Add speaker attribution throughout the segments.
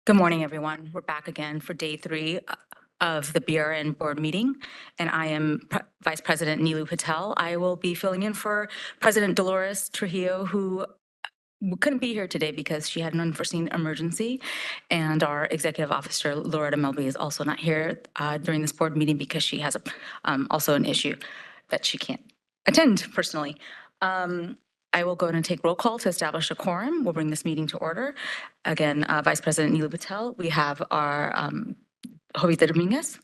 Speaker 1: Good morning, everyone. We're back again for day 3 of the BRN board meeting, and I am Vice President Neelu Patel. I will be filling in for President Dolores Trujillo, who couldn't be here today because she had an unforeseen emergency, and our Executive Officer, Loretta Melby, is also not here during this board meeting because she has also an issue that she can't attend personally. I will go ahead and take roll call to establish a quorum. We'll bring this meeting to order. Again, Vice President Neelu Patel, we have our Jovita Dominguez,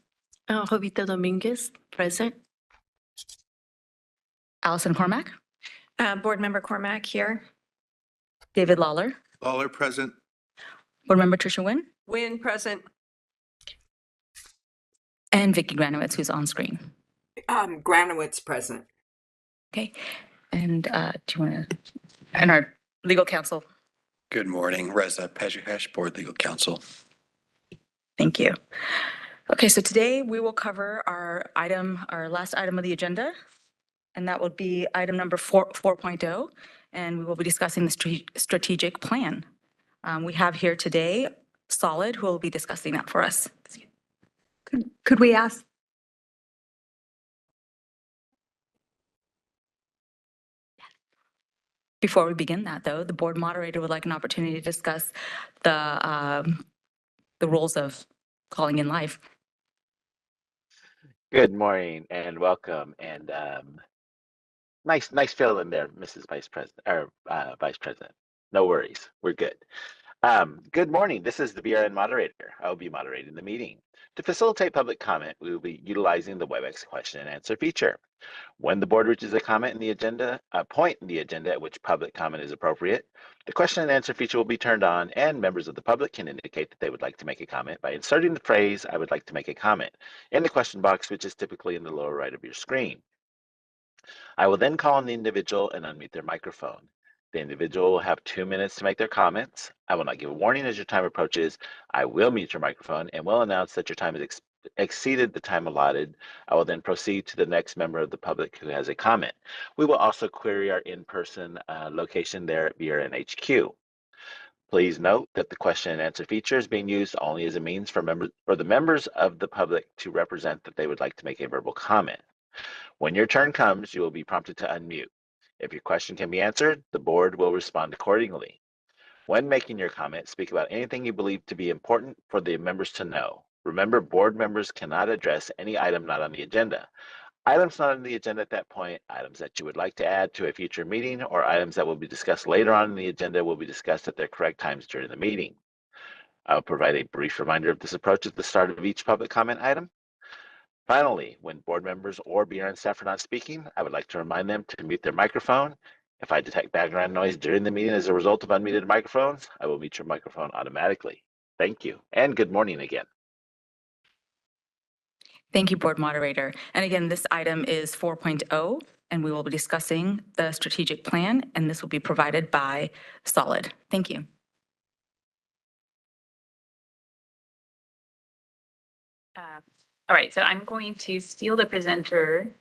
Speaker 2: Jovita Dominguez, present.
Speaker 1: Allison Cormack,
Speaker 2: Board Member Cormack here.
Speaker 1: David Lawler,
Speaker 3: Lawler present.
Speaker 1: Board Member Tricia Nguyen,
Speaker 2: Nguyen, present.
Speaker 1: and Vicki Granowitz, who's on screen.
Speaker 4: Granowitz present.
Speaker 1: Okay, and do you want to, and our legal counsel.
Speaker 3: Good morning, Reza Pejhash, Board Legal Counsel.
Speaker 1: Thank you. Okay, so today we will cover our last item of the agenda, and that will be item number 4.0, and we will be discussing the strategic plan. We have here today Solid, who will be discussing that for us.
Speaker 4: Could we ask?
Speaker 1: Before we begin that, though, the board moderator would like an opportunity to discuss the rules of calling in live.
Speaker 5: Good morning and welcome, and nice fill in there, Mrs. Vice President or Vice President. No worries, we're good. Good morning. This is the BRN moderator. I will be moderating the meeting. To facilitate public comment, we will be utilizing the WebEx question and answer feature. When the board reaches a point in the agenda at which public comment is appropriate, the question and answer feature will be turned on, and members of the public can indicate that they would like to make a comment by inserting the phrase, "I would like to make a comment," in the question box, which is typically in the lower right of your screen. I will then call on the individual and unmute their microphone. The individual will have 2 minutes to make their comments. I will not give a warning as your time approaches. I will mute your microphone and will announce that your time has exceeded the time allotted. I will then proceed to the next member of the public who has a comment. We will also query our in-person location there at BRN HQ. Please note that the question and answer feature is being used only as a means for the members of the public to represent that they would like to make a verbal comment. When your turn comes, you will be prompted to unmute. If your question can be answered, the board will respond accordingly. When making your comment, speak about anything you believe to be important for the members to know. Remember, board members cannot address any item not on the agenda. Items not on the agenda at that point, items that you would like to add to a future meeting, or items that will be discussed later on in the agenda will be discussed at their correct times during the meeting. I'll provide a brief reminder of this approach at the start of each public comment item. Finally, when board members or BRN staff are not speaking, I would like to remind them to mute their microphone. If I detect background noise during the meeting as a result of unmuted microphones, I will mute your microphone automatically. Thank you, and good morning again.
Speaker 1: Thank you, board moderator. And again, this item is 4.0, and we will be discussing the strategic plan, and this will be provided by Solid. Thank you.
Speaker 6: All right, so I'm going to steal the presenter.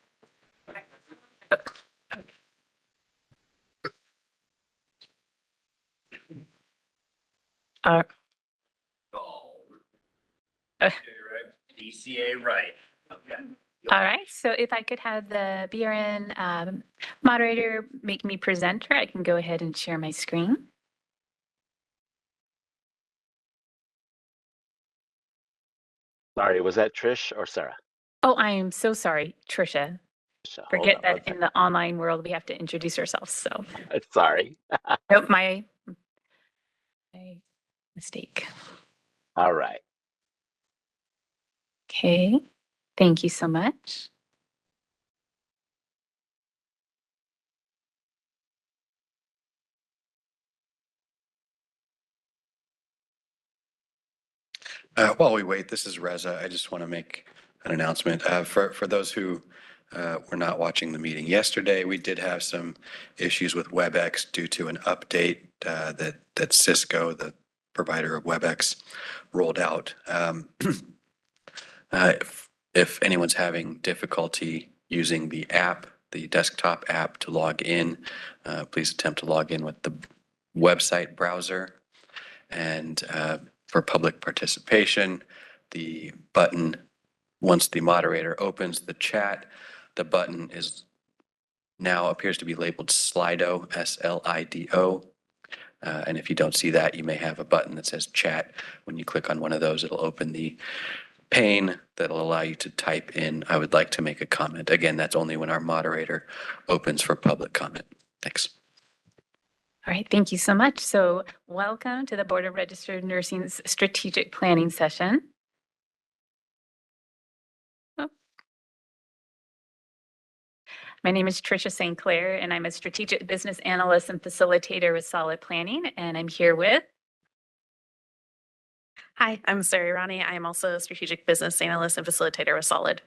Speaker 7: DCA right. Okay.
Speaker 6: All right, so if I could have the BRN moderator make me presenter, I can go ahead and share my screen.
Speaker 5: Sorry, was that Trish or Sarah?
Speaker 6: Oh, I am so sorry, Trisha. Forget that in the online world, we have to introduce ourselves, so.
Speaker 5: Sorry.
Speaker 6: Nope, my mistake.
Speaker 5: All right.
Speaker 6: Okay, thank you so much.
Speaker 3: While we wait, this is Reza. I just want to make an announcement. For those who were not watching the meeting yesterday, we did have some issues with WebEx due to an update that Cisco, the provider of WebEx, rolled out. If anyone's having difficulty using the app, the desktop app to log in, please attempt to log in with the website browser. And for public participation. The button, once the moderator opens the chat, the button is now appears to be labeled Slido, S-L-I-D-O. And if you don't see that, you may have a button that says chat. When you click on one of those, it'll open the pane that'll allow you to type in, I would like to make a comment. Again, that's only when our moderator opens for public comment. Thanks.
Speaker 6: All right, thank you so much. So welcome to the Board of Registered Nursing's strategic planning session. Oh. My name is Tricia St. Clair, and I'm a strategic business analyst and facilitator with Solid Planning, and I'm here with
Speaker 8: Hi, I'm Sari Rani. I'm also a strategic business analyst and facilitator with Solid.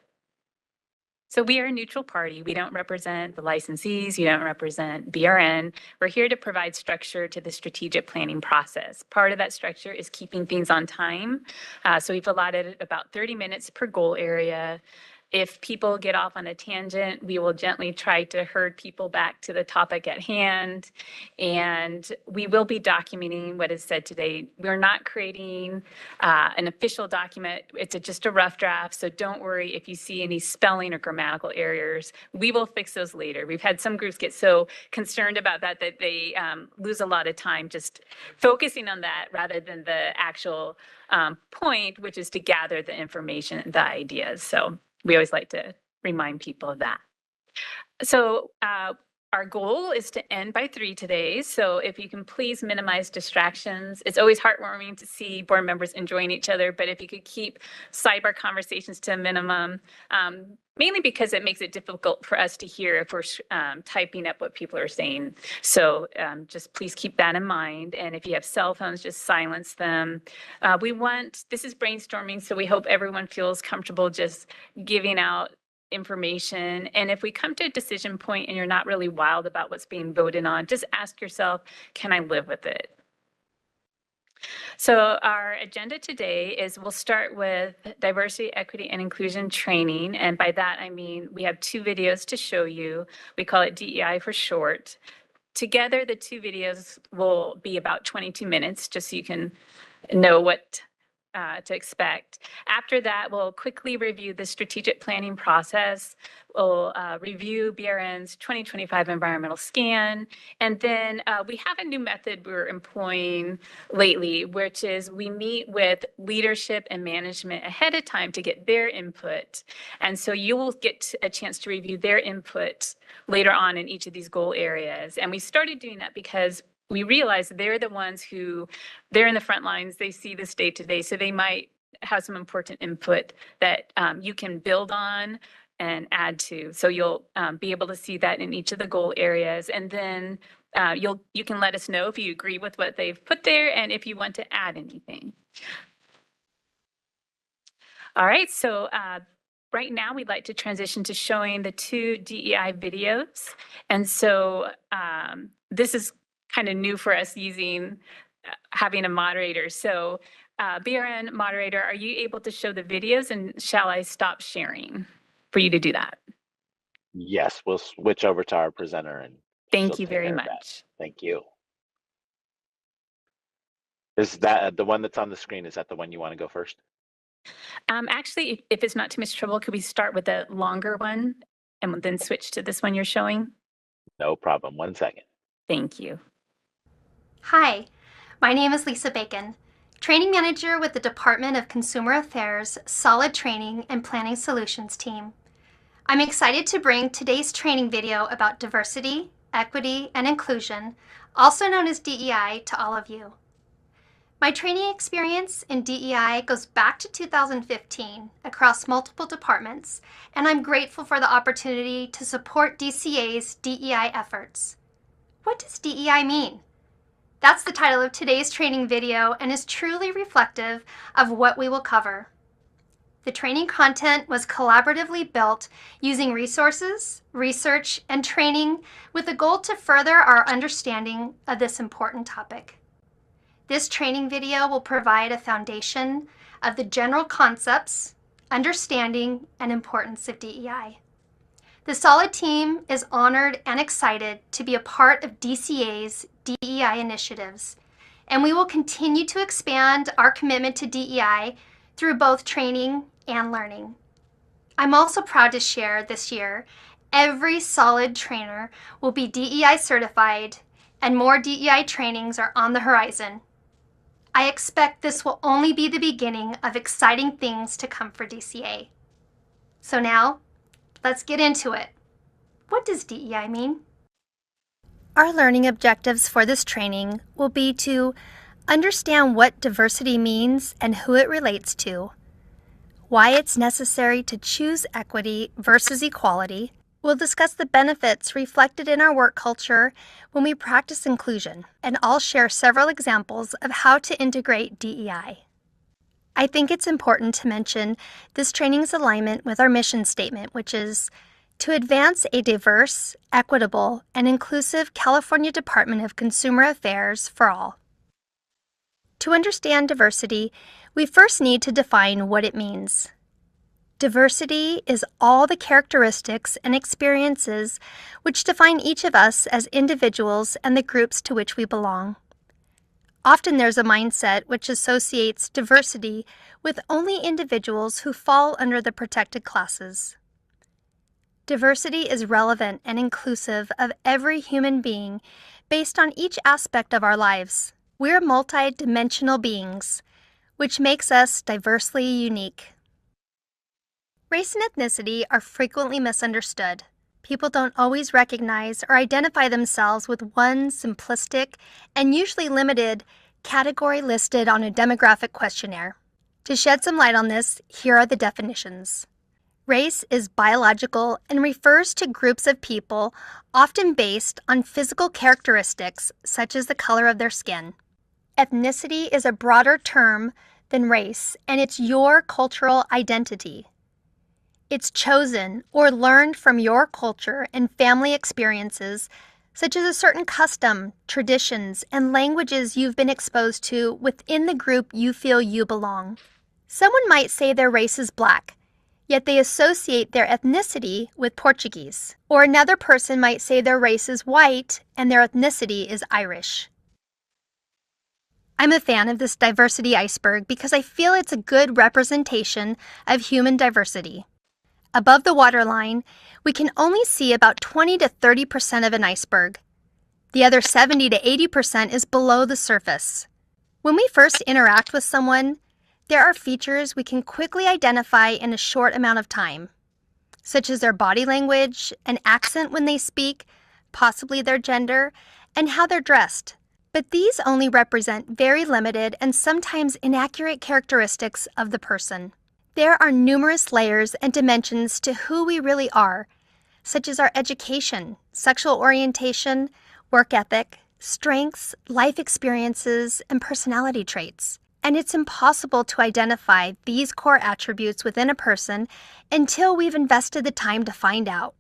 Speaker 6: So we are a neutral party. We don't represent the licensees. You don't represent BRN. We're here to provide structure to the strategic planning process. Part of that structure is keeping things on time. So we've allotted about 30 minutes per goal area. If people get off on a tangent, we will gently try to herd people back to the topic at hand. And we will be documenting what is said today. We're not creating an official document. It's just a rough draft. So don't worry if you see any spelling or grammatical errors. We will fix those later. We've had some groups get so concerned about that they lose a lot of time just focusing on that rather than the actual point, which is to gather the information and the ideas. So we always like to remind people of that. So our goal is to end by 3 today. So if you can please minimize distractions. It's always heartwarming to see board members enjoying each other, but if you could keep sidebar conversations to a minimum, mainly because it makes it difficult for us to hear if we're typing up what people are saying. So just please keep that in mind. And if you have cell phones, just silence them. This is brainstorming, so we hope everyone feels comfortable just giving out information. And if we come to a decision point and you're not really wild about what's being voted on, just ask yourself, can I live with it? So our agenda today is we'll start with diversity, equity, and inclusion training. And by that, I mean, we have 2 videos to show you. We call it DEI for short. Together, the 2 videos will be about 22 minutes, just so you can know what to expect. After that, we'll quickly review the strategic planning process. We'll review BRN's 2025 environmental scan. And then we have a new method we're employing lately, which is we meet with leadership and management ahead of time to get their input. And so you will get a chance to review their input later on in each of these goal areas. And we started doing that because we realize they're the ones they're in the front lines, they see this day to day, so they might have some important input that you can build on and add to. So you'll be able to see that in each of the goal areas. And then you can let us know if you agree with what they've put there and if you want to add anything. All right, so right now we'd like to transition to showing the 2 DEI videos. And so this is kind of new for us having a moderator. So BRN moderator, are you able to show the videos, and shall I stop sharing for you to do that?
Speaker 5: Yes, we'll switch over to our presenter and
Speaker 6: Thank
Speaker 5: she'll
Speaker 6: you
Speaker 5: take
Speaker 6: very
Speaker 5: care of that.
Speaker 6: much.
Speaker 5: Thank you. Is that the one that's on the screen? Is that the one you want to go first?
Speaker 6: Actually, if it's not too much trouble, could we start with the longer one and then switch to this one you're showing?
Speaker 5: No problem. 1 second.
Speaker 6: Thank you.
Speaker 9: Hi, my name is Lisa Bacon, Training Manager with the Department of Consumer Affairs Solid Training and Planning Solutions team. I'm excited to bring today's training video about diversity, equity, and inclusion, also known as DEI, to all of you. My training experience in DEI goes back to 2015 across multiple departments, and I'm grateful for the opportunity to support DCA's DEI efforts. What does DEI mean? That's the title of today's training video and is truly reflective of what we will cover. The training content was collaboratively built using resources, research, and training with the goal to further our understanding of this important topic. This training video will provide a foundation of the general concepts, understanding, and importance of DEI. The Solid team is honored and excited to be a part of DCA's DEI initiatives and we will continue to expand our commitment to DEI through both training and learning. I'm also proud to share this year, every Solid trainer will be DEI certified, and more DEI trainings are on the horizon. I expect this will only be the beginning of exciting things to come for DCA. So now, let's get into it. What does DEI mean? Our learning objectives for this training will be to understand what diversity means and who it relates to, why it's necessary to choose equity versus equality. We'll discuss the benefits reflected in our work culture when we practice inclusion, and I'll share several examples of how to integrate DEI. I think it's important to mention this training's alignment with our mission statement, which is to advance a diverse, equitable, and inclusive California Department of Consumer Affairs for all. To understand diversity, we first need to define what it means. Diversity is all the characteristics and experiences which define each of us as individuals and the groups to which we belong. Often there's a mindset which associates diversity with only individuals who fall under the protected classes. Diversity is relevant and inclusive of every human being based on each aspect of our lives. We're multi-dimensional beings, which makes us diversely unique. Race and ethnicity are frequently misunderstood. People don't always recognize or identify themselves with one simplistic and usually limited category listed on a demographic questionnaire. To shed some light on this, here are the definitions. Race is biological and refers to groups of people often based on physical characteristics such as the color of their skin. Ethnicity is a broader term than race, and it's your cultural identity. It's chosen or learned from your culture and family experiences, such as a certain custom, traditions, and languages you've been exposed to within the group you feel you belong. Someone might say their race is Black, yet they associate their ethnicity with Portuguese. Or another person might say their race is white and their ethnicity is Irish. I'm a fan of this diversity iceberg because I feel it's a good representation of human diversity. Above the waterline, we can only see about 20 to 30% of an iceberg. The other 70 to 80% is below the surface. When we first interact with someone, there are features we can quickly identify in a short amount of time, such as their body language, an accent when they speak, possibly their gender, and how they're dressed. But these only represent very limited and sometimes inaccurate characteristics of the person. There are numerous layers and dimensions to who we really are, such as our education, sexual orientation, work ethic, strengths, life experiences, and personality traits. And it's impossible to identify these core attributes within a person until we've invested the time to find out.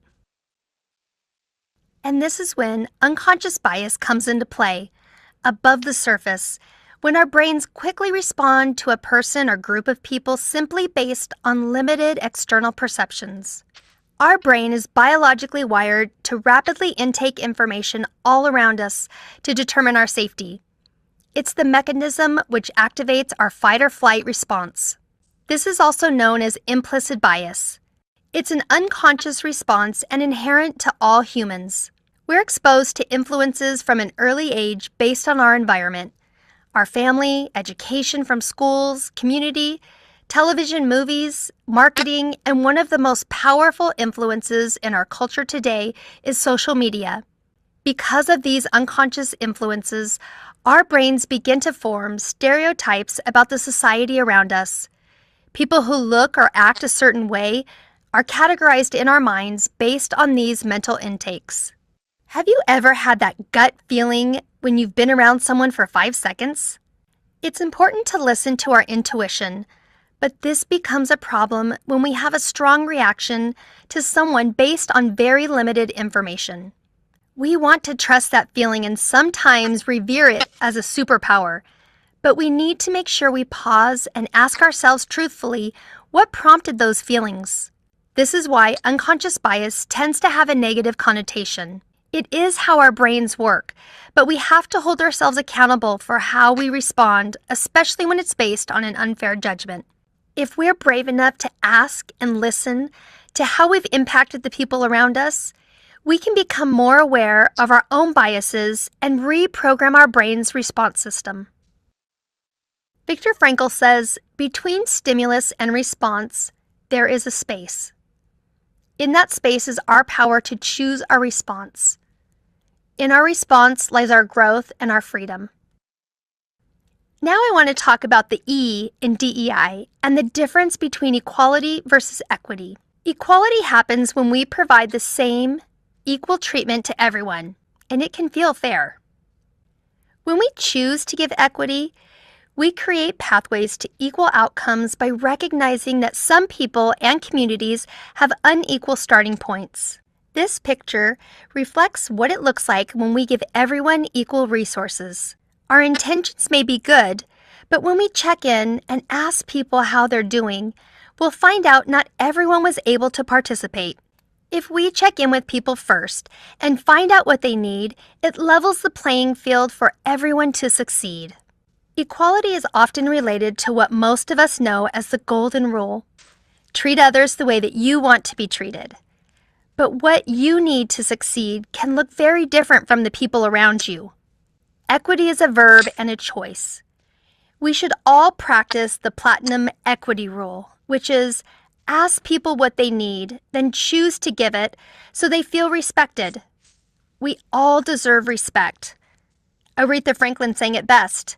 Speaker 9: And this is when unconscious bias comes into play, above the surface, when our brains quickly respond to a person or group of people simply based on limited external perceptions. Our brain is biologically wired to rapidly intake information all around us to determine our safety. It's the mechanism which activates our fight or flight response. This is also known as implicit bias. It's an unconscious response and inherent to all humans. We're exposed to influences from an early age based on our environment. Our family, education from schools, community, television, movies, marketing, and one of the most powerful influences in our culture today is social media. Because of these unconscious influences, our brains begin to form stereotypes about the society around us. People who look or act a certain way are categorized in our minds based on these mental intakes. Have you ever had that gut feeling when you've been around someone for 5 seconds? It's important to listen to our intuition, but this becomes a problem when we have a strong reaction to someone based on very limited information. We want to trust that feeling and sometimes revere it as a superpower, but we need to make sure we pause and ask ourselves truthfully what prompted those feelings. This is why unconscious bias tends to have a negative connotation. It is how our brains work, but we have to hold ourselves accountable for how we respond, especially when it's based on an unfair judgment. If we're brave enough to ask and listen to how we've impacted the people around us, we can become more aware of our own biases and reprogram our brain's response system. Viktor Frankl says, between stimulus and response, there is a space. In that space is our power to choose our response. In our response lies our growth and our freedom. Now I want to talk about the E in DEI and the difference between equality versus equity. Equality happens when we provide the same, equal treatment to everyone, and it can feel fair. When we choose to give equity, we create pathways to equal outcomes by recognizing that some people and communities have unequal starting points. This picture reflects what it looks like when we give everyone equal resources. Our intentions may be good, but when we check in and ask people how they're doing, we'll find out not everyone was able to participate. If we check in with people first and find out what they need, it levels the playing field for everyone to succeed. Equality is often related to what most of us know as the golden rule. Treat others the way that you want to be treated. But what you need to succeed can look very different from the people around you. Equity is a verb and a choice. We should all practice the Platinum Equity Rule, which is ask people what they need, then choose to give it so they feel respected. We all deserve respect. Aretha Franklin sang it best.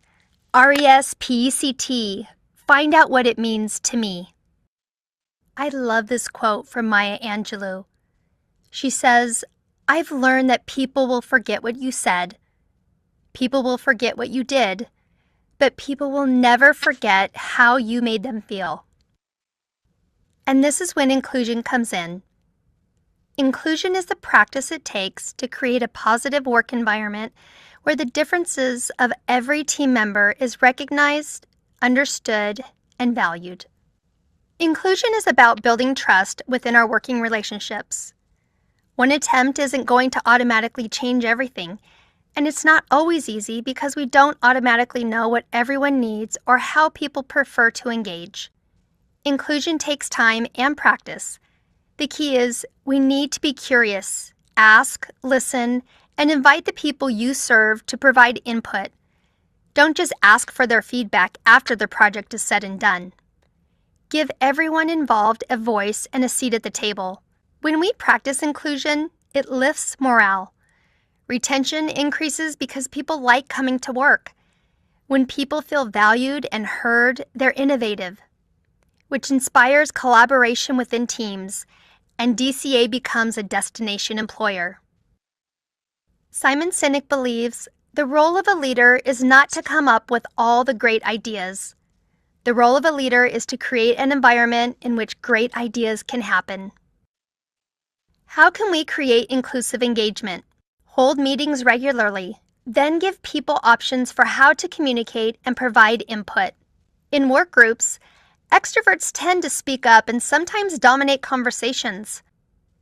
Speaker 9: RESPECT, find out what it means to me. I love this quote from Maya Angelou. She says, I've learned that people will forget what you said. People will forget what you did, but people will never forget how you made them feel. And this is when inclusion comes in. Inclusion is the practice it takes to create a positive work environment where the differences of every team member is recognized, understood, and valued. Inclusion is about building trust within our working relationships. One attempt isn't going to automatically change everything, and it's not always easy because we don't automatically know what everyone needs or how people prefer to engage. Inclusion takes time and practice. The key is we need to be curious, ask, listen, and invite the people you serve to provide input. Don't just ask for their feedback after the project is said and done. Give everyone involved a voice and a seat at the table. When we practice inclusion, it lifts morale. Retention increases because people like coming to work. When people feel valued and heard, they're innovative, which inspires collaboration within teams, and DCA becomes a destination employer. Simon Sinek believes the role of a leader is not to come up with all the great ideas. The role of a leader is to create an environment in which great ideas can happen. How can we create inclusive engagement? Hold meetings regularly, then give people options for how to communicate and provide input. In work groups, extroverts tend to speak up and sometimes dominate conversations.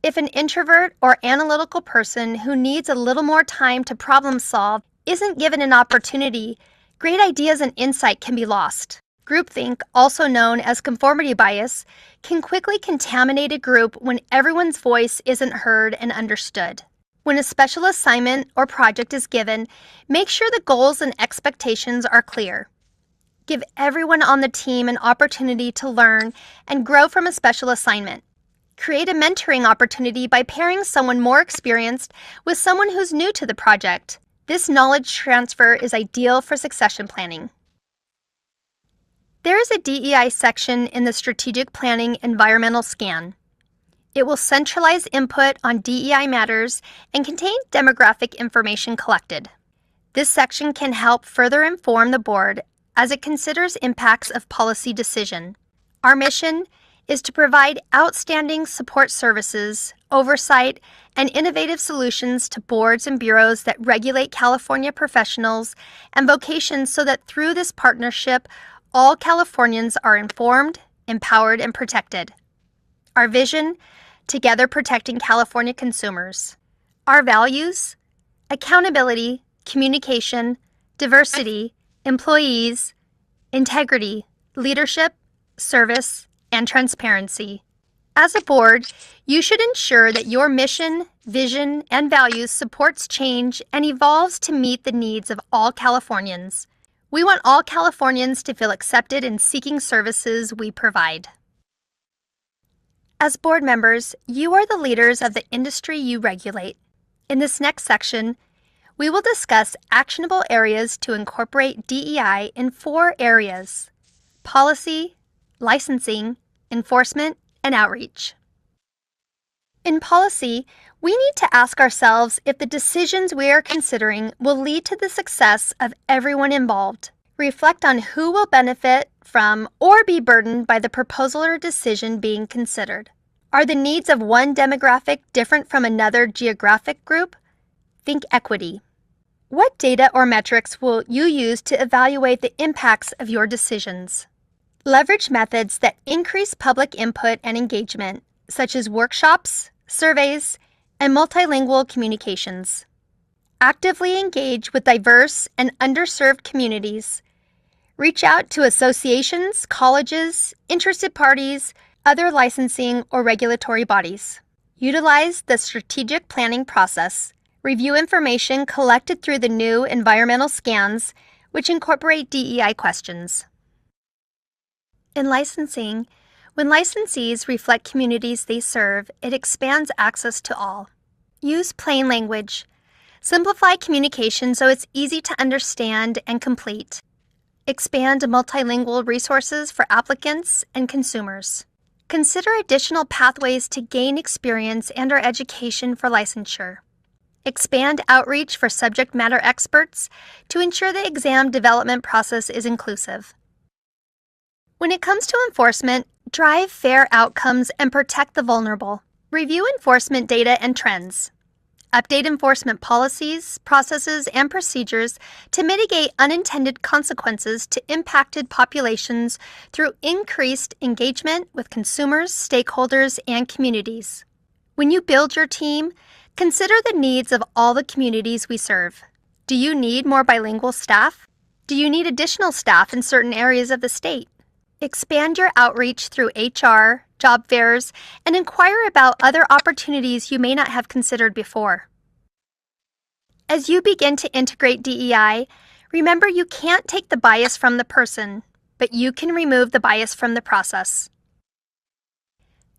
Speaker 9: If an introvert or analytical person who needs a little more time to problem solve isn't given an opportunity, great ideas and insight can be lost. Groupthink, also known as conformity bias, can quickly contaminate a group when everyone's voice isn't heard and understood. When a special assignment or project is given, make sure the goals and expectations are clear. Give everyone on the team an opportunity to learn and grow from a special assignment. Create a mentoring opportunity by pairing someone more experienced with someone who's new to the project. This knowledge transfer is ideal for succession planning. There is a DEI section in the Strategic Planning Environmental Scan. It will centralize input on DEI matters and contain demographic information collected. This section can help further inform the board as it considers impacts of policy decision. Our mission is to provide outstanding support services, oversight, and innovative solutions to boards and bureaus that regulate California professionals and vocations so that through this partnership, all Californians are informed, empowered, and protected. Our vision, together protecting California consumers. Our values: accountability, communication, diversity, employees, integrity, leadership, service, and transparency. As a board, you should ensure that your mission, vision, and values supports change and evolves to meet the needs of all Californians. We want all Californians to feel accepted in seeking services we provide. As board members, you are the leaders of the industry you regulate. In this next section, we will discuss actionable areas to incorporate DEI in 4 areas: policy, licensing, enforcement, and outreach. In policy, we need to ask ourselves if the decisions we are considering will lead to the success of everyone involved. Reflect on who will benefit from or be burdened by the proposal or decision being considered. Are the needs of one demographic different from another geographic group? Think equity. What data or metrics will you use to evaluate the impacts of your decisions? Leverage methods that increase public input and engagement, such as workshops, surveys, and multilingual communications. Actively engage with diverse and underserved communities. Reach out to associations, colleges, interested parties, other licensing or regulatory bodies. Utilize the strategic planning process. Review information collected through the new environmental scans, which incorporate DEI questions. In licensing, when licensees reflect communities they serve, it expands access to all. Use plain language. Simplify communication so it's easy to understand and complete. Expand multilingual resources for applicants and consumers. Consider additional pathways to gain experience and/or education for licensure. Expand outreach for subject matter experts to ensure the exam development process is inclusive. When it comes to enforcement, drive fair outcomes and protect the vulnerable. Review enforcement data and trends. Update enforcement policies, processes, and procedures to mitigate unintended consequences to impacted populations through increased engagement with consumers, stakeholders, and communities. When you build your team, consider the needs of all the communities we serve. Do you need more bilingual staff? Do you need additional staff in certain areas of the state? Expand your outreach through HR, job fairs, and inquire about other opportunities you may not have considered before. As you begin to integrate DEI, remember you can't take the bias from the person, but you can remove the bias from the process.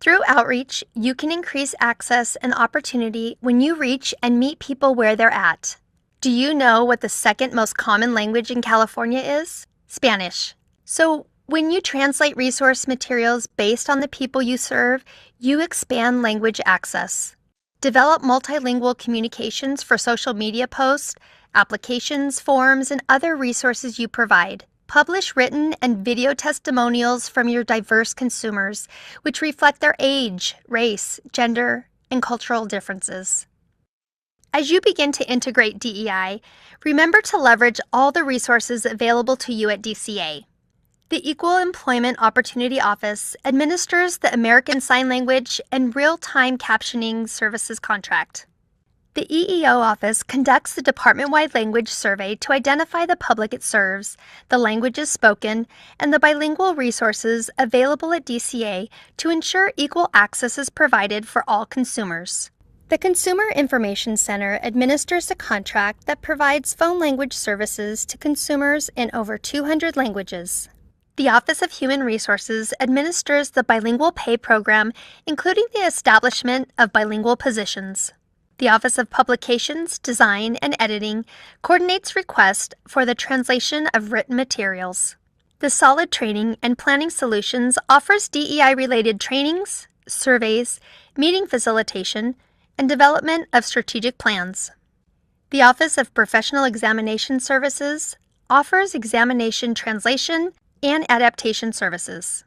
Speaker 9: Through outreach, you can increase access and opportunity when you reach and meet people where they're at. Do you know what the second most common language in California is? Spanish. So, when you translate resource materials based on the people you serve, you expand language access. Develop multilingual communications for social media posts, applications, forms, and other resources you provide. Publish written and video testimonials from your diverse consumers, which reflect their age, race, gender, and cultural differences. As you begin to integrate DEI, remember to leverage all the resources available to you at DCA. The Equal Employment Opportunity Office administers the American Sign Language and Real-Time Captioning Services contract. The EEO office conducts the department-wide language survey to identify the public it serves, the languages spoken, and the bilingual resources available at DCA to ensure equal access is provided for all consumers. The Consumer Information Center administers a contract that provides phone language services to consumers in over 200 languages. The Office of Human Resources administers the Bilingual Pay Program, including the establishment of bilingual positions. The Office of Publications, Design, and Editing coordinates requests for the translation of written materials. The Solid Training and Planning Solutions offers DEI-related trainings, surveys, meeting facilitation, and development of strategic plans. The Office of Professional Examination Services offers examination translation and adaptation services.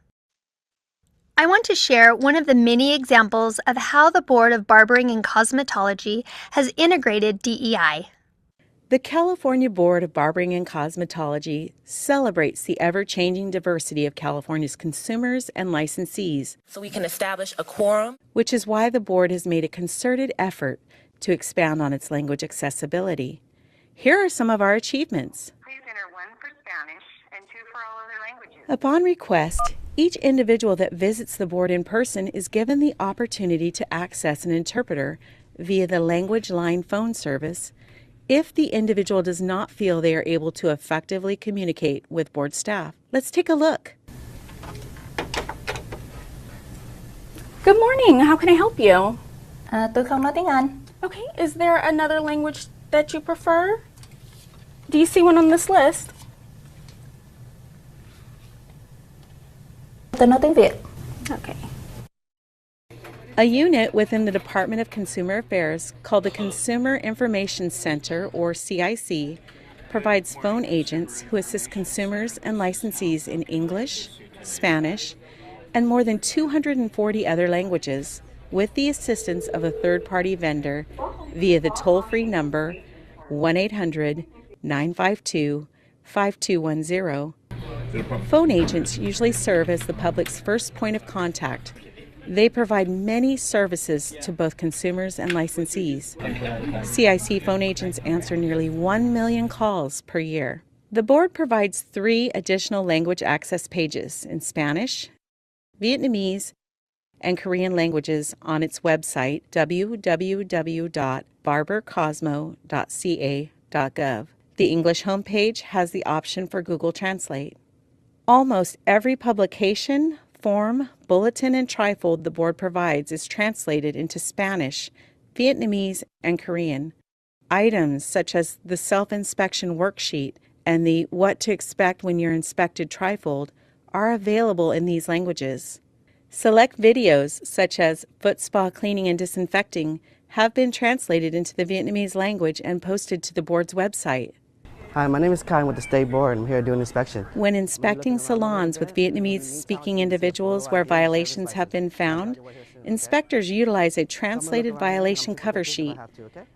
Speaker 9: I want to share one of the many examples of how the Board of Barbering and Cosmetology has integrated DEI.
Speaker 10: The California Board of Barbering and Cosmetology celebrates the ever-changing diversity of California's consumers and licensees,
Speaker 11: so we can establish a quorum,
Speaker 10: which is why the board has made a concerted effort to expand on its language accessibility. Here are some of our achievements.
Speaker 11: Please enter 1 for Spanish and 2 for all other languages.
Speaker 10: Upon request, each individual that visits the board in person is given the opportunity to access an interpreter via the Language Line phone service if the individual does not feel they are able to effectively communicate with board staff. Let's take a look.
Speaker 12: Good morning. How can I help you?
Speaker 13: Tôi không nói tiếng Anh.
Speaker 12: Okay, is there another language that you prefer? Do you see one on this list?
Speaker 13: Tôi nói tiếng Việt.
Speaker 12: Okay.
Speaker 10: A unit within the Department of Consumer Affairs called the Consumer Information Center, or CIC, provides phone agents who assist consumers and licensees in English, Spanish, and more than 240 other languages with the assistance of a third-party vendor via the toll-free number 1-800-952-5210. Phone agents usually serve as the public's first point of contact. They provide many services to both consumers and licensees. CIC phone agents answer nearly 1 million calls per year. The board provides 3 additional language access pages in Spanish, Vietnamese, and Korean languages on its website, www.barbercosmo.ca.gov. The English homepage has the option for Google Translate. Almost every publication, form, bulletin, and trifold the board provides is translated into Spanish, Vietnamese, and Korean. Items such as the self-inspection worksheet and the What to Expect When You're Inspected trifold are available in these languages. Select videos such as foot spa cleaning and disinfecting have been translated into the Vietnamese language and posted to the board's website.
Speaker 14: Hi, my name is Kai with the State Board. I'm here doing inspection.
Speaker 10: When inspecting salons with Vietnamese-speaking individuals where violations have been found, inspectors utilize a translated violation cover sheet,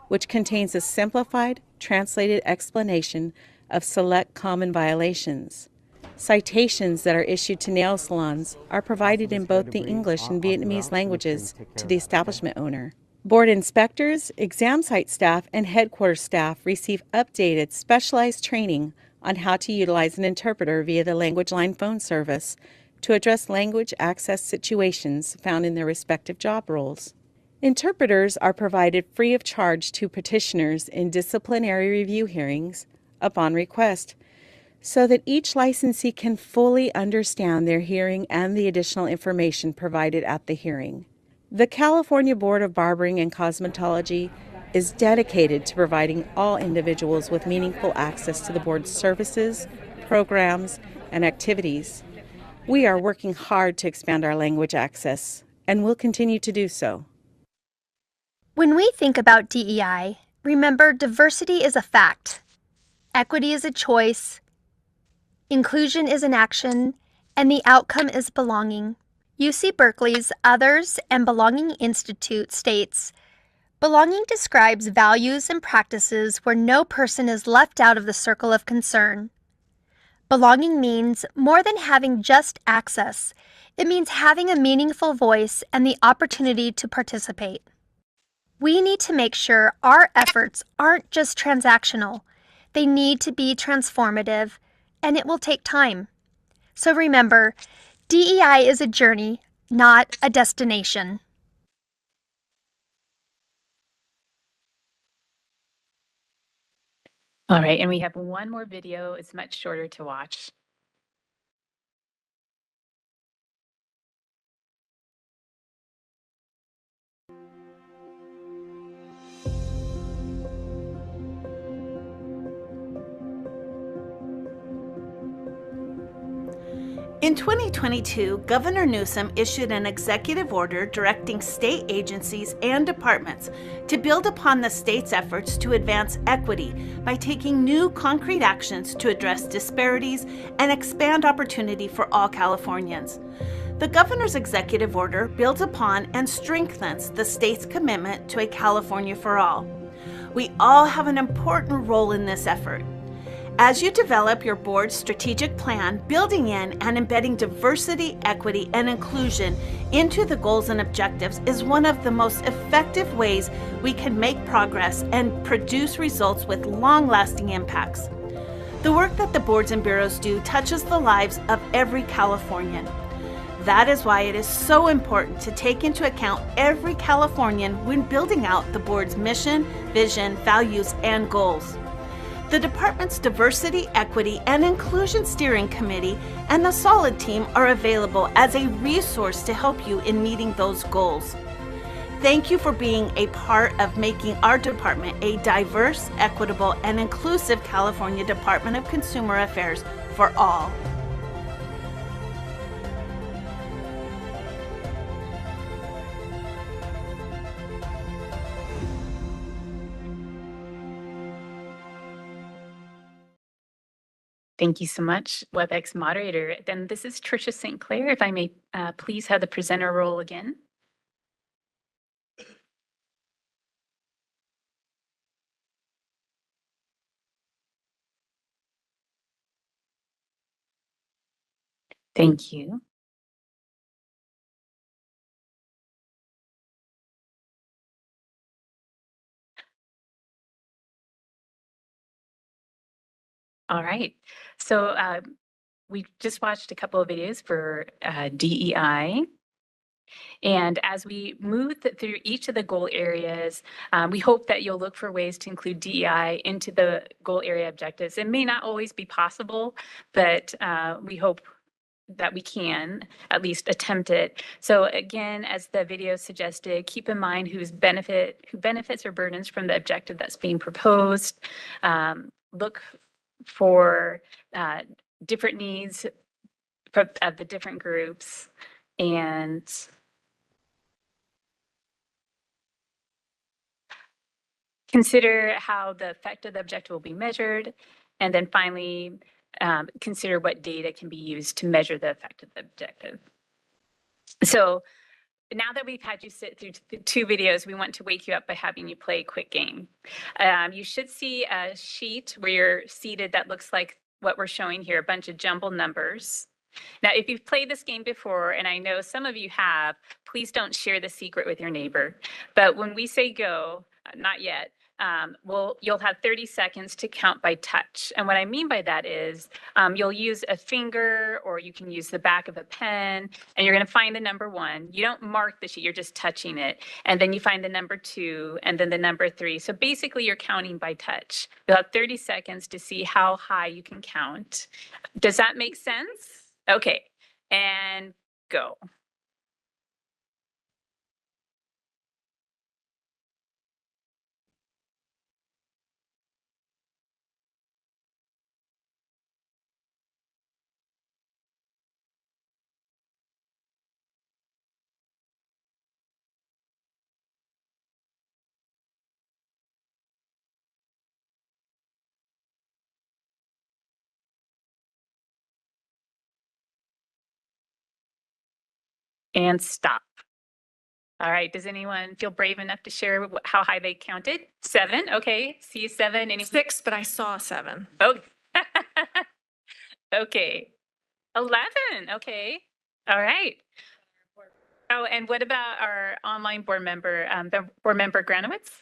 Speaker 10: which contains a simplified, translated explanation of select common violations. Citations that are issued to nail salons are provided in both the English and Vietnamese languages to the establishment owner. Board inspectors, exam site staff, and headquarters staff receive updated, specialized training on how to utilize an interpreter via the Language Line phone service to address language access situations found in their respective job roles. Interpreters are provided free of charge to petitioners in disciplinary review hearings upon request, so that each licensee can fully understand their hearing and the additional information provided at the hearing. The California Board of Barbering and Cosmetology is dedicated to providing all individuals with meaningful access to the board's services, programs, and activities. We are working hard to expand our language access, and will continue to do so.
Speaker 9: When we think about DEI, remember diversity is a fact, equity is a choice, inclusion is an action, and the outcome is belonging. UC Berkeley's Others and Belonging Institute states, belonging describes values and practices where no person is left out of the circle of concern. Belonging means more than having just access. It means having a meaningful voice and the opportunity to participate. We need to make sure our efforts aren't just transactional. They need to be transformative, and it will take time. So remember, DEI is a journey, not a destination.
Speaker 6: All right, and we have one more video. It's much shorter to watch.
Speaker 15: In 2022, Governor Newsom issued an executive order directing state agencies and departments to build upon the state's efforts to advance equity by taking new concrete actions to address disparities and expand opportunity for all Californians. The governor's executive order builds upon and strengthens the state's commitment to a California for all. We all have an important role in this effort. As you develop your board's strategic plan, building in and embedding diversity, equity, and inclusion into the goals and objectives is one of the most effective ways we can make progress and produce results with long-lasting impacts. The work that the boards and bureaus do touches the lives of every Californian. That is why it is so important to take into account every Californian when building out the board's mission, vision, values, and goals. The department's Diversity, Equity, and Inclusion Steering Committee and the SOLID team are available as a resource to help you in meeting those goals. Thank you for being a part of making our department a diverse, equitable, and inclusive California Department of Consumer Affairs for all.
Speaker 6: Thank you so much, WebEx moderator. Then this is Tricia St. Clair. If I may please have the presenter role again. Thank you. All right. So we just watched a couple of videos for DEI. And as we move through each of the goal areas, we hope that you'll look for ways to include DEI into the goal area objectives. It may not always be possible, but we hope that we can at least attempt it. So again, as the video suggested, keep in mind who benefits or burdens from the objective that's being proposed. Look for different needs of the different groups, and consider how the effect of the objective will be measured. And then finally, consider what data can be used to measure the effect of the objective. So now that we've had you sit through the 2 videos, we want to wake you up by having you play a quick game. You should see a sheet where you're seated that looks like what we're showing here, a bunch of jumbled numbers. Now, if you've played this game before, and I know some of you have, please don't share the secret with your neighbor. But when we say go, not yet, you'll have 30 seconds to count by touch. And what I mean by that is you'll use a finger, or you can use the back of a pen, and you're going to find the number 1. You don't mark the sheet, you're just touching it. And then you find the number 2, and then the number 3. So basically you're counting by touch. You'll have 30 seconds to see how high you can count. Does that make sense? Okay, and go. And stop. All right, does anyone feel brave enough to share how high they counted? 7, okay, see 7.
Speaker 2: 6, but I saw 7.
Speaker 6: Oh, okay. 11, okay. All right. Oh, and what about our online board member, board member Granowitz?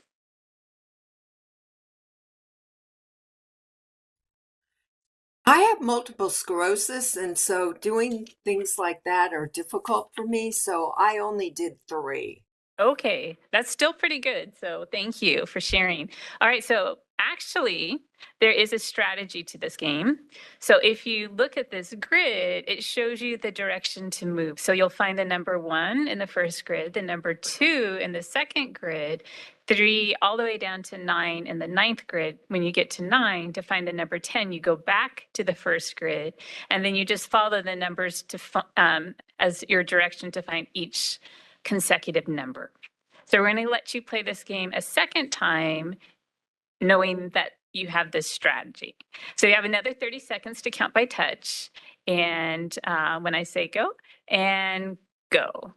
Speaker 4: I have multiple sclerosis, and so doing things like that are difficult for me. So I only did 3.
Speaker 6: Okay, that's still pretty good. So thank you for sharing. All right, so actually, there is a strategy to this game. So if you look at this grid, it shows you the direction to move. So you'll find the number 1 in the first grid, the number 2 in the second grid, 3 all the way down to 9 in the 9th grid. When you get to 9, to find the number 10, you go back to the first grid, and then you just follow the numbers to as your direction to find each consecutive number. So we're going to let you play this game a second time, knowing that you have this strategy. So you have another 30 seconds to count by touch. And when I say go, and go.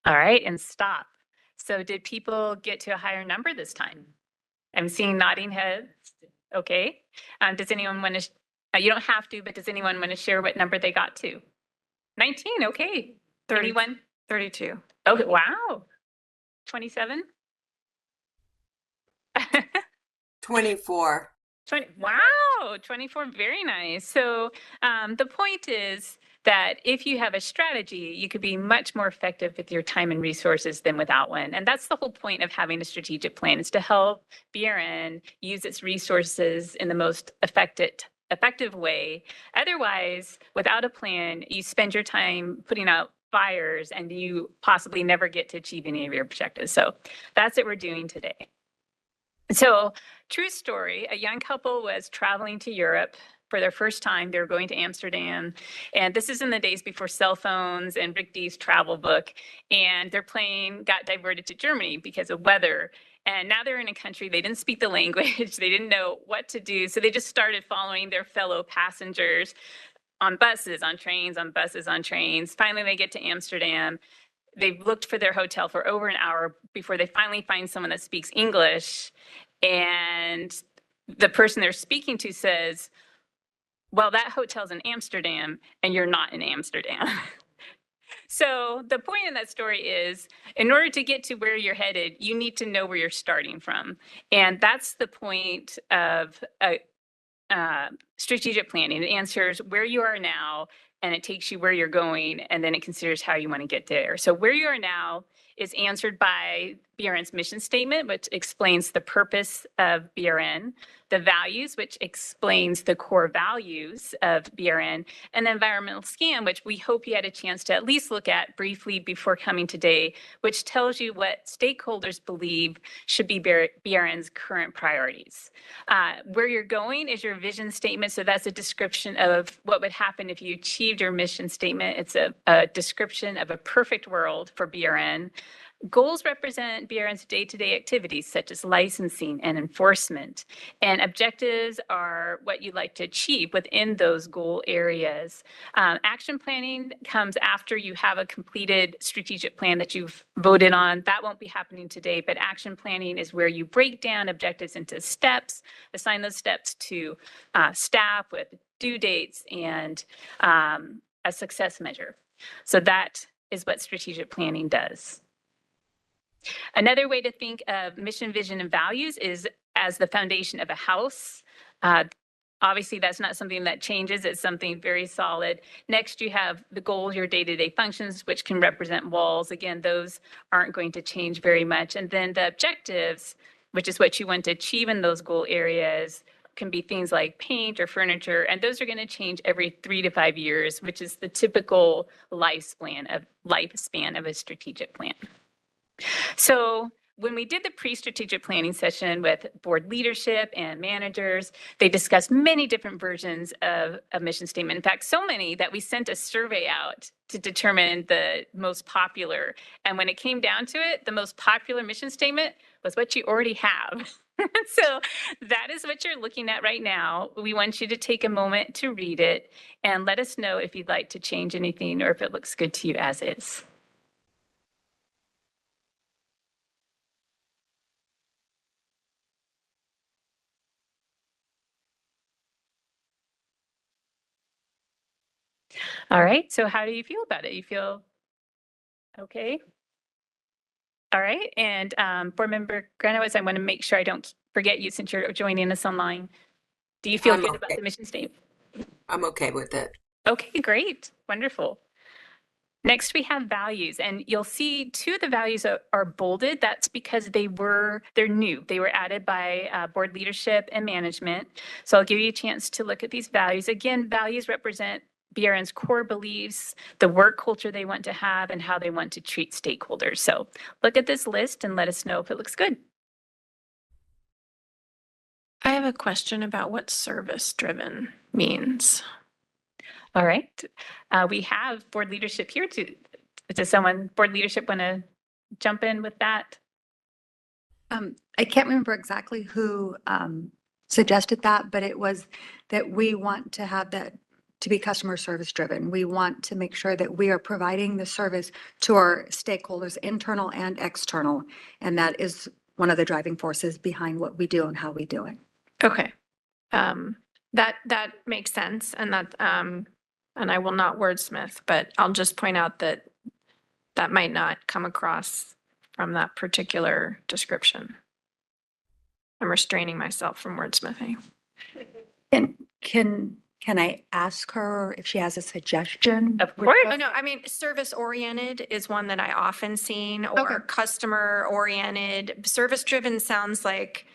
Speaker 6: All right, and stop. So did people get to a higher number this time? I'm seeing nodding heads. Okay. Does anyone want to, you don't have to, but does anyone want to share what number they got to? 19, okay.
Speaker 2: 30.
Speaker 6: Anyone?
Speaker 2: 32.
Speaker 6: Okay, wow. 27?
Speaker 4: 24.
Speaker 6: 20, wow, 24, very nice. So the point is that if you have a strategy, you could be much more effective with your time and resources than without one. And that's the whole point of having a strategic plan, is to help BRN use its resources in the most effective way. Otherwise, without a plan, you spend your time putting out fires and you possibly never get to achieve any of your objectives. So that's what we're doing today. So, true story, a young couple was traveling to Europe for their first time. They were going to Amsterdam. And this is in the days before cell phones and Rick Dees travel book. And their plane got diverted to Germany because of weather. And now they're in a country, they didn't speak the language, they didn't know what to do. So they just started following their fellow passengers on buses, on trains, on buses, on trains. Finally, they get to Amsterdam. They've looked for their hotel for over an hour before they finally find someone that speaks English. And the person they're speaking to says, well, that hotel's in Amsterdam and you're not in Amsterdam. So the point in that story is, in order to get to where you're headed, you need to know where you're starting from. And that's the point of strategic planning. It answers where you are now, and it takes you where you're going, and then it considers how you want to get there. So where you are now is answered by BRN's mission statement, which explains the purpose of BRN, the values, which explains the core values of BRN, and the environmental scan, which we hope you had a chance to at least look at briefly before coming today, which tells you what stakeholders believe should be BRN's current priorities. Where you're going is your vision statement. So that's a description of what would happen if you achieved your mission statement. It's a description of a perfect world for BRN. Goals represent BRN's day-to-day activities, such as licensing and enforcement. And objectives are what you'd like to achieve within those goal areas. Action planning comes after you have a completed strategic plan that you've voted on. That won't be happening today, but action planning is where you break down objectives into steps, assign those steps to staff with due dates and a success measure. So that is what strategic planning does. Another way to think of mission, vision, and values is as the foundation of a house. Obviously, that's not something that changes. It's something very solid. Next, you have the goals, your day-to-day functions, which can represent walls. Again, those aren't going to change very much. And then the objectives, which is what you want to achieve in those goal areas, can be things like paint or furniture. And those are going to change every 3 to 5 years, which is the typical lifespan of a strategic plan. So when we did the pre-strategic planning session with board leadership and managers, they discussed many different versions of a mission statement. In fact, so many that we sent a survey out to determine the most popular. And when it came down to it, the most popular mission statement was what you already have. So that is what you're looking at right now. We want you to take a moment to read it and let us know if you'd like to change anything or if it looks good to you as is. All right, so how do you feel about it? You feel okay? All right, and Board Member Granowitz, I want to make sure I don't forget you since you're joining us online. Do you feel good about the mission statement?
Speaker 4: I'm okay with it.
Speaker 6: Okay, great, wonderful. Next, we have values, and you'll see 2 of the values are bolded. That's because they're new. They were added by board leadership and management. So I'll give you a chance to look at these values. Again, values represent BRN's core beliefs, the work culture they want to have, and how they want to treat stakeholders. So look at this list and let us know if it looks good.
Speaker 2: I have a question about what service-driven means.
Speaker 6: All right. We have board leadership here. Does someone, board leadership, want to jump in with that?
Speaker 16: I can't remember exactly who suggested that, but it was that we want to have that to be customer service driven. We want to make sure that we are providing the service to our stakeholders, internal and external. And that is one of the driving forces behind what we do and how we do it.
Speaker 2: Okay. That makes sense. And and I will not wordsmith, but I'll just point out that that might not come across from that particular description. I'm restraining myself from wordsmithing.
Speaker 16: And can I ask her if she has a suggestion?
Speaker 6: Of course.
Speaker 2: Oh, no, I mean, service oriented is one that I often seen, or customer oriented. Service driven sounds like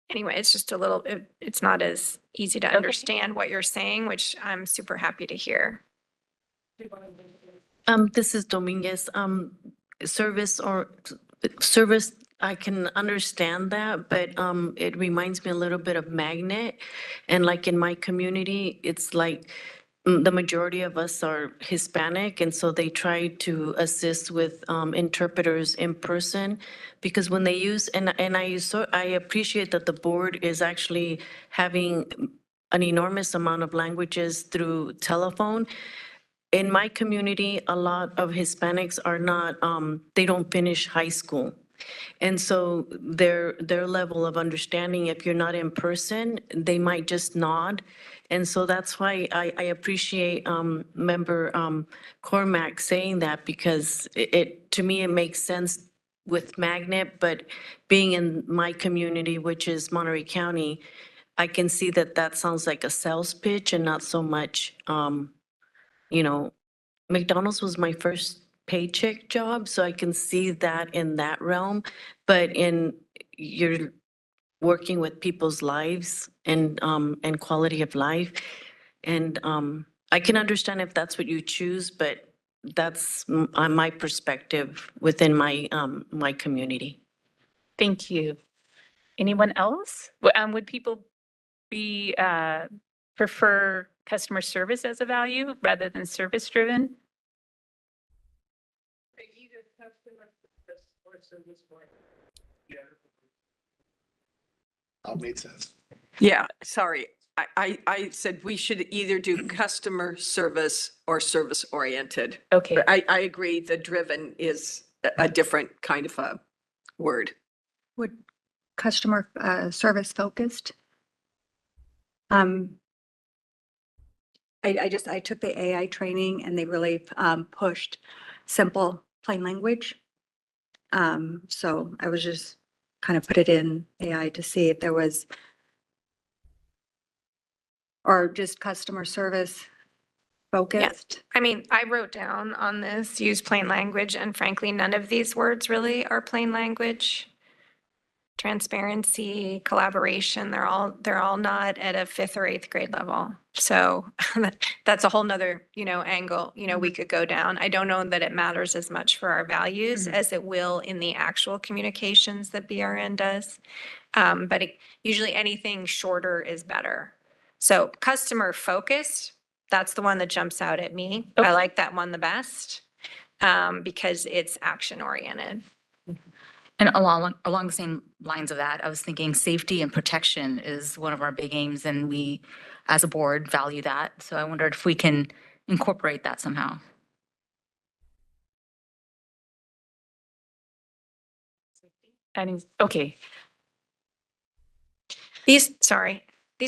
Speaker 2: anyway, it's just a little, it's not as easy to understand what you're saying, which I'm super happy to hear.
Speaker 17: This is Dominguez. Service, I can understand that, but it reminds me a little bit of magnet. And like in my community, it's like the majority of us are Hispanic, and so they try to assist with interpreters in person, because when they use, I appreciate that the board is actually having an enormous amount of languages through telephone. In my community, a lot of Hispanics are not, they don't finish high school. And so their level of understanding, if you're not in person, they might just nod. And so that's why I appreciate Member Cormack saying that, because to me, it makes sense with Magnet, but being in my community, which is Monterey County, I can see that sounds like a sales pitch and not so much, McDonald's was my first paycheck job, so I can see that in that realm. But you're working with people's lives and quality of life. And I can understand if that's what you choose, but that's my perspective within my my community.
Speaker 6: Thank you. Anyone else? Would people prefer customer service as a value rather than service driven?
Speaker 18: All made sense.
Speaker 19: Yeah, sorry. I said we should either do customer service or service oriented.
Speaker 6: Okay.
Speaker 19: I agree the driven is a different kind of a word.
Speaker 16: Would customer service focused? I took the AI training and they really pushed simple, plain language. So I was just kind of put it in AI to see if there was, or just customer service focused.
Speaker 2: I mean, I wrote down on this, use plain language, and frankly, none of these words really are plain language. Transparency, collaboration, they're all not at a 5th or 8th grade level. So that's a whole nother, angle, we could go down. I don't know that it matters as much for our values as it will in the actual communications that BRN does. But usually anything shorter is better. So customer focused, that's the one that jumps out at me. I like that one the best because it's action oriented.
Speaker 1: And along the same lines of that, I was thinking safety and protection is one of our big aims, and we, as a board, value that. So I wondered if we can incorporate that somehow.
Speaker 6: Okay.
Speaker 2: These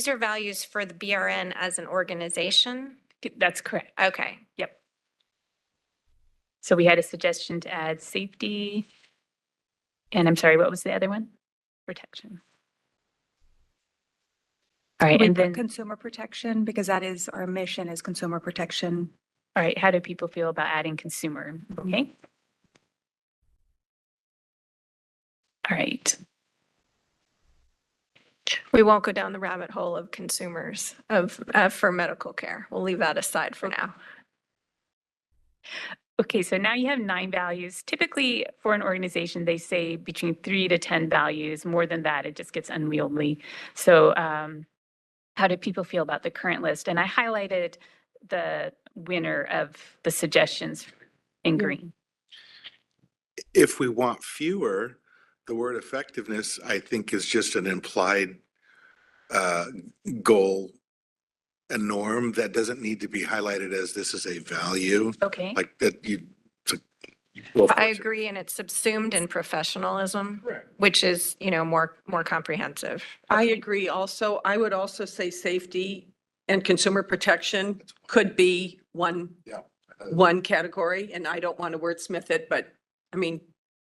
Speaker 2: are values for the BRN as an organization?
Speaker 6: That's correct.
Speaker 2: Okay.
Speaker 6: Yep. So we had a suggestion to add safety. And I'm sorry, what was the other one? Protection. All right,
Speaker 16: We
Speaker 6: and
Speaker 16: put
Speaker 6: then,
Speaker 16: consumer protection, because that is our mission, is consumer protection.
Speaker 6: all right, how do people feel about adding consumer? Okay. All right.
Speaker 2: We won't go down the rabbit hole of consumers for medical care. We'll leave that aside for now.
Speaker 6: Okay, so now you have 9 values. Typically, for an organization, they say between 3 to 10 values. More than that, it just gets unwieldy. So how do people feel about the current list? And I highlighted the winner of the suggestions in green.
Speaker 18: If we want fewer, the word effectiveness, I think, is just an implied goal a norm that doesn't need to be highlighted as this is a value.
Speaker 6: Okay.
Speaker 18: Like that well,
Speaker 2: I agree, and it's subsumed in professionalism, which is, more comprehensive.
Speaker 19: I agree also. I would also say safety and consumer protection could be one category, and I don't want to wordsmith it, but I mean,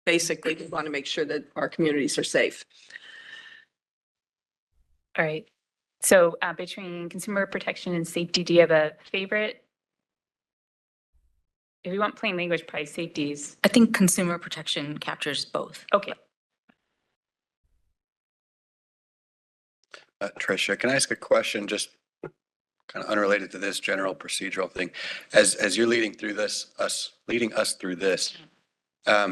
Speaker 19: basically, we want to make sure that our communities are safe.
Speaker 6: All right. So between consumer protection and safety, do you have a favorite? If you want plain language, probably safeties.
Speaker 1: I think consumer protection captures both.
Speaker 6: Okay.
Speaker 3: Tricia, can I ask a question, just kind of unrelated to this general procedural thing? As you're leading us through this,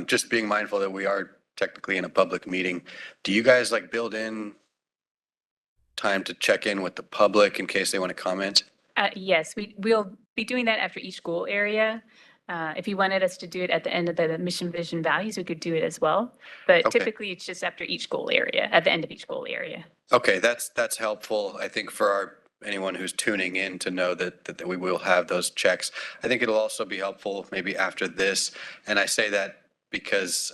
Speaker 3: just being mindful that we are technically in a public meeting, do you guys like build in time to check in with the public in case they want to comment?
Speaker 6: Yes, we'll be doing that after each goal area. If you wanted us to do it at the end of the mission, vision, values, we could do it as well. But
Speaker 3: Okay.
Speaker 6: typically it's just after each goal area, at the end of each goal area.
Speaker 3: Okay, that's helpful, I think, for anyone who's tuning in to know that we will have those checks. I think it'll also be helpful maybe after this, and I say that because,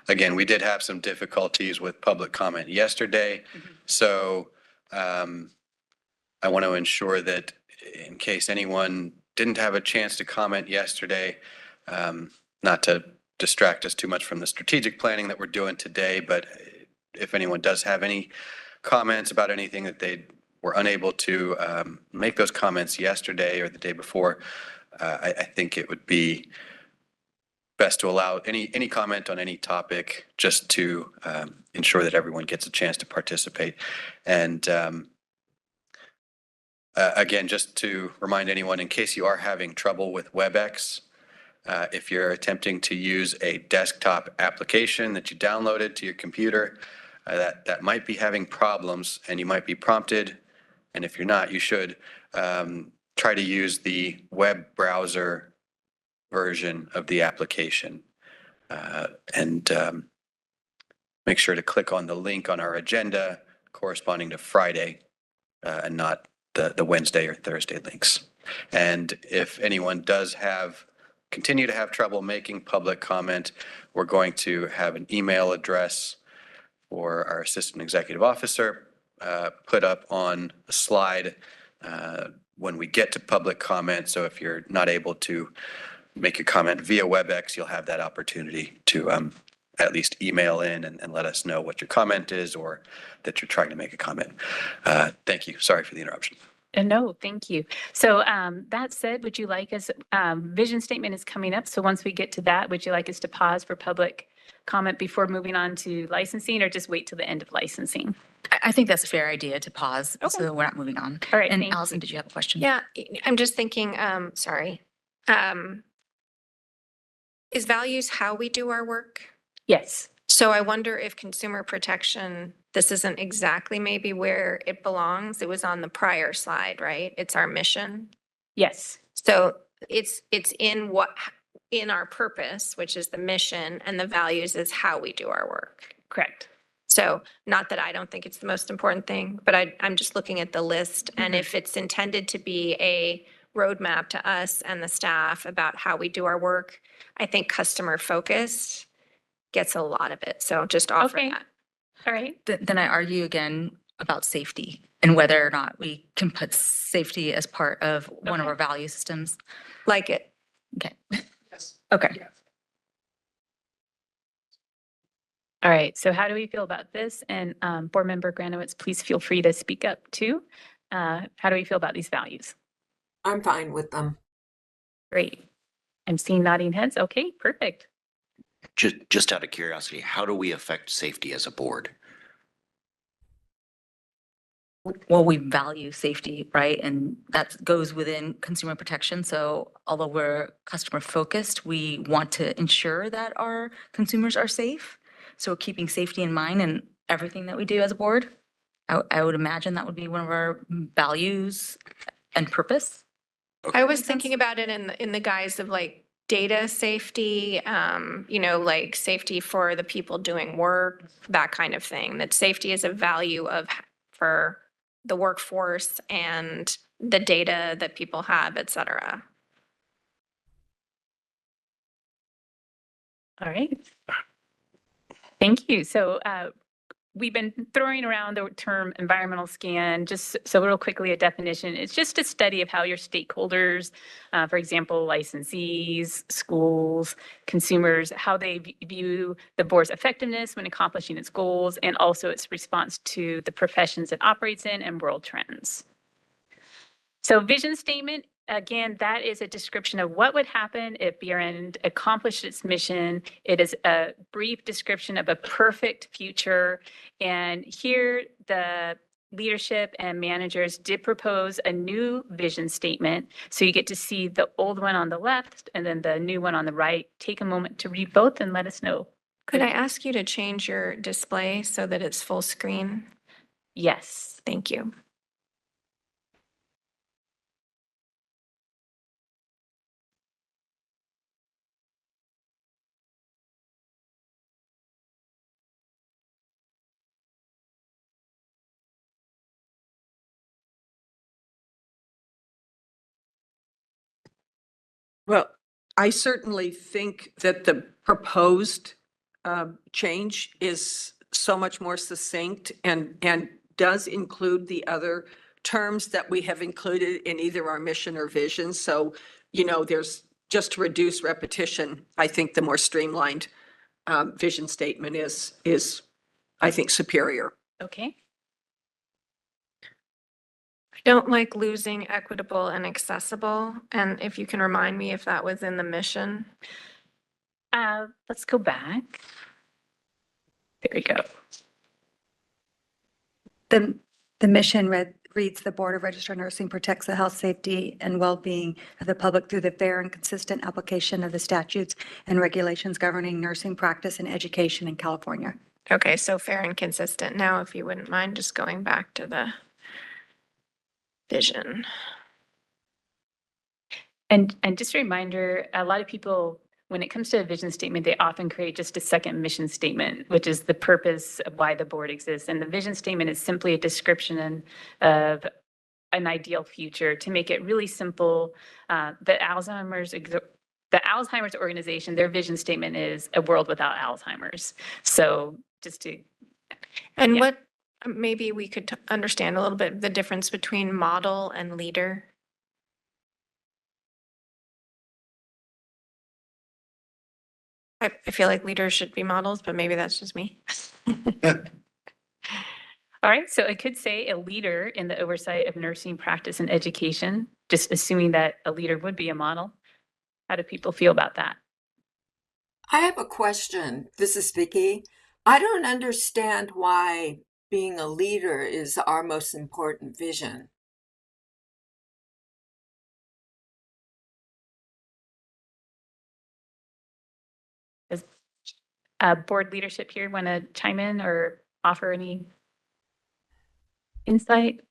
Speaker 3: again, we did have some difficulties with public comment yesterday. So I want to ensure that in case anyone didn't have a chance to comment yesterday, not to distract us too much from the strategic planning that we're doing today, but if anyone does have any comments about anything that they were unable to make those comments yesterday or the day before, I think it would be best to allow any comment on any topic just to ensure that everyone gets a chance to participate. And again, just to remind anyone, in case you are having trouble with WebEx, if you're attempting to use a desktop application that you downloaded to your computer, that might be having problems and you might be prompted. And if you're not, you should try to use the web browser version of the application and make sure to click on the link on our agenda corresponding to Friday and not the Wednesday or Thursday links. And if anyone does continue to have trouble making public comment, we're going to have an email address for our assistant executive officer put up on a slide when we get to public comment. So if you're not able to make a comment via WebEx, you'll have that opportunity to at least email in and let us know what your comment is or that you're trying to make a comment. Thank you. Sorry for the interruption.
Speaker 6: No, thank you. So that said, would you like us, vision statement is coming up. So once we get to that, would you like us to pause for public comment before moving on to licensing or just wait till the end of licensing?
Speaker 1: I think that's a fair idea to pause so that we're not moving on.
Speaker 6: All right.
Speaker 1: And
Speaker 6: thank
Speaker 1: Allison,
Speaker 6: you.
Speaker 1: did you have a question?
Speaker 2: Yeah, I'm just thinking, sorry. Is values how we do our work?
Speaker 6: Yes.
Speaker 2: So I wonder if consumer protection, this isn't exactly maybe where it belongs. It was on the prior slide, right? It's our mission.
Speaker 6: Yes.
Speaker 2: So it's in our purpose, which is the mission, and the values is how we do our work.
Speaker 6: Correct.
Speaker 2: So not that I don't think it's the most important thing, but I'm just looking at the list. And if it's intended to be a roadmap to us and the staff about how we do our work, I think customer focused gets a lot of it. So just offer that.
Speaker 6: All right.
Speaker 1: Then I argue again about safety and whether or not we can put safety as part of one of our value systems.
Speaker 2: Like it.
Speaker 1: Okay.
Speaker 19: Yes.
Speaker 1: Okay.
Speaker 6: All right. So how do we feel about this? And Board Member Granowitz, please feel free to speak up too. How do we feel about these values?
Speaker 4: I'm fine with them.
Speaker 6: Great. I'm seeing nodding heads. Okay, perfect.
Speaker 20: Just out of curiosity, how do we affect safety as a board?
Speaker 1: Well, we value safety, right? And that goes within consumer protection. So although we're customer focused, we want to ensure that our consumers are safe. So keeping safety in mind in everything that we do as a board. I would imagine that would be one of our values and purpose.
Speaker 2: I was thinking about it in the guise of like data safety, like safety for the people doing work, that kind of thing. That safety is a value for the workforce and the data that people have, et cetera.
Speaker 6: All right. Thank you. So we've been throwing around the term environmental scan. Just so real quickly, a definition. It's just a study of how your stakeholders, for example, licensees, schools, consumers, how they view the board's effectiveness when accomplishing its goals, and also its response to the professions it operates in and world trends. So vision statement, again, that is a description of what would happen if BRN accomplished its mission. It is a brief description of a perfect future. And here the leadership and managers did propose a new vision statement. So you get to see the old one on the left and then the new one on the right. Take a moment to read both and let us know.
Speaker 2: Could I ask you to change your display so that it's full screen?
Speaker 6: Yes.
Speaker 2: Thank you.
Speaker 19: Well, I certainly think that the proposed change is so much more succinct and does include the other terms that we have included in either our mission or vision. So, you know, there's just to reduce repetition. I think the more streamlined vision statement is, I think, superior.
Speaker 6: Okay.
Speaker 2: I don't like losing equitable and accessible. And if you can remind me if that was in the mission.
Speaker 6: Let's go back. There we go.
Speaker 16: The mission reads, the Board of Registered Nursing protects the health, safety, and well-being of the public through the fair and consistent application of the statutes and regulations governing nursing practice and education in California.
Speaker 2: Okay, so fair and consistent. Now, if you wouldn't mind just going back to the vision.
Speaker 6: And just a reminder, a lot of people, when it comes to a vision statement, they often create just a second mission statement, which is the purpose of why the board exists. And the vision statement is simply a description of an ideal future. To make it really simple, the Alzheimer's organization, their vision statement is a world without Alzheimer's. So just to.
Speaker 2: And what, maybe we could understand a little bit the difference between model and leader. I feel like leaders should be models, but maybe that's just me.
Speaker 6: All right, so it could say a leader in the oversight of nursing practice and education, just assuming that a leader would be a model. How do people feel about that?
Speaker 4: I have a question. This is Vicki. I don't understand why being a leader is our most important vision.
Speaker 6: Does board leadership here want to chime in or offer any insight?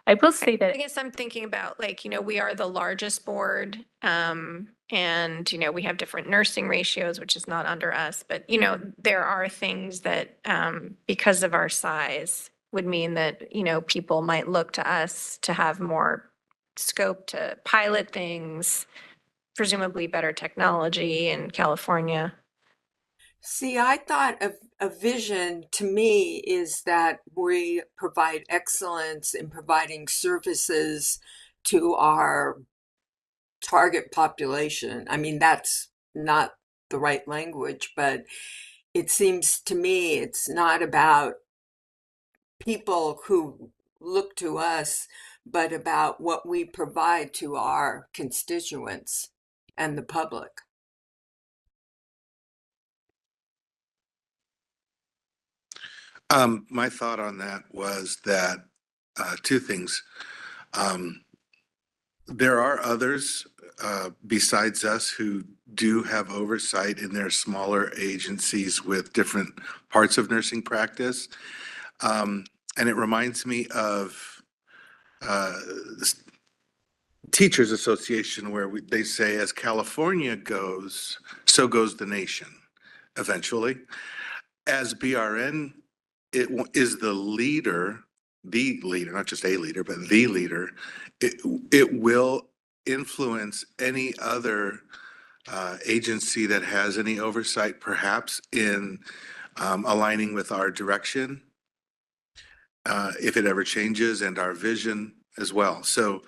Speaker 6: I will say that.
Speaker 2: I guess I'm thinking about like, you know, we are the largest board and, you know, we have different nursing ratios, which is not under us, but, you know, there are things that because of our size would mean that, you know, people might look to us to have more scope to pilot things, presumably better technology in California.
Speaker 4: See, I thought of a vision to me is that we provide excellence in providing services to our target population. I mean, that's not the right language, but it seems to me it's not about people who look to us, but about what we provide to our constituents and the public.
Speaker 18: My thought on that was that two things. There are others besides us who do have oversight in their smaller agencies with different parts of nursing practice. And it reminds me of the Teachers Association where they say, as California goes, so goes the nation. eventually. As BRN, is the leader, not just a leader, but the leader. It will influence any other agency that has any oversight, perhaps in aligning with our direction, if it ever changes, and our vision as well. So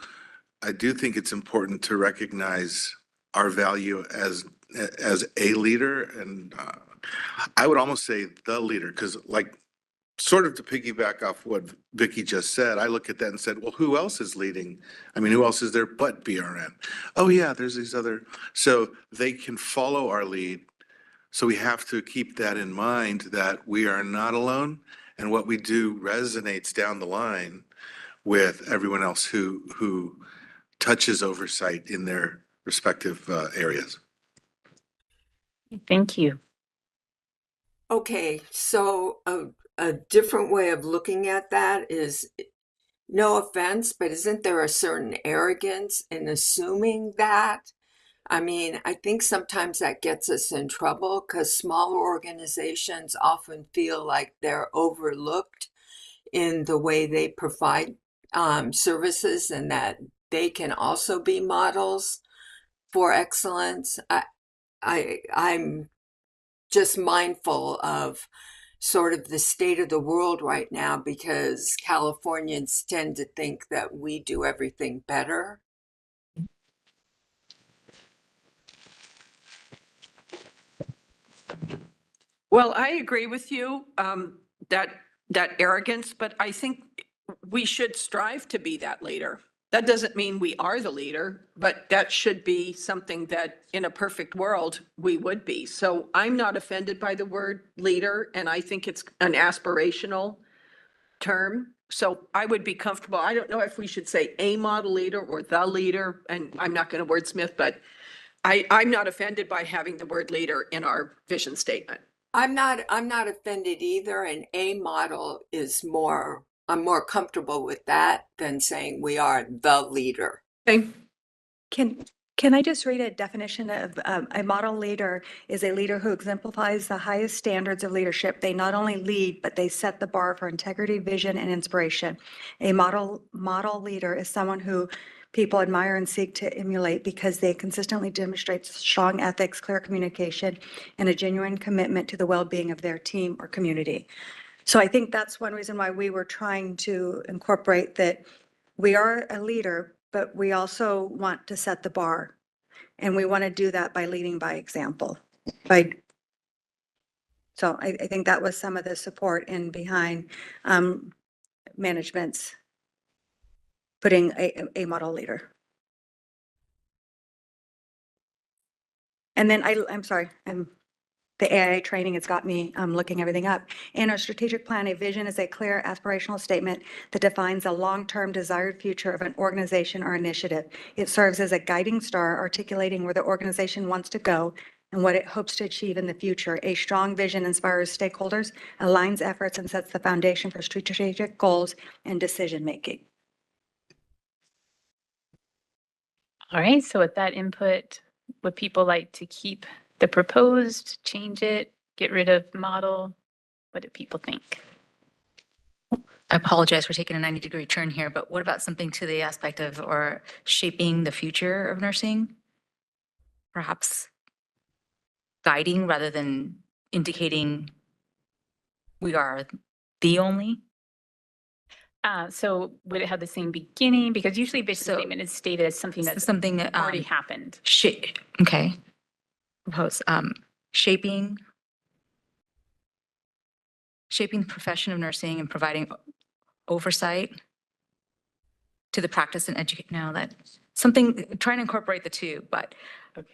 Speaker 18: I do think it's important to recognize our value as a leader, and I would almost say the leader, because like sort of to piggyback off what Vicky just said, I look at that and said, well, who else is leading? I mean, who else is there but BRN? Oh yeah, there's these other, so they can follow our lead. So we have to keep that in mind, that we are not alone, and what we do resonates down the line with everyone else who touches oversight in their respective areas.
Speaker 6: Thank you.
Speaker 4: Okay, so a different way of looking at that is, no offense, but isn't there a certain arrogance in assuming that? I mean, I think sometimes that gets us in trouble because smaller organizations often feel like they're overlooked in the way they provide services, and that they can also be models for excellence. I'm just mindful of sort of the state of the world right now, because Californians tend to think that we do everything better.
Speaker 19: Well, I agree with you, that arrogance, but I think we should strive to be that leader. That doesn't mean we are the leader, but that should be something that in a perfect world we would be. So I'm not offended by the word leader, and I think it's an aspirational term. So I would be comfortable. I don't know if we should say a model leader or the leader, and I'm not going to wordsmith, but I'm not offended by having the word leader in our vision statement.
Speaker 4: I'm not offended either, and a model is more, I'm more comfortable with that than saying we are the leader.
Speaker 19: Okay.
Speaker 16: Can I just read a definition of a model leader is a leader who exemplifies the highest standards of leadership. They not only lead, but they set the bar for integrity, vision, and inspiration. A model leader is someone who people admire and seek to emulate because they consistently demonstrate strong ethics, clear communication, and a genuine commitment to the well-being of their team or community. So I think that's one reason why we were trying to incorporate that we are a leader, but we also want to set the bar. And we want to do that by leading by example. So I think that was some of the support in behind management's putting a model leader. And then I'm sorry, the AIA training has got me looking everything up. In our strategic plan, a vision is a clear aspirational statement that defines a long-term desired future of an organization or initiative. It serves as a guiding star articulating where the organization wants to go and what it hopes to achieve in the future. A strong vision inspires stakeholders, aligns efforts, and sets the foundation for strategic goals and decision-making.
Speaker 6: All right, so with that input, would people like to keep the proposed, change it, get rid of model? What do people think?
Speaker 1: I apologize for taking a 90-degree turn here, but what about something to the aspect of or shaping the future of nursing? Perhaps guiding rather than indicating we are the only?
Speaker 6: So would it have the same beginning? Because usually vision statement is stated as something that's
Speaker 1: something that
Speaker 6: already happened.
Speaker 1: Okay. Propose shaping the profession of nursing and providing oversight to the practice and educate. No, that something trying to incorporate the two. But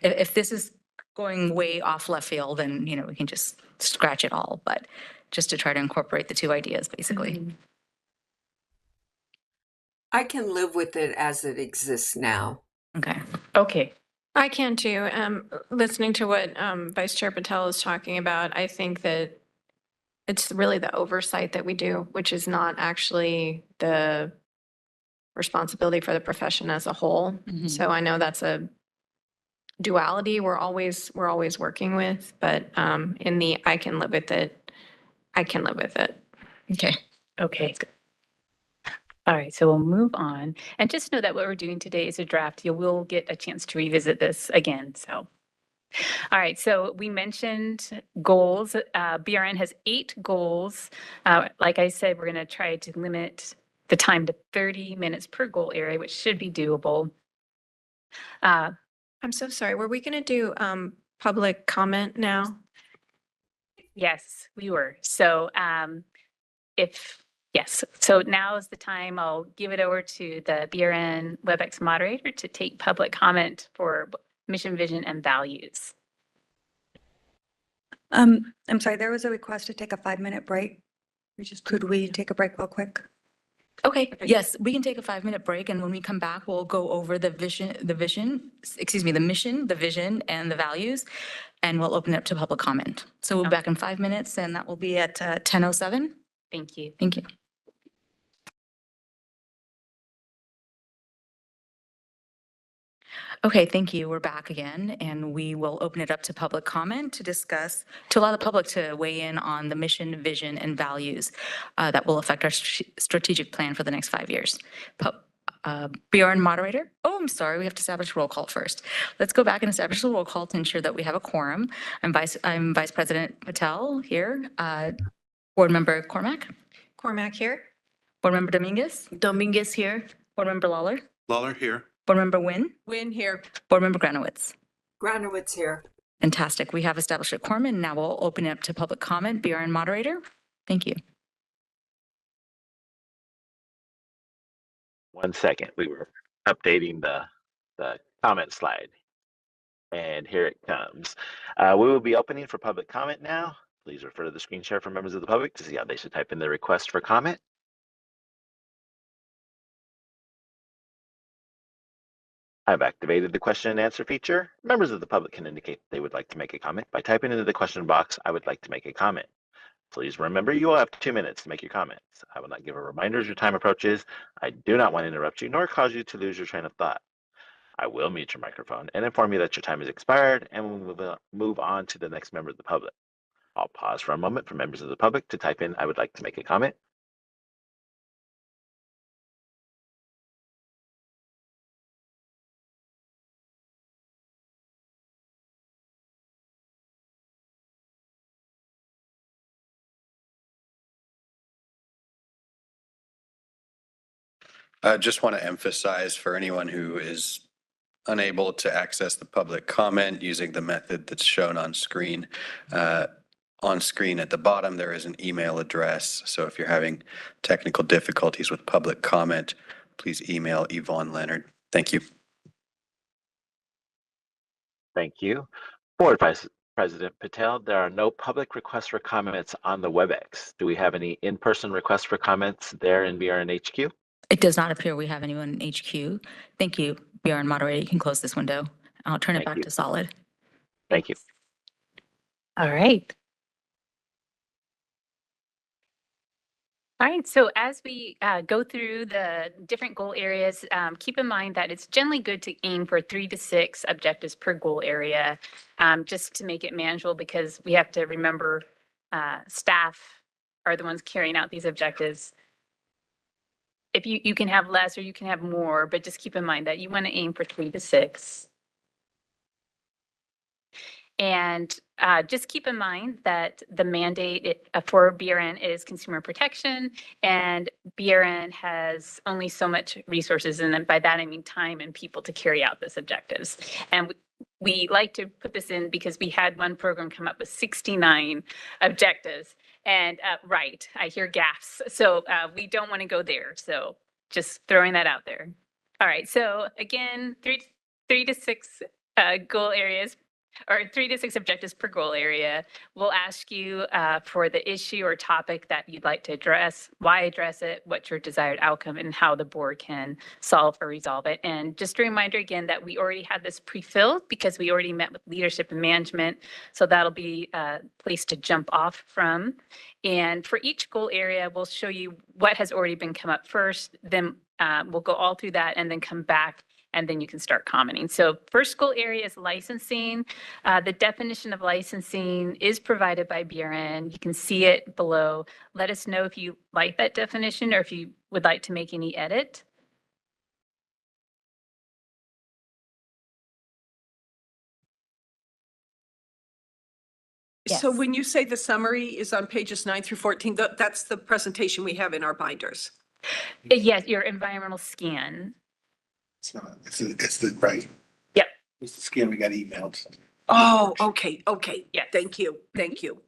Speaker 1: if this is going way off left field, then we can just scratch it all. But just to try to incorporate the two ideas, basically.
Speaker 6: Mm-hmm.
Speaker 4: I can live with it as it exists now.
Speaker 6: Okay.
Speaker 2: I can too. Listening to what Vice Chair Patel is talking about, I think that it's really the oversight that we do, which is not actually the responsibility for the profession as a whole.
Speaker 1: Mhm.
Speaker 2: So I know that's a duality we're always working with, but in the I can live with it.
Speaker 1: Okay.
Speaker 6: Okay. All right, so we'll move on. And just know that what we're doing today is a draft. You will get a chance to revisit this again, so. All right, so we mentioned goals. BRN has 8 goals. Like I said, we're going to try to limit the time to 30 minutes per goal area, which should be doable.
Speaker 2: I'm so sorry. Were we going to do public comment now?
Speaker 6: Yes, we were. So so now is the time. I'll give it over to the BRN WebEx moderator to take public comment for mission, vision, and values.
Speaker 16: I'm sorry, there was a request to take a 5-minute break. Could we take a break real quick?
Speaker 1: Okay, yes, we can take a 5-minute break, and when we come back, we'll go over the mission, the mission, the vision, and the values, and we'll open it up to public comment. So we'll be back in 5 minutes, and that will be at 10:07.
Speaker 6: Thank you.
Speaker 1: Thank you. Okay, thank you. We're back again, and we will open it up to public comment to allow the public to weigh in on the mission, vision, and values that will affect our strategic plan for the next 5 years. BRN moderator? Oh, I'm sorry, we have to establish roll call first. Let's go back and establish a roll call to ensure that we have a quorum. I'm Vice President Patel here. Board Member Cormack?
Speaker 2: Cormack here.
Speaker 1: Board Member Dominguez?
Speaker 17: Dominguez here.
Speaker 1: Board Member Lawler?
Speaker 18: Lawler here.
Speaker 1: Board Member Nguyen?
Speaker 19: Win here.
Speaker 1: Board Member Granowitz?
Speaker 4: Granowitz here.
Speaker 1: Fantastic. We have established a quorum, and now we'll open it up to public comment. BRN moderator, thank you.
Speaker 5: 1 second. We were updating the comment slide. And here it comes. We will be opening for public comment now. Please refer to the screen share for members of the public to see how they should type in their request for comment. I've activated the question and answer feature. Members of the public can indicate they would like to make a comment by typing into the question box, I would like to make a comment. Please remember you will have 2 minutes to make your comments. I will not give a reminder as your time approaches. I do not want to interrupt you nor cause you to lose your train of thought. I will mute your microphone and inform you that your time has expired, and we will move on to the next member of the public. I'll pause for a moment for members of the public to type in I would like to make a comment.
Speaker 3: I just want to emphasize for anyone who is unable to access the public comment using the method that's shown on screen. On screen at the bottom, there is an email address. So if you're having technical difficulties with public comment, please email Yvonne Leonard. Thank you.
Speaker 5: Thank you. Board Vice President Patel, there are no public requests for comments on the WebEx. Do we have any in-person requests for comments there in BRN HQ?
Speaker 1: It does not appear we have anyone in HQ. Thank you, BRN moderator. You can close this window. I'll turn it back to solid.
Speaker 5: Thank you.
Speaker 6: All right. All right, so as we go through the different goal areas, keep in mind that it's generally good to aim for 3 to 6 objectives per goal area, just to make it manageable, because we have to remember staff are the ones carrying out these objectives. If you can have less or you can have more, but just keep in mind that you want to aim for 3 to 6. And just keep in mind that the mandate for BRN is consumer protection, and BRN has only so much resources, and by that I mean time and people to carry out those objectives. And we like to put this in because we had one program come up with 69 objectives. And right, I hear gaps. So we don't want to go there. So just throwing that out there. All right. So again, three to six goal areas, or 3 to 6 objectives per goal area. We'll ask you for the issue or topic that you'd like to address, why address it, what's your desired outcome, and how the board can solve or resolve it. And just a reminder again that we already had this pre-filled because we already met with leadership and management. So that'll be a place to jump off from. And for each goal area, we'll show you what has already been come up first. Then we'll go all through that and then come back and then you can start commenting. So first goal area is licensing. The definition of licensing is provided by BRN. You can see it below. Let us know if you like that definition or if you would like to make any edit.
Speaker 19: So when you say the summary is on pages 9 through 14, that's the presentation we have in our binders.
Speaker 6: Yes, your environmental scan.
Speaker 18: It's not, it's the, right.
Speaker 6: Yep.
Speaker 18: It's the scan we got emailed.
Speaker 19: Oh, okay, okay. Yeah, thank you, thank you.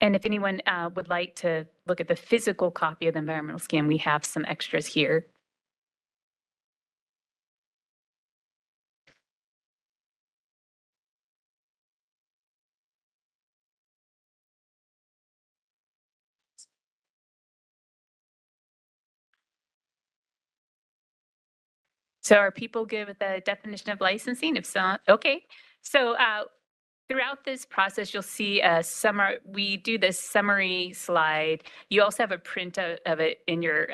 Speaker 6: And if anyone would like to look at the physical copy of the environmental scan, we have some extras here. So are people good with the definition of licensing? If so, okay. So throughout this process, you'll see a summary. We do this summary slide. You also have a print of it in your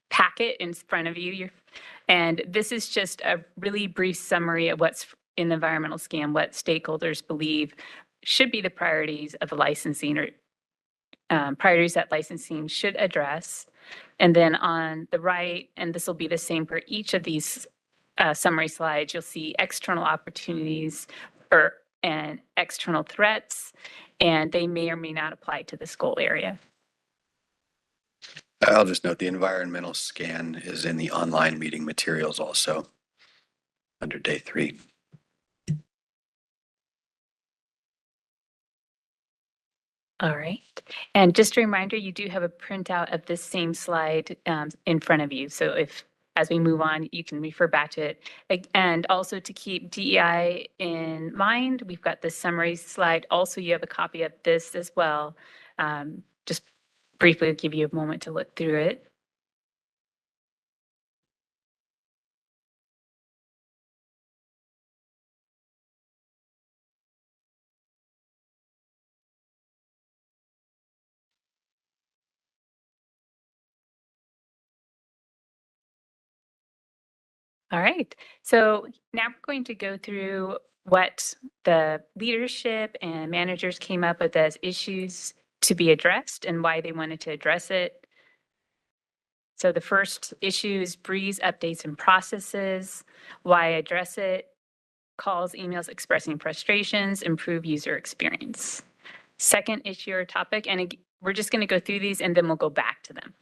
Speaker 6: packet in front of you. And this is just a really brief summary of what's in the environmental scan, what stakeholders believe should be the priorities of the licensing or priorities that licensing should address. And then on the right, and this will be the same for each of these summary slides, you'll see external opportunities and external threats, and they may or may not apply to this goal area.
Speaker 3: I'll just note the environmental scan is in the online meeting materials also under day 3.
Speaker 6: All right. And just a reminder, you do have a printout of this same slide in front of you. So if, as we move on, you can refer back to it. And also to keep DEI in mind, we've got this summary slide. Also, you have a copy of this as well. Just briefly give you a moment to look through it. All right, so now we're going to go through what the leadership and managers came up with as issues to be addressed and why they wanted to address it. So the first issue is Breeze updates and processes, why address it, calls, emails expressing frustrations, improve user experience. Second issue or topic, and we're just going to go through these and then we'll go back to them.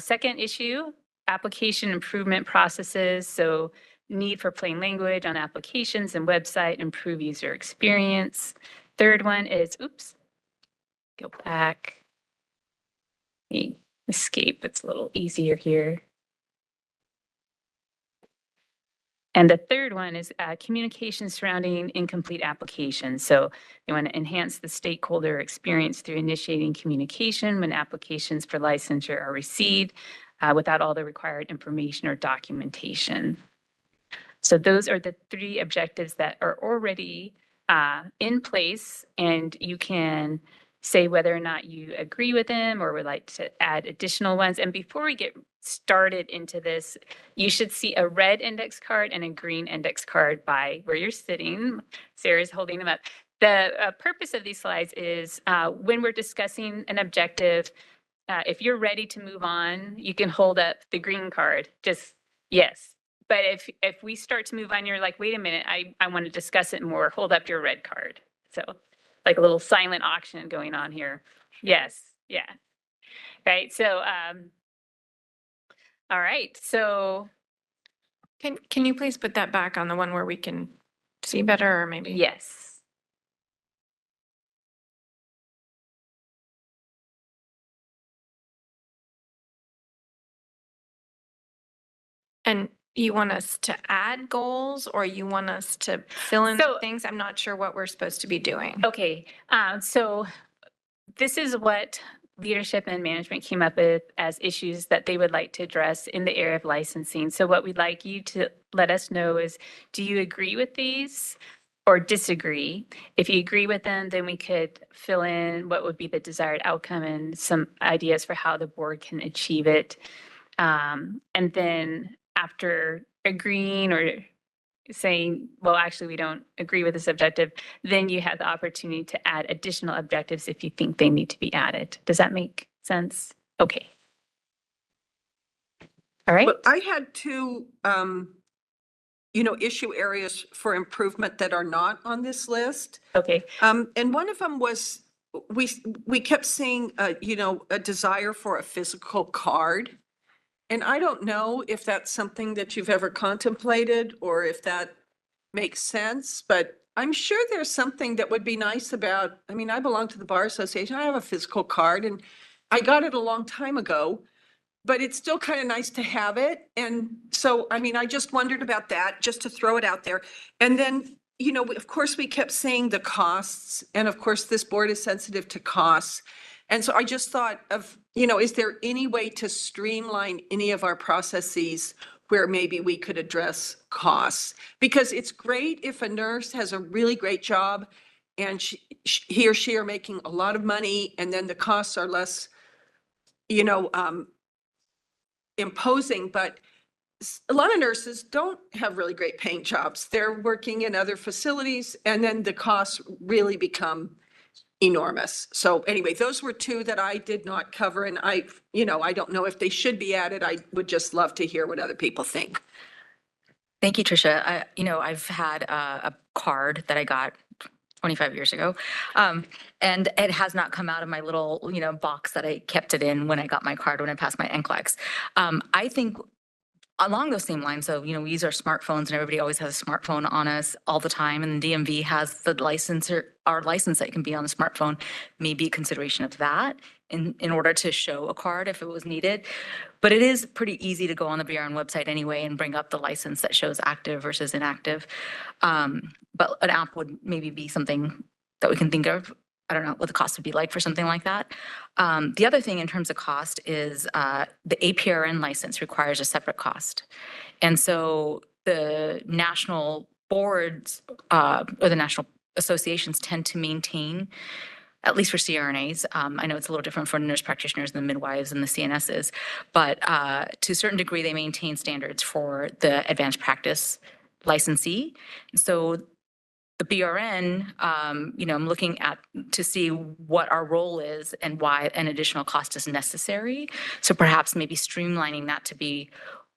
Speaker 6: Second issue, application improvement processes. So need for plain language on applications and website, improve user experience. Third one is, oops, go back. Escape, it's a little easier here. And the third one is communication surrounding incomplete applications. So they want to enhance the stakeholder experience through initiating communication when applications for licensure are received without all the required information or documentation. So those are the 3 objectives that are already in place, and you can say whether or not you agree with them or would like to add additional ones. And before we get started into this, you should see a red index card and a green index card by where you're sitting. Sarah's holding them up. The purpose of these slides is when we're discussing an objective, if you're ready to move on, you can hold up the green card, just yes. But if we start to move on, you're like, wait a minute, I want to discuss it more, hold up your red card. So like a little silent auction going on here. Yes, yeah. Right, so, all right, so.
Speaker 2: Can you please put that back on the one where we can see better or maybe?
Speaker 6: Yes.
Speaker 2: And you want us to add goals or you want us to fill in things? I'm not sure what we're supposed to be doing.
Speaker 6: Okay, so this is what leadership and management came up with as issues that they would like to address in the area of licensing. So what we'd like you to let us know is, do you agree with these? or disagree. If you agree with them, then we could fill in what would be the desired outcome and some ideas for how the board can achieve it. And then after agreeing or saying, well, actually, we don't agree with this objective, then you have the opportunity to add additional objectives if you think they need to be added. Does that make sense? Okay. All right.
Speaker 19: But I had two, issue areas for improvement that are not on this list.
Speaker 6: Okay.
Speaker 19: And one of them was, we kept seeing, a desire for a physical card. And I don't know if that's something that you've ever contemplated or if that makes sense, but I'm sure there's something that would be nice about, I mean, I belong to the Bar Association. I have a physical card and I got it a long time ago, but it's still kind of nice to have it. And so, I mean, I just wondered about that, just to throw it out there. And then, of course, we kept saying the costs, and of course, this board is sensitive to costs. And so I just thought of, is there any way to streamline any of our processes where maybe we could address costs? Because it's great if a nurse has a really great job and he or she are making a lot of money, and then the costs are less, imposing, but a lot of nurses don't have really great paying jobs. They're working in other facilities, and then the costs really become enormous. So anyway, those were two that I did not cover, and I don't know if they should be added. I would just love to hear what other people think.
Speaker 1: Thank you, Tricia. I've had a card that I got 25 years ago, and it has not come out of my little, box that I kept it in when I got my card when I passed my NCLEX. I think along those same lines of, we use our smartphones and everybody always has a smartphone on us all the time, and the DMV has the license or our license that can be on the smartphone, maybe a consideration of that in order to show a card if it was needed. But it is pretty easy to go on the BRN website anyway and bring up the license that shows active versus inactive. But an app would maybe be something that we can think of. I don't know what the cost would be like for something like that. The other thing in terms of cost is the APRN license requires a separate cost. And so the national boards or the national associations tend to maintain, at least for CRNAs. I know it's a little different for nurse practitioners and the midwives and the CNSs, but to a certain degree, they maintain standards for the advanced practice licensee. So the BRN, I'm looking at to see what our role is and why an additional cost is necessary. So perhaps maybe streamlining that to be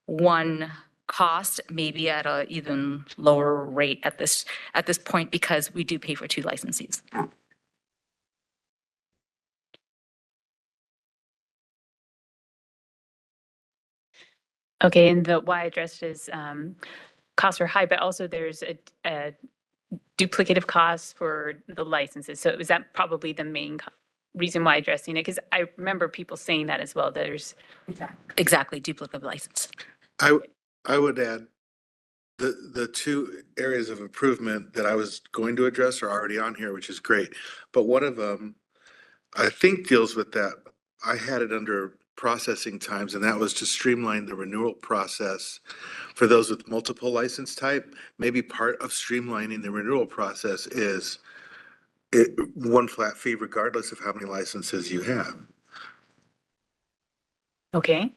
Speaker 1: one cost, maybe at a even lower rate at this point, because we do pay for two licensees.
Speaker 6: Okay, and the why addressed is costs are high, but also there's a duplicative costs for the licenses. So is that probably the main reason why addressing it? Because I remember people saying that as well. There's
Speaker 1: exactly duplicative license.
Speaker 18: I would add the two areas of improvement that I was going to address are already on here, which is great. But one of them, I think, deals with that. I had it under processing times, and that was to streamline the renewal process for those with multiple license type. Maybe part of streamlining the renewal process is one flat fee regardless of how many licenses you have.
Speaker 6: okay.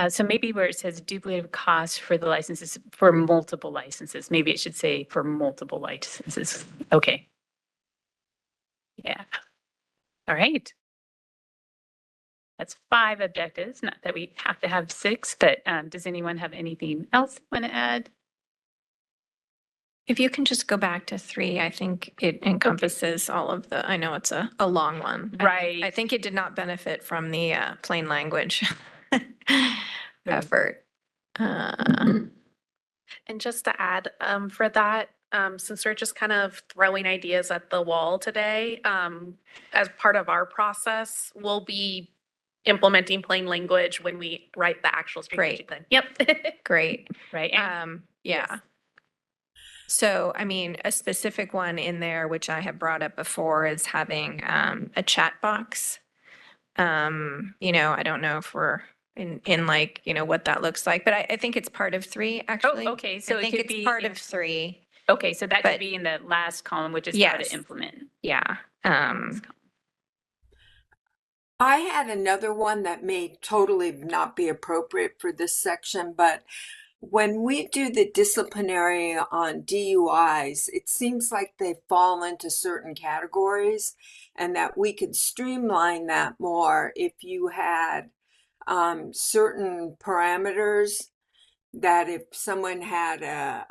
Speaker 6: So maybe where it says duplicative costs for the licenses, for multiple licenses, maybe it should say for multiple licenses. Okay. Yeah. All right. That's 5 objectives, not that we have to have 6, but does anyone have anything else want to add?
Speaker 2: If you can just go back to 3, I think it encompasses all of the, I know it's a long one.
Speaker 6: Right.
Speaker 2: I think it did not benefit from the plain language effort.
Speaker 8: And just to add, for that, since we're just kind of throwing ideas at the wall today, as part of our process, we'll be implementing plain language when we write the actual strategic plan. Yep.
Speaker 2: Great.
Speaker 6: Right.
Speaker 2: Yeah. So, I mean, a specific one in there, which I have brought up before, is having a chat box. I don't know if we're in like, what that looks like, but I think it's part of 3, actually.
Speaker 6: okay, so
Speaker 2: I
Speaker 6: it
Speaker 2: think
Speaker 6: could
Speaker 2: it's
Speaker 6: be
Speaker 2: part
Speaker 6: in-
Speaker 2: of 3.
Speaker 6: Okay, so that
Speaker 2: But-
Speaker 6: could be in the last column, which is how to
Speaker 2: Yes.
Speaker 6: implement.
Speaker 2: Yeah.
Speaker 4: I had another one that may totally not be appropriate for this section, but when we do the disciplinary on DUIs, it seems like they fall into certain categories and that we could streamline that more if you had certain parameters that if someone had a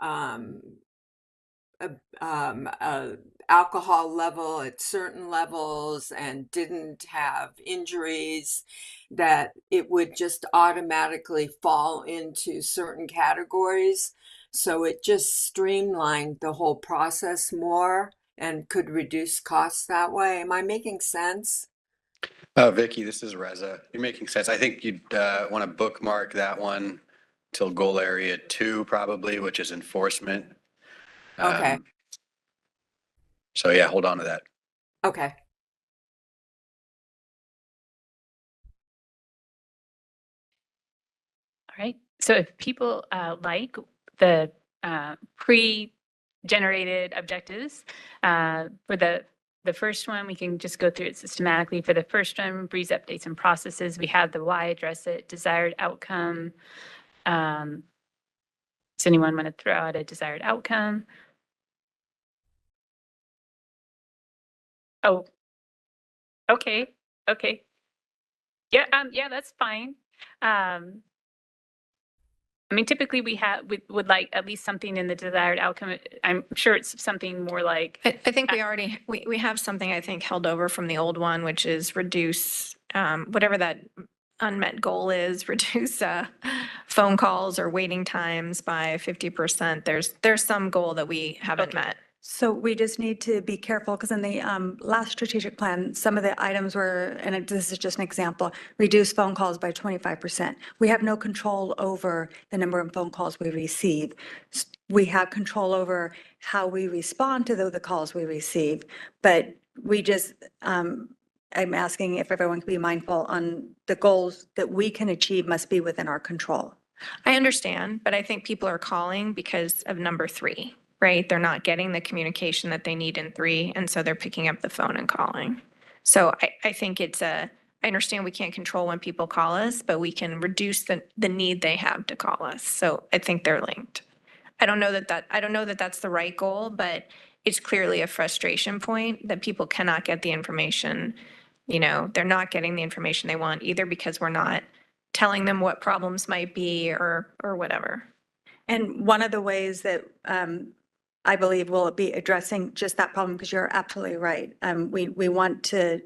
Speaker 4: alcohol level at certain levels and didn't have injuries, that it would just automatically fall into certain categories. So it just streamlined the whole process more and could reduce costs that way. Am I making sense?
Speaker 3: Vicky, this is Reza. You're making sense. I think you'd want to bookmark that one till goal area 2 probably, which is enforcement.
Speaker 4: Okay.
Speaker 3: So yeah, hold on to that.
Speaker 4: Okay.
Speaker 6: All right. So if people like the pre-generated objectives for the first one, we can just go through it systematically. For the first one, Breeze updates and processes, we have the why, address it, desired outcome. Does anyone want to throw out a desired outcome? Oh, okay, okay. Yeah, yeah, that's fine. I mean, typically we would like at least something in the desired outcome. I'm sure it's something more like.
Speaker 2: I think we already, we have something I think held over from the old one, which is reduce, whatever that unmet goal is, reduce phone calls or waiting times by 50%. There's some goal that we haven't met.
Speaker 16: So we just need to be careful because in the last strategic plan, some of the items were, and this is just an example, reduce phone calls by 25%. We have no control over the number of phone calls we receive. We have control over how we respond to the calls we receive, but we just, I'm asking if everyone can be mindful on the goals that we can achieve must be within our control.
Speaker 2: I understand, but I think people are calling because of number 3. Right? They're not getting the communication that they need in 3, and so they're picking up the phone and calling. So I think I understand we can't control when people call us, but we can reduce the need they have to call us. So I think they're linked. I don't know that that's the right goal, but it's clearly a frustration point that people cannot get the information. They're not getting the information they want either because we're not telling them what problems might be or whatever.
Speaker 16: And one of the ways that I believe will be addressing just that problem, because you're absolutely right. We want to,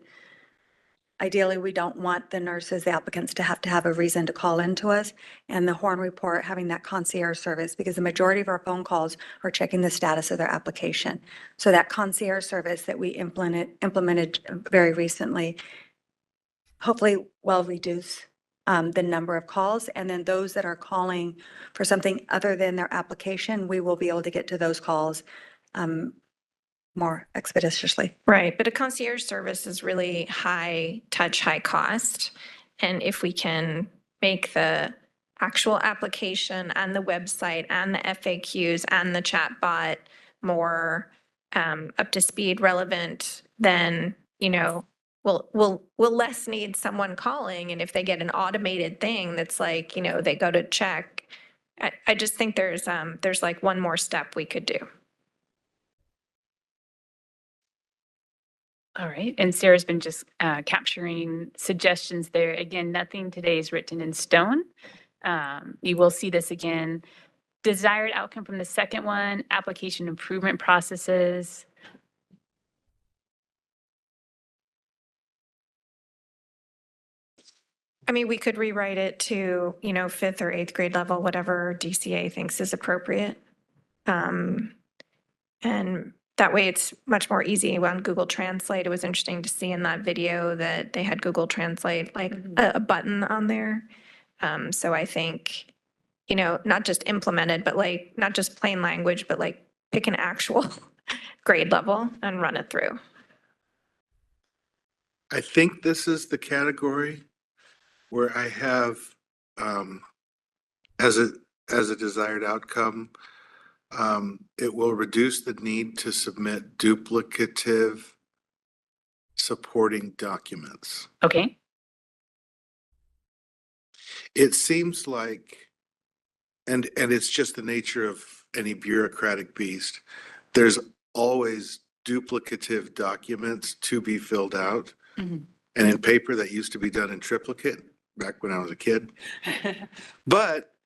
Speaker 16: ideally, we don't want the nurses, the applicants to have a reason to call into us. And the Horn report, having that concierge service, because the majority of our phone calls are checking the status of their application. So that concierge service that we implemented very recently, hopefully will reduce the number of calls, and then those that are calling for something other than their application, we will be able to get to those calls more expeditiously.
Speaker 2: Right, but a concierge service is really high touch, high cost. And if we can make the actual application and the website and the FAQs and the chatbot more up to speed, relevant, then, we'll less need someone calling. And if they get an automated thing that's like, they go to check, I just think there's like one more step we could do.
Speaker 6: All right, and Sarah's been just capturing suggestions there. Again, nothing today is written in stone. You will see this again. Desired outcome from the second one, application improvement processes.
Speaker 2: I mean, we could rewrite it to, 5th or 8th grade level, whatever DCA thinks is appropriate. And that way it's much more easy on Google Translate. It was interesting to see in that video that they had Google Translate, like a button on there. So I think, not just implemented, but like, not just plain language, but like pick an actual grade level and run it through.
Speaker 18: I think this is the category where I have, as a desired outcome, it will reduce the need to submit duplicative supporting documents.
Speaker 6: Okay.
Speaker 18: It seems like, and it's just the nature of any bureaucratic beast, there's always duplicative documents to be filled out.
Speaker 6: Mhm.
Speaker 18: And in paper, that used to be done in triplicate back when I was a kid. But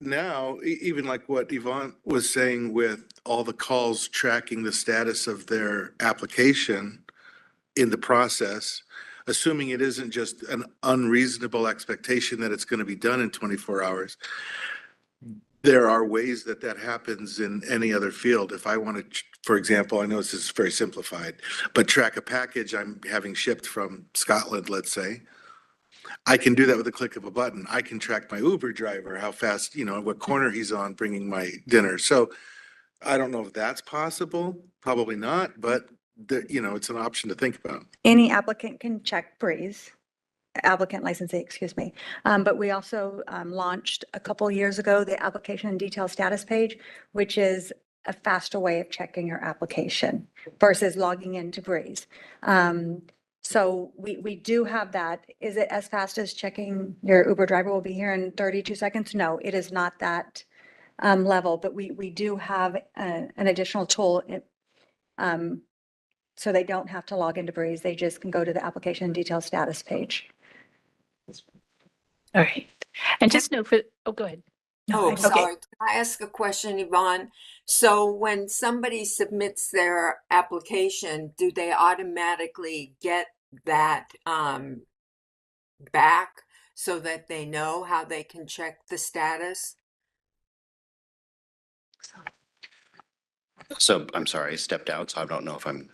Speaker 18: now, even like what Yvonne was saying with all the calls tracking the status of their application in the process, assuming it isn't just an unreasonable expectation that it's going to be done in 24 hours, there are ways that that happens in any other field. If I want to, for example, I know this is very simplified, but track a package I'm having shipped from Scotland, let's say, I can do that with a click of a button. I can track my Uber driver, how fast, what corner he's on bringing my dinner. So I don't know if that's possible, probably not, but it's an option to think about.
Speaker 16: Any applicant can check Breeze, applicant licensee, excuse me. But we also launched a couple years ago the application and detail status page, which is a faster way of checking your application versus logging into Breeze. So we do have that. Is it as fast as checking your Uber driver will be here in 32 seconds? No, it is not that level, but we do have an additional tool. So they don't have to log into Breeze. They just can go to the application and detail status page.
Speaker 6: All right. And just know go ahead.
Speaker 4: Oh,
Speaker 6: Okay.
Speaker 4: sorry. Can I ask a question, Yvonne? So when somebody submits their application, do they automatically get that back so that they know how they can check the status?
Speaker 20: So I'm sorry, I stepped out, so I don't know if I'm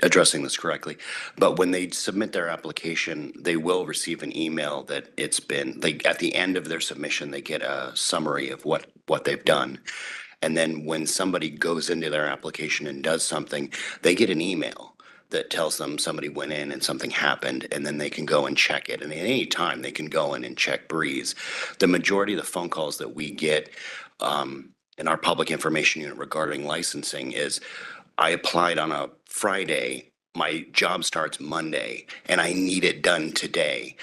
Speaker 20: addressing this correctly. But when they submit their application, they will receive an email that it's been, at the end of their submission, they get a summary of what they've done. And then when somebody goes into their application and does something, they get an email that tells them somebody went in and something happened, and then they can go and check it. And at any time, they can go in and check Breeze. The majority of the phone calls that we get in our public information unit regarding licensing is, I applied on a Friday, my job starts Monday, and I need it done today.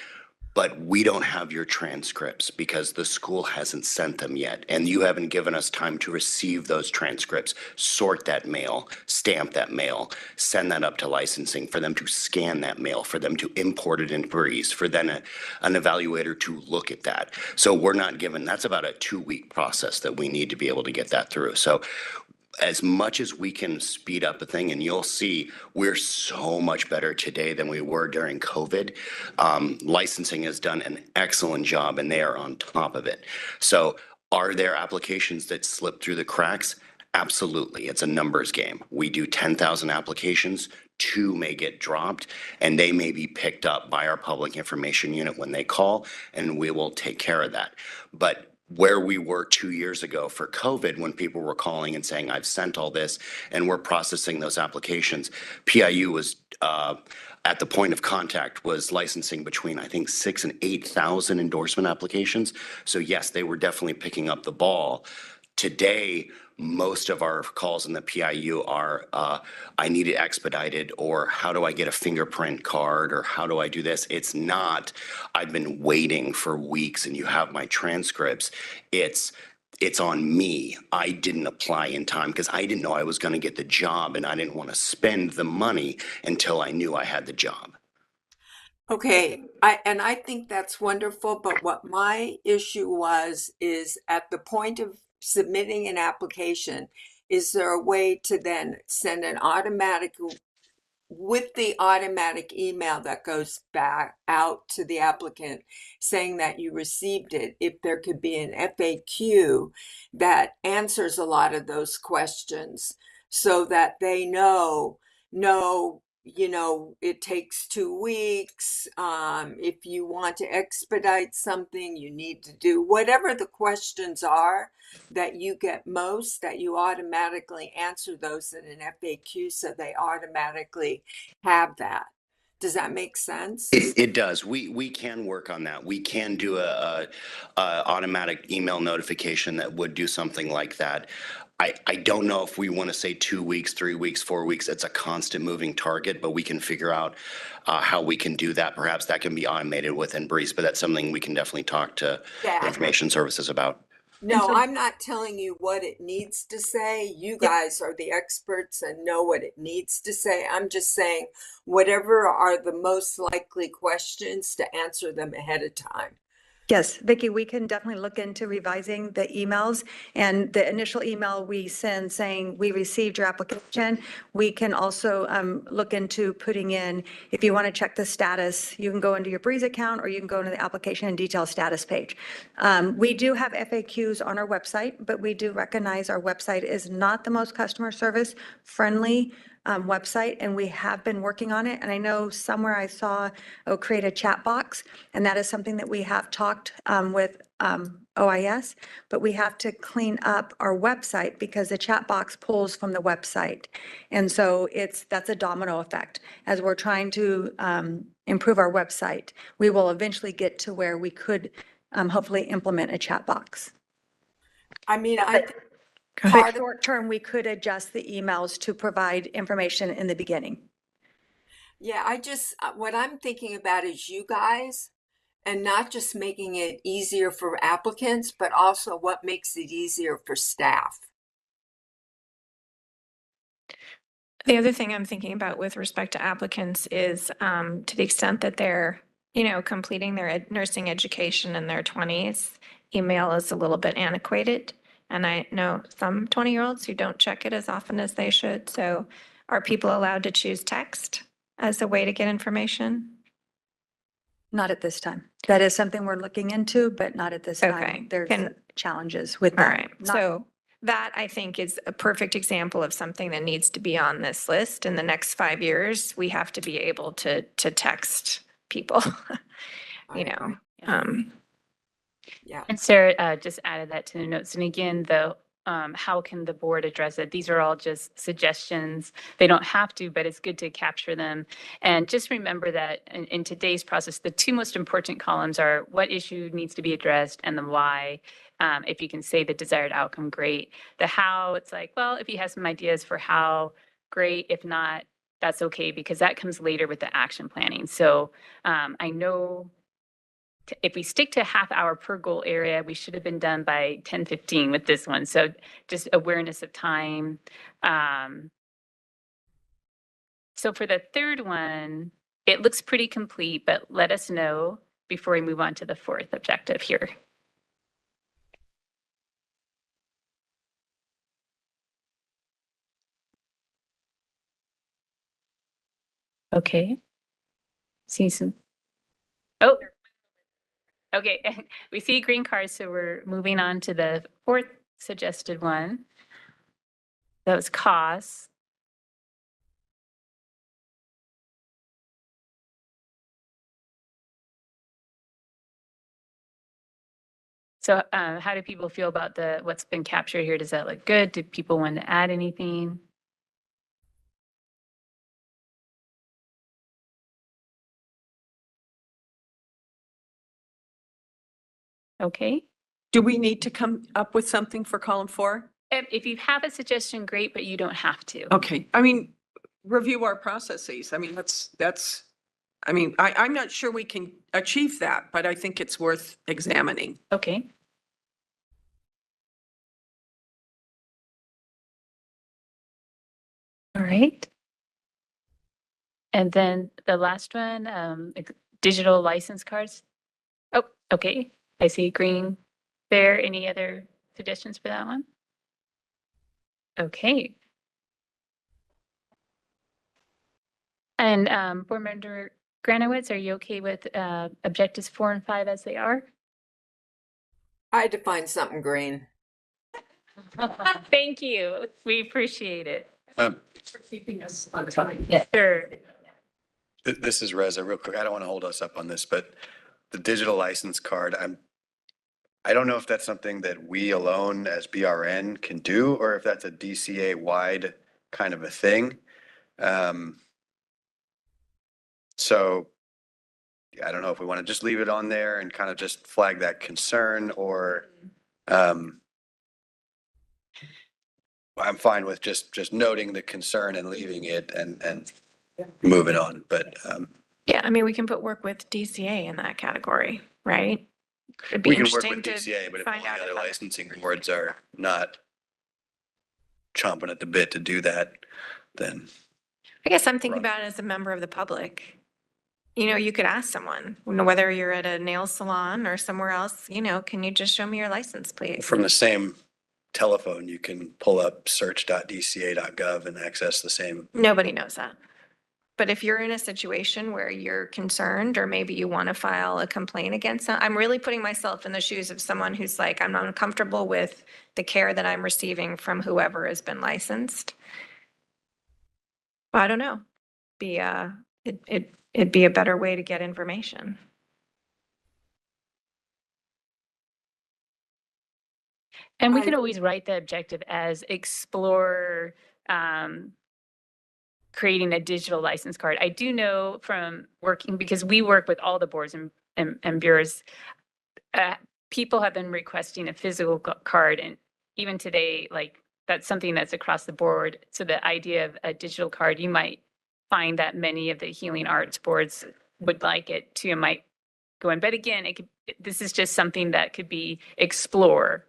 Speaker 20: But we don't have your transcripts because the school hasn't sent them yet. And you haven't given us time to receive those transcripts, sort that mail, stamp that mail, send that up to licensing, for them to scan that mail, for them to import it in Breeze, for then an evaluator to look at that. So we're not given, that's about a 2-week process that we need to be able to get that through. So as much as we can speed up a thing, and you'll see we're so much better today than we were during COVID. Licensing has done an excellent job, and they are on top of it. So are there applications that slip through the cracks? Absolutely. It's a numbers game. We do 10,000 applications, 2 may get dropped, and they may be picked up by our public information unit when they call, and we will take care of that. But where we were 2 years ago for COVID, when people were calling and saying, I've sent all this and we're processing those applications, PIU was at the point of contact was licensing between, I think, 6,000 and 8,000 endorsement applications. So yes, they were definitely picking up the ball. Today, most of our calls in the PIU are, I need it expedited, or how do I get a fingerprint card, or how do I do this? It's not, I've been waiting for weeks and you have my transcripts. It's on me. I didn't apply in time because I didn't know I was going to get the job, and I didn't want to spend the money until I knew I had the job.
Speaker 4: Okay, I think that's wonderful, but what my issue is at the point of submitting an application, is there a way to then send an automatic, with the automatic email that goes back out to the applicant saying that you received it, if there could be an FAQ that answers a lot of those questions so that they know, no, you know, it takes 2 weeks. If you want to expedite something, you need to do whatever the questions are that you get most, that you automatically answer those in an FAQ so they automatically have that. Does that make sense?
Speaker 20: It does. We can work on that. We can do a automatic email notification that would do something like that. I don't know if we want to say 2 weeks, 3 weeks, 4 weeks. It's a constant moving target, but we can figure out how we can do that. Perhaps that can be automated within Breeze, but that's something we can definitely talk to
Speaker 4: Yeah.
Speaker 20: information services about.
Speaker 4: No, I'm not telling you what it needs to say. You guys are the experts and know what it needs to say. I'm just saying whatever are the most likely questions to answer them ahead of time.
Speaker 16: Yes, Vicki, we can definitely look into revising the emails, and the initial email we send saying we received your application. We can also look into putting in, if you want to check the status, you can go into your Breeze account or you can go into the application and detail status page. We do have FAQs on our website, but we do recognize our website is not the most customer service friendly website, and we have been working on it. And I know somewhere I saw create a chat box, and that is something that we have talked with OIS, but we have to clean up our website because the chat box pulls from the website. And so that's a domino effect. As we're trying to improve our website, we will eventually get to where we could hopefully implement a chat box. I mean, But short term, we could adjust the emails to provide information in the beginning. Yeah, what I'm thinking about is you guys, and not just making it easier for applicants, but also what makes it easier for staff.
Speaker 2: The other thing I'm thinking about with respect to applicants is to the extent that they're, you know, completing their nursing education in their 20s, email is a little bit antiquated. And I know some 20-year-olds who don't check it as often as they should. So are people allowed to choose text as a way to get information?
Speaker 16: Not at this time. That is something we're looking into, but not at this time.
Speaker 2: Okay.
Speaker 16: There's challenges with
Speaker 2: All
Speaker 16: that.
Speaker 2: right. So that I think is a perfect example of something that needs to be on this list. In the next 5 years, we have to be able to text people, you know.
Speaker 4: Yeah.
Speaker 1: And Sarah just added that to the notes. And again, how can the board address it? These are all just suggestions. They don't have to, but it's good to capture them. And just remember that in today's process, the two most important columns are what issue needs to be addressed and the why. If you can say the desired outcome, great. The how, it's like, well, if you have some ideas for how, great. If not, that's okay, because that comes later with the action planning. So I know if we stick to a half hour per goal area, we should have been done by 10:15 with this one. So just awareness of time. So for the third one, it looks pretty complete, but let us know before we move on to the fourth objective here. Okay. See some. Oh. Okay, we see green cards, so we're moving on to the fourth suggested one. That was costs. So how do people feel about what's been captured here? Does that look good? Do people want to add anything? Okay.
Speaker 19: Do we need to come up with something for column 4?
Speaker 1: If you have a suggestion, great, but you don't have to.
Speaker 19: Okay, I mean, review our processes. I mean, I'm not sure we can achieve that, but I think it's worth examining.
Speaker 1: Okay. All right. And then the last one, digital license cards. Oh, okay. I see green there. Any other suggestions for that one? Okay. And Board Member Granowitz, are you okay with objectives 4 and 5 as they are?
Speaker 4: I had to find something green.
Speaker 1: Thank you. We appreciate it.
Speaker 7: For keeping us on time.
Speaker 1: Sure.
Speaker 3: This is Reza, real quick. I don't want to hold us up on this, but the digital license card, I don't know if that's something that we alone as BRN can do, or if that's a DCA wide kind of a thing. So I don't know if we want to just leave it on there and kind of just flag that concern, or I'm fine with just noting the concern and leaving it and moving on, but
Speaker 2: Yeah, I mean, we can put work with DCA in that category, right? It'd be
Speaker 3: we can work
Speaker 2: interesting
Speaker 3: with
Speaker 2: to
Speaker 3: DCA, but if all
Speaker 2: find
Speaker 3: the
Speaker 2: out
Speaker 3: other
Speaker 2: if
Speaker 3: licensing boards are not chomping at the bit to do that, then
Speaker 2: I guess I'm thinking about it as a member of the public. You know, you could ask someone, you know, whether you're at a nail salon or somewhere else, you know, can you just show me your license, please?
Speaker 3: from the same telephone, you can pull up search.dca.gov and access the same.
Speaker 2: Nobody knows that. But if you're in a situation where you're concerned, or maybe you want to file a complaint against them, I'm really putting myself in the shoes of someone who's like, I'm uncomfortable with the care that I'm receiving from whoever has been licensed. I don't know. It'd be a better way to get information.
Speaker 6: And we can always write the objective as explore creating a digital license card. I do know from working, because we work with all the boards and bureaus, people have been requesting a physical card, and even today, like, that's something that's across the board. So the idea of a digital card, you might find that many of the healing arts boards would like it too, and might go in. But again, this is just something that could be explore.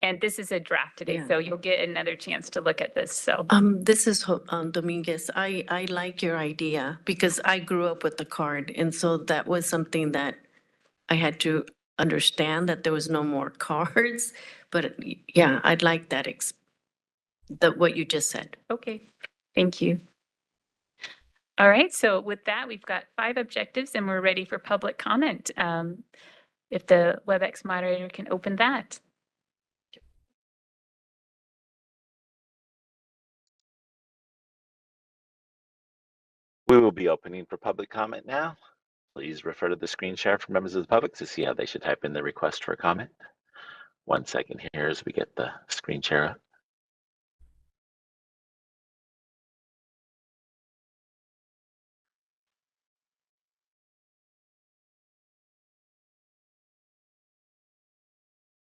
Speaker 6: And this is a draft today, so you'll get another chance to look at this, so.
Speaker 17: This is Dominguez. I like your idea because I grew up with the card. And so that was something that I had to understand, that there was no more cards. But yeah, I'd like that, what you just said.
Speaker 6: Okay, thank you. All right, so with that, we've got 5 objectives and we're ready for public comment. If the WebEx moderator can open that.
Speaker 5: We will be opening for public comment now. Please refer to the screen share for members of the public to see how they should type in the request for a comment. 1 second here as we get the screen share up.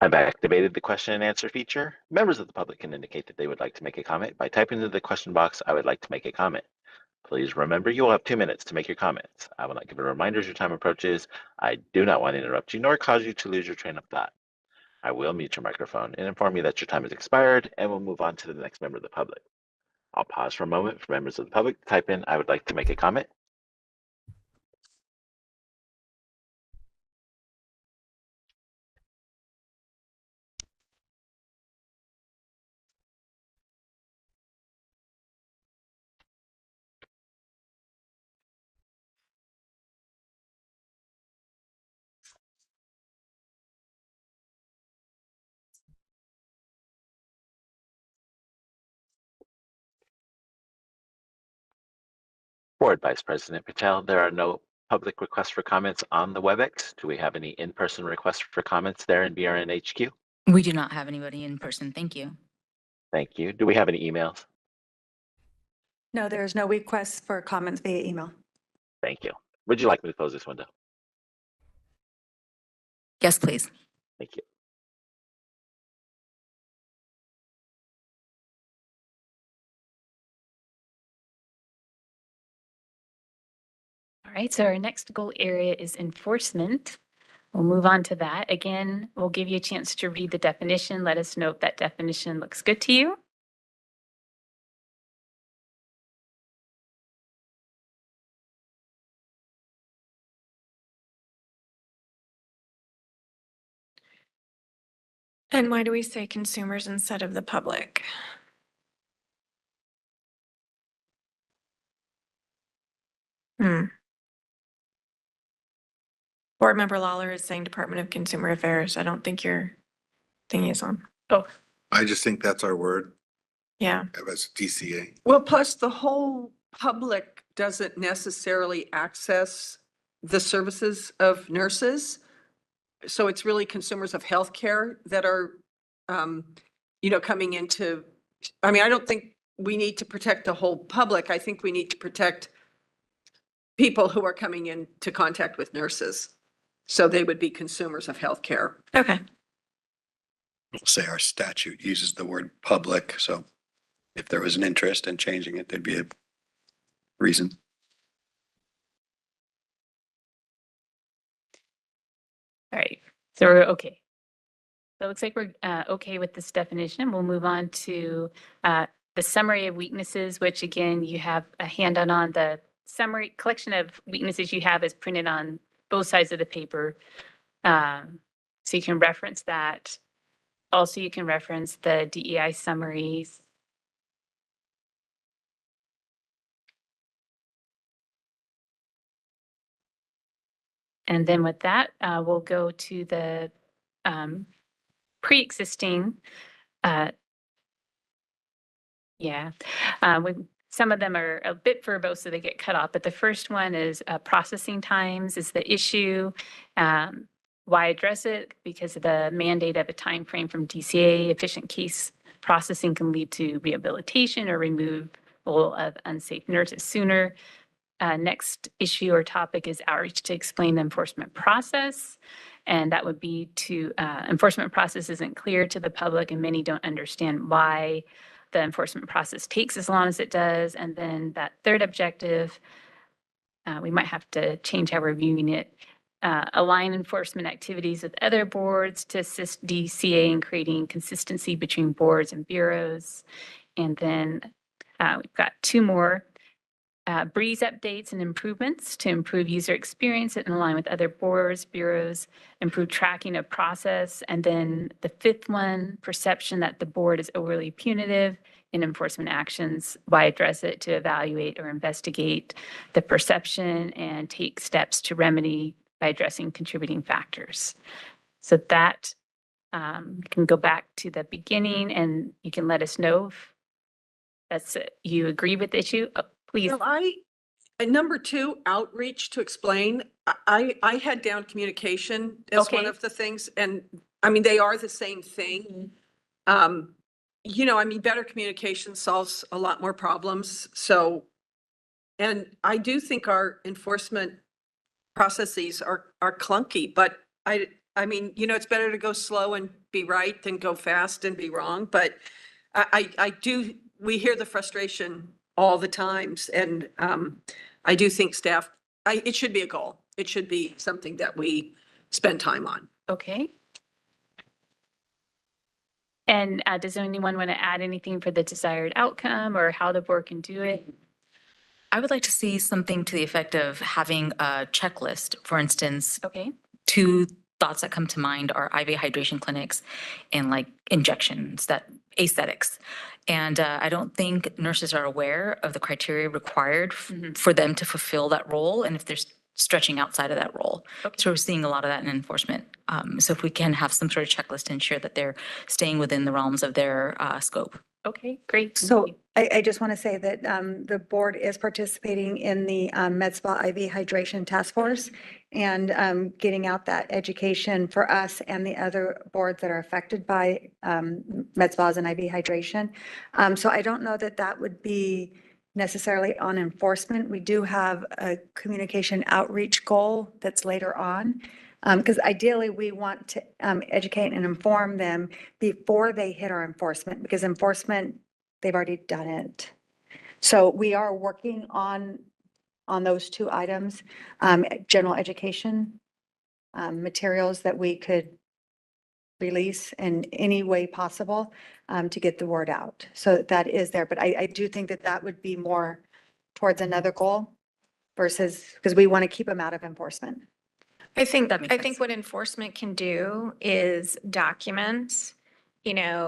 Speaker 5: I've activated the question and answer feature. Members of the public can indicate that they would like to make a comment by typing into the question box, I would like to make a comment. Please remember you will have 2 minutes to make your comments. I will not give a reminder as your time approaches. I do not want to interrupt you nor cause you to lose your train of thought. I will mute your microphone and inform you that your time has expired, and we'll move on to the next member of the public. I'll pause for a moment for members of the public to type in, I would like to make a comment. Board Vice President Patel, there are no public requests for comments on the WebEx. Do we have any in-person requests for comments there in BRN HQ?
Speaker 1: We do not have anybody in person. Thank you.
Speaker 5: Thank you. Do we have any emails?
Speaker 16: No, there is no requests for comments via email.
Speaker 5: Thank you. Would you like me to close this window?
Speaker 1: Yes, please.
Speaker 5: Thank you.
Speaker 6: All right, so our next goal area is enforcement. We'll move on to that. Again, we'll give you a chance to read the definition. Let us know if that definition looks good to you.
Speaker 2: And why do we say consumers instead of the public? Board Member Lawler is saying Department of Consumer Affairs. I don't think your thing is on.
Speaker 6: Oh,
Speaker 18: I just think that's our word
Speaker 2: yeah.
Speaker 18: as DCA.
Speaker 19: Well, plus the whole public doesn't necessarily access the services of nurses. So it's really consumers of healthcare that are, coming into, I mean, I don't think we need to protect the whole public. I think we need to protect people who are coming into contact with nurses. So they would be consumers of healthcare.
Speaker 2: Okay.
Speaker 3: We'll say our statute uses the word public, so if there was an interest in changing it, there'd be a reason.
Speaker 6: All right, so we're okay. So it looks like we're okay with this definition. We'll move on to the summary of weaknesses, which again, you have a handout on. The summary collection of weaknesses you have is printed on both sides of the paper. So you can reference that. Also, you can reference the DEI summaries. And then with that, we'll go to the pre-existing. Some of them are a bit verbose, so they get cut off. But the first one is processing times is the issue. Why address it? Because of the mandate of a time frame from DCA. Efficient case processing can lead to rehabilitation or removal of unsafe nurses sooner. Next issue or topic is outreach to explain the enforcement process. And that would be to enforcement process isn't clear to the public and many don't understand why the enforcement process takes as long as it does. And then that third objective, we might have to change how we're viewing it. Align enforcement activities with other boards to assist DCA in creating consistency between boards and bureaus. And then we've got two more. Breeze updates and improvements to improve user experience and align with other boards, bureaus, improve tracking of process. And then the fifth one, perception that the board is overly punitive in enforcement actions. Why address it? To evaluate or investigate the perception and take steps to remedy by addressing contributing factors. So that you can go back to the beginning and you can let us know if you agree with the issue. Please.
Speaker 19: Well, number 2, outreach to explain. I had down communication as one of the things, and I mean, they are the same thing. Better communication solves a lot more problems. So, and I do think our enforcement processes are clunky, but it's better to go slow and be right than go fast and be wrong. But we hear the frustration all the times. And I do think staff, it should be a goal. It should be something that we spend time on.
Speaker 6: Okay. And does anyone want to add anything for the desired outcome or how the board can do it?
Speaker 1: I would like to see something to the effect of having a checklist, for instance.
Speaker 6: Okay.
Speaker 1: 2 thoughts that come to mind are IV hydration clinics and like injections, that aesthetics. And I don't think nurses are aware of the criteria required for them to fulfill that role. And if they're stretching outside of that role. Okay. So we're seeing a lot of that in enforcement. So if we can have some sort of checklist to ensure that they're staying within the realms of their scope.
Speaker 6: Okay, great.
Speaker 16: So I just want to say that the board is participating in the MedSpa IV Hydration Task Force and getting out that education for us and the other boards that are affected by med spas and IV hydration. So I don't know that that would be necessarily on enforcement. We do have a communication outreach goal that's later on. Because ideally we want to educate and inform them before they hit our enforcement, because enforcement, they've already done it. So we are working on those 2 items, general education materials that we could release in any way possible to get the word out. So that is there, but I do think that that would be more towards another goal versus, because we want to keep them out of enforcement.
Speaker 2: I think what enforcement can do is document, if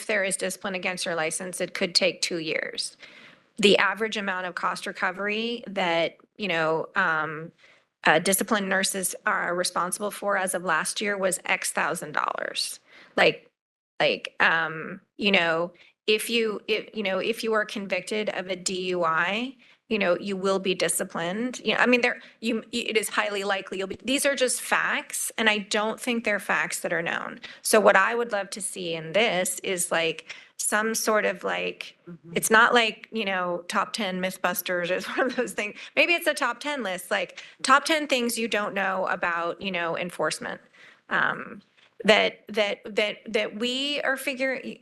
Speaker 2: there is discipline against your license, it could take 2 years. The average amount of cost recovery that, disciplined nurses are responsible for as of last year was X $1,000. if you are convicted of a DUI, you will be disciplined. I mean, it is highly likely these are just facts, and I don't think they're facts that are known. So what I would love to see in this is like some sort of like, it's not like, top 10 Mythbusters or one of those things. Maybe it's a top 10 list, like top 10 things you don't know about, enforcement. That we are figuring,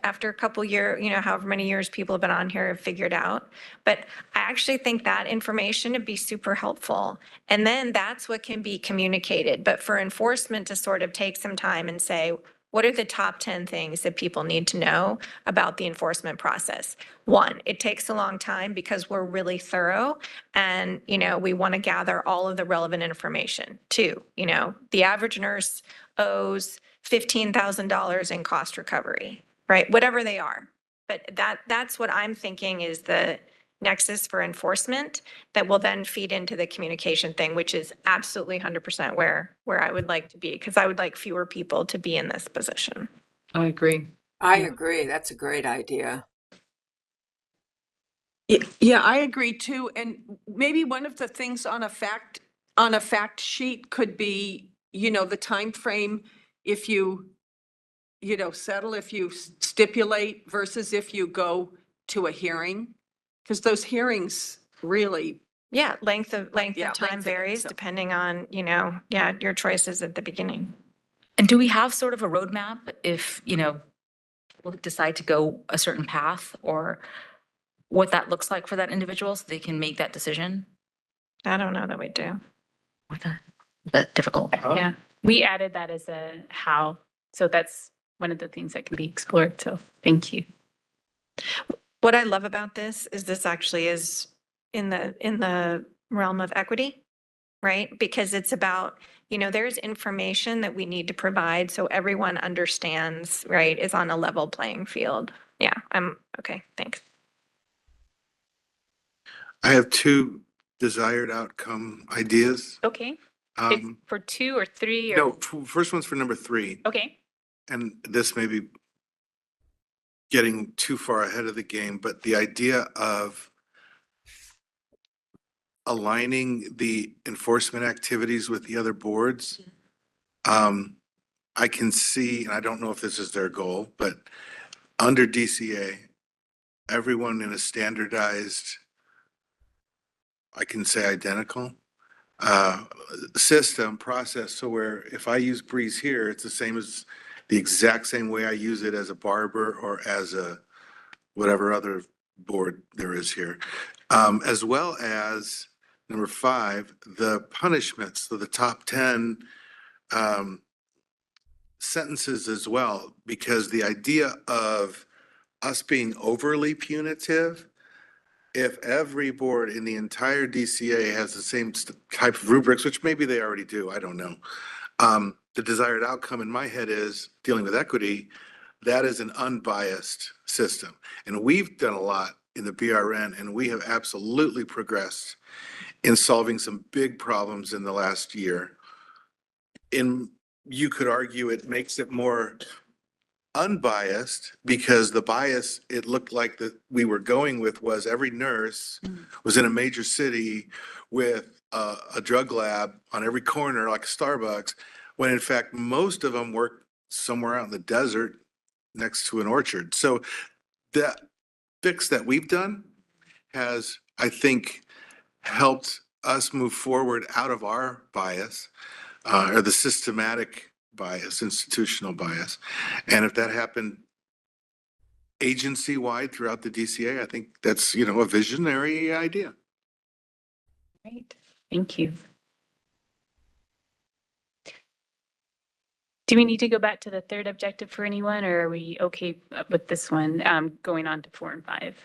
Speaker 2: after a couple years, however many years people have been on here have figured out. But I actually think that information would be super helpful. And then that's what can be communicated. But for enforcement to sort of take some time and say, what are the top 10 things that people need to know about the enforcement process? One, it takes a long time because we're really thorough and, we want to gather all of the relevant information. Two, the average nurse owes $15,000 in cost recovery, right? Whatever they are. But that's what I'm thinking is the nexus for enforcement that will then feed into the communication thing, which is absolutely 100% where I would like to be, because I would like fewer people to be in this position.
Speaker 19: I agree.
Speaker 4: I agree. That's a great idea.
Speaker 19: Yeah, I agree too. And maybe one of the things on a fact sheet could be, the time frame if you settle, if you stipulate versus if you go to a hearing, because those hearings really.
Speaker 2: Yeah, length of time varies depending on, your choices at the beginning.
Speaker 1: And do we have sort of a roadmap if, we'll decide to go a certain path, or what that looks like for that individual so they can make that decision?
Speaker 2: I don't know that we do.
Speaker 1: That's difficult.
Speaker 6: Yeah, we added that as a how. So that's one of the things that can be explored. So thank you.
Speaker 2: What I love about this is actually is in the realm of equity, right? Because it's about, there's information that we need to provide so everyone understands, right, is on a level playing field. Yeah, I'm okay. Thanks.
Speaker 18: I have two desired outcome ideas.
Speaker 6: Okay. It's for 2 or 3 or.
Speaker 18: No, first one's for number 3.
Speaker 6: Okay.
Speaker 18: And this may be getting too far ahead of the game, but the idea of aligning the enforcement activities with the other boards, I can see, and I don't know if this is their goal, but under DCA, everyone in a standardized, I can say identical, system process. So where if I use Breeze here, it's the exact same way I use it as a barber or as a whatever other board there is here. As well as number 5, the punishments, so the top 10 sentences as well, because the idea of us being overly punitive, if every board in the entire DCA has the same type of rubrics, which maybe they already do, I don't know. The desired outcome in my head is dealing with equity. That is an unbiased system. And we've done a lot in the BRN, and we have absolutely progressed in solving some big problems in the last year. You could argue it makes it more unbiased because the bias it looked like that we were going with was every nurse was in a major city with a drug lab on every corner like Starbucks, when in fact most of them work somewhere out in the desert next to an orchard. So that fix that we've done has, I think, helped us move forward out of our bias or the systematic bias, institutional bias. And if that happened agency-wide throughout the DCA, I think that's, a visionary idea.
Speaker 6: Great. Thank you. Do we need to go back to the third objective for anyone, or are we okay with this one going on to 4 and 5?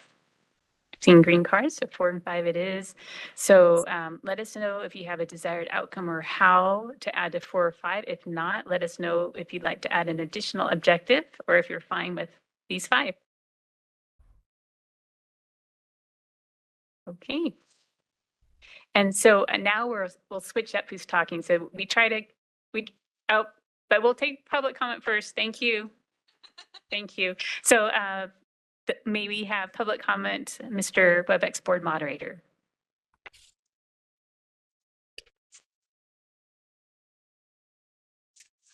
Speaker 6: Seeing green cards, so 4 and 5 it is. So let us know if you have a desired outcome or how to add to 4 or 5. If not, let us know if you'd like to add an additional objective or if you're fine with these 5. Okay. And so now we'll switch up who's talking. So but we'll take public comment first. Thank you. Thank you. So May we have public comment, Mr. WebEx board moderator?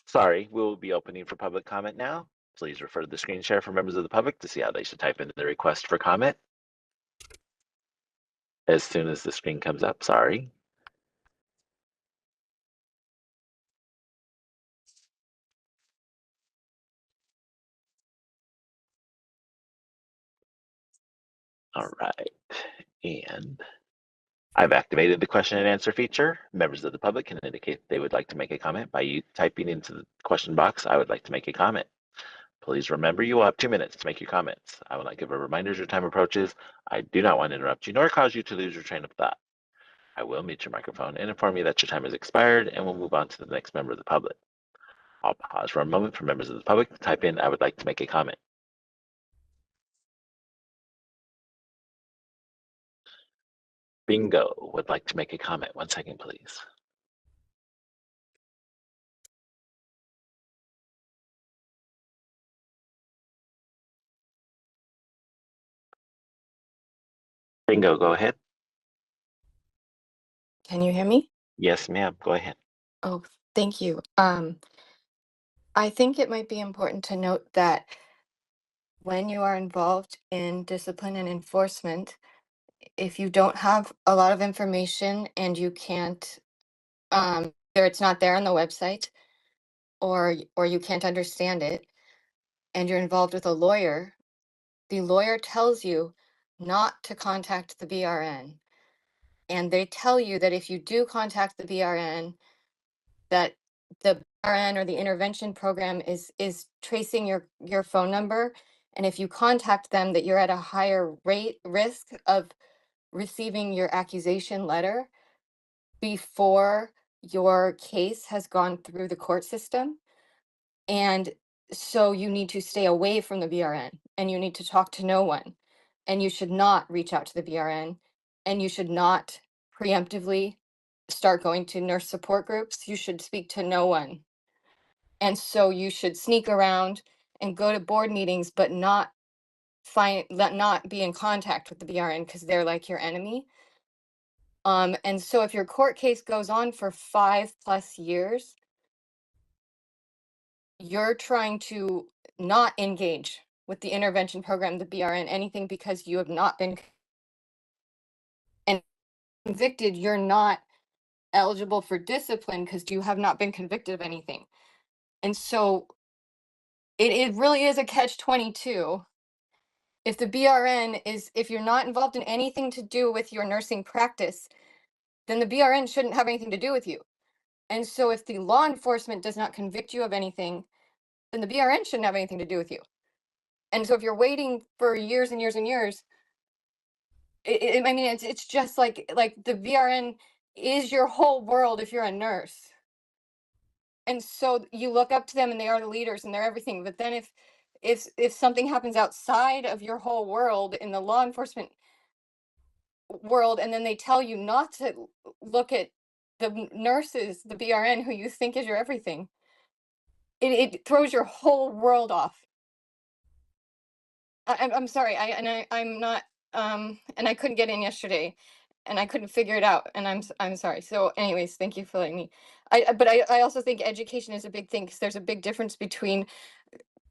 Speaker 5: Sorry, we will be opening for public comment now. Please refer to the screen share for members of the public to see how they should type in the request for comment. As soon as the screen comes up, sorry. All right, and I've activated the question and answer feature. Members of the public can indicate they would like to make a comment by typing into the question box, "I would like to make a comment." Please remember you will have 2 minutes to make your comments. I will not give a reminder as your time approaches. I do not want to interrupt you nor cause you to lose your train of thought. I will mute your microphone and inform you that your time has expired, and we'll move on to the next member of the public. I'll pause for a moment for members of the public to type in, "I would like to make a comment." Bingo would like to make a comment. 1 second, please. Bingo, go ahead.
Speaker 21: Can you hear me?
Speaker 5: Yes, ma'am, go ahead.
Speaker 21: Oh, thank you. I think it might be important to note that when you are involved in discipline and enforcement, if you don't have a lot of information and you can't, or it's not there on the website, or you can't understand it, and you're involved with a lawyer, the lawyer tells you not to contact the BRN. And they tell you that if you do contact the BRN, that the BRN or the intervention program is tracing your phone number. And if you contact them, that you're at a higher risk of receiving your accusation letter before your case has gone through the court system. And so you need to stay away from the BRN and you need to talk to no one. And you should not reach out to the BRN and you should not preemptively start going to nurse support groups. You should speak to no one. And so you should sneak around and go to board meetings, but not be in contact with the BRN because they're like your enemy. And so if your court case goes on for 5+ years, you're trying to not engage with the intervention program, the BRN, anything, because you have not been convicted. You're not eligible for discipline because you have not been convicted of anything. And so it really is a catch-22. If the BRN if you're not involved in anything to do with your nursing practice, then the BRN shouldn't have anything to do with you. And so if the law enforcement does not convict you of anything, then the BRN shouldn't have anything to do with you. And so if you're waiting for years and years and years, I mean, it's just like the BRN is your whole world if you're a nurse. And so you look up to them and they are the leaders and they're everything. But then if something happens outside of your whole world in the law enforcement world, and then they tell you not to look at the nurses, the BRN, who you think is your everything, it throws your whole world off. I'm sorry, I'm not, and I couldn't get in yesterday, and I couldn't figure it out, and I'm sorry. So, anyways, thank you for letting me. But I also think education is a big thing because there's a big difference between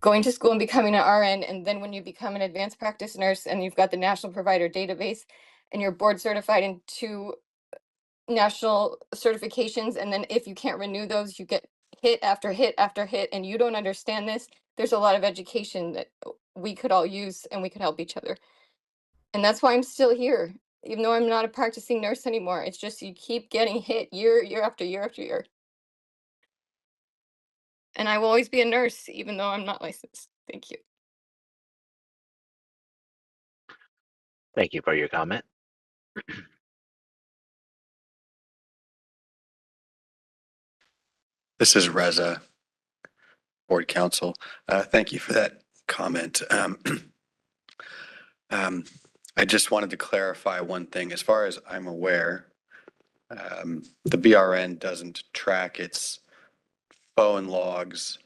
Speaker 21: going to school and becoming an RN, and then when you become an advanced practice nurse and you've got the national provider database, and you're board certified in 2 national certifications, and then if you can't renew those, you get hit after hit after hit, and you don't understand this. There's a lot of education that we could all use and we could help each other. And that's why I'm still here, even though I'm not a practicing nurse anymore. It's just you keep getting hit year after year after year. And I will always be a nurse, even though I'm not licensed. Thank you.
Speaker 5: Thank you for your comment.
Speaker 3: This is Reza, Board Counsel. Thank you for that comment. I just wanted to clarify one thing. As far as I'm aware, the BRN doesn't track its phone logs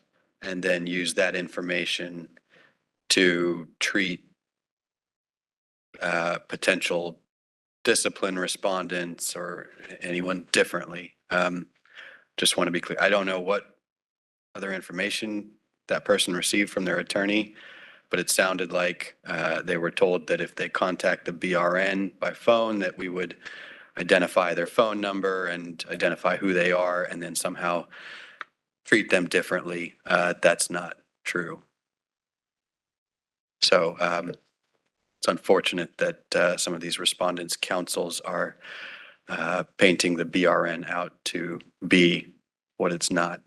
Speaker 3: and then use that information to treat potential discipline respondents or anyone differently. Just want to be clear. I don't know what other information that person received from their attorney, but it sounded like they were told that if they contact the BRN by phone, that we would identify their phone number and identify who they are and then somehow treat them differently. That's not true. So it's unfortunate that some of these respondents' counsels are painting the BRN out to be what it's not.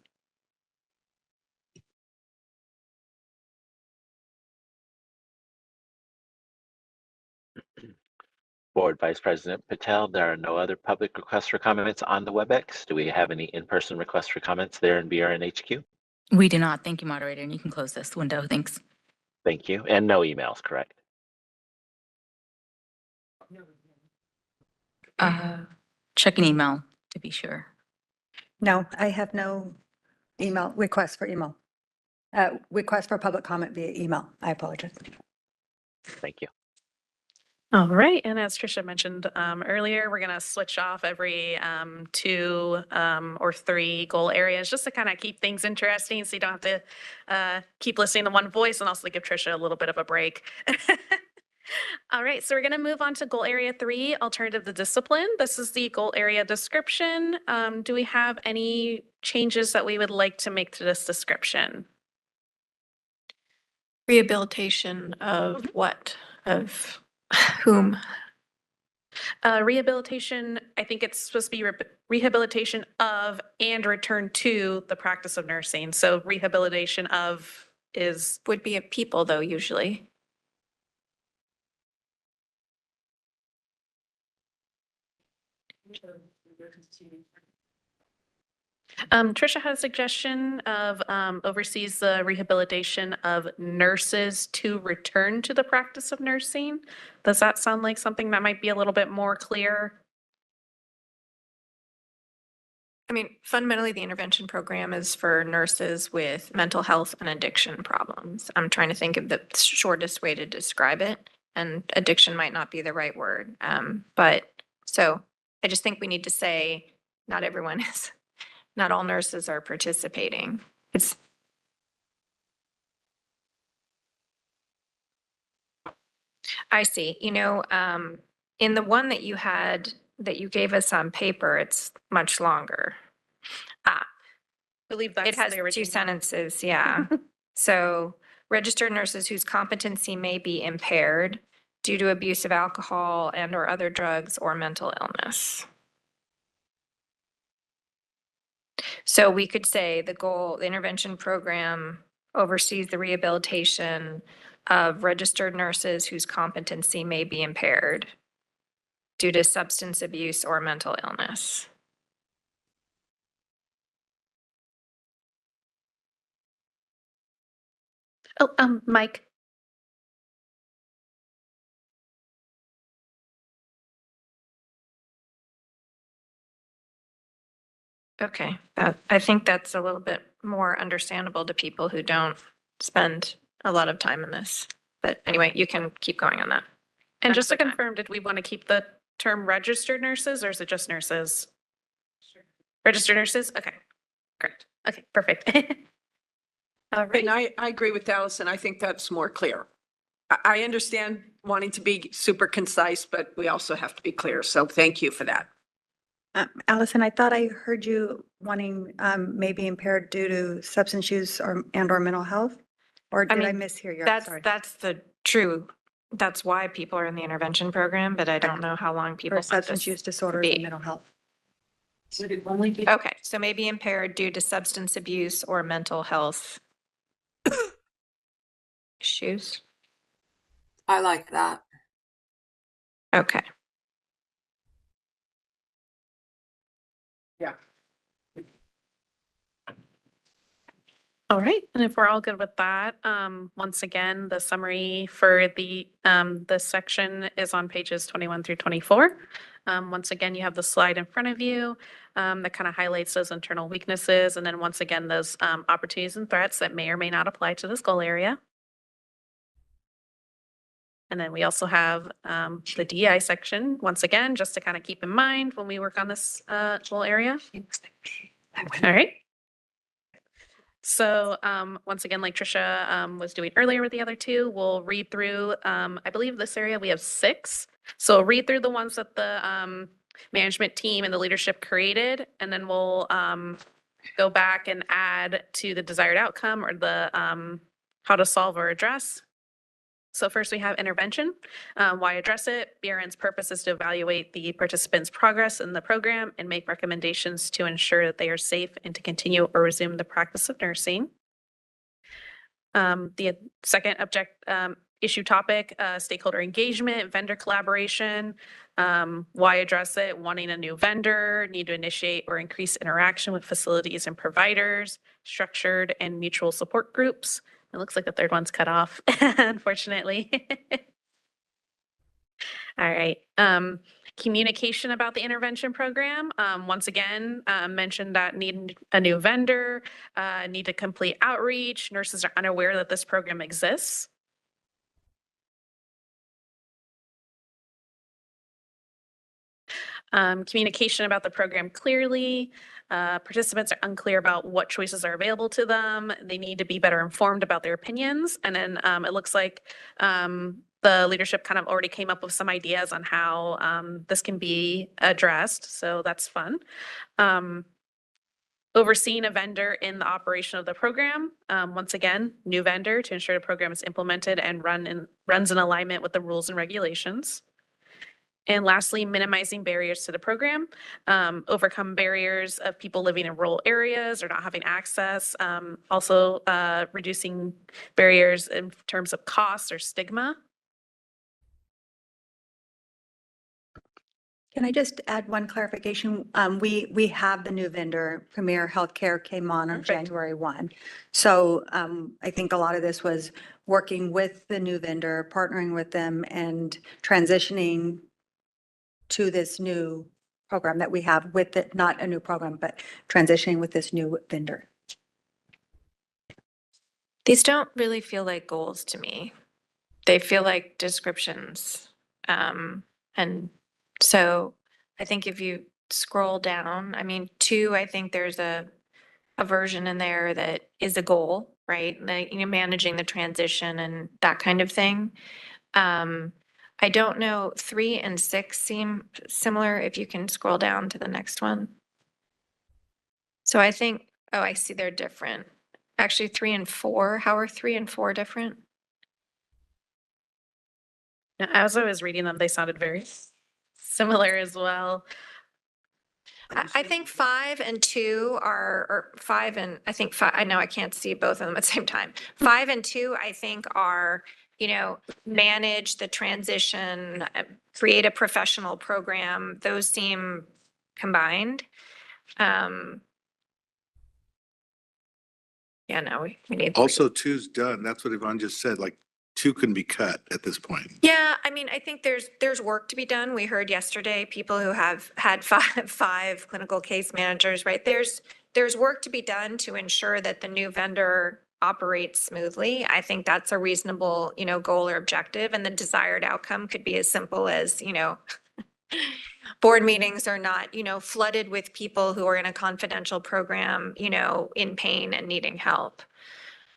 Speaker 5: Board Vice President Patel, there are no other public requests for comments on the WebEx. Do we have any in-person requests for comments there in BRN HQ?
Speaker 1: We do not. Thank you, moderator, and you can close this window. Thanks.
Speaker 5: Thank you. And no emails, correct?
Speaker 1: Check an email to be sure.
Speaker 16: No, I have no email requests for email. Request for public comment via email. I apologize.
Speaker 5: Thank you.
Speaker 8: All right, and as Tricia mentioned earlier, we're going to switch off every 2 or 3 goal areas just to kind of keep things interesting so you don't have to keep listening to one voice, and also to give Tricia a little bit of a break. All right, so we're going to move on to goal area 3, alternative to discipline. This is the goal area description. Do we have any changes that we would like to make to this description?
Speaker 2: Rehabilitation of what? Of whom?
Speaker 8: Rehabilitation, I think it's supposed to be rehabilitation of and return to the practice of nursing. So rehabilitation of is.
Speaker 2: Would be of people though, usually.
Speaker 8: Tricia had a suggestion of oversees the rehabilitation of nurses to return to the practice of nursing. Does that sound like something that might be a little bit more clear?
Speaker 2: I mean, fundamentally, the intervention program is for nurses with mental health and addiction problems. I'm trying to think of the shortest way to describe it, and addiction might not be the right word. But so I just think we need to say not everyone is, not all nurses are participating. I see. You know, in the one that you had, that you gave us on paper, it's much longer.
Speaker 8: I believe that's
Speaker 2: It has
Speaker 8: the
Speaker 2: 2
Speaker 8: original.
Speaker 2: sentences, yeah. So registered nurses whose competency may be impaired due to abuse of alcohol and or other drugs or mental illness. So we could say the goal, the intervention program oversees the rehabilitation of registered nurses whose competency may be impaired due to substance abuse or mental illness.
Speaker 8: Oh, Mike.
Speaker 2: Okay, I think that's a little bit more understandable to people who don't spend a lot of time in this. But anyway, you can keep going on that.
Speaker 8: And just to confirm, did we want to keep the term registered nurses or is it just nurses? Registered nurses? Okay, great. Okay, perfect. All right.
Speaker 19: And I agree with Allison. I think that's more clear. I understand wanting to be super concise, but we also have to be clear. So thank you for that.
Speaker 16: Allison, I thought I heard you wanting maybe impaired due to substance use or mental health? Or did I
Speaker 2: mean,
Speaker 16: mishear you? Sorry.
Speaker 2: That's the true, that's why people are in the intervention program, but I don't know how long people.
Speaker 16: For
Speaker 2: want
Speaker 16: substance
Speaker 2: this
Speaker 16: use disorders
Speaker 2: be.
Speaker 16: and mental health.
Speaker 2: Okay, so maybe impaired due to substance abuse or mental health issues.
Speaker 4: I like that.
Speaker 2: Okay.
Speaker 19: Yeah.
Speaker 8: All right, and if we're all good with that, once again, the summary for this section is on pages 21 through 24. Once again, you have the slide in front of you that kind of highlights those internal weaknesses, and then once again, those opportunities and threats that may or may not apply to this goal area. And then we also have the DEI section, once again, just to kind of keep in mind when we work on this whole area. All right. So once again, like Trisha was doing earlier with the other two, we'll read through, I believe this area we have 6. So read through the ones that the management team and the leadership created, and then we'll go back and add to the desired outcome or the how to solve or address. So first we have intervention. Why address it? BRN's purpose is to evaluate the participants' progress in the program and make recommendations to ensure that they are safe and to continue or resume the practice of nursing. The second issue topic, stakeholder engagement, vendor collaboration. Why address it? Wanting a new vendor, need to initiate or increase interaction with facilities and providers, structured and mutual support groups. It looks like the third one's cut off, unfortunately. All right. Communication about the intervention program. Once again, mentioned that need a new vendor, need to complete outreach. Nurses are unaware that this program exists. Communication about the program clearly. Participants are unclear about what choices are available to them. They need to be better informed about their opinions. And then it looks like the leadership kind of already came up with some ideas on how this can be addressed. So that's fun. Overseeing a vendor in the operation of the program. Once again, new vendor to ensure the program is implemented and runs in alignment with the rules and regulations. And lastly, minimizing barriers to the program, overcome barriers of people living in rural areas or not having access. Also reducing barriers in terms of costs or stigma.
Speaker 16: Can I just add one clarification? We have the new vendor, Premier Healthcare came on January 1. So I think a lot of this was working with the new vendor, partnering with them and transitioning to this new program that we have with it, not a new program, but transitioning with this new vendor.
Speaker 2: These don't really feel like goals to me. They feel like descriptions. And so I think if you scroll down, I mean, 2, I think there's a version in there that is a goal, right? Like, managing the transition and that kind of thing. I don't know, 3 and 6 seem similar if you can scroll down to the next one. So I think, oh, I see they're different. Actually, 3 and 4, how are 3 and 4 different?
Speaker 8: As I was reading them, they sounded very similar as well.
Speaker 2: I think 5 and 2 are, or 5 and, I think 5, I know I can't see both of them at the same time. 5 and 2, I think are, manage the transition, create a professional program. Those seem combined. Yeah, no, we need.
Speaker 18: Also, 2's done. That's what Yvonne just said, like 2 can be cut at this point.
Speaker 2: Yeah, I mean, I think there's work to be done. We heard yesterday people who have had five clinical case managers, right? There's work to be done to ensure that the new vendor operates smoothly. I think that's a reasonable, goal or objective. And the desired outcome could be as simple as, board meetings are not, flooded with people who are in a confidential program, in pain and needing help.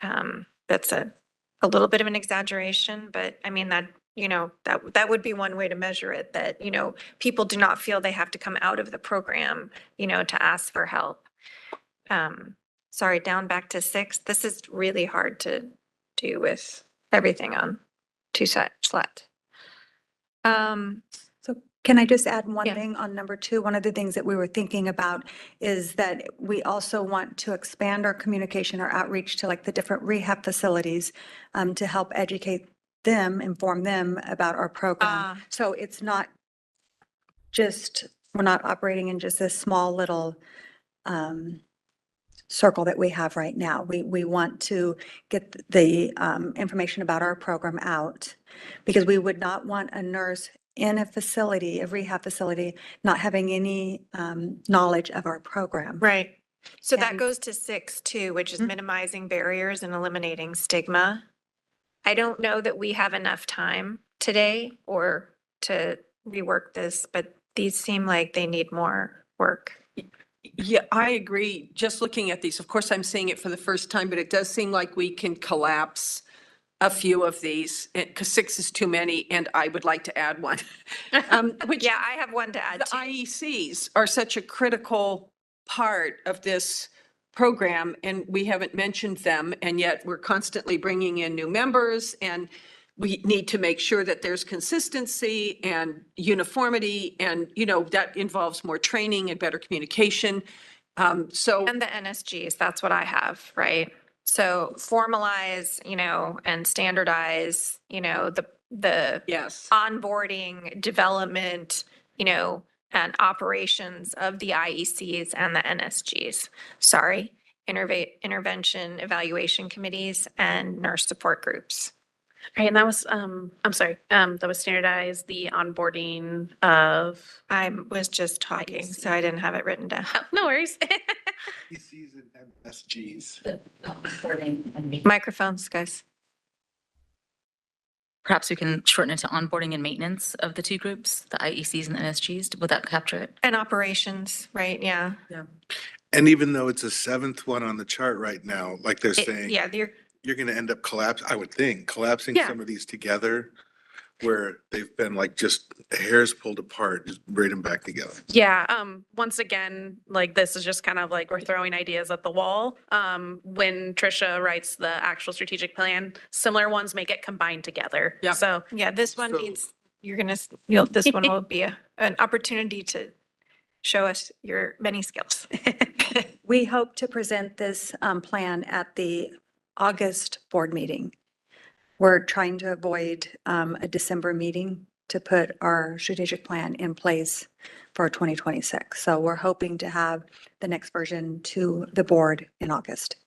Speaker 2: That's a little bit of an exaggeration, but I mean that, that would be one way to measure it, that, people do not feel they have to come out of the program, to ask for help. Sorry, down back to 6. This is really hard to do with everything on 2 slides.
Speaker 16: So can I just add one thing on number 2? One of the things that we were thinking about is that we also want to expand our communication or outreach to like the different rehab facilities to help educate them, inform them about our program. So it's not just, we're not operating in just this small little circle that we have right now. We want to get the information about our program out because we would not want a nurse in a facility, a rehab facility, not having any knowledge of our program.
Speaker 2: Right. So that goes to 6 too, which is minimizing barriers and eliminating stigma. I don't know that we have enough time today or to rework this, but these seem like they need more work.
Speaker 19: Yeah, I agree. Just looking at these, of course, I'm seeing it for the first time, but it does seem like we can collapse a few of these because 6 is too many and I would like to add one. Which
Speaker 2: Yeah, I have one to add
Speaker 19: the
Speaker 2: too.
Speaker 19: IECs are such a critical part of this program and we haven't mentioned them and yet we're constantly bringing in new members and we need to make sure that there's consistency and uniformity and, you know, that involves more training and better communication. So.
Speaker 2: And the NSGs, that's what I have, right? So formalize, you know, and standardize, you know, the
Speaker 19: Yes.
Speaker 2: onboarding, development, you know, and operations of the IECs and the NSGs. Sorry, intervention evaluation committees and nurse support groups.
Speaker 8: Right, and that was, I'm sorry, that was standardized, the onboarding of.
Speaker 2: I was just talking, so I didn't have it written down.
Speaker 8: Oh, no worries.
Speaker 18: IECs and MSGs.
Speaker 2: Microphones, guys.
Speaker 1: Perhaps we can shorten it to onboarding and maintenance of the two groups, the IECs and the NSGs. Would that capture it?
Speaker 2: And operations, right? Yeah.
Speaker 1: Yeah.
Speaker 18: And even though it's a 7th one on the chart right now, like they're saying,
Speaker 2: Yeah,
Speaker 18: you're going to end up I would think, collapsing
Speaker 2: Yeah.
Speaker 18: some of these together where they've been like just hairs pulled apart, just bring them back together.
Speaker 8: Yeah, once again, like this is just kind of like we're throwing ideas at the wall. When Trisha writes the actual strategic plan, similar ones may get combined together.
Speaker 19: Yeah.
Speaker 8: So
Speaker 2: yeah, this one
Speaker 18: So-
Speaker 2: needs, this one will be an opportunity to show us your many skills.
Speaker 16: We hope to present this plan at the August board meeting. We're trying to avoid a December meeting to put our strategic plan in place for 2026. So we're hoping to have the next version to the board in August.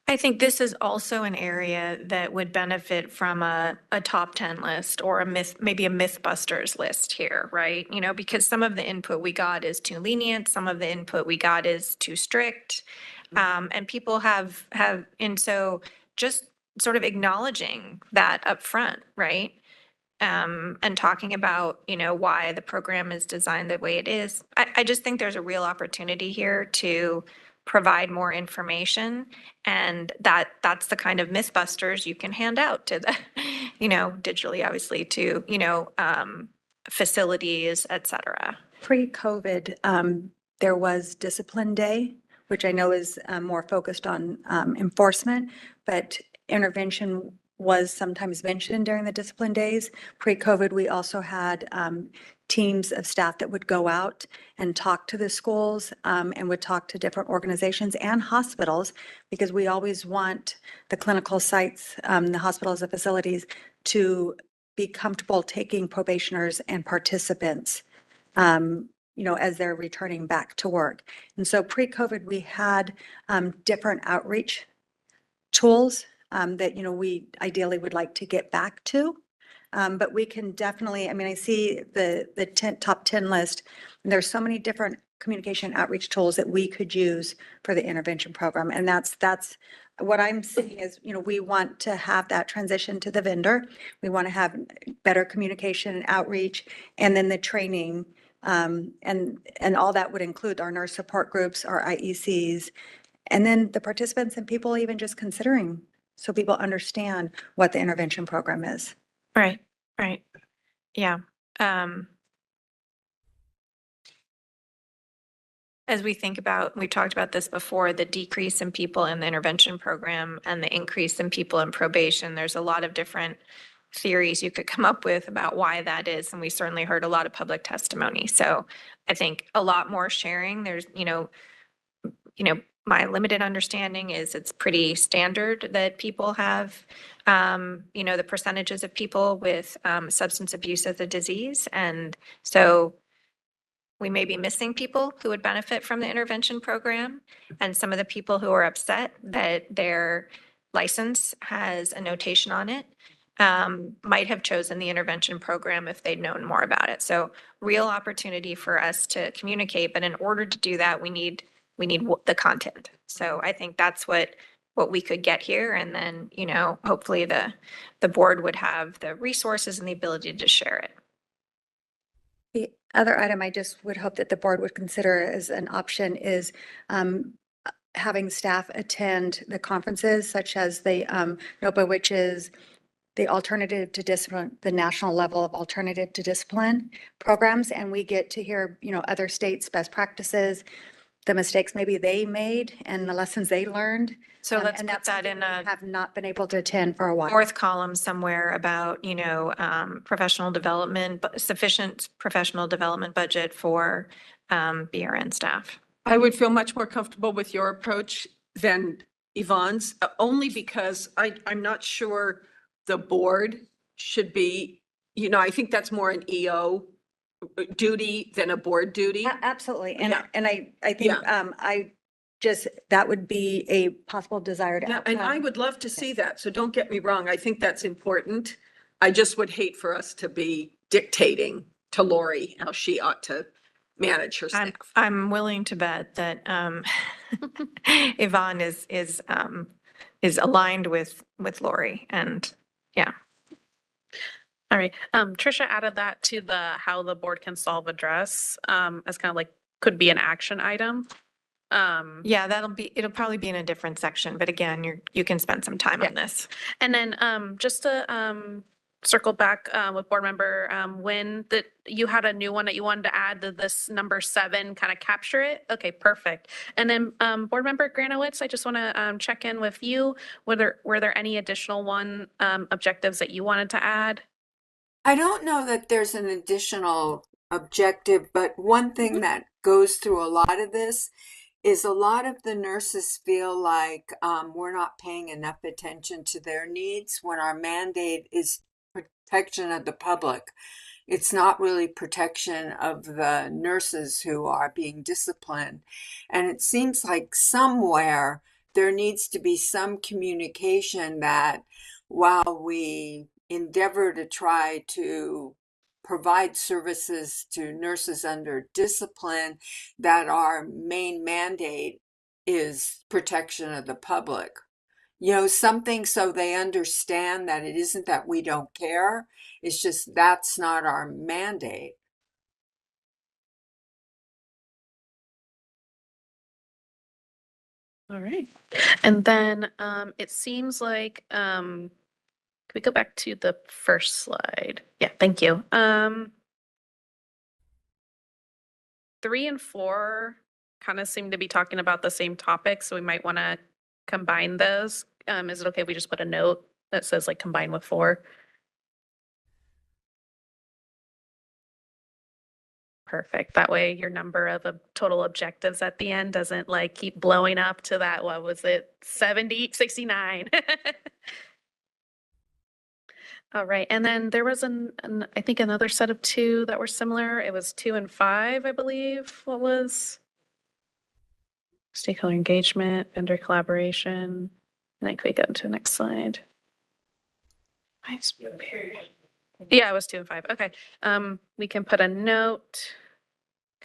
Speaker 2: I think this is also an area that would benefit from a top 10 list or maybe a Mythbusters list here, right? You know, because some of the input we got is too lenient, some of the input we got is too strict. And people and so just sort of acknowledging that up front, right? And talking about, you know, why the program is designed the way it is. I just think there's a real opportunity here to provide more information. And that's the kind of Mythbusters you can hand out to the, you know, digitally, obviously, to, you know, facilities, et cetera.
Speaker 16: Pre-COVID, there was Discipline Day, which I know is more focused on enforcement, but intervention was sometimes mentioned during the discipline days. Pre-COVID, we also had teams of staff that would go out and talk to the schools and would talk to different organizations and hospitals, because we always want the clinical sites, the hospitals, the facilities to be comfortable taking probationers and participants, you know, as they're returning back to work. And so pre-COVID, we had different outreach tools that, you know, we ideally would like to get back to. But we can definitely, I mean, I see the top 10 list, and there's so many different communication outreach tools that we could use for the intervention program. And that's what I'm seeing is, you know, we want to have that transition to the vendor. We want to have better communication and outreach, and then the training. And all that would include our nurse support groups, our IECs, and then the participants and people even just considering, so people understand what the intervention program is.
Speaker 2: Right. Yeah. As we think about, we talked about this before, the decrease in people in the intervention program and the increase in people in probation, there's a lot of different theories you could come up with about why that is. And we certainly heard a lot of public testimony. So I think a lot more sharing. There's, you know, my limited understanding is it's pretty standard that people have, you know, the percentages of people with substance abuse as a disease. And so we may be missing people who would benefit from the intervention program, and some of the people who are upset that their license has a notation on it might have chosen the intervention program if they'd known more about it. So real opportunity for us to communicate, but in order to do that, we need the content. So I think that's what what we could get here. And then, you know, hopefully the board would have the resources and the ability to share it.
Speaker 16: The other item I just would hope that the board would consider as an option is having staff attend the conferences such as the NOPA, which is the alternative to discipline, the national level of alternative to discipline programs. And we get to hear, you know, other states' best practices, the mistakes maybe they made and the lessons they learned.
Speaker 2: So let's
Speaker 16: and
Speaker 2: put
Speaker 16: that's
Speaker 2: that
Speaker 16: something
Speaker 2: in
Speaker 16: we
Speaker 2: a
Speaker 16: have not been able to attend for a while.
Speaker 2: fourth column somewhere about, you know, professional development, sufficient professional development budget for BRN staff.
Speaker 19: I would feel much more comfortable with your approach than Yvonne's, only because I'm not sure the board should be, you know, I think that's more an EO duty than a board duty.
Speaker 16: Absolutely. And,
Speaker 19: Yeah.
Speaker 16: and I think, I just, that would be a possible desired
Speaker 19: Yeah, and I
Speaker 16: outcome.
Speaker 19: would love to see that. So don't get me wrong. I think that's important. I just would hate for us to be dictating to Lori how she ought to manage her staff.
Speaker 2: I'm willing to bet that Yvonne is aligned with Lori, and yeah.
Speaker 8: All right, Trisha added that to the how the board can solve address, as kind of like, could be an action item.
Speaker 2: Yeah, it'll probably be in a different section, but again, you can spend some time on this.
Speaker 8: And then, just to, circle back, with board member, when you had a new one that you wanted to add, did this number 7 kind of capture it? Okay, perfect. And then, board member Granowitz, I just want to, check in with you. Were there any additional objectives that you wanted to add?
Speaker 4: I don't know that there's an additional objective, but one thing that goes through a lot of this is a lot of the nurses feel like we're not paying enough attention to their needs when our mandate is protection of the public. It's not really protection of the nurses who are being disciplined. And it seems like somewhere there needs to be some communication that while we endeavor to try to provide services to nurses under discipline, that our main mandate is protection of the public. You know, something so they understand that it isn't that we don't care, it's just that's not our mandate.
Speaker 8: All right. And then, it seems like, can we go back to the first slide? Yeah, thank you. 3 and 4 kind of seem to be talking about the same topic, so we might want to combine those. Is it okay if we just put a note that says like combine with 4? Perfect. That way your number of total objectives at the end doesn't like keep blowing up to that, what was it, 70, 69? All right, and then there was I think another set of 2 that were similar. It was 2 and 5, I believe. What was? Stakeholder engagement, vendor collaboration. And then can we go to the next slide? Yeah, it was 2 and 5. Okay. We can put a note,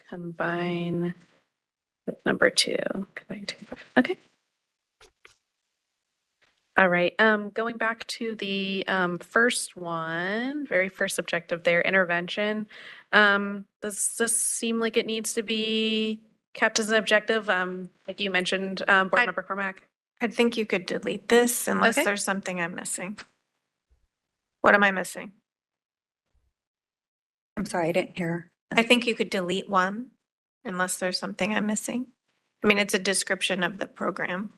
Speaker 8: combine with number 2. Combine 2 and 5. Okay. All right, going back to the first one, very first objective there, intervention. Does this seem like it needs to be kept as an objective? Like you mentioned, board member Cormack.
Speaker 2: I think you could delete this unless
Speaker 8: Okay.
Speaker 2: there's something I'm missing. What am I missing?
Speaker 16: I'm sorry, I didn't hear.
Speaker 2: I think you could delete 1 unless there's something I'm missing. I mean, it's a description of the program.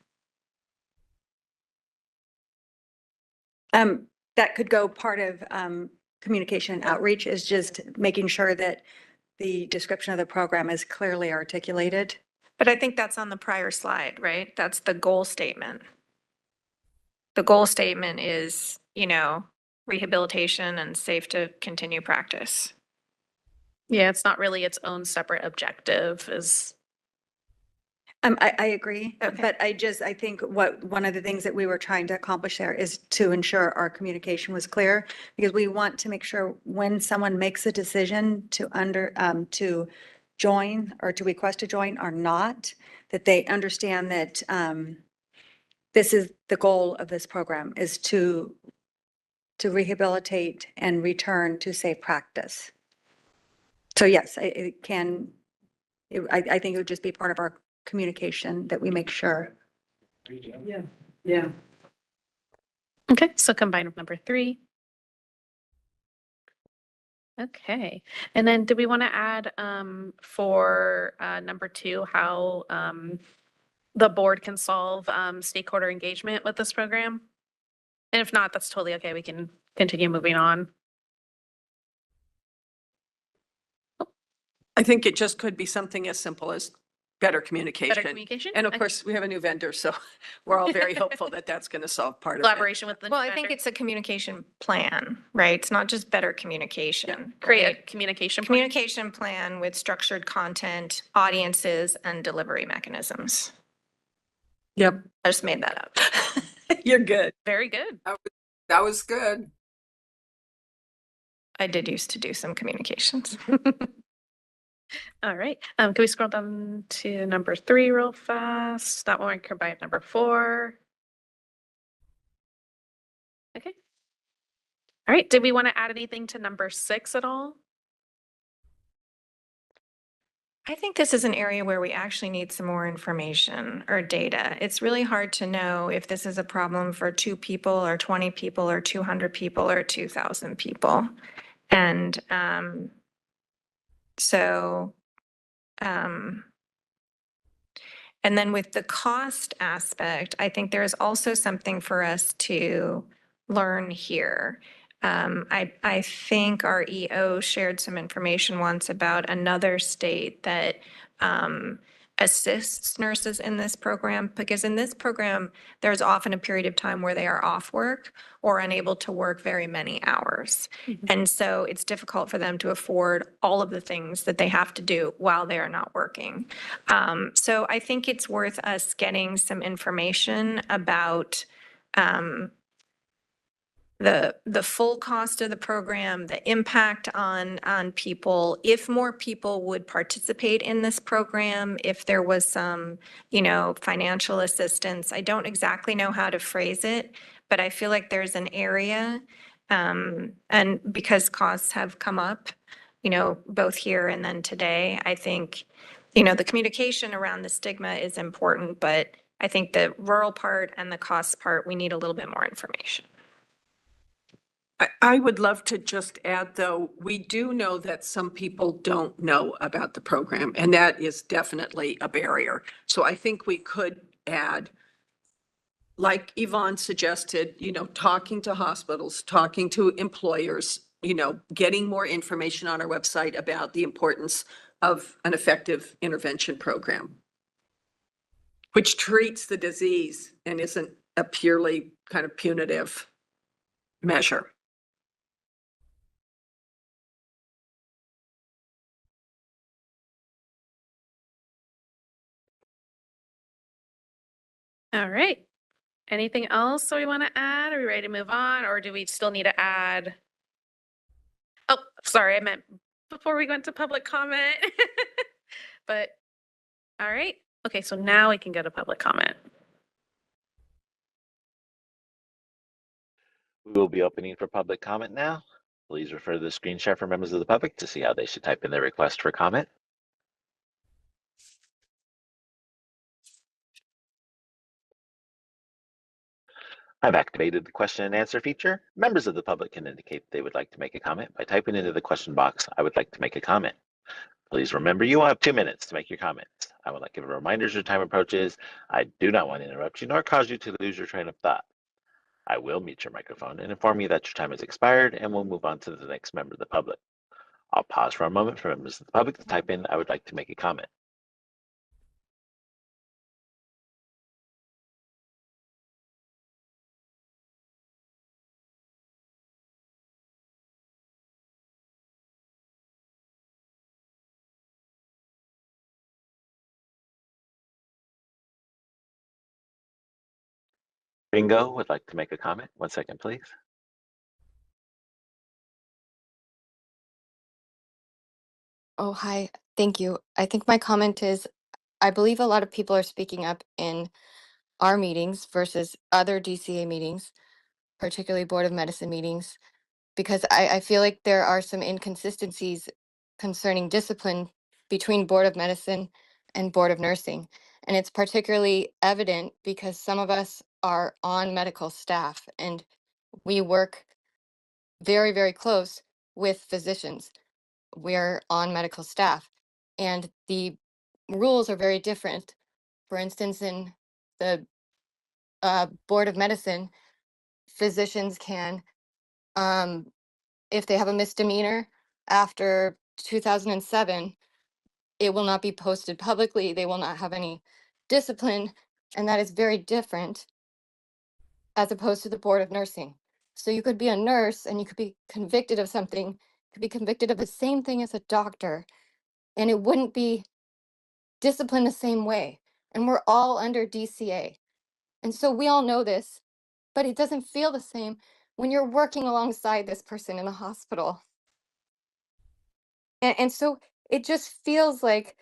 Speaker 16: That could go part of communication and outreach is just making sure that the description of the program is clearly articulated.
Speaker 2: But I think that's on the prior slide, right? That's the goal statement. The goal statement is, you know, rehabilitation and safe to continue practice.
Speaker 8: Yeah, it's not really its own separate objective is.
Speaker 16: I agree, but I think one of the things that we were trying to accomplish there is to ensure our communication was clear, because we want to make sure when someone makes a decision to join or to request to join or not, that they understand that this is the goal of this program, is to rehabilitate and return to safe practice. So yes, it can, I think it would just be part of our communication that we make sure.
Speaker 19: Yeah, yeah.
Speaker 6: Okay, so combined with number 3. Okay, and then do we want to add for number 2, how the board can solve stakeholder engagement with this program? And if not, that's totally okay. We can continue moving on.
Speaker 19: I think it just could be something as simple as better communication.
Speaker 6: Better communication?
Speaker 19: And of
Speaker 6: Okay.
Speaker 19: course, we have a new vendor, so we're all very hopeful that that's going to solve part of it.
Speaker 6: Collaboration with the.
Speaker 2: Well, I think it's a communication plan, right? It's not just better communication.
Speaker 6: Create
Speaker 2: right?
Speaker 6: a communication.
Speaker 2: Communication plan with structured content, audiences, and delivery mechanisms.
Speaker 19: Yep.
Speaker 2: I just made that up.
Speaker 19: You're good.
Speaker 6: Very good.
Speaker 4: That was good.
Speaker 2: I did used to do some communications.
Speaker 6: All right. Can we scroll down to number 3 real fast? That one combined number 4. Okay. All right. Did we want to add anything to number 6 at all?
Speaker 2: I think this is an area where we actually need some more information or data. It's really hard to know if this is a problem for 2 people or 20 people or 200 people or 2,000 people. And and then with the cost aspect, I think there is also something for us to learn here. I think our EO shared some information once about another state that assists nurses in this program, because in this program, there's often a period of time where they are off work or unable to work very many hours. And so it's difficult for them to afford all of the things that they have to do while they are not working. So I think it's worth us getting some information about the full cost of the program, the impact on people, if more people would participate in this program, if there was some, financial assistance. I don't exactly know how to phrase it, but I feel like there's an area, and because costs have come up, both here and then today, I think, the communication around the stigma is important, but I think the rural part and the cost part, we need a little bit more information.
Speaker 19: I would love to just add, though, we do know that some people don't know about the program, and that is definitely a barrier. So I think we could add, like Yvonne suggested, talking to hospitals, talking to employers, getting more information on our website about the importance of an effective intervention program, which treats the disease and isn't a purely kind of punitive measure.
Speaker 6: All right. Anything else we want to add? Are we ready to move on, or do we still need to add? Oh, sorry, I meant before we went to public comment. But, all right. Okay, so now we can go to public comment.
Speaker 5: We will be opening for public comment now. Please refer to the screen share for members of the public to see how they should type in their request for comment. I've activated the question and answer feature. Members of the public can indicate they would like to make a comment by typing into the question box, "I would like to make a comment." Please remember you will have 2 minutes to make your comments. I would like to give a reminder as your time approaches. I do not want to interrupt you nor cause you to lose your train of thought. I will mute your microphone and inform you that your time has expired, and we'll move on to the next member of the public. I'll pause for a moment for members of the public to type in, "I would like to make a comment." Bingo would like to make a comment. 1 second, please.
Speaker 21: Oh, hi. Thank you. I think my comment is, I believe a lot of people are speaking up in our meetings versus other DCA meetings, particularly Board of Medicine meetings, because I feel like there are some inconsistencies concerning discipline between Board of Medicine and Board of Nursing. And it's particularly evident because some of us are on medical staff and we work very, very close with physicians. We're on medical staff and the rules are very different. For instance, in the Board of Medicine, physicians can, if they have a misdemeanor after 2007, it will not be posted publicly. They will not have any discipline. And that is very different as opposed to the Board of Nursing. So you could be a nurse and you could be convicted of something, could be convicted of the same thing as a doctor, and it wouldn't be disciplined the same way. And we're all under DCA. And so we all know this, but it doesn't feel the same when you're working alongside this person in the hospital. And so it just feels like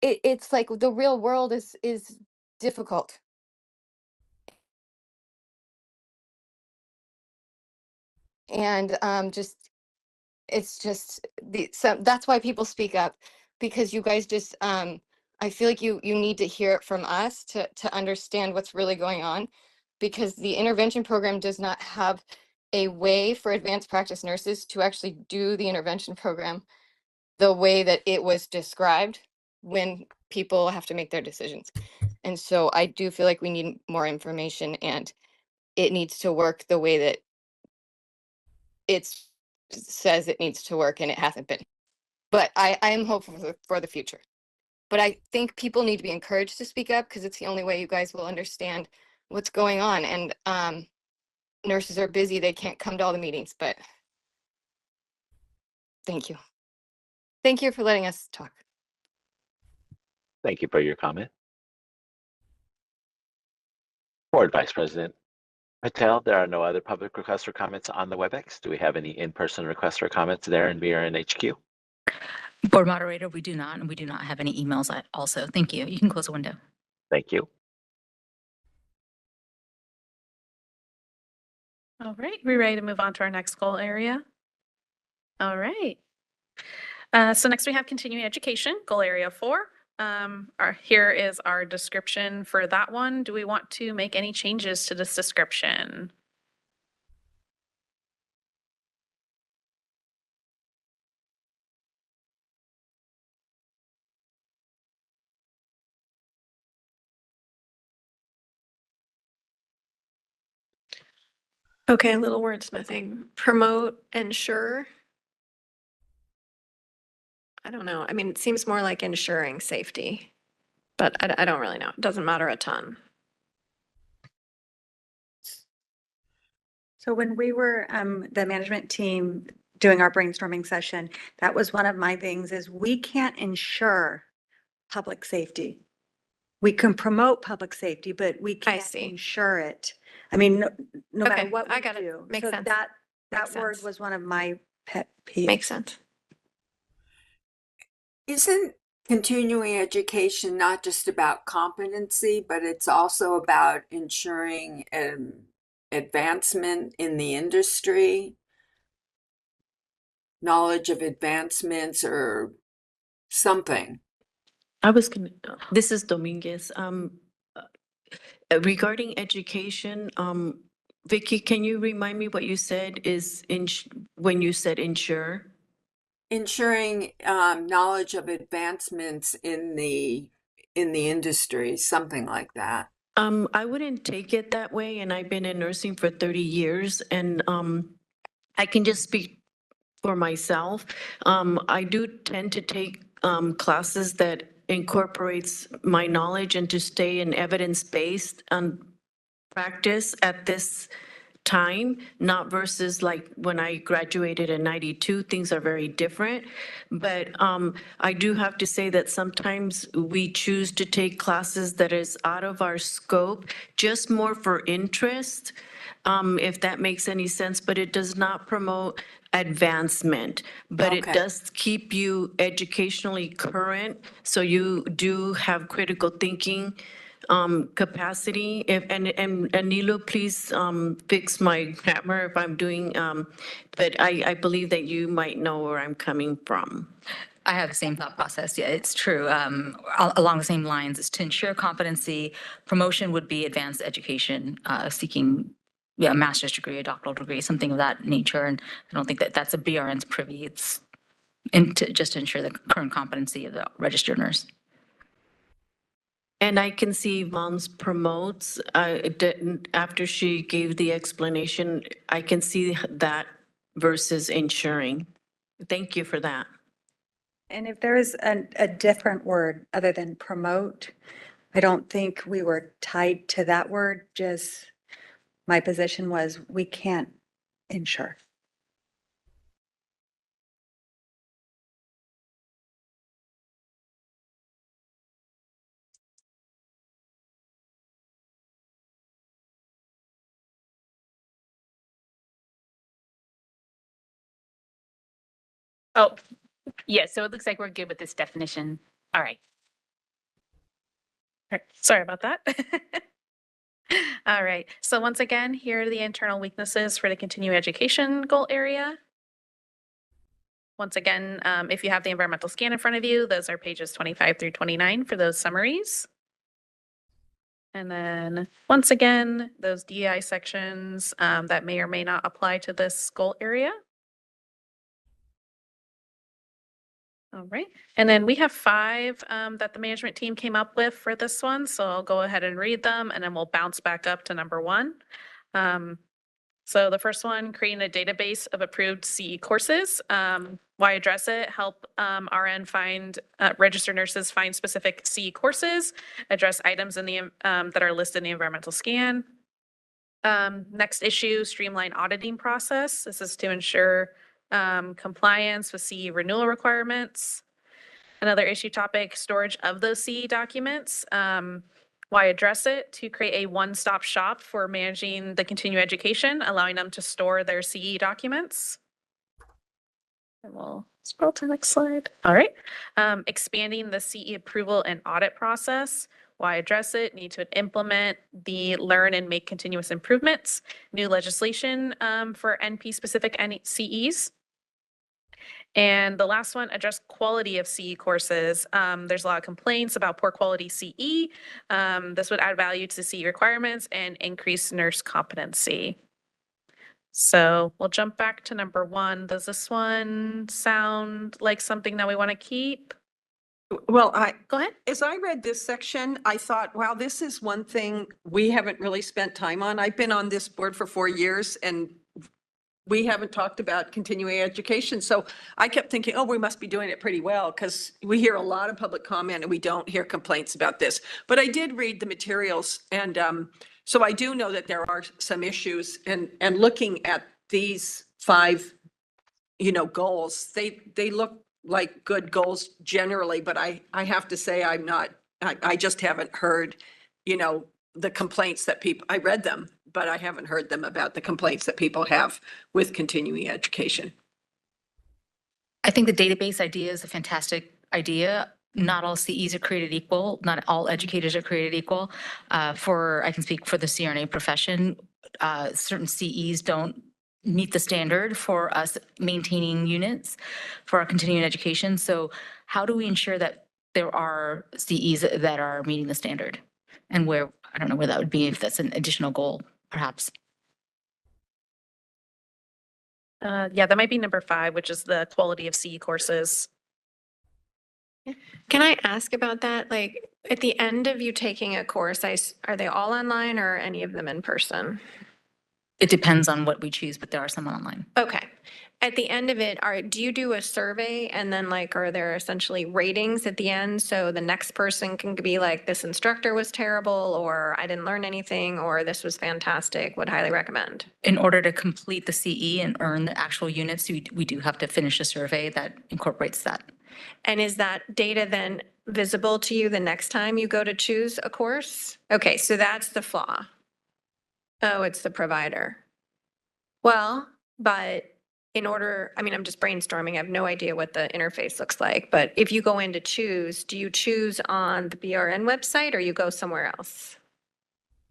Speaker 21: it's like the real world is difficult. And it's just so that's why people speak up, because you guys just I feel like you need to hear it from us to understand what's really going on, because the intervention program does not have a way for advanced practice nurses to actually do the intervention program the way that it was described when people have to make their decisions. And so I do feel like we need more information, and it needs to work the way that it says it needs to work, and it hasn't been. But I am hopeful for the future. But I think people need to be encouraged to speak up, because it's the only way you guys will understand what's going on. And nurses are busy. They can't come to all the meetings, but thank you. Thank you for letting us talk.
Speaker 5: Thank you for your comment. Board Vice President Patel, there are no other public requests or comments on the WebEx. Do we have any in-person requests or comments there in BRN HQ?
Speaker 1: Board Moderator, we do not, and we do not have any emails also. Thank you. You can close the window.
Speaker 5: Thank you.
Speaker 8: All right, we're ready to move on to our next goal area. All right. So next we have continuing education, goal area 4. Here is our description for that one. Do we want to make any changes to this description?
Speaker 2: Okay, a little wordsmithing. Promote, ensure. I don't know. I mean, it seems more like ensuring safety, but I don't really know. It doesn't matter a ton.
Speaker 16: So when we were the management team doing our brainstorming session, that was one of my things is we can't ensure public safety. We can promote public safety, but we can't ensure it. I mean, no matter
Speaker 2: Okay,
Speaker 16: what
Speaker 2: I
Speaker 16: we
Speaker 2: got it.
Speaker 16: do.
Speaker 2: Makes
Speaker 16: So
Speaker 2: sense.
Speaker 16: that
Speaker 2: Makes
Speaker 16: word
Speaker 2: sense.
Speaker 16: was one of my pet peeves.
Speaker 2: Makes sense.
Speaker 4: Isn't continuing education not just about competency, but it's also about ensuring advancement in the industry, knowledge of advancements or something?
Speaker 17: This is Dominguez. Regarding education, Vicky, can you remind me what you said is when you said ensure?
Speaker 4: Ensuring knowledge of advancements in the industry, something like that.
Speaker 17: I wouldn't take it that way, and I've been in nursing for 30 years, and I can just speak for myself. I do tend to take classes that incorporates my knowledge and to stay in evidence-based practice at this time, not versus like when I graduated in 92, things are very different. But I do have to say that sometimes we choose to take classes that is out of our scope, just more for interest. if that makes any sense, but it does not promote advancement. But it
Speaker 4: Okay.
Speaker 17: does keep you educationally current, so you do have critical thinking capacity. And Nilu, please fix my grammar if I'm doing, but I believe that you might know where I'm coming from.
Speaker 1: I have the same thought process. Yeah, it's true. Along the same lines, is to ensure competency. Promotion would be advanced education, seeking a master's degree, a doctoral degree, something of that nature. And I don't think that that's a BRN's privy. It's just to ensure the current competency of the registered nurse.
Speaker 17: And I can see Yvonne's promotes, after she gave the explanation, I can see that versus ensuring. Thank you for that.
Speaker 16: And if there is a different word other than promote, I don't think we were tied to that word. Just my position was we can't ensure.
Speaker 6: Oh, yeah, so it looks like we're good with this definition. All right. All right, sorry about that. All right, so once again, here are the internal weaknesses for the continuing education goal area. Once again, if you have the environmental scan in front of you, those are pages 25 through 29 for those summaries. And then once again, those DEI sections that may or may not apply to this goal area. All right, and then we have 5 that the management team came up with for this one. So I'll go ahead and read them and then we'll bounce back up to number 1. So the first one, creating a database of approved CE courses. Why address it? Help RN find, registered nurses find specific CE courses, address items in the that are listed in the environmental scan. Next issue, streamline auditing process. This is to ensure compliance with CE renewal requirements. Another issue topic, storage of those CE documents. Why address it? To create a one-stop shop for managing the continuing education, allowing them to store their CE documents. And we'll scroll to the next slide. All right. Expanding the CE approval and audit process. Why address it? Need to implement the learn and make continuous improvements. New legislation for NP-specific CEs. And the last one, address quality of CE courses. There's a lot of complaints about poor quality CE. This would add value to the CE requirements and increase nurse competency. So we'll jump back to number 1. Does this one sound like something that we want to keep?
Speaker 19: Well,
Speaker 6: Go ahead.
Speaker 19: as I read this section, I thought, wow, this is one thing we haven't really spent time on. I've been on this board for 4 years and we haven't talked about continuing education. So I kept thinking, oh, we must be doing it pretty well because we hear a lot of public comment and we don't hear complaints about this. But I did read the materials and so I do know that there are some issues and looking at these 5, goals, they look like good goals generally, but I have to say I just haven't heard, the complaints that people, I read them, but I haven't heard them about the complaints that people have with continuing education.
Speaker 1: I think the database idea is a fantastic idea. Not all CEs are created equal. Not all educators are created equal. I can speak for the CRNA profession. Certain CEs don't meet the standard for us maintaining units for our continuing education. So how do we ensure that there are CEs that are meeting the standard? And where, I don't know where that would be, if that's an additional goal, perhaps.
Speaker 6: Yeah, that might be number 5, which is the quality of CE courses.
Speaker 2: Can I ask about that? Like at the end of you taking a course, are they all online or any of them in person?
Speaker 1: It depends on what we choose, but there are some online.
Speaker 2: Okay. At the end of it, do you do a survey and then are there essentially ratings at the end? So the next person can be like, this instructor was terrible, or I didn't learn anything, or this was fantastic, would highly recommend.
Speaker 1: In order to complete the CE and earn the actual units, we do have to finish a survey that incorporates that.
Speaker 2: And is that data then visible to you the next time you go to choose a course? Okay, so that's the flaw. Oh, it's the provider. Well, but in order, I mean, I'm just brainstorming. I have no idea what the interface looks like, but if you go in to choose, do you choose on the BRN website or you go somewhere else?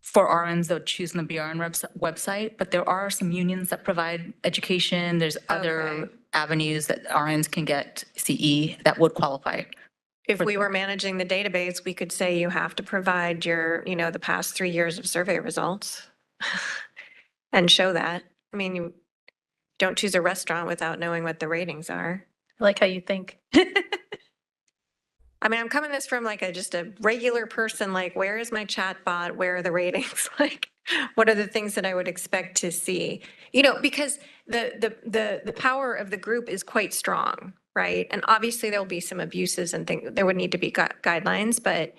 Speaker 1: For RNs, they'll choose on the BRN website, but there are some unions that provide education. There's other avenues that RNs can get CE that would qualify.
Speaker 2: If we were managing the database, we could say you have to provide your, you know, the past 3 years of survey results and show that. I mean, you don't choose a restaurant without knowing what the ratings are.
Speaker 6: I like how you think.
Speaker 2: I mean, I'm coming this from like just a regular person, like, where is my chat bot? Where are the ratings? Like, what are the things that I would expect to see? You know, because the power of the group is quite strong, right? And obviously there'll be some abuses and things, there would need to be guidelines, but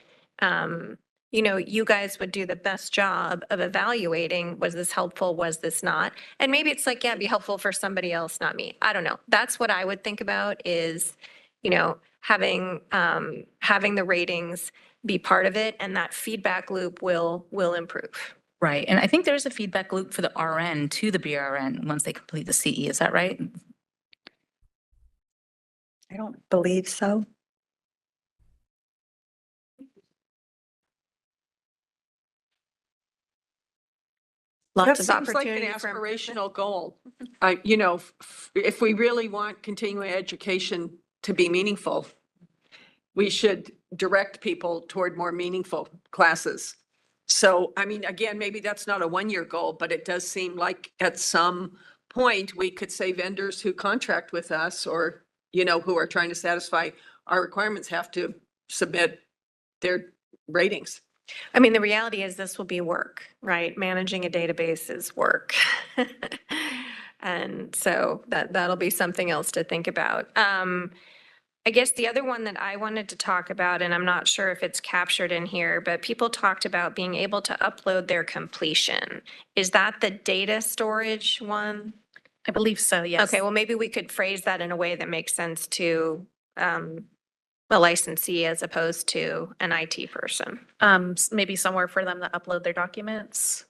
Speaker 2: you know, you guys would do the best job of evaluating, was this helpful? Was this not? And maybe it's like, yeah, it'd be helpful for somebody else, not me. I don't know. That's what I would think about is, you know, having the ratings be part of it, and that feedback loop will improve.
Speaker 1: Right. And I think there's a feedback loop for the RN to the BRN once they complete the CE. Is that right?
Speaker 16: I don't believe so.
Speaker 2: Lots
Speaker 19: That
Speaker 2: of
Speaker 19: seems like an
Speaker 2: opportunity for improvement.
Speaker 19: aspirational goal. You know, if we really want continuing education to be meaningful, we should direct people toward more meaningful classes. So, I mean, again, maybe that's not a 1-year goal, but it does seem like at some point we could say vendors who contract with us or, you know, who are trying to satisfy our requirements have to submit their ratings.
Speaker 2: I mean, the reality is this will be work, right? Managing a database is work. And so that'll be something else to think about. I guess the other one that I wanted to talk about, and I'm not sure if it's captured in here, but people talked about being able to upload their completion. Is that the data storage one?
Speaker 6: I believe so, yes.
Speaker 2: Okay, well, maybe we could phrase that in a way that makes sense to a licensee as opposed to an IT person.
Speaker 6: Maybe somewhere for them to upload their documents.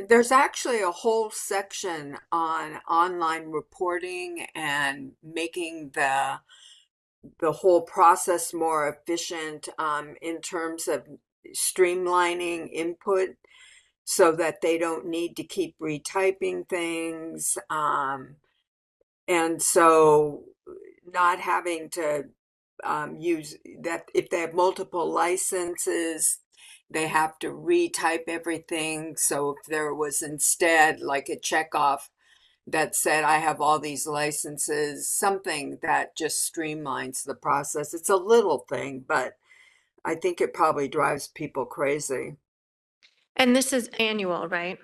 Speaker 4: There's actually a whole section on online reporting and making the whole process more efficient in terms of streamlining input so that they don't need to keep retyping things. And so not having to use that, if they have multiple licenses, they have to retype everything. So if there was instead like a checkoff that said, I have all these licenses, something that just streamlines the process. It's a little thing, but I think it probably drives people crazy.
Speaker 2: And this is annual, right?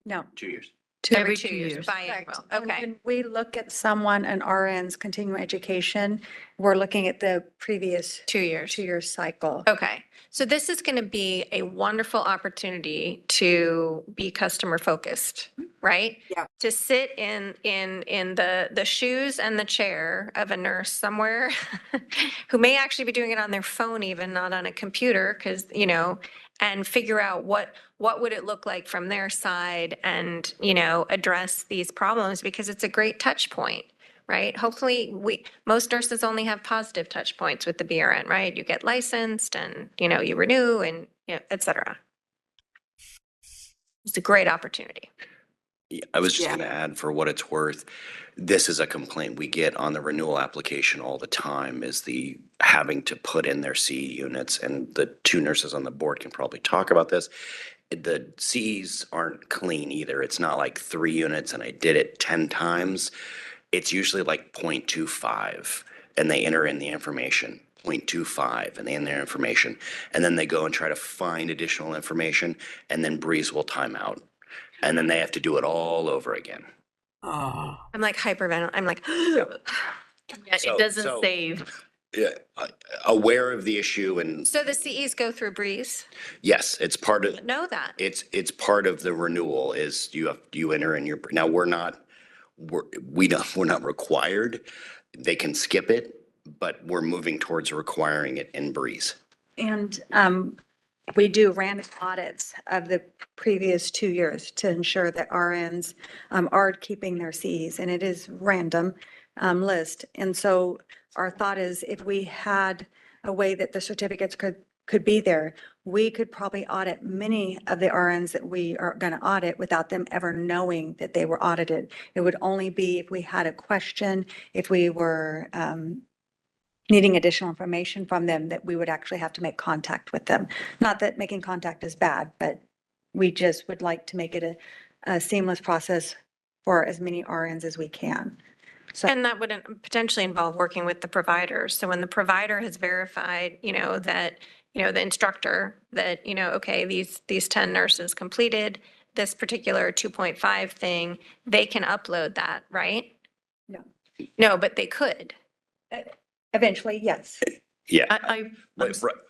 Speaker 16: No.
Speaker 20: 2 years.
Speaker 2: Every 2 years. Biannual. Okay.
Speaker 16: When we look at someone, an RN's continuing education, we're looking at the previous
Speaker 2: 2 years.
Speaker 16: 2-year cycle.
Speaker 2: Okay. So this is going to be a wonderful opportunity to be customer focused, right?
Speaker 4: Yeah.
Speaker 2: To sit in the shoes and the chair of a nurse somewhere who may actually be doing it on their phone, even not on a computer, because, you know, and figure out what would it look like from their side and, you know, address these problems, because it's a great touch point. Right? Hopefully most nurses only have positive touch points with the BRN, right? You get licensed and, you know, you renew and, you know, et cetera. It's a great opportunity.
Speaker 20: Yeah, I was just going to add, for what it's worth, this is a complaint we get on the renewal application all the time, is the having to put in their CE units, and the 2 nurses on the board can probably talk about this. The CEs aren't clean either. It's not like 3 units and I did it 10 times. It's usually like 0.25, and they enter in the information, 0.25, and they enter their information. And then they go and try to find additional information, and then Breeze will time out. And then they have to do it all over again.
Speaker 4: Oh.
Speaker 2: I'm like hyperventilating. I'm like,
Speaker 6: Yeah,
Speaker 20: So-
Speaker 6: it doesn't
Speaker 20: so-
Speaker 6: save.
Speaker 20: Yeah, aware of the issue, and
Speaker 2: so the CEs go through Breeze?
Speaker 20: yes, it's part of,
Speaker 2: Know that.
Speaker 20: it's part of the renewal is you enter in your, now we're not required. They can skip it, but we're moving towards requiring it in Breeze.
Speaker 16: And we do random audits of the previous 2 years to ensure that RNs are keeping their Cs, and it is random list. And so our thought is if we had a way that the certificates could be there, we could probably audit many of the RNs that we are going to audit without them ever knowing that they were audited. It would only be if we had a question, if we were needing additional information from them, that we would actually have to make contact with them. Not that making contact is bad, but we just would like to make it a seamless process for as many RNs as we can. So,
Speaker 2: And that would potentially involve working with the providers. So when the provider has verified, that, the instructor that, okay, these 10 nurses completed this particular 2.5 thing, they can upload that, right?
Speaker 16: No.
Speaker 2: No, but they could.
Speaker 16: Eventually, yes.
Speaker 20: Yeah.
Speaker 17: I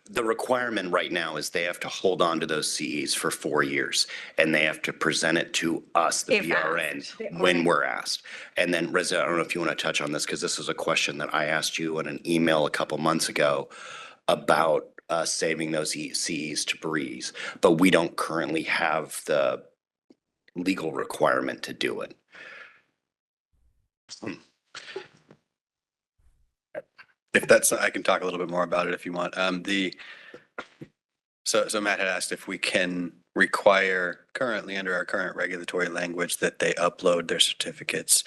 Speaker 20: The requirement right now is they have to hold on to those CEs for 4 years, and they have to present it to us, the
Speaker 2: If
Speaker 20: BRN,
Speaker 2: asked.
Speaker 20: when we're asked. And then Reza, I don't know if you want to touch on this, because this is a question that I asked you in an email a couple months ago about saving those CEs to Breeze, but we don't currently have the legal requirement to do it.
Speaker 3: If that's, I can talk a little bit more about it if you want. So Matt had asked if we can require currently under our current regulatory language that they upload their certificates.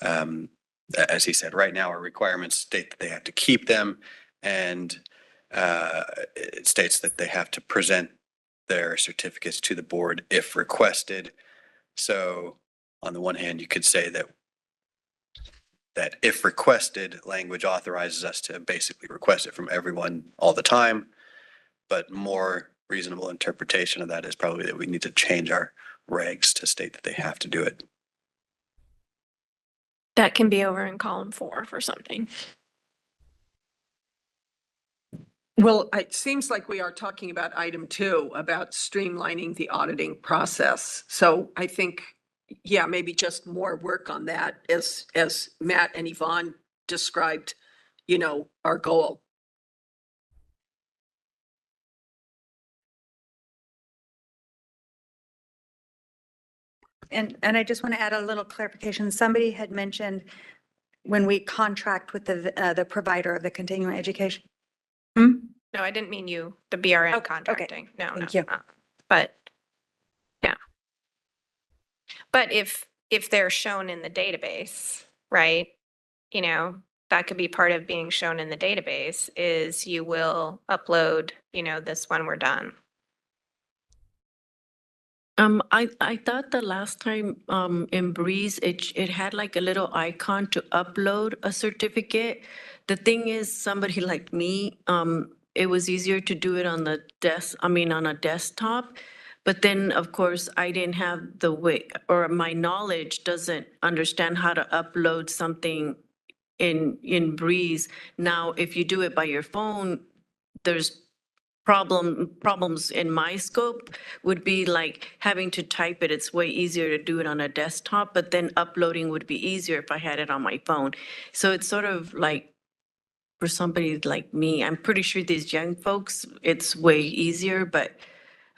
Speaker 3: As he said, right now our requirements state that they have to keep them, and it states that they have to present their certificates to the board if requested. So on the one hand, you could say that if requested, language authorizes us to basically request it from everyone all the time. But more reasonable interpretation of that is probably that we need to change our regs to state that they have to do it.
Speaker 2: That can be over in column 4 for something.
Speaker 19: Well, it seems like we are talking about item 2, about streamlining the auditing process. So I think, yeah, maybe just more work on that as Matt and Yvonne described, our goal.
Speaker 16: And I just want to add a little clarification. Somebody had mentioned when we contract with the provider of the continuing education.
Speaker 2: No, I didn't mean you, the BRN contracting. No,
Speaker 16: Thank
Speaker 2: no.
Speaker 16: you.
Speaker 2: But, yeah. But if they're shown in the database, right, that could be part of being shown in the database is you will upload, this when we're done.
Speaker 17: I thought the last time in Breeze, it had like a little icon to upload a certificate. The thing is, somebody like me, it was easier to do it on the on a desktop. But then, of course, I didn't have the way, or my knowledge doesn't understand how to upload something in Breeze. Now, if you do it by your phone, there's problems in my scope would be like having to type it. It's way easier to do it on a desktop, but then uploading would be easier if I had it on my phone. So it's sort of like for somebody like me, I'm pretty sure these young folks, it's way easier, but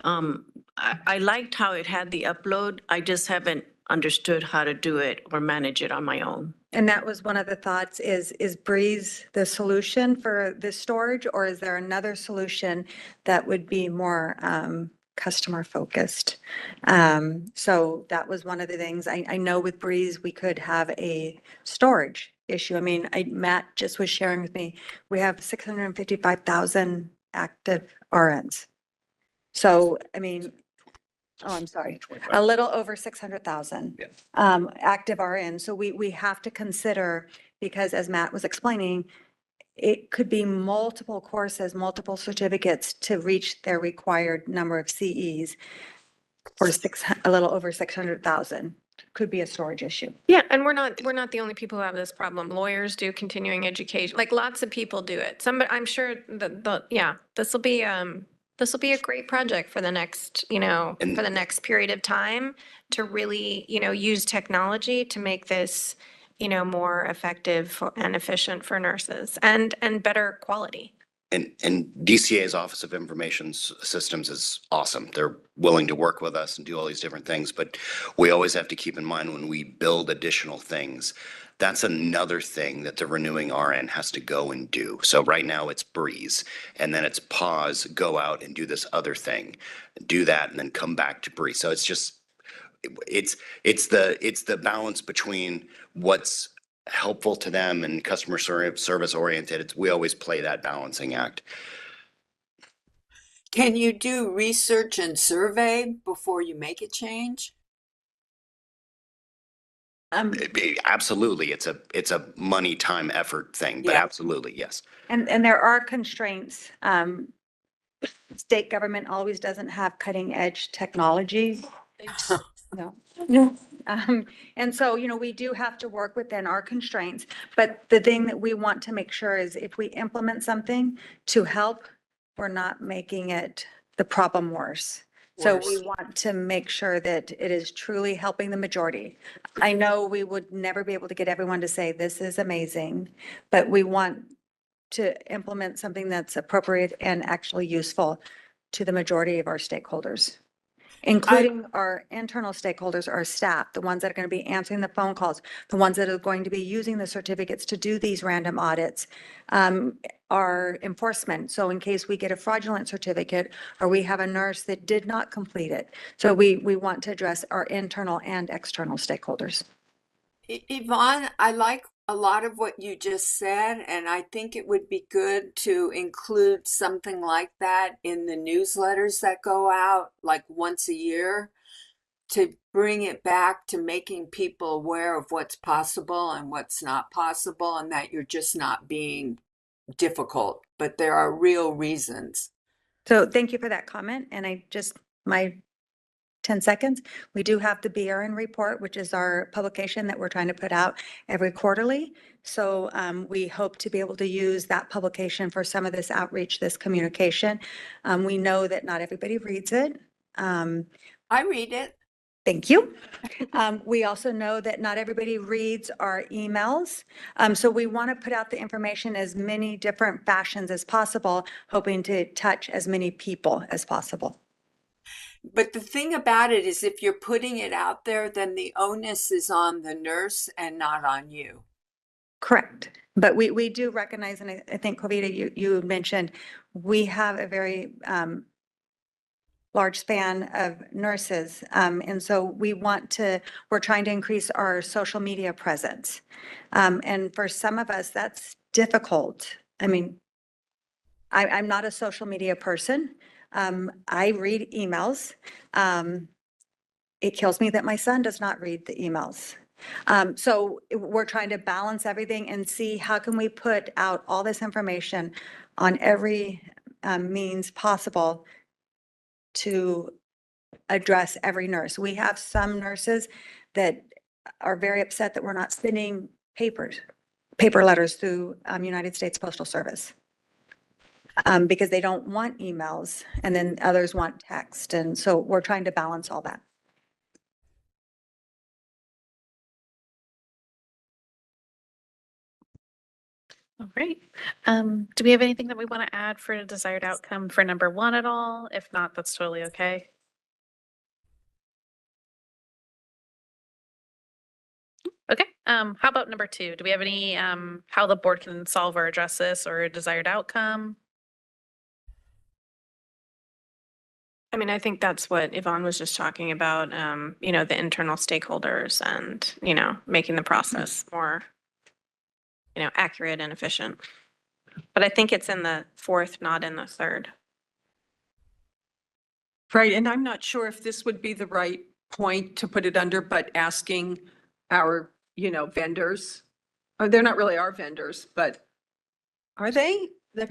Speaker 17: I liked how it had the upload. I just haven't understood how to do it or manage it on my own.
Speaker 16: And that was one of the thoughts is Breeze the solution for this storage, or is there another solution that would be more customer focused? So that was one of the things. I know with Breeze, we could have a storage issue. I mean, Matt just was sharing with me, we have 655,000 active RNs. So, I mean, oh, I'm sorry, a little over 600,000 active RN. So we have to consider, because as Matt was explaining, it could be multiple courses, multiple certificates to reach their required number of CEs for a little over 600,000. Could be a storage issue.
Speaker 2: Yeah, and we're not the only people who have this problem. Lawyers do continuing education, like lots of people do it. I'm sure this will be a great project for the next, for the next period of time to really, use technology to make this, more effective and efficient for nurses and better quality.
Speaker 20: and DCA's Office of Information Systems is awesome. They're willing to work with us and do all these different things, but we always have to keep in mind when we build additional things, that's another thing that the renewing RN has to go and do. So right now it's Breeze, and then it's pause, go out and do this other thing, do that, and then come back to Breeze. So it's just, it's the balance between what's helpful to them and customer service oriented. We always play that balancing act.
Speaker 4: Can you do research and survey before you make a change?
Speaker 20: Absolutely. It's a money, time, effort thing, but
Speaker 16: Yeah.
Speaker 20: absolutely, yes.
Speaker 16: And there are constraints. State government always doesn't have cutting edge technology. No. And so, we do have to work within our constraints, but the thing that we want to make sure is if we implement something to help, we're not making it the problem worse. So we
Speaker 4: Worse.
Speaker 16: want to make sure that it is truly helping the majority. I know we would never be able to get everyone to say, this is amazing, but we want to implement something that's appropriate and actually useful to the majority of our stakeholders, including our internal stakeholders, our staff, the ones that are going to be answering the phone calls, the ones that are going to be using the certificates to do these random audits, our enforcement. So in case we get a fraudulent certificate or we have a nurse that did not complete it. So we want to address our internal and external stakeholders.
Speaker 4: Yvonne, I like a lot of what you just said, and I think it would be good to include something like that in the newsletters that go out like once a year to bring it back to making people aware of what's possible and what's not possible, and that you're just not being difficult, but there are real reasons.
Speaker 16: So thank you for that comment. And my 10 seconds, we do have the BRN report, which is our publication that we're trying to put out every quarterly. So we hope to be able to use that publication for some of this outreach, this communication. We know that not everybody reads it.
Speaker 4: I read it.
Speaker 16: Thank you. We also know that not everybody reads our emails. So we want to put out the information as many different fashions as possible, hoping to touch as many people as possible.
Speaker 4: But the thing about it is if you're putting it out there, then the onus is on the nurse and not on you.
Speaker 16: Correct. But we do recognize, and I think, Kavita, you mentioned, we have a very large span of nurses. And so we're trying to increase our social media presence. And for some of us, that's difficult. I mean, I'm not a social media person. I read emails. It kills me that my son does not read the emails. So we're trying to balance everything and see how can we put out all this information on every means possible to address every nurse. We have some nurses that are very upset that we're not sending paper letters through United States Postal Service because they don't want emails, and then others want text. And so we're trying to balance all that.
Speaker 6: All right. Do we have anything that we want to add for a desired outcome for number 1 at all? If not, that's totally okay. Okay. How about number 2? Do we have any, how the board can solve or address this or a desired outcome?
Speaker 2: I mean, I think that's what Yvonne was just talking about, the internal stakeholders and, making the process more, accurate and efficient. But I think it's in the 4th, not in the 3rd.
Speaker 19: Right, and I'm not sure if this would be the right point to put it under, but asking our, vendors, they're not really our vendors, but are they?
Speaker 16: No,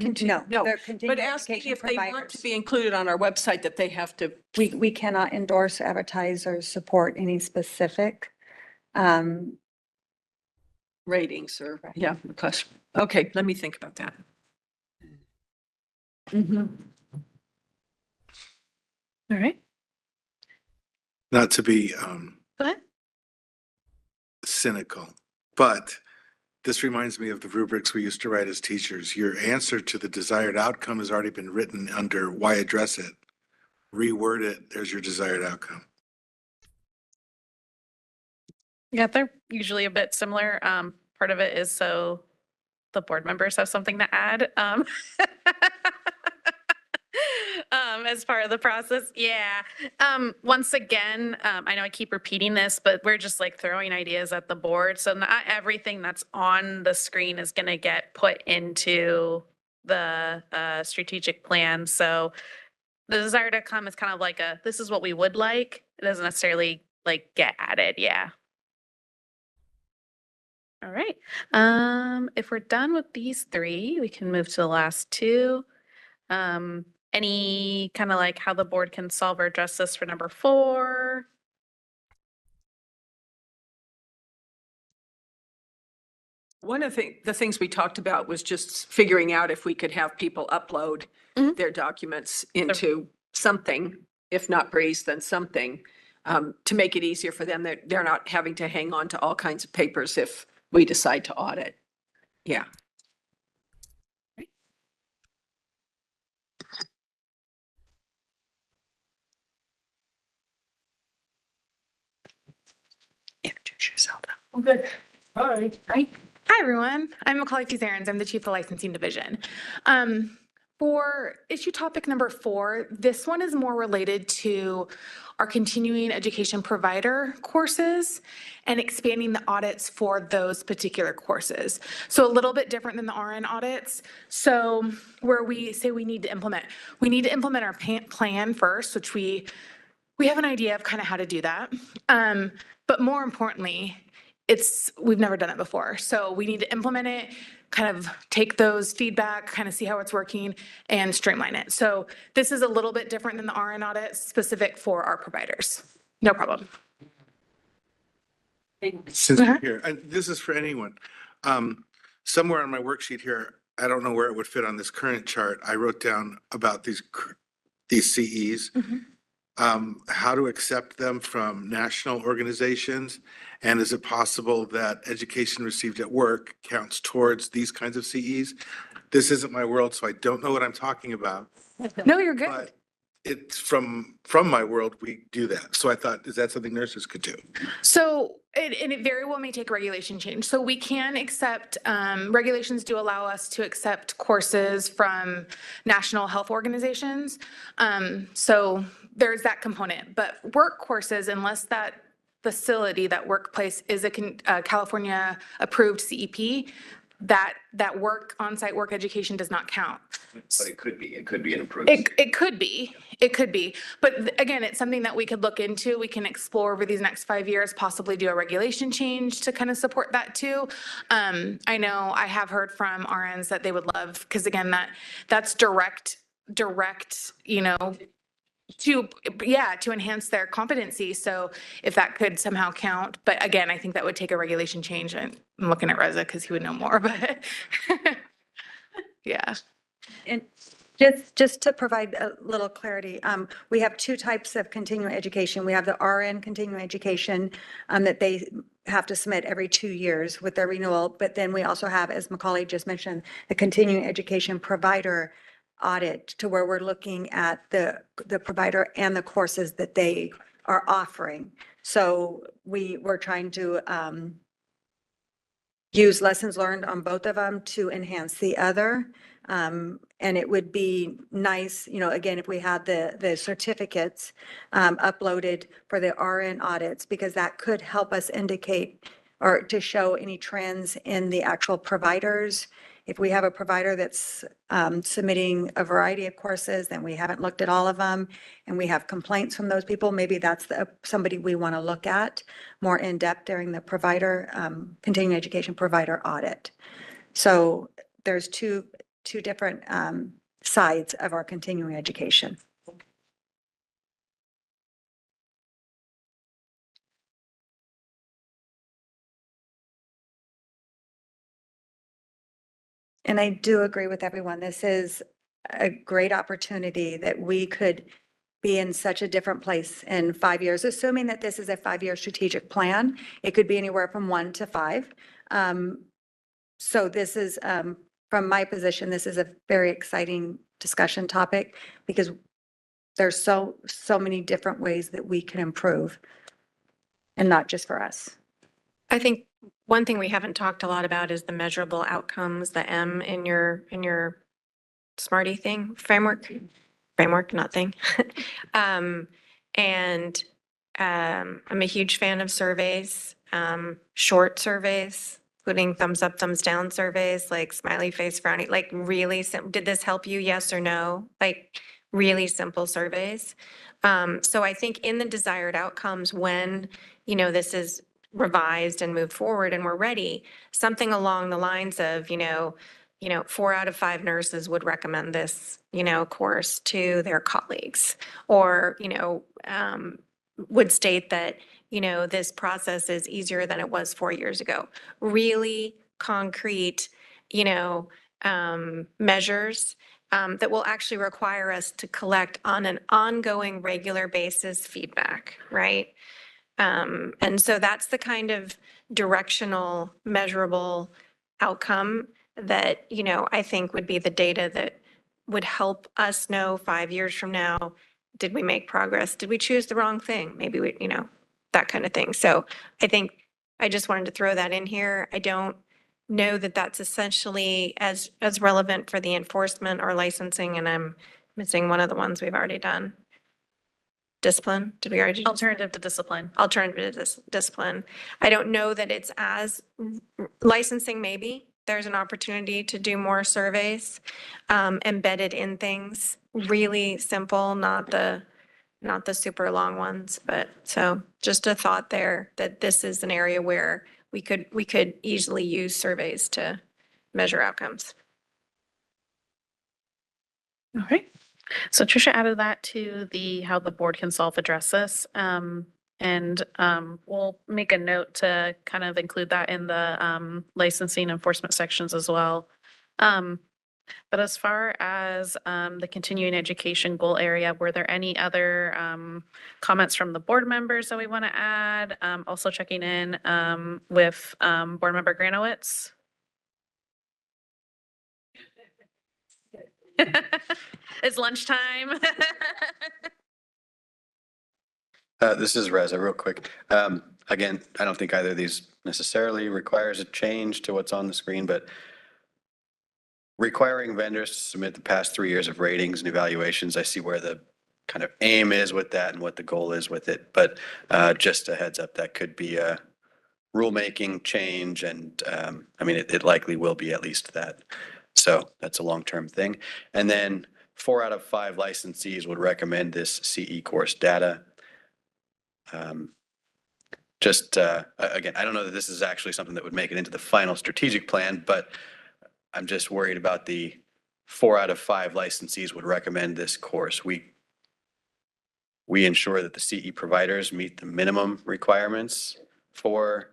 Speaker 19: No,
Speaker 16: they're
Speaker 19: but
Speaker 16: continuing
Speaker 19: asking
Speaker 16: education
Speaker 19: if they want
Speaker 16: providers.
Speaker 19: to be included on our website, that they have to.
Speaker 16: We cannot endorse, advertise, or support any specific
Speaker 19: Ratings or, yeah, because, okay, let me think about that.
Speaker 6: All right.
Speaker 18: Not to be
Speaker 6: Go ahead.
Speaker 18: cynical, but This reminds me of the rubrics we used to write as teachers. Your answer to the desired outcome has already been written under why address it. Reword it, there's your desired outcome.
Speaker 8: Yeah, they're usually a bit similar. Part of it is so the board members have something to add. As part of the process. Yeah. Once again, I know I keep repeating this, but we're just like throwing ideas at the board. So not everything that's on the screen is going to get put into the strategic plan. So the desired outcome is kind of like this is what we would like. It doesn't necessarily like get added. Yeah. All right. If we're done with these three, we can move to the last two. Any kind of like how the board can solve or address this for number 4?
Speaker 19: One of the things we talked about was just figuring out if we could have people upload their documents into something, if not Breeze, then something, to make it easier for them. They're not having to hang on to all kinds of papers if we decide to audit. Yeah.
Speaker 1: Introduce yourself.
Speaker 6: Oh, good. Hi. Hi. Hi, everyone. I'm Macaulay Fuzarens. I'm the Chief of Licensing Division. For issue topic number 4, this one is more related to our continuing education provider courses and expanding the audits for those particular courses. So a little bit different than the RN audits. So where we say we need to implement our plan first, which we have an idea of kind of how to do that. But more importantly, we've never done it before. So we need to implement it, kind of take those feedback, kind of see how it's working and streamline it. So this is a little bit different than the RN audit specific for our providers. No problem.
Speaker 18: Since you're here, and this is for anyone. Somewhere on my worksheet here, I don't know where it would fit on this current chart. I wrote down about these CEs. How to accept them from national organizations, and is it possible that education received at work counts towards these kinds of CEs? This isn't my world, so I don't know what I'm talking about.
Speaker 6: No, you're good.
Speaker 18: But it's from my world, we do that. So I thought, is that something nurses could do?
Speaker 6: So it very well may take a regulation change. So we can accept, regulations do allow us to accept courses from national health organizations. So there's that component, but work courses, unless that facility, that workplace is a California approved CEP, that work, on-site work education does not count.
Speaker 20: But it could be an improvement.
Speaker 6: It could be. But again, it's something that we could look into. We can explore over these next 5 years, possibly do a regulation change to kind of support that too. I know I have heard from RNs that they would love, because again, that's direct, to enhance their competency. So if that could somehow count, but again, I think that would take a regulation change, and I'm looking at Reza because he would know more, but yeah.
Speaker 16: And just to provide a little clarity, we have 2 types of continuing education. We have the RN continuing education that they have to submit every 2 years with their renewal. But then we also have, as Macaulay just mentioned, the continuing education provider audit, to where we're looking at the provider and the courses that they are offering. So we're trying to use lessons learned on both of them to enhance the other. And it would be nice, again, if we had the certificates uploaded for the RN audits, because that could help us indicate or to show any trends in the actual providers. If we have a provider that's submitting a variety of courses, then we haven't looked at all of them, and we have complaints from those people, maybe that's somebody we want to look at more in depth during the provider, continuing education provider audit. So there's two different sides of our continuing education. And I do agree with everyone. This is a great opportunity that we could be in such a different place in 5 years, assuming that this is a 5-year strategic plan. It could be anywhere from 1 to 5. So this is, from my position, this is a very exciting discussion topic because there's so many different ways that we can improve and not just for us.
Speaker 2: I think one thing we haven't talked a lot about is the measurable outcomes, the M in your Smarty thing, framework, not thing. And I'm a huge fan of surveys, short surveys, including thumbs up, thumbs down surveys, like smiley face, frowny, like really, did this help you? Yes or no? Like really simple surveys. So I think in the desired outcomes, when, this is revised and moved forward and we're ready, something along the lines of, 4 out of 5 nurses would recommend this, course to their colleagues, or, would state that, this process is easier than it was 4 years ago. Really concrete, measures that will actually require us to collect on an ongoing, regular basis feedback, right? And so that's the kind of directional, measurable outcome that, I think would be the data that would help us know 5 years from now, did we make progress? Did we choose the wrong thing? Maybe we, that kind of thing. So I think I just wanted to throw that in here. I don't know that that's essentially as relevant for the enforcement or licensing, and I'm missing one of the ones we've already done. Discipline, did we already?
Speaker 6: Alternative to discipline.
Speaker 2: Alternative to discipline. I don't know that it's as licensing, maybe. There's an opportunity to do more surveys, embedded in things, really simple, not the super long ones, but so just a thought there that this is an area where we could easily use surveys to measure outcomes.
Speaker 6: All right. So Tricia added that to the how the board can self-address this. And we'll make a note to kind of include that in the licensing enforcement sections as well. But as far as the continuing education goal area, were there any other comments from the board members that we want to add? Also checking in with board member Granowitz. It's lunchtime.
Speaker 3: This is Reza, real quick. Again, I don't think either of these necessarily requires a change to what's on the screen, but requiring vendors to submit the past 3 years of ratings and evaluations, I see where the kind of aim is with that and what the goal is with it. But just a heads up, that could be a rulemaking change, and I mean, it likely will be at least that. So that's a long-term thing. And then 4 out of 5 licensees would recommend this CE course data. Again, I don't know that this is actually something that would make it into the final strategic plan, but I'm just worried about the 4 out of 5 licensees would recommend this course. We ensure that the CE providers meet the minimum requirements for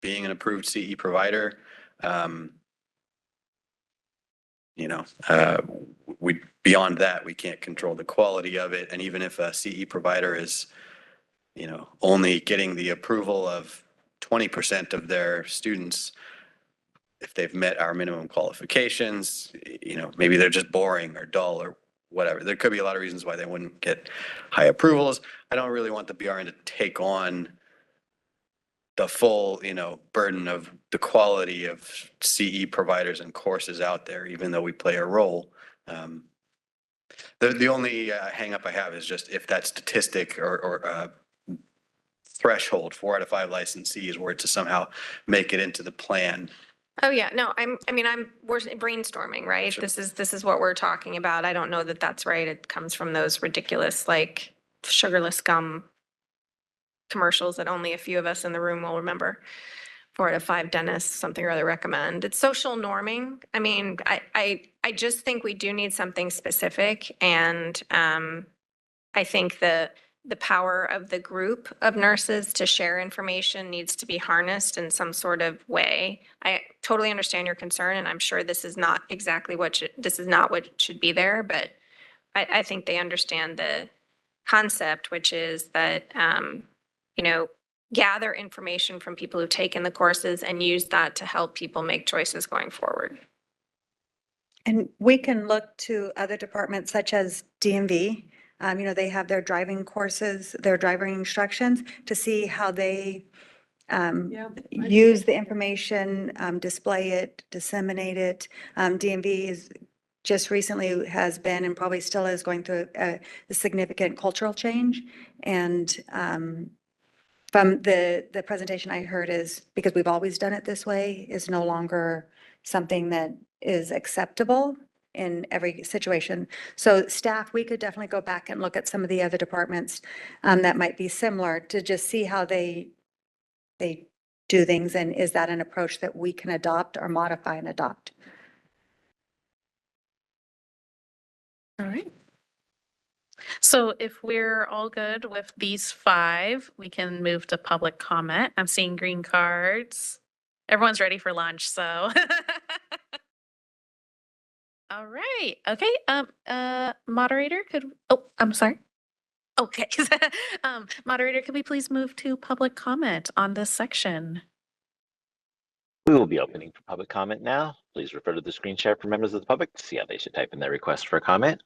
Speaker 3: being an approved CE provider. Beyond that, we can't control the quality of it. And even if a CE provider is, only getting the approval of 20% of their students, if they've met our minimum qualifications, maybe they're just boring or dull or whatever. There could be a lot of reasons why they wouldn't get high approvals. I don't really want the BRN to take on the full, burden of the quality of CE providers and courses out there, even though we play a role. The only hang up I have is just if that statistic or threshold, 4 out of 5 licensees were to somehow make it into the plan.
Speaker 2: Oh yeah, no, we're brainstorming, right?
Speaker 3: Sure.
Speaker 2: This is what we're talking about. I don't know that that's right. It comes from those ridiculous, like sugarless gum commercials that only a few of us in the room will remember. 4 out of 5 dentists, something or other recommend. It's social norming. I mean, I just think we do need something specific, and I think the power of the group of nurses to share information needs to be harnessed in some sort of way. I totally understand your concern, and I'm sure this is not exactly what should be there, but I think they understand the concept, which is that gather information from people who've taken the courses and use that to help people make choices going forward.
Speaker 16: And we can look to other departments such as DMV. They have their driving courses, their driving instructions to see how they use the information, display it, disseminate it. DMV is just recently has been and probably still is going through a significant cultural change. And from the presentation I heard is because we've always done it this way is no longer something that is acceptable in every situation. So staff, we could definitely go back and look at some of the other departments that might be similar to just see how they do things. And is that an approach that we can adopt or modify and adopt?
Speaker 6: All right. So if we're all good with these 5, we can move to public comment. I'm seeing green cards. Everyone's ready for lunch, so. All right. Okay. Moderator, I'm sorry. Okay. Moderator, could we please move to public comment on this section?
Speaker 5: We will be opening for public comment now. Please refer to the screen share for members of the public to see how they should type in their request for a comment.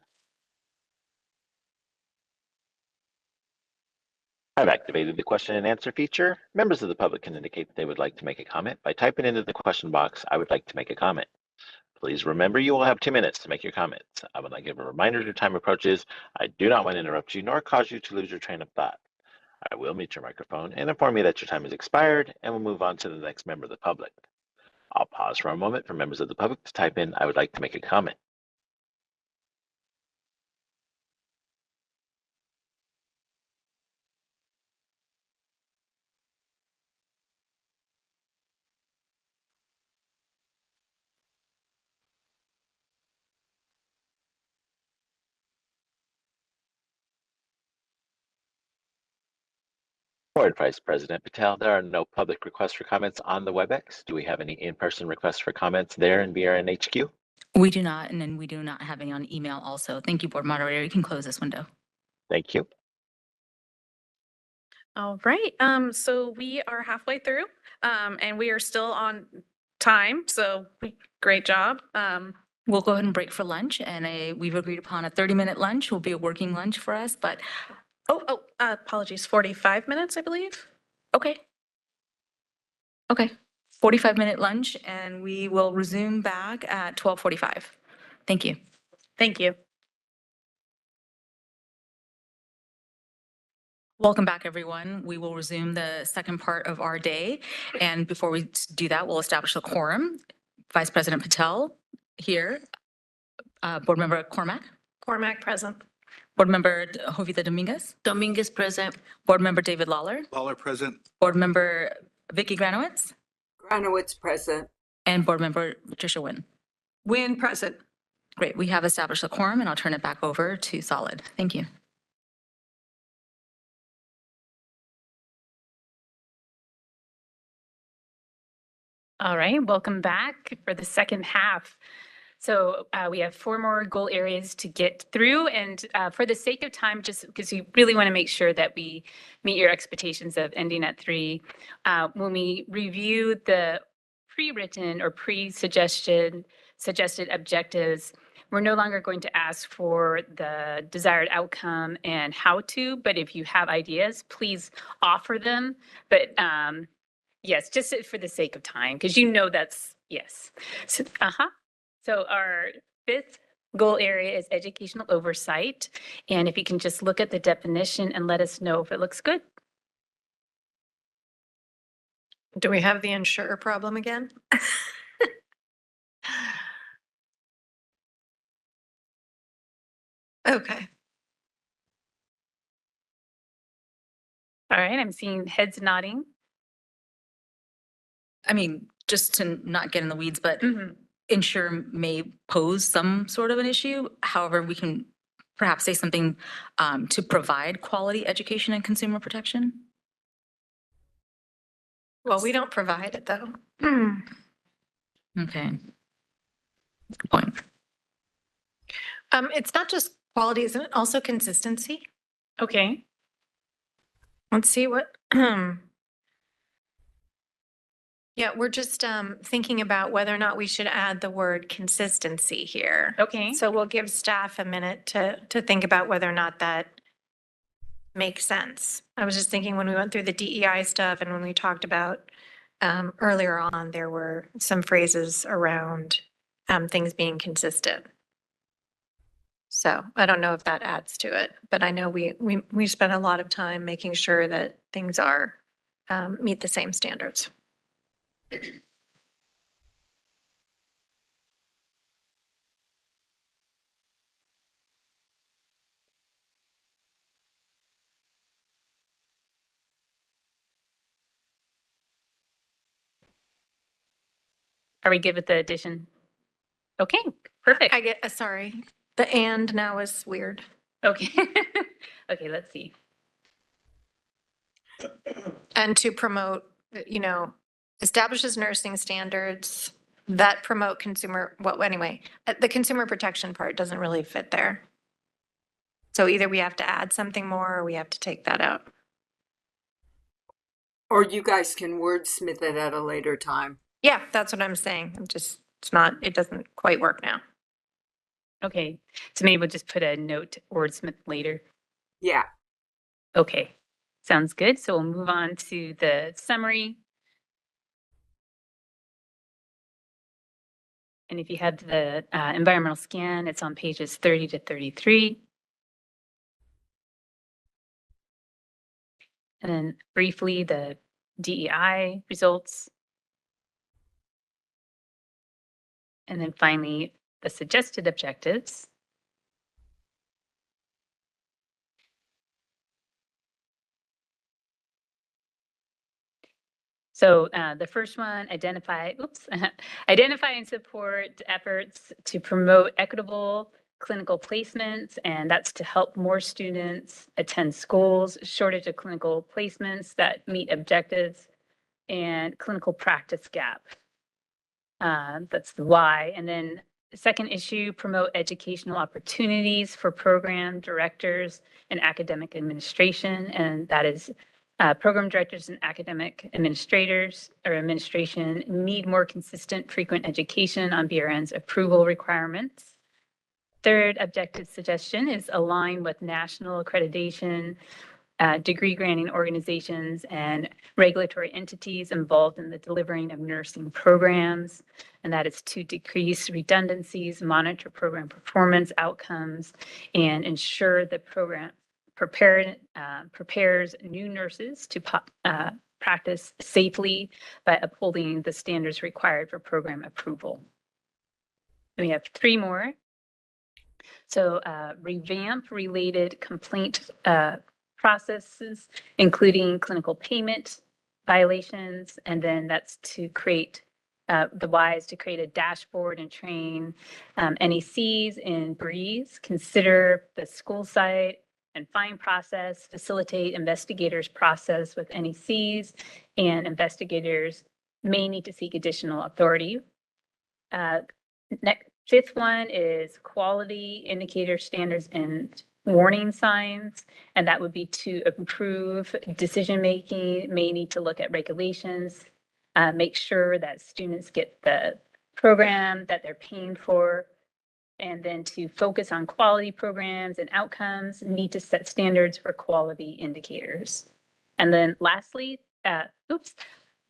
Speaker 5: I've activated the question and answer feature. Members of the public can indicate that they would like to make a comment by typing into the question box, "I would like to make a comment." Please remember you will have 2 minutes to make your comments. I would like to give a reminder as your time approaches. I do not want to interrupt you nor cause you to lose your train of thought. I will mute your microphone and inform you that your time has expired, and we'll move on to the next member of the public. I'll pause for a moment for members of the public to type in, "I would like to make a comment." Board Vice President Patel, there are no public requests for comments on the WebEx. Do we have any in-person requests for comments there in BRN HQ?
Speaker 1: We do not, and then we do not have any on email also. Thank you, Board Moderator. You can close this window.
Speaker 5: Thank you.
Speaker 6: All right. So we are halfway through, and we are still on time. So great job.
Speaker 1: We'll go ahead and break for lunch, and we've agreed upon a 30-minute lunch. Will be a working lunch for us, but
Speaker 6: apologies, 45 minutes, I believe.
Speaker 1: okay. 45-minute lunch, and we will resume back at 12:45. Thank you.
Speaker 6: Thank you.
Speaker 1: Welcome back, everyone. We will resume the second part of our day. And before we do that, we'll establish a quorum. Vice President Patel here. Board Member Cormack.
Speaker 2: Cormack present.
Speaker 1: Board Member Jovita Dominguez.
Speaker 17: Dominguez present.
Speaker 1: Board Member David Lawler.
Speaker 18: Lawler present.
Speaker 1: Board Member Vicky Granowitz.
Speaker 4: Granowitz present.
Speaker 1: And Board Member Patricia Nguyen.
Speaker 19: Nguyen present.
Speaker 1: Great. We have established a quorum, and I'll turn it back over to Solid. Thank you.
Speaker 6: All right, welcome back for the second half. So we have 4 more goal areas to get through. And for the sake of time, just because we really want to make sure that we meet your expectations of ending at 3, when we review the pre-written or suggested objectives, we're no longer going to ask for the desired outcome and how to, but if you have ideas, please offer them. But yes, just for the sake of time, because that's, yes. So our 5th goal area is educational oversight. And if you can just look at the definition and let us know if it looks good.
Speaker 2: Do we have the insurer problem again? Okay.
Speaker 6: All right, I'm seeing heads nodding.
Speaker 1: I mean, just to not get in the weeds, but insure may pose some sort of an issue. However, we can perhaps say something to provide quality education and consumer protection.
Speaker 2: Well, we don't provide it though.
Speaker 1: Okay. Good point.
Speaker 2: It's not just quality, isn't it also consistency?
Speaker 6: Okay.
Speaker 2: Let's see what Yeah, we're just thinking about whether or not we should add the word consistency here.
Speaker 6: Okay.
Speaker 2: So we'll give staff a minute to think about whether or not that makes sense. I was just thinking when we went through the DEI stuff and when we talked about earlier on, there were some phrases around things being consistent. So I don't know if that adds to it, but I know we spent a lot of time making sure that things are meet the same standards.
Speaker 6: Are we good with the addition? Okay, perfect.
Speaker 2: I get, sorry, the and now is weird.
Speaker 6: Okay. Okay, let's see.
Speaker 2: And to promote, establishes nursing standards that promote anyway, the consumer protection part doesn't really fit there. So either we have to add something more or we have to take that out.
Speaker 4: Or you guys can wordsmith it at a later time.
Speaker 2: Yeah, that's what I'm saying. It doesn't quite work now.
Speaker 6: Okay, so maybe we'll just put a note to wordsmith later.
Speaker 4: Yeah.
Speaker 6: Okay, sounds good. So we'll move on to the summary. And if you have the environmental scan, it's on pages 30 to 33. And then briefly, the DEI results. And then finally, the suggested objectives. So the first one, identify and support efforts to promote equitable clinical placements, and that's to help more students attend schools, shortage of clinical placements that meet objectives, and clinical practice gap. That's the why. And then the second issue, promote educational opportunities for program directors and academic administration, and that is program directors and academic administrators or administration need more consistent, frequent education on BRN's approval requirements. Third objective suggestion is align with national accreditation, degree granting organizations and regulatory entities involved in the delivering of nursing programs. And that is to decrease redundancies, monitor program performance outcomes, and ensure the program prepares new nurses to practice safely by upholding the standards required for program approval. And we have three more. So revamp related complaint processes, including clinical payment violations, and then that's to create the why is to create a dashboard and train NECs in BREEZE, consider the school site and fine process, facilitate investigators' process with NECs, and investigators may need to seek additional authority. Fifth one is quality indicator standards and warning signs, and that would be to improve decision-making, may need to look at regulations, make sure that students get the program that they're paying for, and then to focus on quality programs and outcomes, need to set standards for quality indicators. And then lastly, it's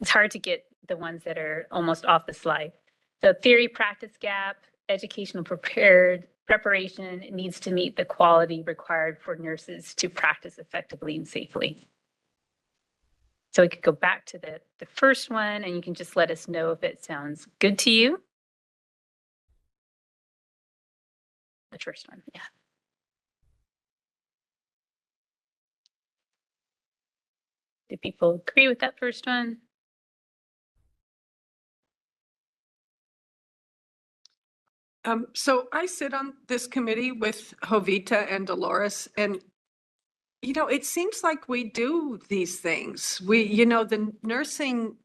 Speaker 6: hard to get the ones that are almost off the slide. So theory practice gap, educational preparation needs to meet the quality required for nurses to practice effectively and safely. So we could go back to the first one, and you can just let us know if it sounds good to you. The first one, yeah. Do people agree with that first one?
Speaker 19: So I sit on this committee with Jovita and Dolores, and it seems like we do these things. The nursing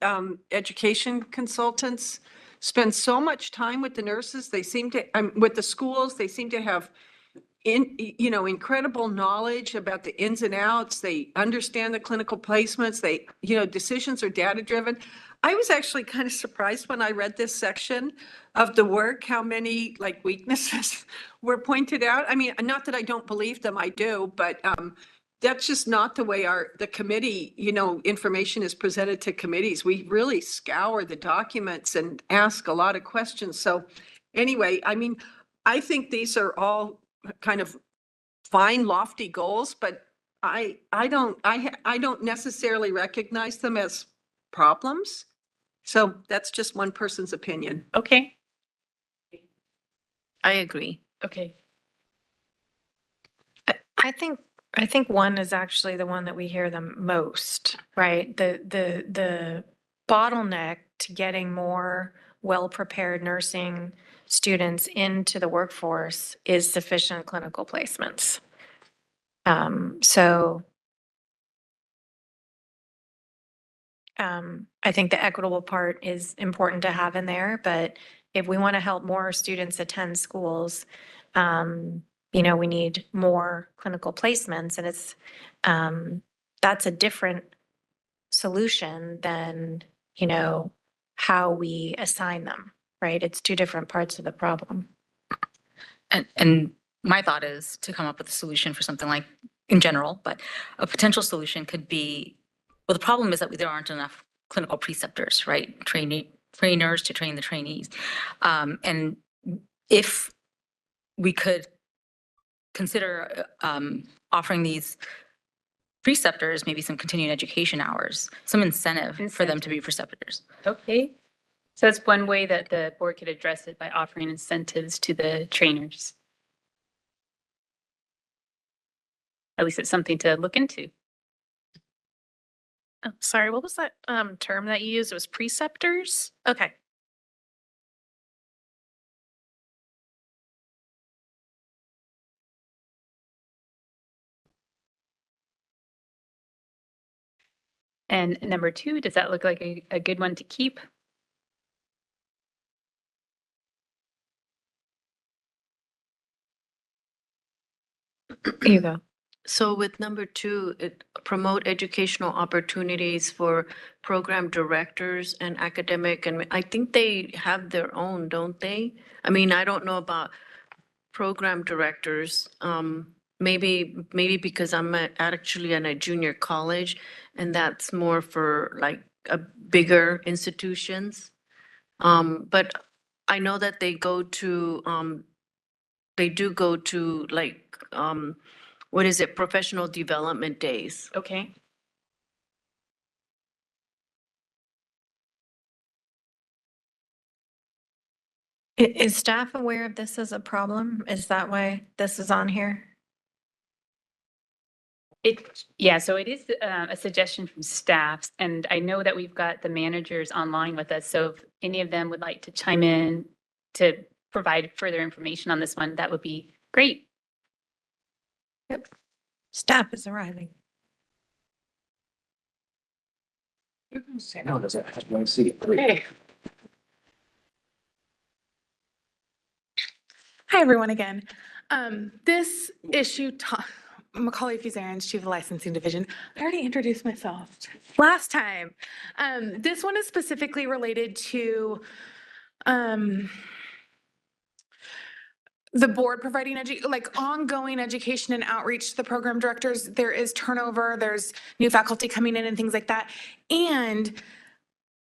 Speaker 19: education consultants spend so much time with the nurses. They seem to, with the schools, they seem to have incredible knowledge about the ins and outs. They understand the clinical placements. Decisions are data driven. I was actually kind of surprised when I read this section of the work, how many like weaknesses were pointed out. I mean, not that I don't believe them, I do, but that's just not the way the committee, information is presented to committees. We really scour the documents and ask a lot of questions. So anyway, I mean, I think these are all kind of fine, lofty goals, but I don't necessarily recognize them as problems. So that's just one person's opinion.
Speaker 6: Okay.
Speaker 17: I agree.
Speaker 6: Okay.
Speaker 2: I think one is actually the one that we hear the most, right? The bottleneck to getting more well-prepared nursing students into the workforce is sufficient clinical placements. I think the equitable part is important to have in there, but if we want to help more students attend schools, we need more clinical placements, and it's that's a different solution than how we assign them, right? It's two different parts of the problem.
Speaker 1: And my thought is to come up with a solution for something like, in general, but a potential solution could be, well, the problem is that there aren't enough clinical preceptors, right? Trainers to train the trainees. And if we could consider offering these preceptors maybe some continuing education hours, some incentive for them to be preceptors.
Speaker 6: Okay. So that's one way that the board could address it, by offering incentives to the trainers. At least it's something to look into.
Speaker 8: Oh, sorry, what was that term that you used? It was preceptors? Okay.
Speaker 6: And number 2, does that look like a good one to keep?
Speaker 17: Here you go. So with number 2, promote educational opportunities for program directors and academic, and I think they have their own, don't they? I mean, I don't know about program directors. Maybe because I'm actually in a junior college, and that's more for like a bigger institutions. But I know that they do go to like, what is it? Professional development days.
Speaker 6: Okay.
Speaker 2: Is staff aware of this as a problem? Is that why this is on here?
Speaker 6: Yeah, so it is a suggestion from staff, and I know that we've got the managers online with us. So if any of them would like to chime in to provide further information on this one, that would be great.
Speaker 2: Yep. Staff is arriving.
Speaker 8: Okay. Hi, everyone again. This issue, Macaulay Fusarians, Chief of Licensing Division. I already introduced myself last time. This one is specifically related to the board providing ongoing education and outreach to the program directors. There is turnover, there's new faculty coming in and things like that. And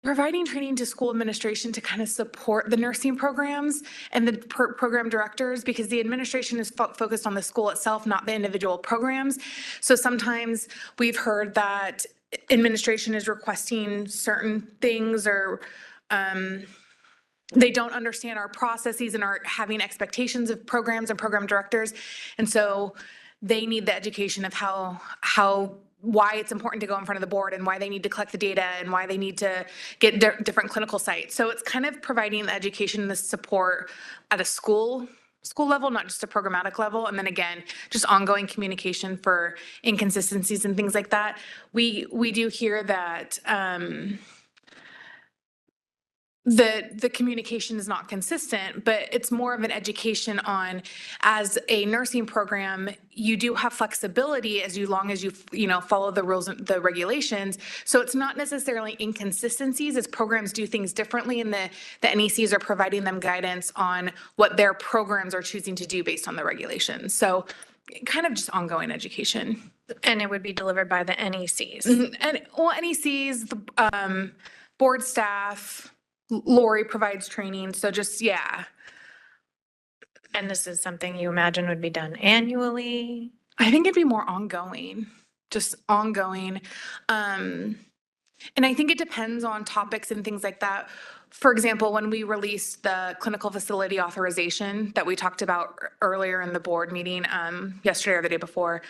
Speaker 8: providing training to school administration to kind of support the nursing programs and the program directors, because the administration is focused on the school itself, not the individual programs. So sometimes we've heard that administration is requesting certain things, or they don't understand our processes and are having expectations of programs and program directors. And so they need the education of why it's important to go in front of the board, and why they need to collect the data, and why they need to get different clinical sites. So it's kind of providing the education and the support at a school level, not just a programmatic level. And then again, just ongoing communication for inconsistencies and things like that. We do hear that
Speaker 11: the communication is not consistent, but it's more of an education on, as a nursing program, you do have flexibility as long as you know, follow the rules and the regulations. So it's not necessarily inconsistencies as programs do things differently, and the NECs are providing them guidance on what their programs are choosing to do based on the regulations. So kind of just ongoing education.
Speaker 2: And it would be delivered by the NECs.
Speaker 11: And well, NECs, the board staff, Lori provides training. So just, yeah.
Speaker 2: And this is something you imagine would be done annually?
Speaker 11: I think it'd be more ongoing, just ongoing. And I think it depends on topics and things like that. For example, when we released the clinical facility authorization that we talked about earlier in the board meeting, yesterday or the day before,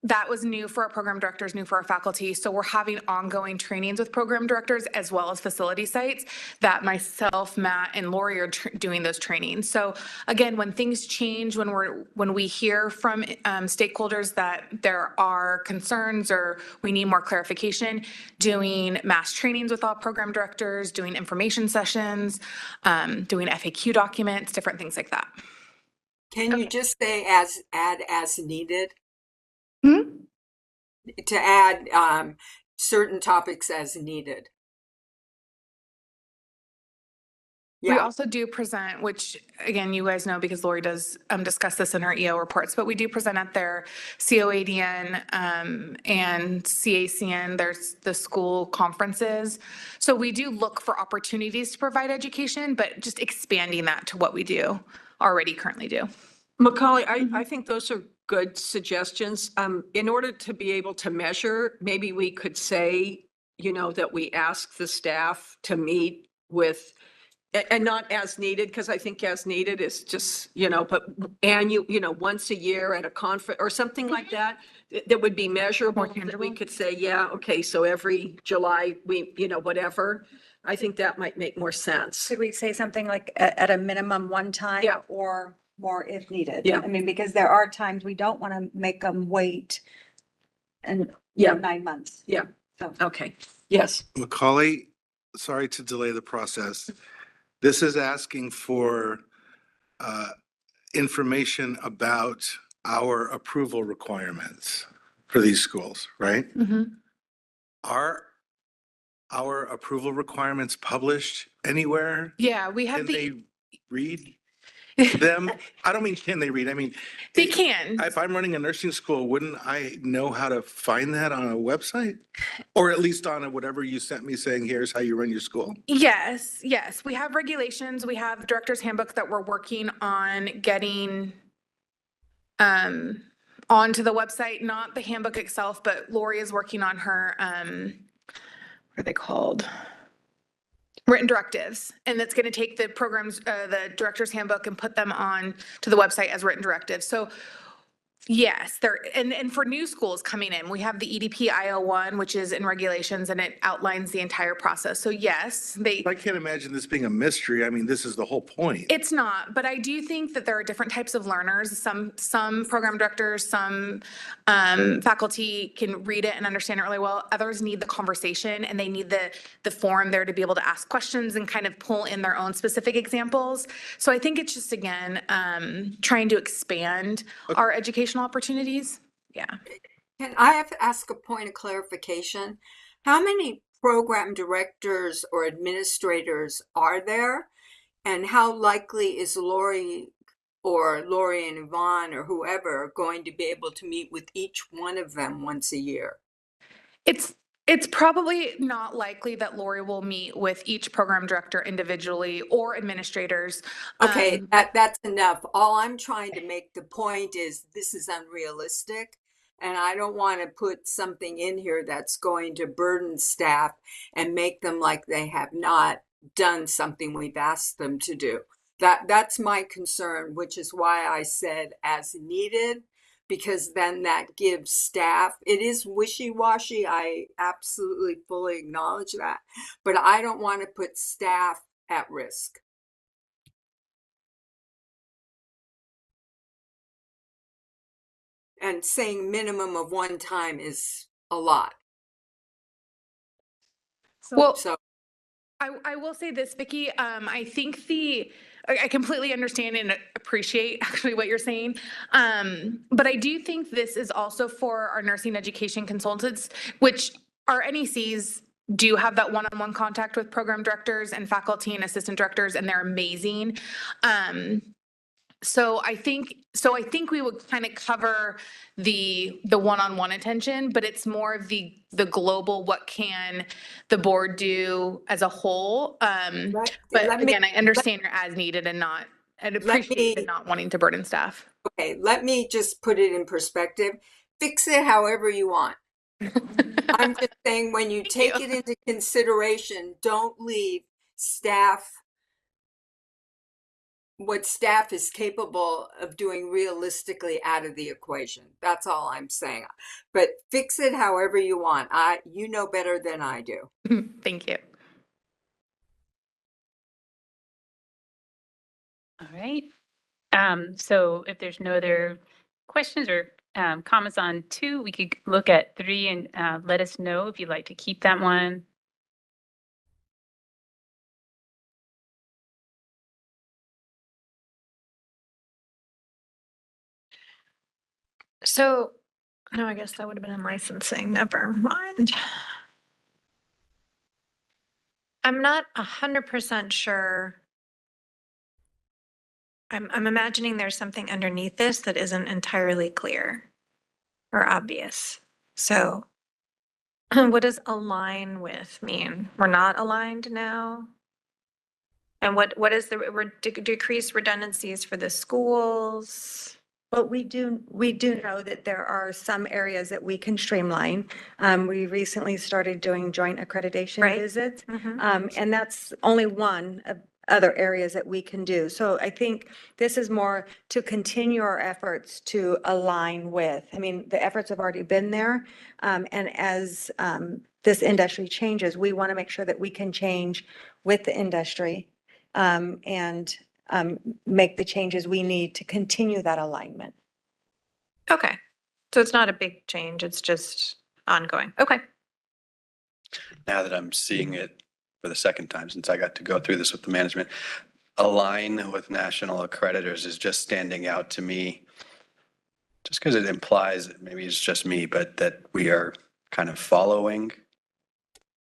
Speaker 11: that was new for our program directors, new for our faculty. So we're having ongoing trainings with program directors as well as facility sites that myself, Matt, and Lori are doing those trainings. So again, when things change, when we hear from stakeholders that there are concerns or we need more clarification, doing mass trainings with all program directors, doing information sessions, doing FAQ documents, different things like that.
Speaker 4: Can you just say add as needed? To add certain topics as needed.
Speaker 11: We also do present, which again, you guys know because Lori does discuss this in her EO reports, but we do present at their COADN and CACN, there's the school conferences. So we do look for opportunities to provide education, but just expanding that to what we do already currently do.
Speaker 19: Macaulay, I think those are good suggestions. In order to be able to measure, maybe we could say, you know, that we ask the staff to meet with, and not as needed, because I think as needed is just, you know, but once a year at a conference or something like that, that would be measurable. That we could say, yeah, okay, so every July, whatever. I think that might make more sense.
Speaker 16: Could we say something like at a minimum one time?
Speaker 19: Yeah.
Speaker 16: Or more if needed?
Speaker 19: Yeah.
Speaker 16: I mean, because there are times we don't want to make them wait and 9 months.
Speaker 19: Yeah.
Speaker 16: So.
Speaker 19: Okay. Yes.
Speaker 18: Macaulay, sorry to delay the process. This is asking for information about our approval requirements for these schools, right? Are our approval requirements published anywhere?
Speaker 11: Yeah, we have
Speaker 18: Can they read them? I don't mean can they read, I mean.
Speaker 11: They can.
Speaker 18: If I'm running a nursing school, wouldn't I know how to find that on a website? Or at least on whatever you sent me saying, here's how you run your school?
Speaker 11: Yes. We have regulations. We have director's handbook that we're working on getting onto the website, not the handbook itself, but Lori is working on her, what are they called? Written directives. And that's going to take the programs, the director's handbook and put them on to the website as written directives. So yes, and for new schools coming in, we have the EDP IO1, which is in regulations, and it outlines the entire process. So yes,
Speaker 18: I can't imagine this being a mystery. I mean, this is the whole point.
Speaker 11: It's not, but I do think that there are different types of learners. Some program directors, some faculty can read it and understand it really well. Others need the conversation and they need the forum there to be able to ask questions and kind of pull in their own specific examples. So I think it's just, again, trying to expand our educational opportunities. Yeah.
Speaker 4: Can I have to ask a point of clarification? How many program directors or administrators are there? And how likely is Lori and Yvonne or whoever going to be able to meet with each one of them once a year?
Speaker 11: It's probably not likely that Lori will meet with each program director individually or administrators.
Speaker 4: Okay, that's enough. All I'm trying to make the point is this is unrealistic. And I don't want to put something in here that's going to burden staff and make them like they have not done something we've asked them to do. That's my concern, which is why I said as needed, because then that gives staff, it is wishy-washy. I absolutely fully acknowledge that, but I don't want to put staff at risk. And saying minimum of one time is a lot.
Speaker 11: Well,
Speaker 4: So
Speaker 11: I will say this, Vicki, I think I completely understand and appreciate actually what you're saying. But I do think this is also for our nursing education consultants, which our NECs do have that one-on-one contact with program directors and faculty and assistant directors, and they're amazing. So I think we would kind of cover the one-on-one attention, but it's more of the global, what can the board do as a whole? But again, I understand you're as needed and appreciate the not wanting to burden staff.
Speaker 4: Okay, let me just put it in perspective. Fix it however you want. I'm just saying, when you take it into consideration, don't leave what staff is capable of doing realistically out of the equation. That's all I'm saying. But fix it however you want. You know better than I do.
Speaker 11: Thank you.
Speaker 6: All right. So if there's no other questions or comments on 2, we could look at 3 and let us know if you'd like to keep that one.
Speaker 2: So, no, I guess that would have been in licensing. Never mind. I'm not 100% sure. I'm imagining there's something underneath this that isn't entirely clear or obvious. So what does align with mean? We're not aligned now? And what is the decreased redundancies for the schools?
Speaker 16: Well, we do know that there are some areas that we can streamline. We recently started doing joint accreditation visits. And that's only one of other areas that we can do. So I think this is more to continue our efforts to align with. I mean, the efforts have already been there. And as this industry changes, we want to make sure that we can change with the industry and make the changes we need to continue that alignment.
Speaker 2: Okay. So it's not a big change. It's just ongoing. Okay.
Speaker 3: Now that I'm seeing it for the second time since I got to go through this with the management, align with national accreditors is just standing out to me, just because it implies, maybe it's just me, but that we are kind of following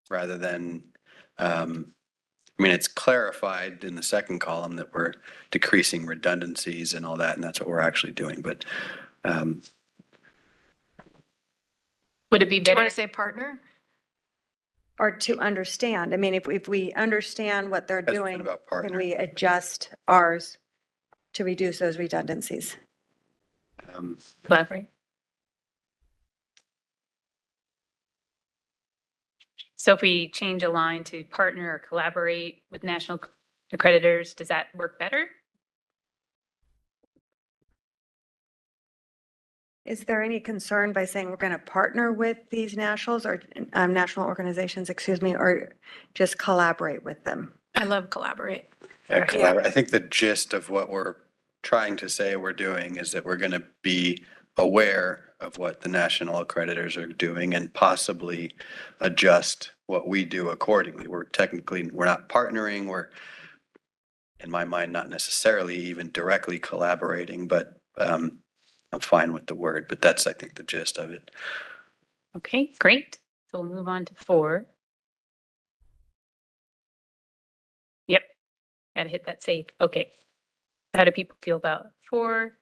Speaker 3: rather than, I mean, it's clarified in the second column that we're decreasing redundancies and all that, and that's what we're actually doing. But
Speaker 6: would it be
Speaker 2: Do you
Speaker 6: better?
Speaker 2: want to say partner?
Speaker 16: Or to understand. I mean, if we understand what they're
Speaker 3: That's
Speaker 16: doing,
Speaker 3: about
Speaker 16: then
Speaker 3: partner.
Speaker 16: we adjust ours to reduce those redundancies.
Speaker 6: Collaborate. So if we change a line to partner or collaborate with national accreditors, does that work better?
Speaker 16: Is there any concern by saying we're going to partner with these nationals or national organizations, excuse me, or just collaborate with them?
Speaker 2: I love collaborate.
Speaker 3: Yeah, collaborate. I think the gist of what we're trying to say we're doing is that we're going to be aware of what the national accreditors are doing and possibly adjust what we do accordingly. We're not partnering. We're, in my mind, not necessarily even directly collaborating, but I'm fine with the word, but that's, I think, the gist of it.
Speaker 6: Okay, great. So we'll move on to 4. Yep, gotta hit that save. Okay. How do people feel about 4?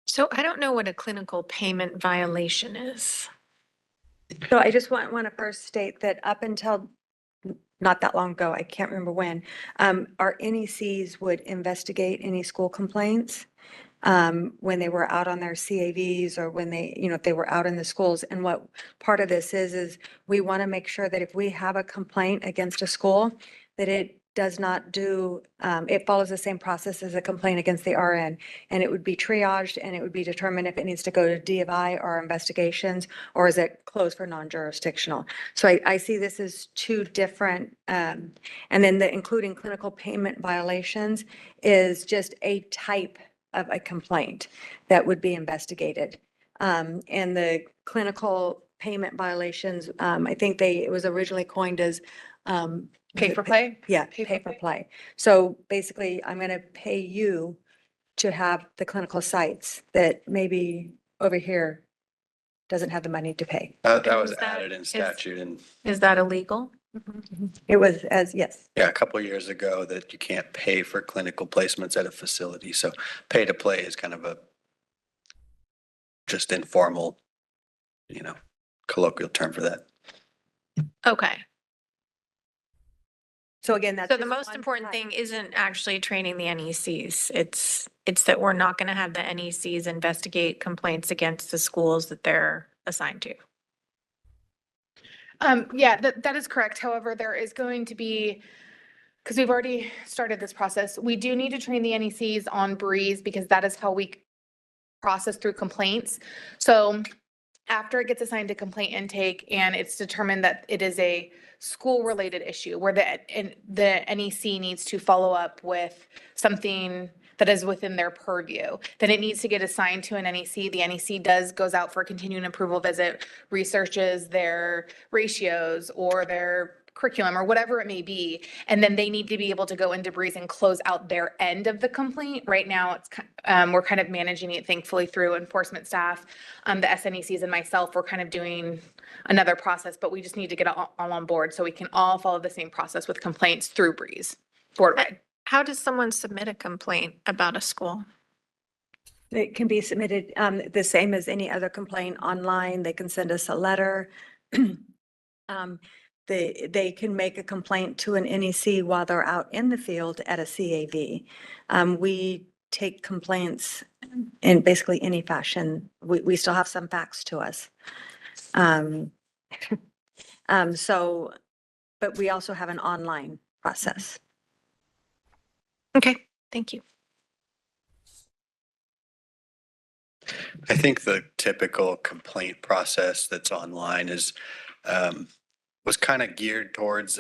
Speaker 2: So I don't know what a clinical payment violation is.
Speaker 16: So I just want to first state that up until not that long ago, I can't remember when, our NECs would investigate any school complaints when they were out on their CAVs or when they, if they were out in the schools. And what part of this is we want to make sure that if we have a complaint against a school, that it does not do, it follows the same process as a complaint against the RN. And it would be triaged and it would be determined if it needs to go to D of I or investigations, or is it closed for non-jurisdictional. So I see this as 2 different, and then the including clinical payment violations is just a type of a complaint that would be investigated. And the clinical payment violations. I think it was originally coined as
Speaker 2: Pay for play?
Speaker 16: Yeah, pay for play. So basically, I'm going to pay you to have the clinical sites that maybe over here doesn't have the money to pay.
Speaker 3: That was
Speaker 2: was that-
Speaker 3: added in statute and,
Speaker 2: Is that illegal?
Speaker 16: It was yes.
Speaker 3: yeah, a couple of years ago that you can't pay for clinical placements at a facility. So pay to play is kind of a just informal, colloquial term for that.
Speaker 2: Okay.
Speaker 16: So again, that's
Speaker 2: So the
Speaker 16: just
Speaker 2: most
Speaker 16: one
Speaker 2: important
Speaker 16: site.
Speaker 2: thing isn't actually training the NECs. It's that we're not going to have the NECs investigate complaints against the schools that they're assigned to.
Speaker 11: Yeah, that is correct. However, there is going to be, because we've already started this process, we do need to train the NECs on Breeze because that is how we process through complaints. So after it gets assigned to complaint intake and it's determined that it is a school-related issue where the NEC needs to follow up with something that is within their purview, then it needs to get assigned to an NEC. The NEC goes out for a continuing approval visit, researches their ratios or their curriculum or whatever it may be. And then they need to be able to go into Breeze and close out their end of the complaint. Right now, we're kind of managing it thankfully through enforcement staff. The SNECs and myself, we're kind of doing another process, but we just need to get all on board so we can all follow the same process with complaints through Breeze board-wide.
Speaker 2: How does someone submit a complaint about a school?
Speaker 16: It can be submitted the same as any other complaint online. They can send us a letter. They can make a complaint to an NEC while they're out in the field at a CAV. We take complaints in basically any fashion. We still have some facts to us. But we also have an online process.
Speaker 2: Okay, thank you.
Speaker 3: I think the typical complaint process that's online was kind of geared towards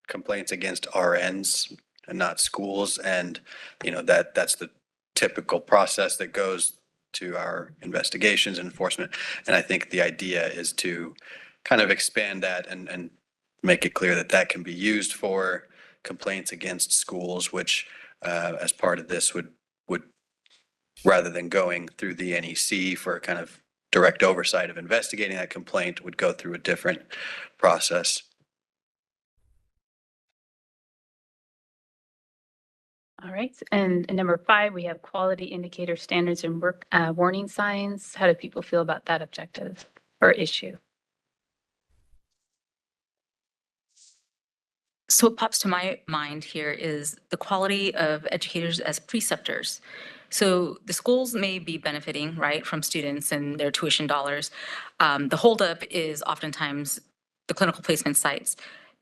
Speaker 3: complaints against RNs and not schools. And, that's the typical process that goes to our investigations and enforcement. And I think the idea is to kind of expand that and make it clear that that can be used for complaints against schools, which as part of this would rather than going through the NEC for kind of direct oversight of investigating that complaint, would go through a different process.
Speaker 6: All right, and number 5, we have quality indicator standards and work warning signs. How do people feel about that objective or issue?
Speaker 1: So what pops to my mind here is the quality of educators as preceptors. So the schools may be benefiting, right, from students and their tuition dollars. The holdup is oftentimes the clinical placement sites.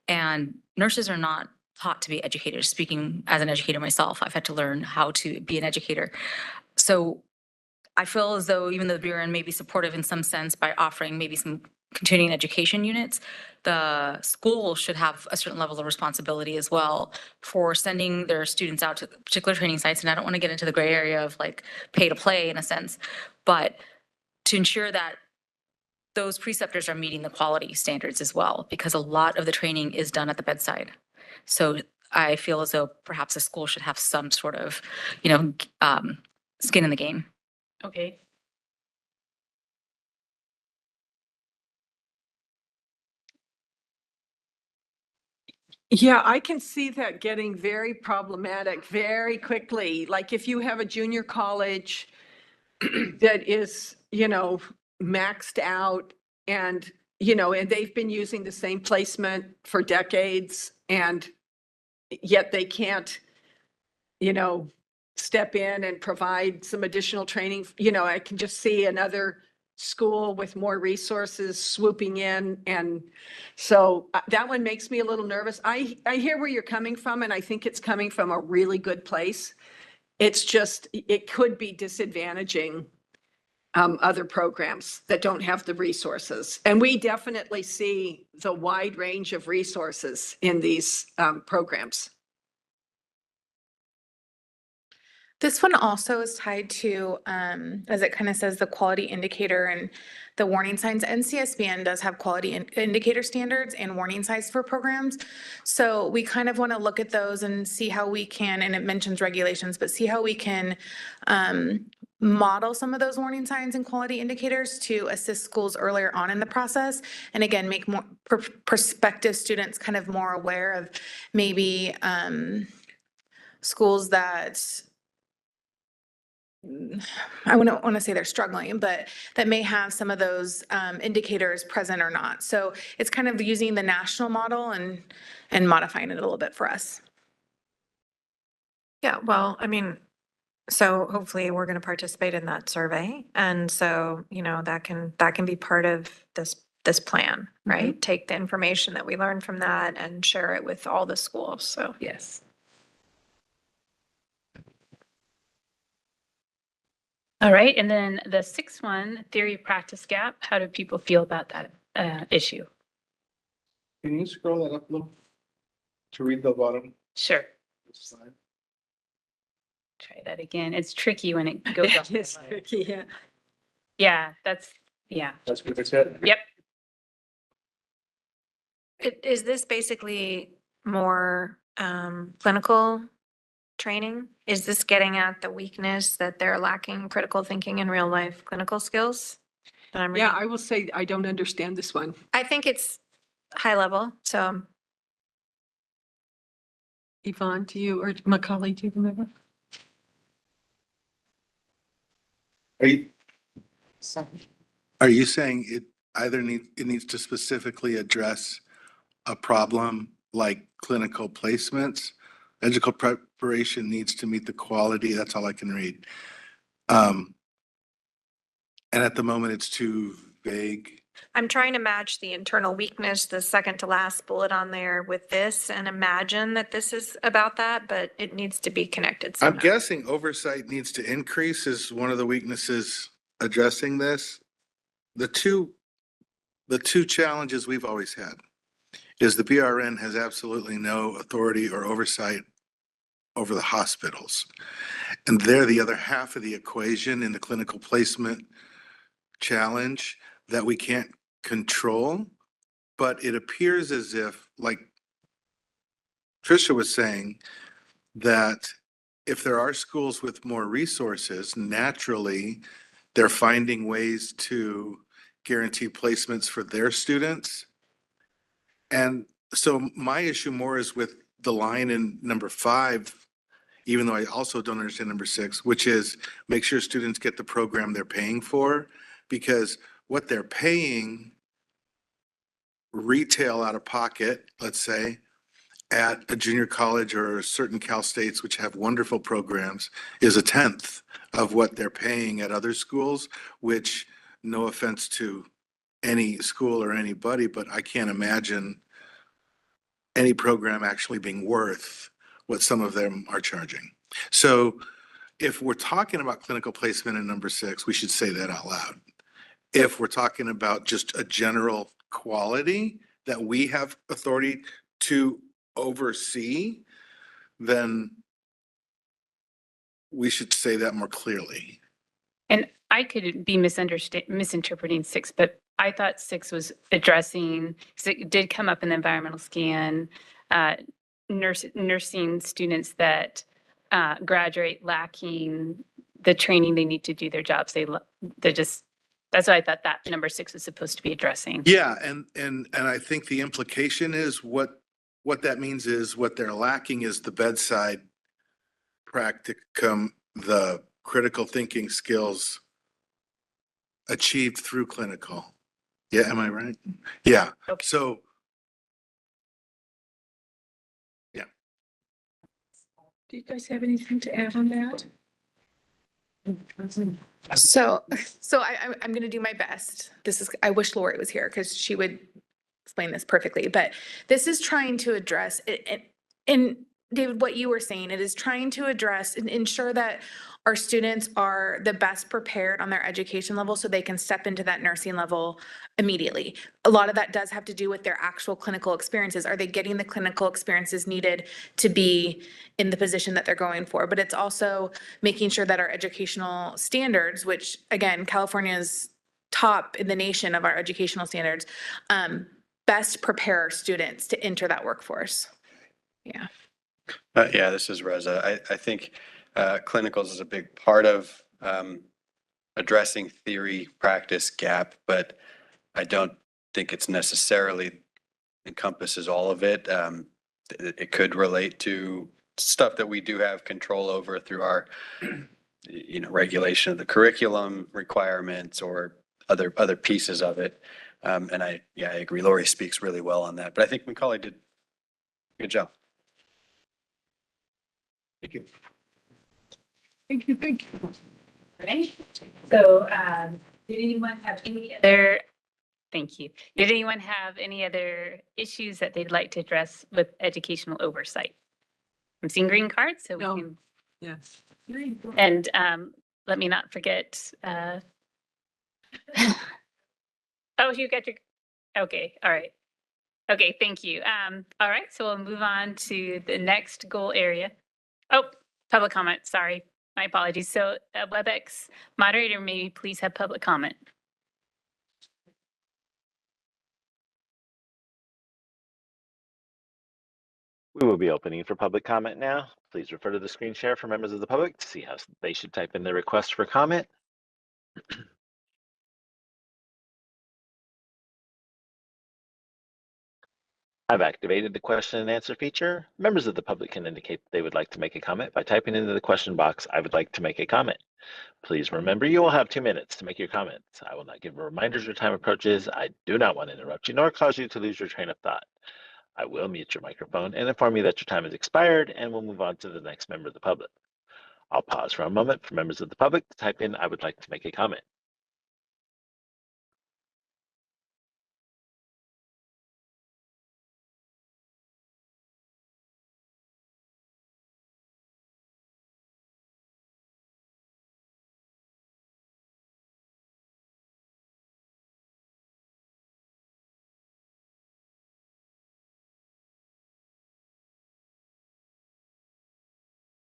Speaker 1: And nurses are not taught to be educators. Speaking as an educator myself, I've had to learn how to be an educator. So I feel as though even though the BRN may be supportive in some sense by offering maybe some continuing education units, the school should have a certain level of responsibility as well for sending their students out to particular training sites. And I don't want to get into the gray area of like pay to play in a sense, but to ensure that those preceptors are meeting the quality standards as well, because a lot of the training is done at the bedside. So I feel as though perhaps a school should have some sort of, skin in the game.
Speaker 6: Okay.
Speaker 19: Yeah, I can see that getting very problematic very quickly. Like if you have a junior college that is, maxed out and, and they've been using the same placement for decades and yet they can't, step in and provide some additional training. I can just see another school with more resources swooping in. And so that one makes me a little nervous. I hear where you're coming from, and I think it's coming from a really good place. It's just, it could be disadvantaging other programs that don't have the resources. And we definitely see the wide range of resources in these programs.
Speaker 11: This one also is tied to, as it kind of says, the quality indicator and the warning signs. NCSBN does have quality indicator standards and warning signs for programs. So we kind of want to look at those and see how we can, and it mentions regulations, but see how we can model some of those warning signs and quality indicators to assist schools earlier on in the process. And again, make more prospective students kind of more aware of maybe schools that I wouldn't want to say they're struggling, but that may have some of those indicators present or not. So it's kind of using the national model and modifying it a little bit for us.
Speaker 2: Yeah, well, I mean, so hopefully we're going to participate in that survey. And so, you know, that can be part of this plan, right? Take the information that we learned from that and share it with all the schools. So
Speaker 11: yes.
Speaker 6: All right, and then the sixth one, theory practice gap. How do people feel about that issue?
Speaker 13: Can you scroll that up a little to read the bottom?
Speaker 6: Sure.
Speaker 13: Slide?
Speaker 6: Try that again. It's tricky when it goes up.
Speaker 2: it's tricky, yeah.
Speaker 6: Yeah, that's
Speaker 13: what I said.
Speaker 6: Yep.
Speaker 2: Is this basically more clinical training? Is this getting at the weakness that they're lacking critical thinking in real life clinical skills? That I'm
Speaker 19: Yeah,
Speaker 2: reading?
Speaker 19: I will say I don't understand this one.
Speaker 2: I think it's high level. So
Speaker 19: Yvonne, do you or Macaulay, do you remember?
Speaker 18: Are you saying it needs to specifically address a problem like clinical placements? Educational preparation needs to meet the quality, that's all I can read. And at the moment, it's too vague.
Speaker 2: I'm trying to match the internal weakness, the second to last bullet on there with this and imagine that this is about that, but it needs to be connected
Speaker 18: I'm
Speaker 2: somehow.
Speaker 18: guessing oversight needs to increase is one of the weaknesses addressing this. The two challenges we've always had is the BRN has absolutely no authority or oversight over the hospitals. And they're the other half of the equation in the clinical placement challenge that we can't control. But it appears as if, like Tricia was saying, that if there are schools with more resources, naturally, they're finding ways to guarantee placements for their students. And so my issue more is with the line in number 5, even though I also don't understand number 6, which is make sure students get the program they're paying for, because what they're paying retail out of pocket, let's say, at a junior college or certain Cal States, which have wonderful programs, is 1/10 of what they're paying at other schools, which, no offense to any school or anybody, but I can't imagine any program actually being worth what some of them are charging. So if we're talking about clinical placement in number 6, we should say that out loud. If we're talking about just a general quality that we have authority to oversee, then we should say that more clearly.
Speaker 6: And I could be misinterpreting 6, but I thought 6 was addressing, because it did come up in the environmental scan, nursing students that graduate lacking the training they need to do their jobs. They're just, that's why I thought that number 6 was supposed to be addressing.
Speaker 18: Yeah, and I think the implication is what that means is what they're lacking is the bedside practicum, the critical thinking skills achieved through clinical. Yeah, am I right? Yeah.
Speaker 6: Okay.
Speaker 18: So, yeah.
Speaker 19: Do you guys have anything to add on that?
Speaker 11: So I'm going to do my best. I wish Lori was here because she would explain this perfectly, but this is trying to address it. And David, what you were saying, it is trying to address and ensure that our students are the best prepared on their education level so they can step into that nursing level immediately. A lot of that does have to do with their actual clinical experiences. Are they getting the clinical experiences needed to be in the position that they're going for. But it's also making sure that our educational standards, which again, California is top in the nation of our educational standards, best prepare our students to enter that workforce. Yeah.
Speaker 3: Yeah, this is Reza. I think clinicals is a big part of addressing theory practice gap, but I don't think it's necessarily encompasses all of it. It could relate to stuff that we do have control over through our, regulation of the curriculum requirements or other pieces of it. And I agree. Lori speaks really well on that, but I think Macaulay did a good job. Thank you.
Speaker 6: Thank you. Thank you. Right. So, did anyone have any other? Thank you. Did anyone have any other issues that they'd like to address with educational oversight? I'm seeing green cards, so we can.
Speaker 19: Yes.
Speaker 6: And let me not forget. Oh, you got your. Okay. All right. Okay. Thank you. All right. So we'll move on to the next goal area. Oh, public comment. Sorry. My apologies. So WebEx moderator, may you please have public comment?
Speaker 5: We will be opening for public comment now. Please refer to the screen share for members of the public to see how they should type in their request for comment. I've activated the question and answer feature. Members of the public can indicate they would like to make a comment by typing into the question box, "I would like to make a comment." Please remember you will have 2 minutes to make your comments. I will not give reminders as time approaches. I do not want to interrupt you nor cause you to lose your train of thought. I will mute your microphone and inform you that your time has expired, and we'll move on to the next member of the public. I'll pause for a moment for members of the public to type in, "I would like to make a comment."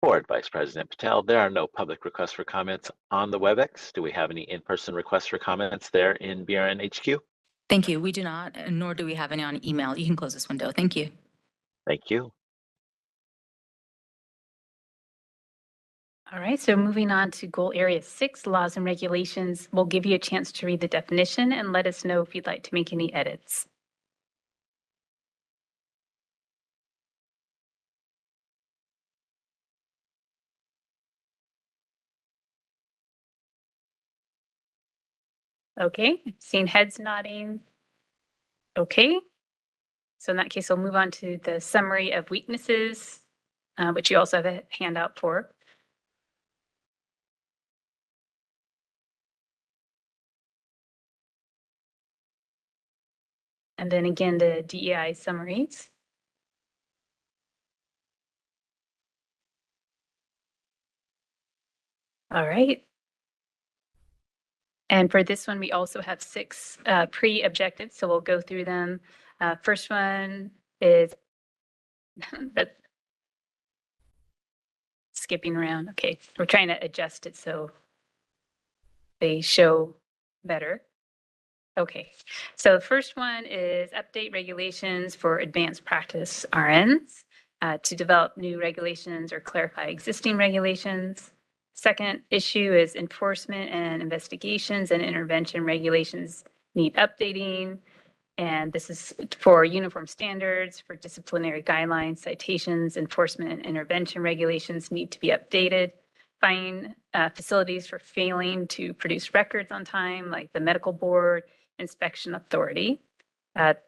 Speaker 5: Board Vice President Patel, there are no public requests for comments on the WebEx. Do we have any in-person requests for comments there in BRN HQ?
Speaker 1: Thank you. We do not, nor do we have any on email. You can close this window. Thank you.
Speaker 5: Thank you.
Speaker 6: All right, so moving on to goal area 6, laws and regulations. We'll give you a chance to read the definition and let us know if you'd like to make any edits. Okay, seeing heads nodding. Okay, so in that case, we'll move on to the summary of weaknesses, which you also have a handout for. And then again, the DEI summaries. All right. And for this one, we also have 6 pre-objectives, so we'll go through them. First one is that skipping around. Okay, we're trying to adjust it so they show better. Okay, so the first one is update regulations for advanced practice RNs to develop new regulations or clarify existing regulations. Second issue is enforcement and investigations and intervention regulations need updating. And this is for uniform standards, for disciplinary guidelines, citations, enforcement and intervention regulations need to be updated. Fine facilities for failing to produce records on time, like the medical board, inspection authority.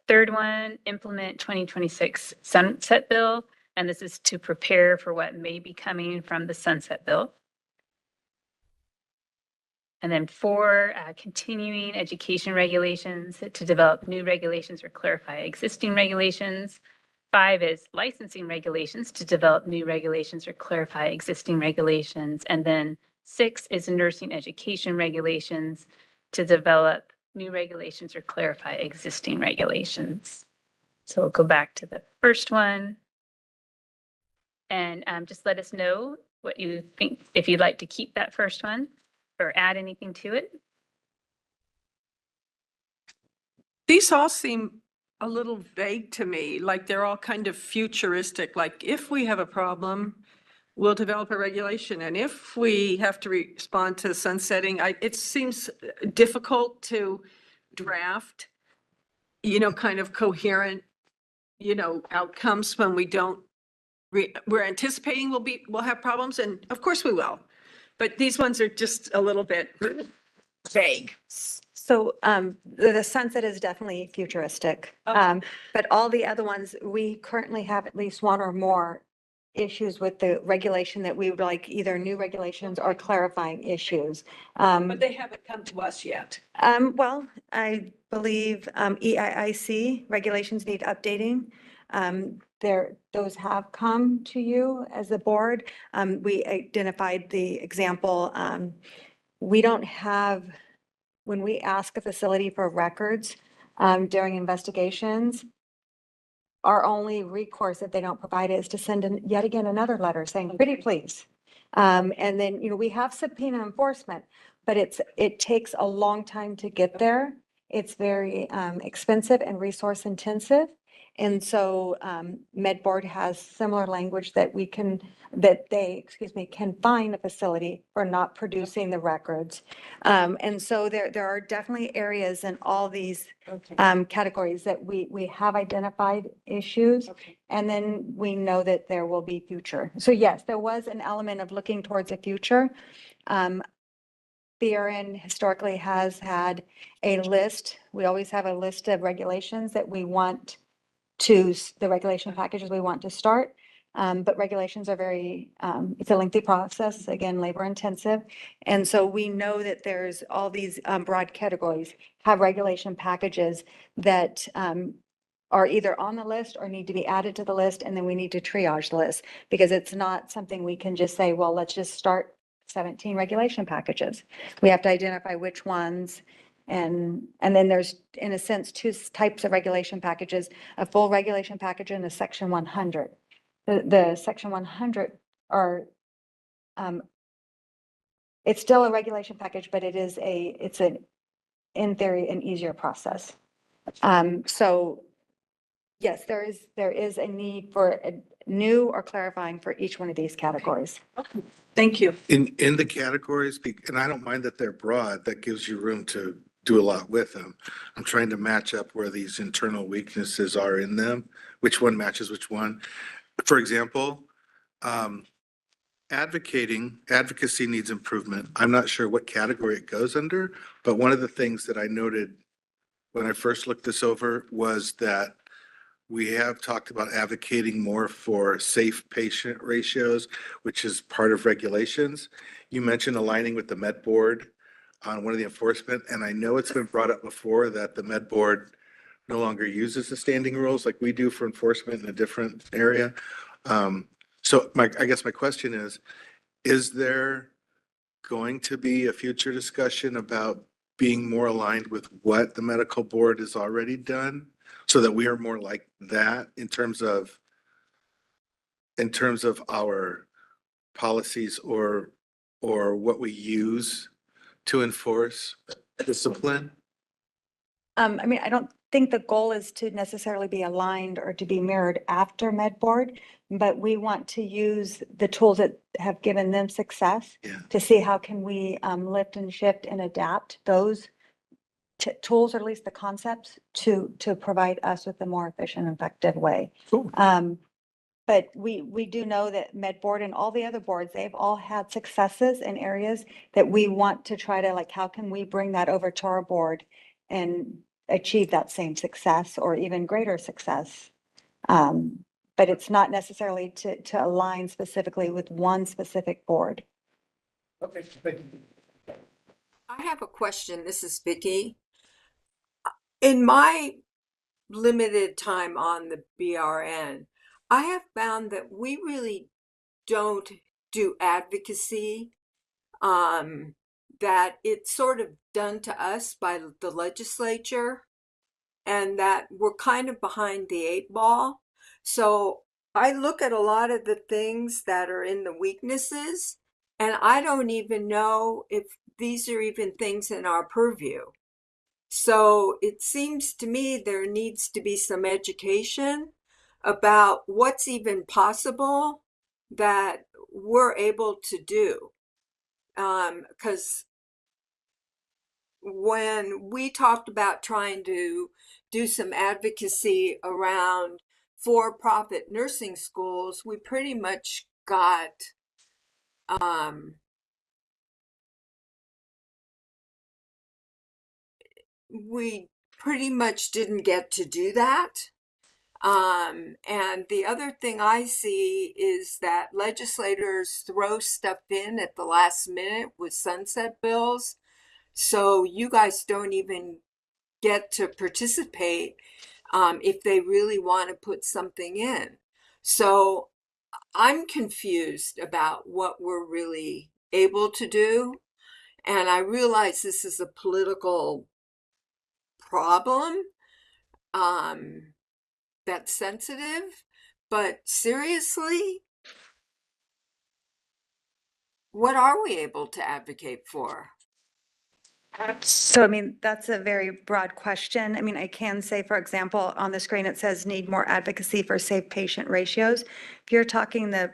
Speaker 6: Third one, implement 2026 sunset bill. And this is to prepare for what may be coming from the sunset bill. And then 4, continuing education regulations to develop new regulations or clarify existing regulations. 5 is licensing regulations to develop new regulations or clarify existing regulations. And then 6 is nursing education regulations to develop new regulations or clarify existing regulations. So we'll go back to the first one. And just let us know what you think, if you'd like to keep that first one or add anything to it.
Speaker 19: These all seem a little vague to me, like they're all kind of futuristic, like if we have a problem, we'll develop a regulation. And if we have to respond to sunsetting, it seems difficult to draft, kind of coherent, outcomes when we don't, we're anticipating we'll have problems, and of course we will. But these ones are just a little bit vague.
Speaker 16: So the sunset is definitely futuristic. But all the other ones, we currently have at least one or more issues with the regulation that we would like, either new regulations or clarifying issues.
Speaker 19: But they haven't come to us yet.
Speaker 16: Well, I believe EIIC regulations need updating. Those have come to you as a board. We identified the example. We don't have, when we ask a facility for records during investigations, our only recourse if they don't provide it is to send yet again another letter saying, pretty please. And then, we have subpoena enforcement, but it takes a long time to get there. It's very expensive and resource intensive. And so MedBoard has similar language that they can fine a facility for not producing the records. And so there are definitely areas in all these categories that we have identified issues. And then we know that there will be future. So yes, there was an element of looking towards the future. BRN historically has had a list. We always have a list of regulations that we want the regulation packages we want to start. But regulations are it's a lengthy process, again, labor intensive. And so we know that there's all these broad categories have regulation packages that are either on the list or need to be added to the list. And then we need to triage the list because it's not something we can just say, well, let's just start 17 regulation packages. We have to identify which ones. And then there's, in a sense, two types of regulation packages, a full regulation package and a section 100. The section 100 are, it's still a regulation package, but it's in theory, an easier process. So yes, there is a need for a new or clarifying for each one of these categories.
Speaker 19: Thank you.
Speaker 18: In the categories, and I don't mind that they're broad, that gives you room to do a lot with them. I'm trying to match up where these internal weaknesses are in them, which one matches which one. For example, advocacy needs improvement. I'm not sure what category it goes under, but one of the things that I noted when I first looked this over was that we have talked about advocating more for safe patient ratios, which is part of regulations. You mentioned aligning with the Med Board on one of the enforcement, and I know it's been brought up before that the Med Board no longer uses the standing rules like we do for enforcement in a different area. So I guess my question is there going to be a future discussion about being more aligned with what the medical board has already done so that we are more like that in terms of our policies or what we use to enforce discipline?
Speaker 16: I mean, I don't think the goal is to necessarily be aligned or to be mirrored after MedBoard, but we want to use the tools that have given them success to see how can we lift and shift and adapt those tools, or at least the concepts, to provide us with a more efficient and effective way. But we do know that MedBoard and all the other boards, they've all had successes in areas that we want to try to, like, how can we bring that over to our board and achieve that same success or even greater success? But it's not necessarily to align specifically with one specific board.
Speaker 19: Okay, thank you.
Speaker 4: I have a question. This is Vicki. In my limited time on the BRN, I have found that we really don't do advocacy, that it's sort of done to us by the legislature, and that we're kind of behind the 8 ball. So I look at a lot of the things that are in the weaknesses, and I don't even know if these are even things in our purview. So it seems to me there needs to be some education about what's even possible that we're able to do. Because when we talked about trying to do some advocacy around for-profit nursing schools, we pretty much got we pretty much didn't get to do that. And the other thing I see is that legislators throw stuff in at the last minute with sunset bills. So you guys don't even get to participate if they really want to put something in. So I'm confused about what we're really able to do. And I realize this is a political problem that's sensitive, but seriously, what are we able to advocate for?
Speaker 16: So, I mean, that's a very broad question. I mean, I can say, for example, on the screen, it says need more advocacy for safe patient ratios. If you're talking the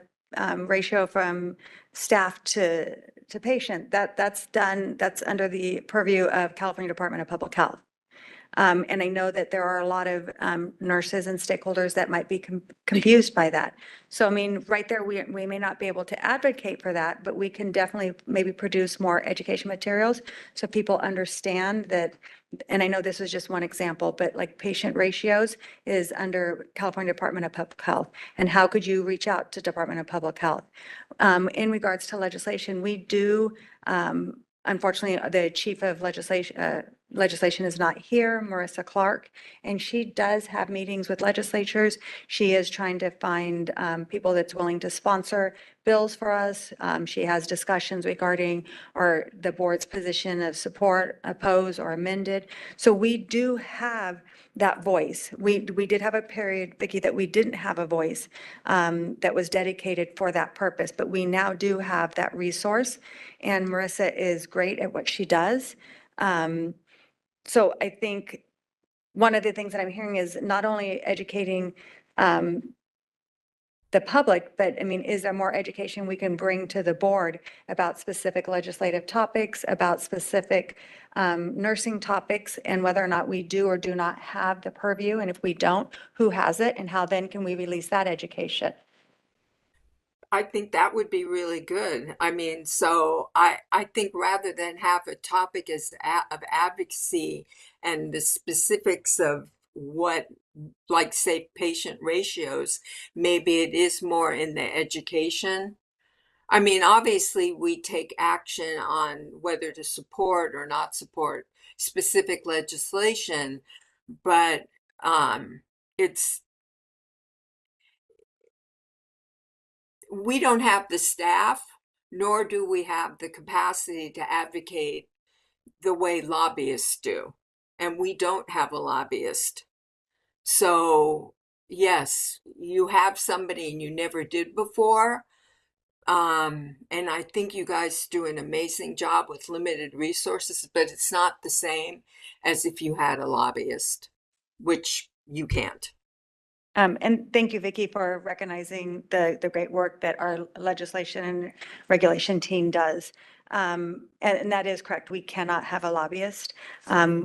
Speaker 16: ratio from staff to patient, that's under the purview of California Department of Public Health. And I know that there are a lot of nurses and stakeholders that might be confused by that. So, I mean, right there, we may not be able to advocate for that, but we can definitely maybe produce more education materials so people understand that. And I know this is just one example, but like patient ratios is under California Department of Public Health. And how could you reach out to Department of Public Health? In regards to legislation, we do, unfortunately, the chief of legislation is not here, Marissa Clark, and she does have meetings with legislatures. She is trying to find people that's willing to sponsor bills for us. She has discussions regarding the board's position of support, oppose, or amended. So we do have that voice. We did have a period, Vicki, that we didn't have a voice that was dedicated for that purpose, but we now do have that resource, and Marissa is great at what she does. So I think one of the things that I'm hearing is not only educating the public, but I mean, is there more education we can bring to the board about specific legislative topics, about specific nursing topics, and whether or not we do or do not have the purview? And if we don't, who has it, and how then can we release that education?
Speaker 4: I think that would be really good. I mean, so I think rather than have a topic of advocacy and the specifics of what, like, say, patient ratios, maybe it is more in the education. I mean, obviously, we take action on whether to support or not support specific legislation, but we don't have the staff, nor do we have the capacity to advocate the way lobbyists do. And we don't have a lobbyist. So, yes, you have somebody and you never did before. And I think you guys do an amazing job with limited resources, but it's not the same as if you had a lobbyist, which you can't.
Speaker 16: And thank you, Vicki, for recognizing the great work that our legislation and regulation team does. And that is correct. We cannot have a lobbyist.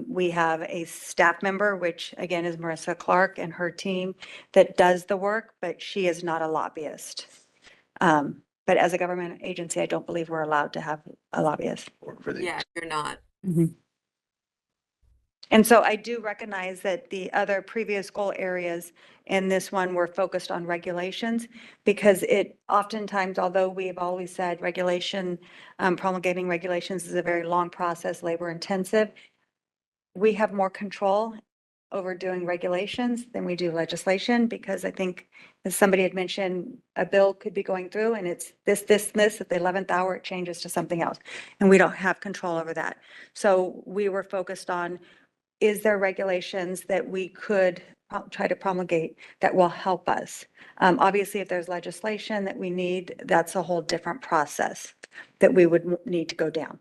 Speaker 16: We have a staff member, which again is Marissa Clark and her team that does the work, but she is not a lobbyist. But as a government agency, I don't believe we're allowed to have a lobbyist.
Speaker 4: Yeah, you're not.
Speaker 16: And so I do recognize that the other previous goal areas in this one were focused on regulations, because it oftentimes, although we've always said regulation, promulgating regulations is a very long process, labor intensive, we have more control over doing regulations than we do legislation, because I think, as somebody had mentioned, a bill could be going through and it's this, at the 11th hour, it changes to something else. And we don't have control over that. So we were focused on, is there regulations that we could try to promulgate that will help us. Obviously, if there's legislation that we need, that's a whole different process that we would need to go down.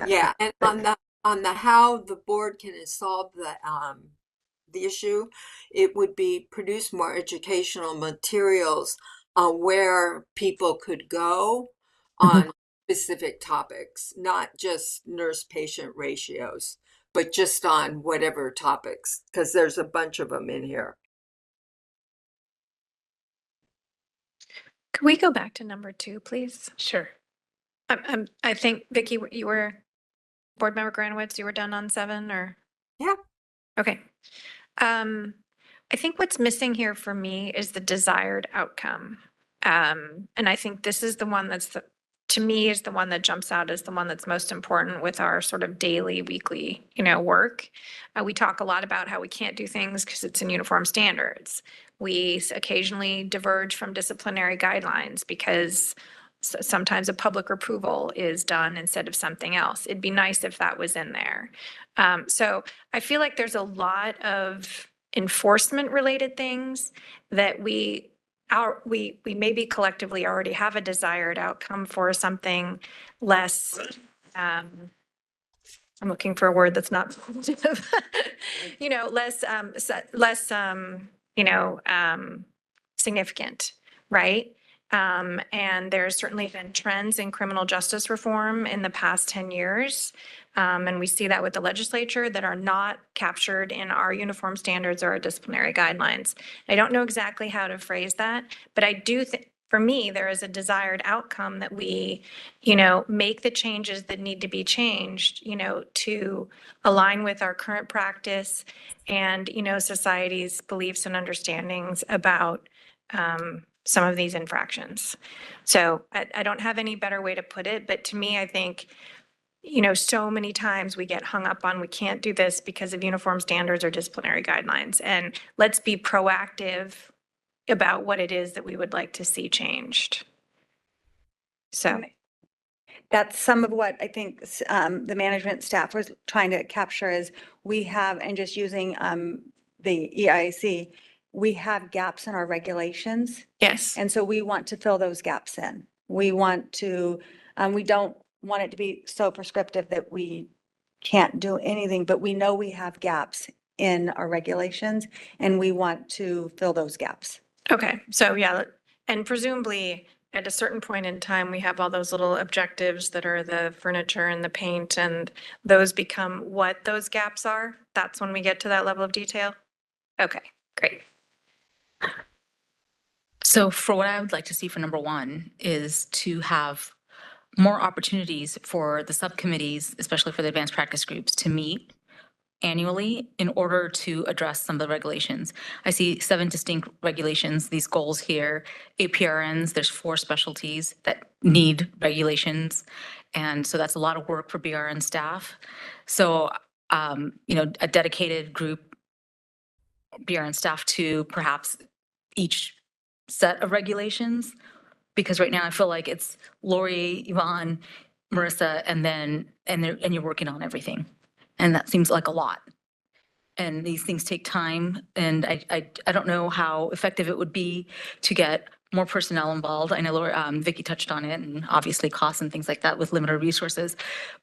Speaker 4: Yeah, and on the how the board can solve the issue, it would be produce more educational materials on where people could go on specific topics, not just nurse-patient ratios, but just on whatever topics, because there's a bunch of them in here.
Speaker 2: Could we go back to number 2, please?
Speaker 6: Sure.
Speaker 2: I think, Vicky, you were, Board Member Granowitz, you were done on 7, or?
Speaker 4: Yeah.
Speaker 2: Okay. I think what's missing here for me is the desired outcome. And I think this is the one that's to me is the one that jumps out as the one that's most important with our sort of daily, weekly, work. We talk a lot about how we can't do things because it's in uniform standards. We occasionally diverge from disciplinary guidelines because sometimes a public approval is done instead of something else. It'd be nice if that was in there. So I feel like there's a lot of enforcement related things that we maybe collectively already have a desired outcome for something less, I'm looking for a word that's not positive, less, significant, right? And there's certainly been trends in criminal justice reform in the past 10 years. And we see that with the legislature that are not captured in our uniform standards or our disciplinary guidelines. I don't know exactly how to phrase that, but I do think, for me, there is a desired outcome that we, make the changes that need to be changed, to align with our current practice and, society's beliefs and understandings about some of these infractions. So I don't have any better way to put it, but to me, I think, so many times we get hung up on we can't do this because of uniform standards or disciplinary guidelines. And let's be proactive about what it is that we would like to see changed. So
Speaker 16: that's some of what I think the management staff was trying to capture is we have, and just using the EIC, we have gaps in our regulations.
Speaker 2: Yes.
Speaker 16: And so we want to fill those gaps in. We want to, we don't want it to be so prescriptive that we can't do anything, but we know we have gaps in our regulations and we want to fill those gaps.
Speaker 2: Okay, so yeah, and presumably at a certain point in time, we have all those little objectives that are the furniture and the paint, and those become what those gaps are. That's when we get to that level of detail. Okay, great.
Speaker 1: So for what I would like to see for number 1 is to have more opportunities for the subcommittees, especially for the advanced practice groups, to meet annually in order to address some of the regulations. I see 7 distinct regulations, these goals here, APRNs, there's 4 specialties that need regulations. And so that's a lot of work for BRN staff. So, a dedicated group, BRN staff to perhaps each set of regulations, because right now I feel like it's Lori, Yvonne, Marissa, and you're working on everything. And that seems like a lot. And these things take time. And I don't know how effective it would be to get more personnel involved. I know Laura, Vicky touched on it, and obviously costs and things like that with limited resources.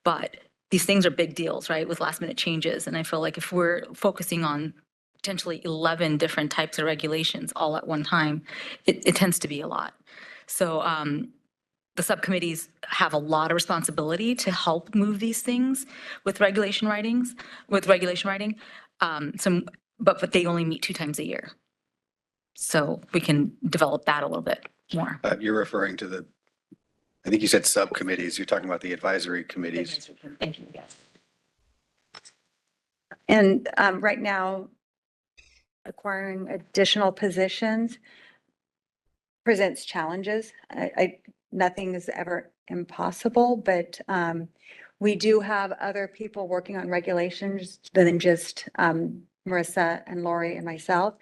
Speaker 1: But these things are big deals, right, with last minute changes. And I feel like if we're focusing on potentially 11 different types of regulations all at one time, it tends to be a lot. So the subcommittees have a lot of responsibility to help move these things with regulation writing. But they only meet 2 times a year. So we can develop that a little bit more.
Speaker 3: You're referring to I think you said subcommittees. You're talking about the advisory committees.
Speaker 1: Thank you, yes.
Speaker 16: And right now, acquiring additional positions presents challenges. Nothing is ever impossible, but we do have other people working on regulations than just Marissa and Lori and myself.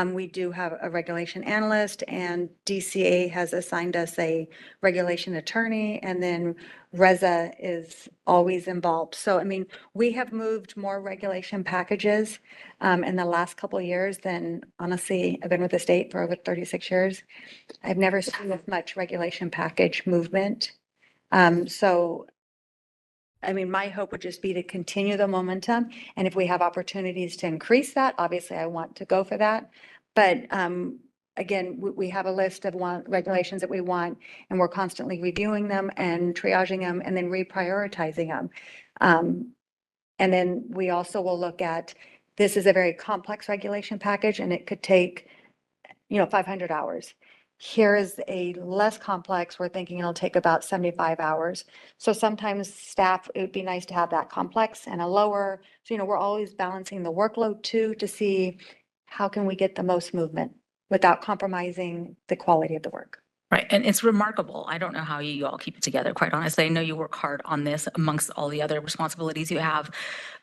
Speaker 16: We do have a regulation analyst, and DCA has assigned us a regulation attorney, and then Reza is always involved. So, I mean, we have moved more regulation packages in the last couple of years than, honestly, I've been with the state for over 36 years. I've never seen this much regulation package movement. So, I mean, my hope would just be to continue the momentum. And if we have opportunities to increase that, obviously I want to go for that. But again, we have a list of regulations that we want, and we're constantly reviewing them and triaging them and then reprioritizing them. And then we also will look at, this is a very complex regulation package, and it could take, 500 hours. Here is a less complex, we're thinking it'll take about 75 hours. So sometimes staff, it would be nice to have that complex and a lower, so, we're always balancing the workload too, to see how can we get the most movement without compromising the quality of the work.
Speaker 1: Right. And it's remarkable. I don't know how you all keep it together, quite honestly. I know you work hard on this amongst all the other responsibilities you have,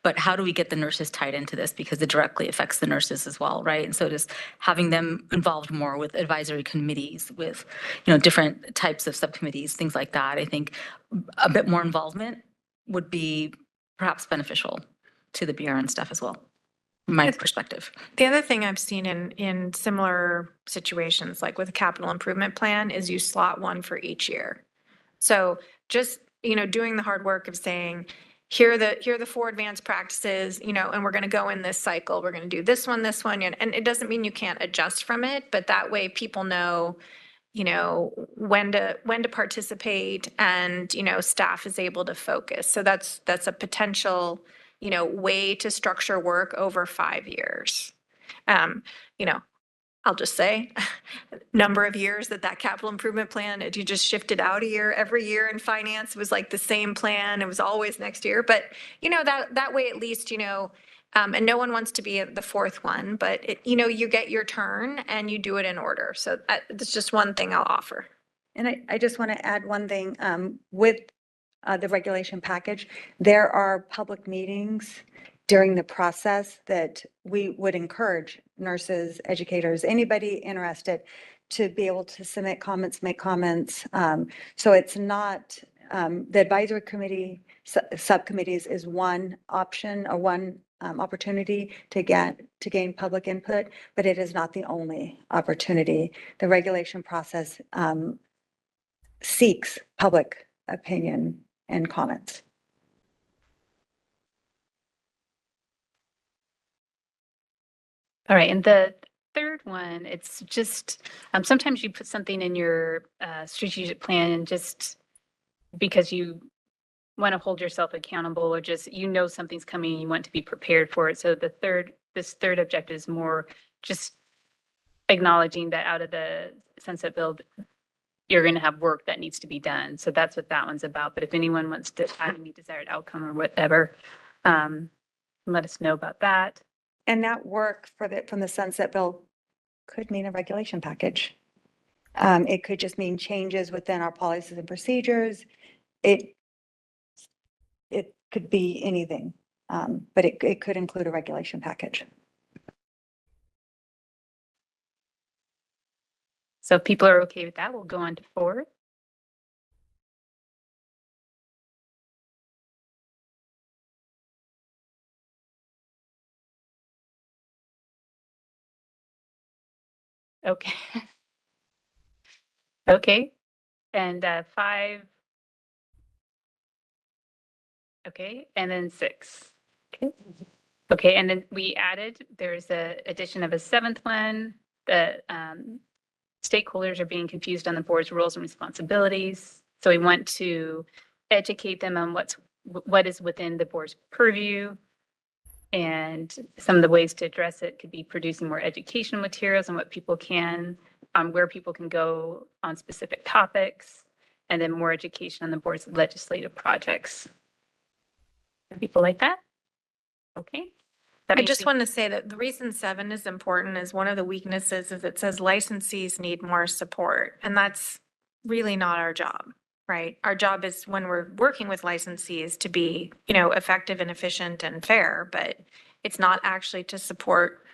Speaker 1: but how do we get the nurses tied into this? Because it directly affects the nurses as well, right? And so just having them involved more with advisory committees, with, different types of subcommittees, things like that. I think a bit more involvement would be perhaps beneficial to the BRN staff as well, from my perspective.
Speaker 2: The other thing I've seen in similar situations, like with a capital improvement plan, is you slot one for each year. So just, doing the hard work of saying, here are the 4 advanced practices, and we're going to go in this cycle. We're going to do this one, and it doesn't mean you can't adjust from it, but that way people know, when to participate, and, staff is able to focus. So that's a potential way to structure work over 5 years. I'll just say, number of years that capital improvement plan, you just shifted out a year, every year in finance, it was like the same plan. It was always next year, but that way at least, and no one wants to be the 4th one, but you get your turn and you do it in order. So that's just one thing I'll offer. And I just want to add one thing, with the regulation package, there are public meetings during the process that we would encourage nurses, educators, anybody interested to be able to submit comments, make comments. So it's not, the advisory committee subcommittees is one option or one opportunity to gain public input, but it is not the only opportunity. The regulation process seeks public opinion and comments.
Speaker 6: All right, and the third one, it's just, sometimes you put something in your strategic plan and just because you want to hold yourself accountable, or just, something's coming and you want to be prepared for it. So this third objective is more just acknowledging that out of the Sunset Bill, you're going to have work that needs to be done. So that's what that one's about. But if anyone wants to have any desired outcome or whatever, let us know about that.
Speaker 16: And that work from the Sunset Bill could mean a regulation package. It could just mean changes within our policies and procedures. It could be anything, but it could include a regulation package.
Speaker 6: So if people are okay with that, we'll go on to 4. Okay. Okay. And 5. Okay. And then 6. Okay. Okay. And then there's a addition of a 7th one. The stakeholders are being confused on the board's roles and responsibilities. So we want to educate them on what is within the board's purview. And some of the ways to address it could be producing more educational materials on what people can, where people can go on specific topics, and then more education on the board's legislative projects. People like that? Okay.
Speaker 2: I just want to say that the reason 7 is important is one of the weaknesses is it says licensees need more support, and that's really not our job, right? Our job is when we're working with licensees to be, effective and efficient and fair, but It's not actually to support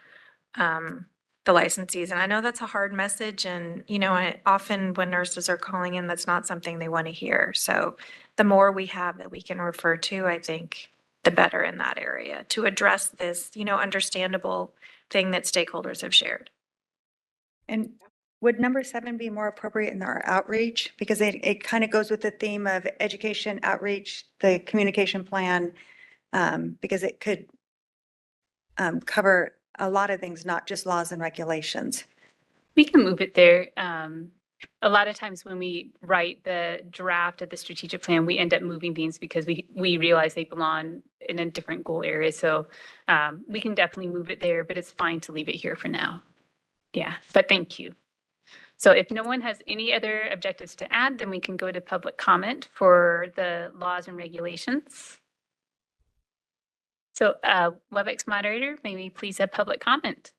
Speaker 2: the licensees. And I know that's a hard message. And, you know, often when nurses are calling in, that's not something they want to hear. So the more we have that we can refer to, I think the better in that area to address this, you know, understandable thing that stakeholders have shared.
Speaker 16: And would number 7 be more appropriate in our outreach? Because it kind of goes with the theme of education, outreach, the communication plan, because it could cover a lot of things, not just laws and regulations.
Speaker 6: We can move it there. A lot of times when we write the draft of the strategic plan, we end up moving things because we realize they belong in a different goal area. So we can definitely move it there, but it's fine to leave it here for now. Yeah, but thank you. So if no one has any other objectives to add, then we can go to public comment for the laws and regulations. So WebEx moderator, may we please have public comment?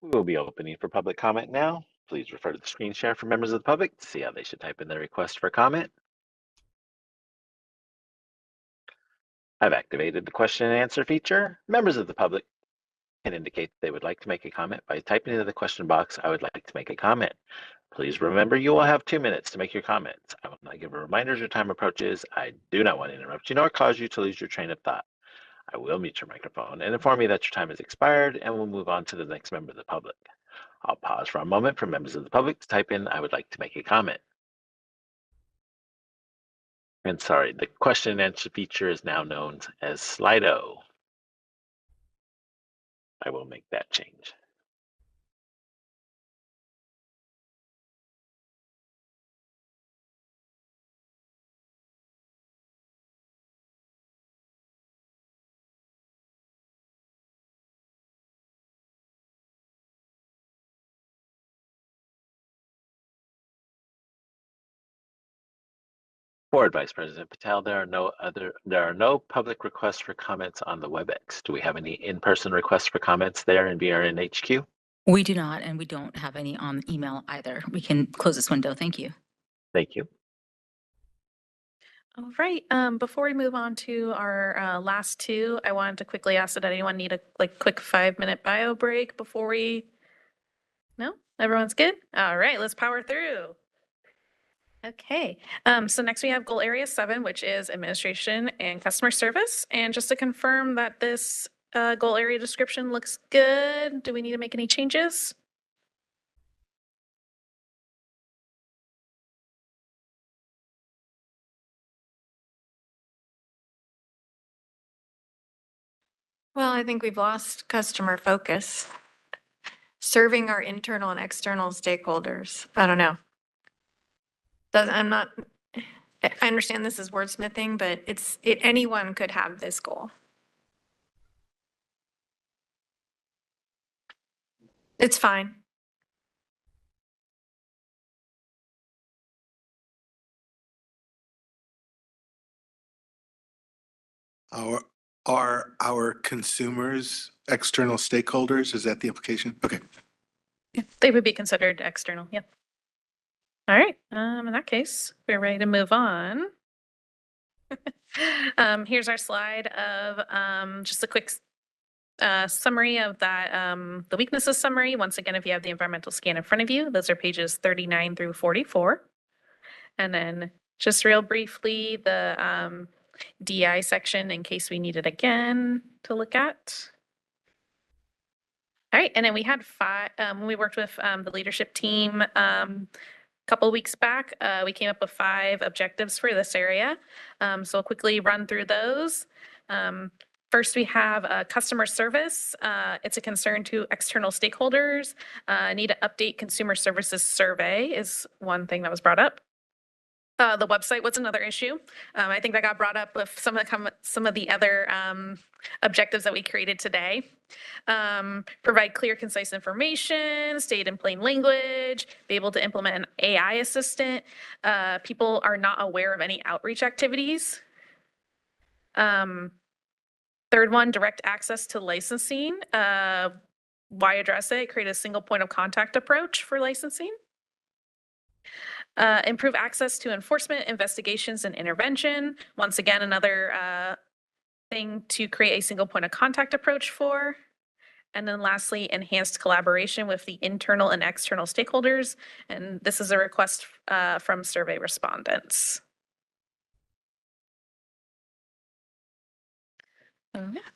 Speaker 5: We will be opening for public comment now. Please refer to the screen share for members of the public to see how they should type in their request for comment. I've activated the question and answer feature. Members of the public can indicate they would like to make a comment by typing into the question box, "I would like to make a comment." Please remember you will have 2 minutes to make your comments. I will not give a reminder as your time approaches. I do not want to interrupt you nor cause you to lose your train of thought. I will mute your microphone and inform you that your time has expired, and we'll move on to the next member of the public. I'll pause for a moment for members of the public to type in, "I would like to make a comment." And sorry, the question and answer feature is now known as Slido. I will make that change. Board Vice President Patel, there are no public requests for comments on the WebEx. Do we have any in-person requests for comments there in BRN HQ?
Speaker 1: We do not, and we don't have any on email either. We can close this window. Thank you.
Speaker 5: Thank you.
Speaker 8: All right, before we move on to our last two, I wanted to quickly ask, did anyone need a quick 5-minute bio break before we? No? Everyone's good? All right, let's power through. Okay, so next we have goal area 7, which is administration and customer service. And just to confirm that this goal area description looks good, do we need to make any changes?
Speaker 2: Well, I think we've lost customer focus. Serving our internal and external stakeholders. I don't know. I understand this is wordsmithing, but anyone could have this goal. It's fine.
Speaker 18: Are our consumers external stakeholders? Is that the implication? Okay.
Speaker 8: Yeah, they would be considered external, yep. All right, in that case, we're ready to move on. Here's our slide of just a quick summary of that, the weaknesses summary. Once again, if you have the environmental scan in front of you, those are pages 39 through 44. And then just real briefly, the DI section in case we need it again to look at. All right, and then we had 5, when we worked with the leadership team couple weeks back, we came up with 5 objectives for this area. So I'll quickly run through those. First, we have customer service. It's a concern to external stakeholders. Need to update consumer services survey is one thing that was brought up. The website was another issue. I think that got brought up with some of the other objectives that we created today. Provide clear, concise information, state in plain language, be able to implement an AI assistant. People are not aware of any outreach activities. Third one, direct access to licensing. Why address it? Create a single point of contact approach for licensing. Improve access to enforcement, investigations, and intervention. Once again, another thing to create a single point of contact approach for. And then lastly, enhanced collaboration with the internal and external stakeholders. And this is a request from survey respondents.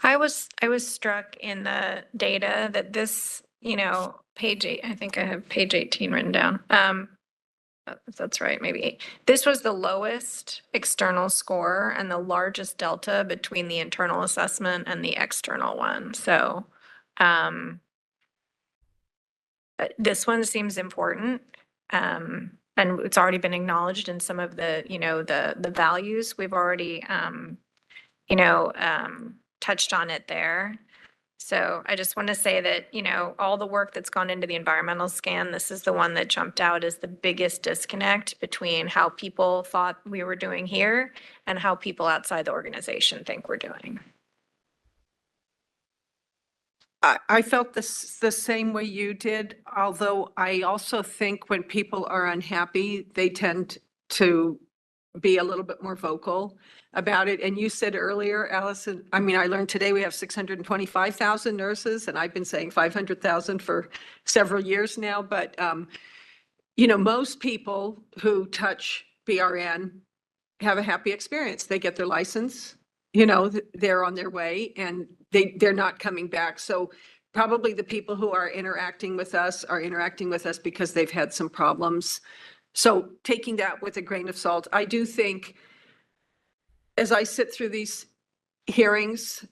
Speaker 2: I was struck in the data that this, page 8, I think I have page 18 written down. If that's right, maybe 8. This was the lowest external score and the largest delta between the internal assessment and the external one. So, this one seems important. And it's already been acknowledged in some of the, the values. We've already, touched on it there. So I just want to say that, all the work that's gone into the environmental scan, this is the one that jumped out as the biggest disconnect between how people thought we were doing here and how people outside the organization think we're doing.
Speaker 19: I felt the same way you did, although I also think when people are unhappy, they tend to be a little bit more vocal about it. And you said earlier, Allison, I mean, I learned today we have 625,000 nurses, and I've been saying 500,000 for several years now. But, most people who touch BRN have a happy experience. They get their license, they're on their way, and they're not coming back. So probably the people who are interacting with us because they've had some problems. So taking that with a grain of salt, I do think as I sit through these hearings,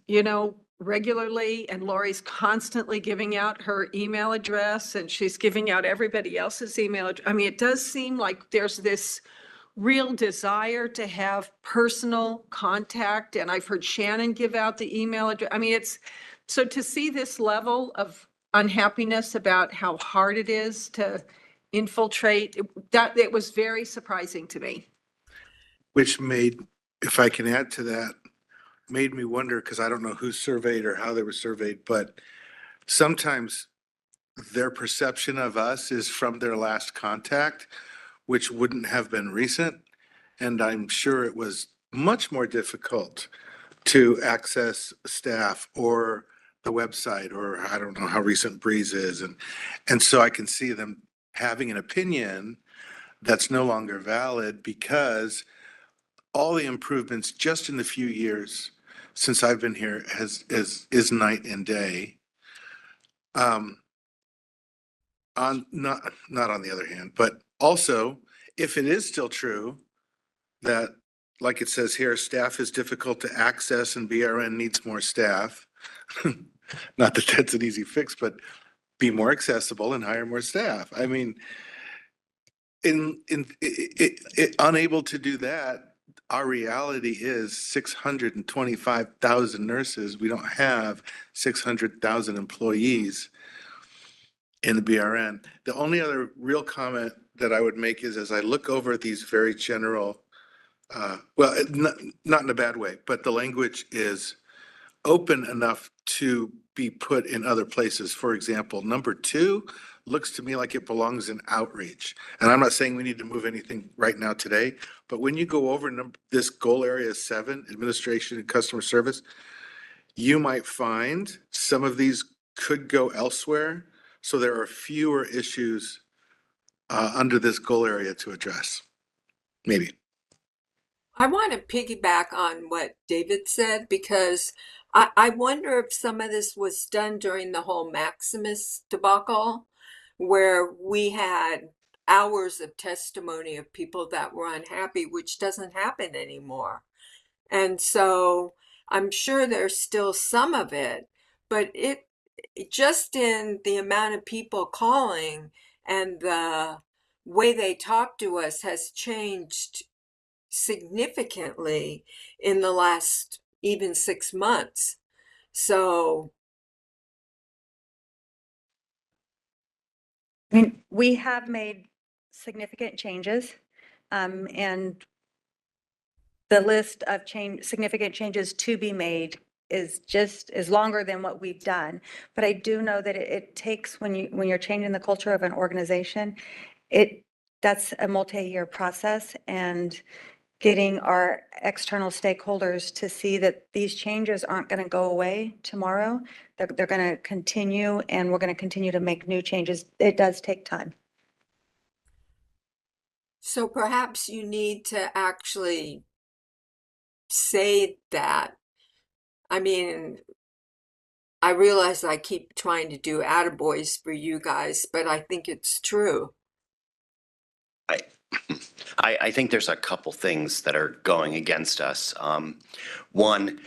Speaker 19: regularly, and Lori's constantly giving out her email address and she's giving out everybody else's email address. I mean, it does seem like there's this real desire to have personal contact. And I've heard Shannon give out the email address. I mean, so to see this level of unhappiness about how hard it is to infiltrate, it was very surprising to me.
Speaker 18: Which made, if I can add to that, made me wonder, because I don't know who surveyed or how they were surveyed, but sometimes their perception of us is from their last contact, which wouldn't have been recent. And I'm sure it was much more difficult to access staff or the website, or I don't know how recent Breeze is. And so I can see them having an opinion that's no longer valid because all the improvements just in the few years since I've been here is night and day. On not on the other hand, but also if it is still true that, like it says here, staff is difficult to access and BRN needs more staff. Not that that's an easy fix, but be more accessible and hire more staff. I mean, unable to do that, our reality is 625,000 nurses. We don't have 600,000 employees in the BRN. The only other real comment that I would make is as I look over these very general, not in a bad way, but the language is open enough to be put in other places. For example, number 2 looks to me like it belongs in outreach. And I'm not saying we need to move anything right now today, but when you go over this goal area 7, administration and customer service, you might find some of these could go elsewhere. So there are fewer issues under this goal area to address, maybe.
Speaker 4: I want to piggyback on what David said because I wonder if some of this was done during the whole Maximus debacle, where we had hours of testimony of people that were unhappy, which doesn't happen anymore. And so I'm sure there's still some of it, but it just in the amount of people calling and the way they talk to us has changed significantly in the last even 6 months. So
Speaker 16: I mean, we have made significant changes, and the list of significant changes to be made is longer than what we've done. But I do know that it takes, when you're changing the culture of an organization, that's a multi-year process, and getting our external stakeholders to see that these changes aren't going to go away tomorrow. They're going to continue, and we're going to continue to make new changes. It does take time.
Speaker 4: So perhaps you need to actually say that. I mean, I realize I keep trying to do attaboys for you guys, but I think it's true.
Speaker 20: I think there's a couple things that are going against us. One,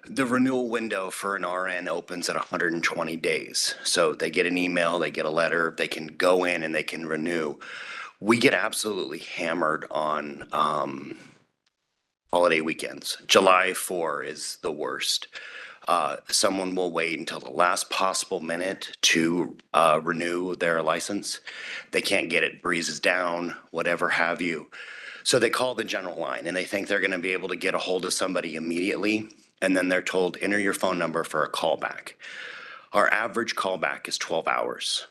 Speaker 20: the renewal window for an RN opens at 120 days. So they get an email, they get a letter, they can go in and they can renew. We get absolutely hammered on holiday weekends. July 4 is the worst. Someone will wait until the last possible minute to renew their license. They can't get it, breezes down, whatever have you. So they call the general line and they think they're going to be able to get a hold of somebody immediately. And then they're told, enter your phone number for a callback. Our average callback is 12 hours.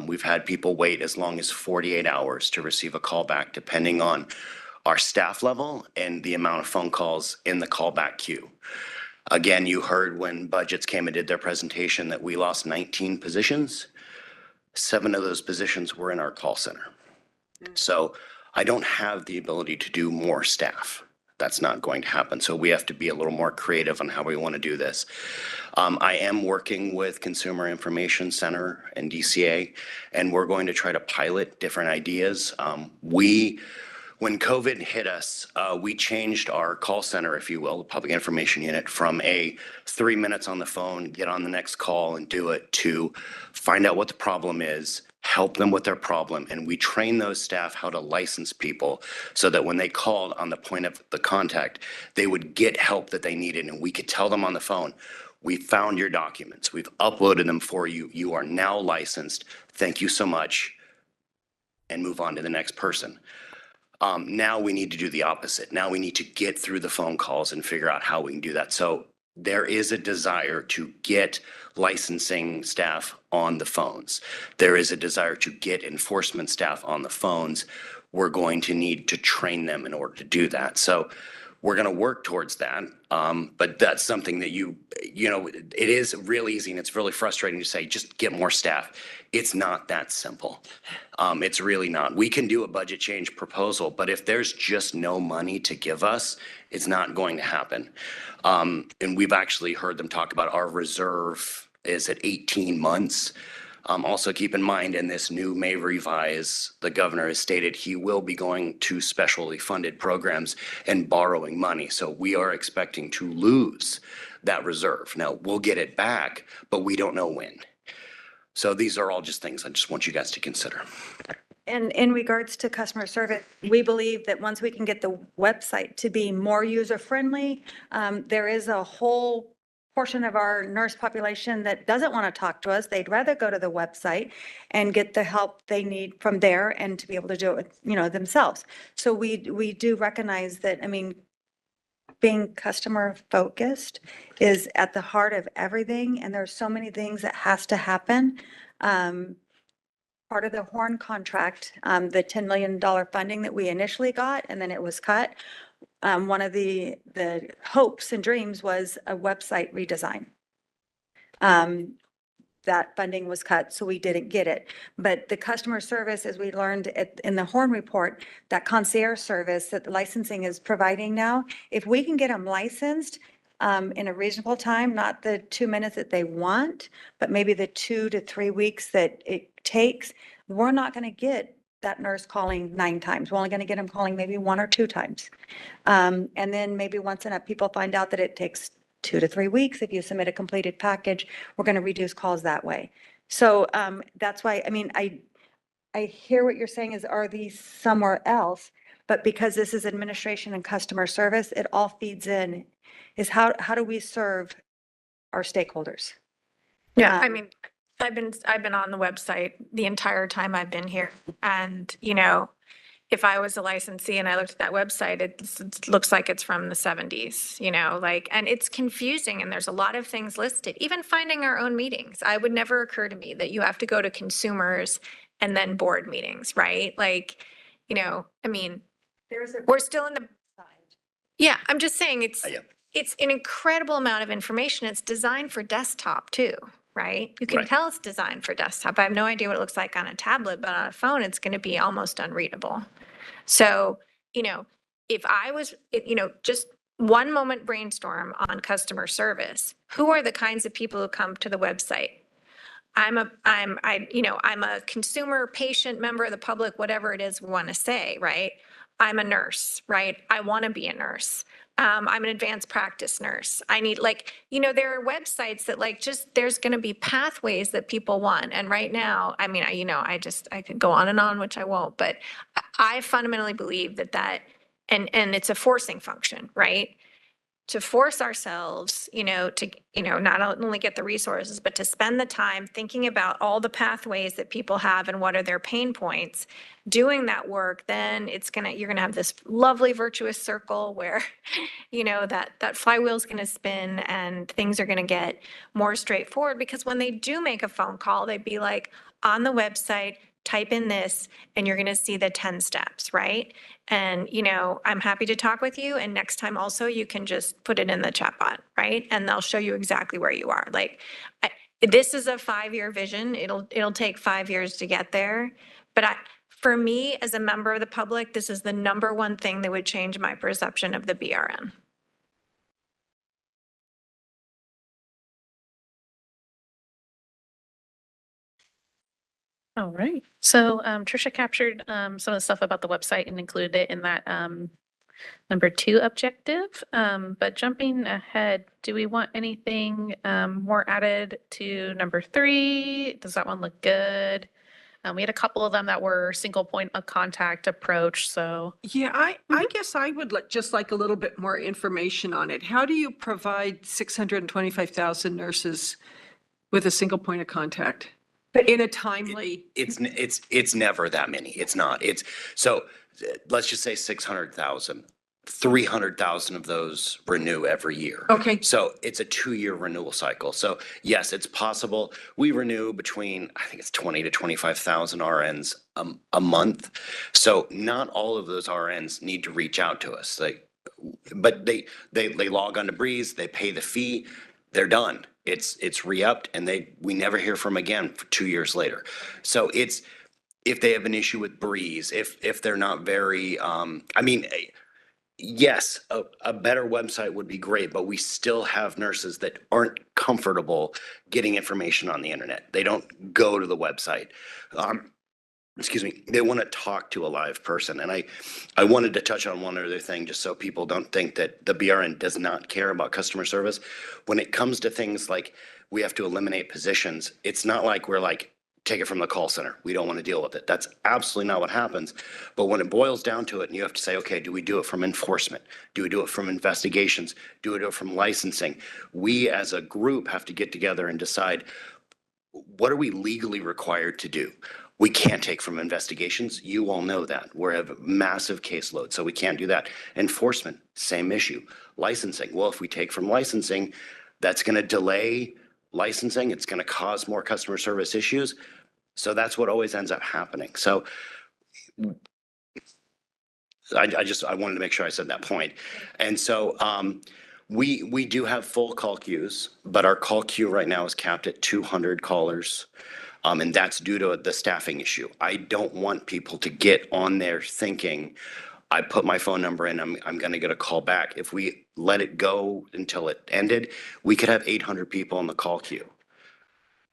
Speaker 20: We've had people wait as long as 48 hours to receive a callback, depending on our staff level and the amount of phone calls in the callback queue. Again, you heard when budgets came and did their presentation that we lost 19 positions. 7 of those positions were in our call center. So I don't have the ability to do more staff. That's not going to happen. So we have to be a little more creative on how we want to do this. I am working with Consumer Information Center and DCA, and we're going to try to pilot different ideas. When COVID hit us, we changed our call center, if you will, the public information unit, from a 3 minutes on the phone, get on the next call and do it, to find out what the problem is, help them with their problem. And we train those staff how to license people so that when they called on the point of the contact, they would get help that they needed. And we could tell them on the phone, we found your documents, we've uploaded them for you, you are now licensed, thank you so much, and move on to the next person. Now we need to do the opposite. Now we need to get through the phone calls and figure out how we can do that. So there is a desire to get licensing staff on the phones. There is a desire to get enforcement staff on the phones. We're going to need to train them in order to do that. So we're going to work towards that. But that's something that you know, it is real easy and it's really frustrating to say, just get more staff. It's not that simple. It's really not. We can do a budget change proposal, but if there's just no money to give us, it's not going to happen. And we've actually heard them talk about our reserve is at 18 months. Also keep in mind, in this new May revise, the governor has stated he will be going to specially funded programs and borrowing money. So we are expecting to lose that reserve. Now we'll get it back, but we don't know when. So these are all just things I just want you guys to consider.
Speaker 16: And in regards to customer service, we believe that once we can get the website to be more user-friendly, there is a whole portion of our nurse population that doesn't want to talk to us. They'd rather go to the website and get the help they need from there and to be able to do it, you know, themselves. So we do recognize that, I mean, being customer focused is at the heart of everything. And there's so many things that has to happen. Part of the Horn contract, the $10 million funding that we initially got, and then it was cut. One of the hopes and dreams was a website redesign. That funding was cut, so we didn't get it. But the customer service, as we learned in the Horn report, that concierge service that the licensing is providing now, if we can get them licensed in a reasonable time, not the 2 minutes that they want, but maybe the 2 to 3 weeks that it takes, we're not going to get that nurse calling 9 times. We're only going to get them calling maybe 1 or 2 times. And then maybe once enough people find out that it takes 2 to 3 weeks, if you submit a completed package, we're going to reduce calls that way. So that's why, I mean, I hear what you're saying is, are these somewhere else? But because this is administration and customer service, it all feeds in, is how do we serve our stakeholders?
Speaker 2: Yeah, I mean, I've been on the website the entire time I've been here. And, you know, if I was a licensee and I looked at that website, it looks like it's from the 70s, you know, like, and it's confusing and there's a lot of things listed. Even finding our own meetings, it would never occur to me that you have to go to consumers and then board meetings, right? Like, you know, I mean, we're still in the Yeah, I'm just saying
Speaker 20: Yeah.
Speaker 2: it's an incredible amount of information. It's designed for desktop too, right? You can
Speaker 20: Right.
Speaker 2: tell it's designed for desktop. I have no idea what it looks like on a tablet, but on a phone, it's going to be almost unreadable. So, if I was, just one moment brainstorm on customer service, who are the kinds of people who come to the website? I'm a consumer, patient, member of the public, whatever it is we want to say, right? I'm a nurse, right? I want to be a nurse. I'm an advanced practice nurse. I need there are websites that there's going to be pathways that people want. And right now, I mean, I could go on and on, which I won't, but I fundamentally believe that, and it's a forcing function, right? To force ourselves, to, not only get the resources, but to spend the time thinking about all the pathways that people have and what are their pain points, doing that work, then you're gonna have this lovely virtuous circle where, that flywheel's gonna spin and things are gonna get more straightforward, because when they do make a phone call, they'd be like, on the website, type in this, and you're gonna see the 10 steps, right? And, I'm happy to talk with you. And next time also, you can just put it in the chat bot, right? And they'll show you exactly where you are. This is a 5-year vision. It'll take 5 years to get there. But for me, as a member of the public, this is the number one thing that would change my perception of the BRN.
Speaker 6: All right. So Trisha captured some of the stuff about the website and included it in that number 2 objective. But jumping ahead, do we want anything more added to number 3? Does that one look good? We had a couple of them that were single point of contact approach. So
Speaker 19: Yeah, I guess I would just like a little bit more information on it. How do you provide 625,000 nurses with a single point of contact? But in a timely.
Speaker 20: It's never that many. It's not. Let's just say 600,000. 300,000 of those renew every year.
Speaker 19: Okay.
Speaker 20: So it's a 2-year renewal cycle. So yes, it's possible. We renew between, I think it's 20 to 25,000 RNs a month. So not all of those RNs need to reach out to us. But they log on to Breeze, they pay the fee, they're done. It's re-upped, and we never hear from again for 2 years later. So if they have an issue with Breeze, if they're not very, yes, a better website would be great, but we still have nurses that aren't comfortable getting information on the internet. They don't go to the website. Excuse me, they want to talk to a live person. And I wanted to touch on one other thing, just so people don't think that the BRN does not care about customer service. When it comes to things like we have to eliminate positions, it's not like we're like, take it from the call center. We don't want to deal with it. That's absolutely not what happens. But when it boils down to it, and you have to say, okay, do we do it from enforcement? Do we do it from investigations? Do we do it from licensing? We as a group have to get together and decide, what are we legally required to do? We can't take from investigations. You all know that. We have a massive caseload, so we can't do that. Enforcement, same issue. Licensing, well, if we take from licensing, that's going to delay licensing. It's going to cause more customer service issues. So that's what always ends up happening. So I wanted to make sure I said that point. And so we do have full call queues, but our call queue right now is capped at 200 callers. And that's due to the staffing issue. I don't want people to get on there thinking, I put my phone number in, I'm going to get a call back. If we let it go until it ended, we could have 800 people in the call queue.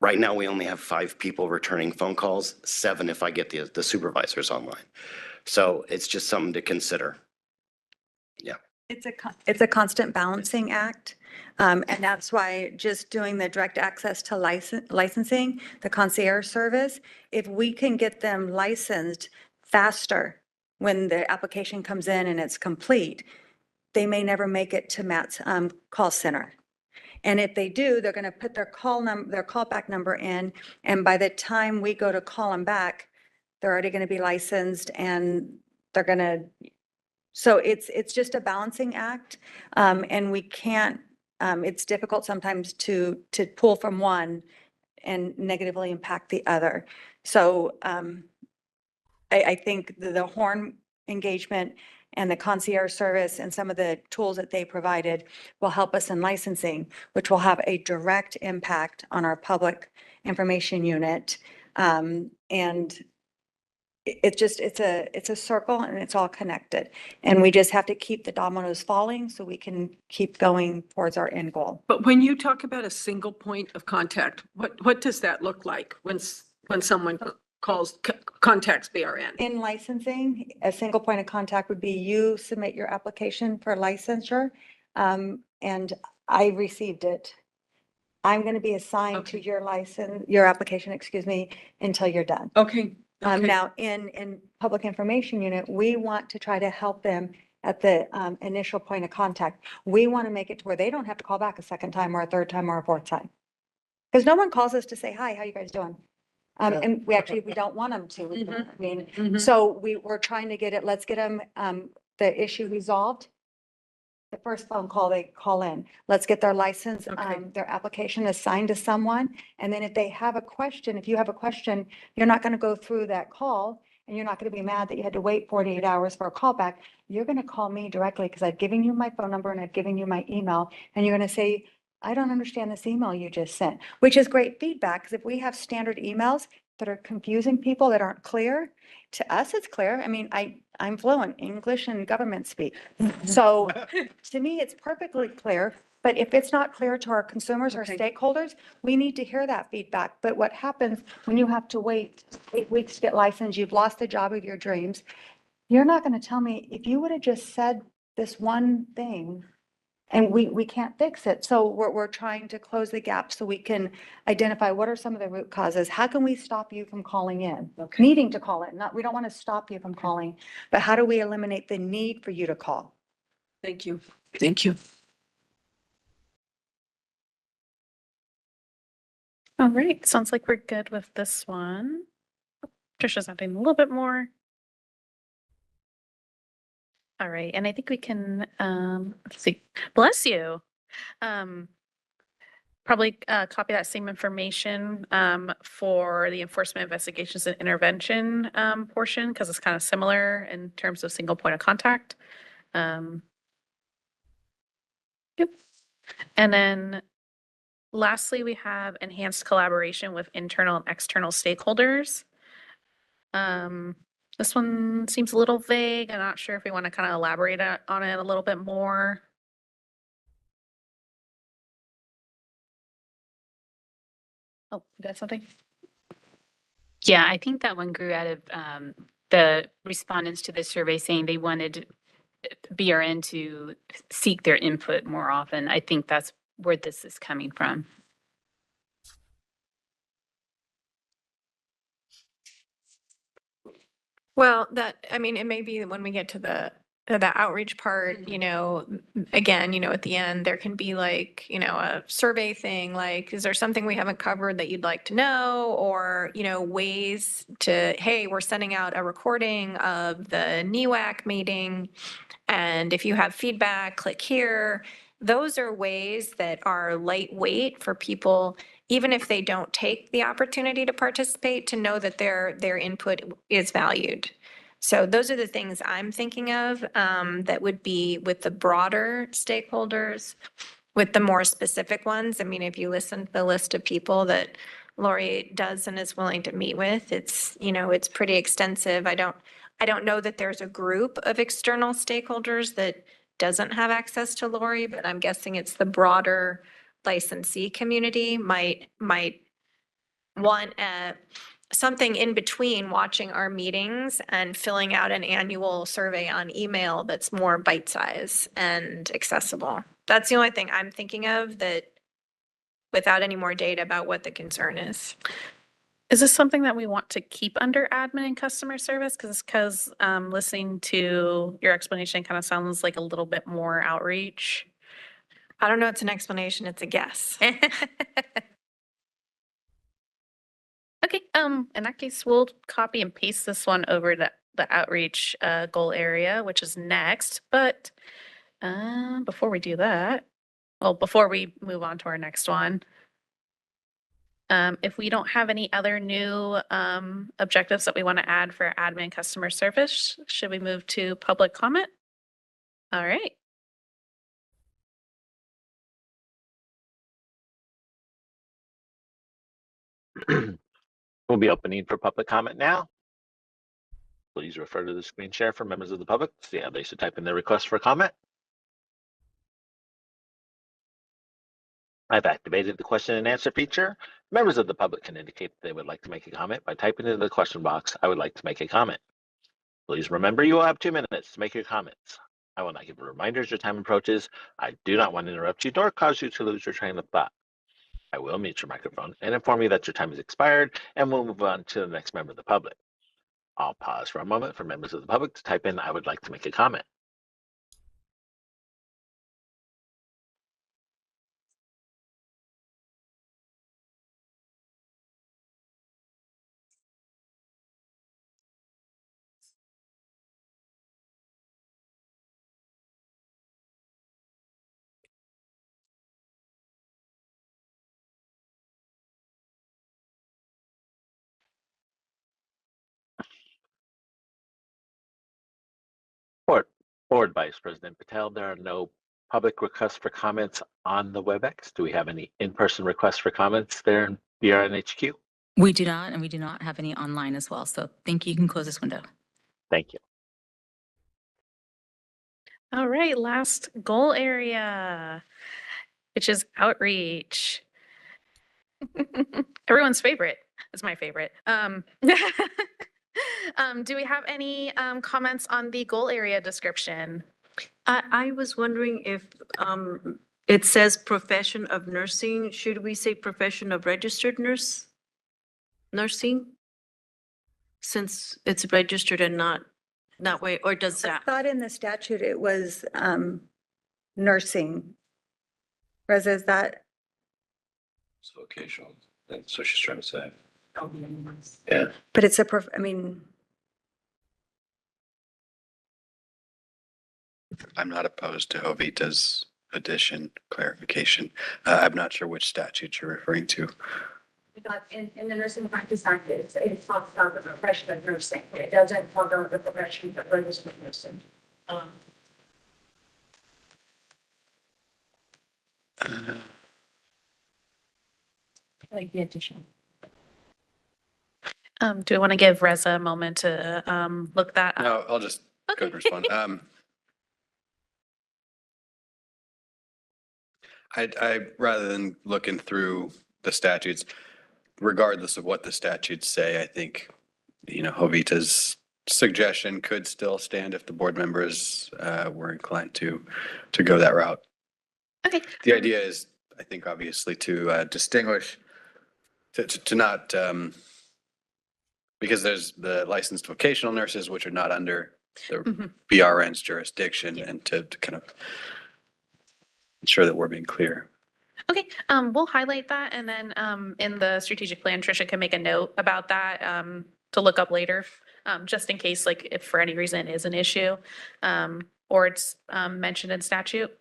Speaker 20: Right now, we only have 5 people returning phone calls, 7 if I get the supervisors online. So it's just something to consider. Yeah.
Speaker 16: It's a constant balancing act. And that's why just doing the direct access to licensing, the concierge service, if we can get them licensed faster when the application comes in and it's complete, they may never make it to Matt's call center. And if they do, they're going to put their callback number in. And by the time we go to call them back, they're already going to be licensed, and they're going to. So it's just a balancing act. And we can't, it's difficult sometimes to pull from one and negatively impact the other. So I think the horn engagement and the concierge service and some of the tools that they provided will help us in licensing, which will have a direct impact on our public information unit. And it's a circle and it's all connected. And we just have to keep the dominoes falling so we can keep going towards our end goal.
Speaker 19: But when you talk about a single point of contact, what does that look like when someone contacts BRN?
Speaker 16: In licensing, a single point of contact would be you submit your application for licensure, and I received it. I'm going to be assigned to your application, excuse me, until you're done.
Speaker 19: Okay.
Speaker 16: Now, in public information unit, we want to try to help them at the initial point of contact. We want to make it to where they don't have to call back a second time or a third time or a fourth time. Because no one calls us to say, hi, how you guys doing? And we don't want them to. I mean, so we're trying to get it, let's get them the issue resolved. The first phone call, they call in. Let's get their license, their application assigned to someone. And then if they have a question, if you have a question, you're not going to go through that call and you're not going to be mad that you had to wait 48 hours for a call back. You're going to call me directly because I've given you my phone number and I've given you my email. And you're going to say, I don't understand this email you just sent, which is great feedback. Because if we have standard emails that are confusing people, that aren't clear, to us, it's clear. I mean, I'm fluent English and government speak. So to me, it's perfectly clear. But if it's not clear to our consumers or stakeholders, we need to hear that feedback. But what happens when you have to wait 8 weeks to get licensed, you've lost the job of your dreams. You're not going to tell me if you would have just said this one thing and we can't fix it. So we're trying to close the gap so we can identify what are some of the root causes. How can we stop you from calling in, needing to call it? We don't want to stop you from calling, but how do we eliminate the need for you to call?
Speaker 19: Thank you. Thank you.
Speaker 6: All right, sounds like we're good with this one. Trisha's adding a little bit more. All right, and I think we can, let's see, bless you. Probably copy that same information for the enforcement investigations and intervention portion, because it's kind of similar in terms of single point of contact. Yep. And then lastly, we have enhanced collaboration with internal and external stakeholders. This one seems a little vague. I'm not sure if we want to kind of elaborate on it a little bit more. Oh, you got something? Yeah, I think that one grew out of the respondents to the survey saying they wanted BRN to seek their input more often. I think that's where this is coming from.
Speaker 2: Well, I mean, it may be when we get to the outreach part, you know, again, you know, at the end, there can be like, you know, a survey thing, like, is there something we haven't covered that you'd like to know? Or, you know, ways to, hey, we're sending out a recording of the NEWAC meeting. And if you have feedback, click here. Those are ways that are lightweight for people, even if they don't take the opportunity to participate, to know that their input is valued. So those are the things I'm thinking of that would be with the broader stakeholders. With the more specific ones, I mean, if you listen to the list of people that Lori does and is willing to meet with, it's, you know, it's pretty extensive. I don't know that there's a group of external stakeholders that doesn't have access to Lori, but I'm guessing it's the broader licensee community might want something in between watching our meetings and filling out an annual survey on email that's more bite size and accessible. That's the only thing I'm thinking of, that without any more data about what the concern is.
Speaker 6: Is this something that we want to keep under admin and customer service? Because listening to your explanation kind of sounds like a little bit more outreach.
Speaker 2: I don't know. It's an explanation. It's a guess.
Speaker 6: Okay. In that case, we'll copy and paste this one over to the outreach goal area, which is next. But before we do that, well, before we move on to our next one, if we don't have any other new objectives that we want to add for admin customer service, should we move to public comment? All right.
Speaker 5: We'll be opening for public comment now. Please refer to the screen share for members of the public to see how they should type in their request for comment. I've activated the question and answer feature. Members of the public can indicate that they would like to make a comment by typing into the question box, "I would like to make a comment." Please remember you will have 2 minutes to make your comments. I will not give a reminder as your time approaches. I do not want to interrupt you nor cause you to lose your train of thought. I will mute your microphone and inform you that your time has expired, and we'll move on to the next member of the public. I'll pause for a moment for members of the public to type in, "I would like to make a comment." Board Vice President Patel, there are no public requests for comments on the WebEx. Do we have any in-person requests for comments there in BRNHQ?
Speaker 1: We do not, and we do not have any online as well. So thank you. You can close this window.
Speaker 5: Thank you.
Speaker 6: All right, last goal area, which is outreach. Everyone's favorite. It's my favorite. Do we have any comments on the goal area description?
Speaker 17: I was wondering if it says profession of nursing, should we say profession of registered nursing? Since it's registered and not that way, or does
Speaker 16: I
Speaker 17: that?
Speaker 16: thought in the statute it was nursing. Reza, is that?
Speaker 7: It's vocational. That's what she's trying to say. Yeah.
Speaker 16: But it's I mean,
Speaker 3: I'm not opposed to Jovita's addition, clarification. I'm not sure which statute you're referring to.
Speaker 12: In the Nursing Practice Act, it talks about the profession of nursing. It doesn't talk about the profession of registered nursing.
Speaker 16: like the addition.
Speaker 6: Do we want to give Reza a moment to look that up?
Speaker 3: No, I'll just go and respond. I rather than looking through the statutes, regardless of what the statutes say, I think, Jovita's suggestion could still stand if the board members were inclined to go that route.
Speaker 6: Okay.
Speaker 3: The idea is, I think, obviously to distinguish, to not, because there's the licensed vocational nurses, which are not under the BRN's jurisdiction, and to kind of ensure that we're being clear.
Speaker 6: Okay, we'll highlight that, and then in the strategic plan, Tricia can make a note about that to look up later, just in case, like, if for any reason it is an issue, or it's mentioned in statute.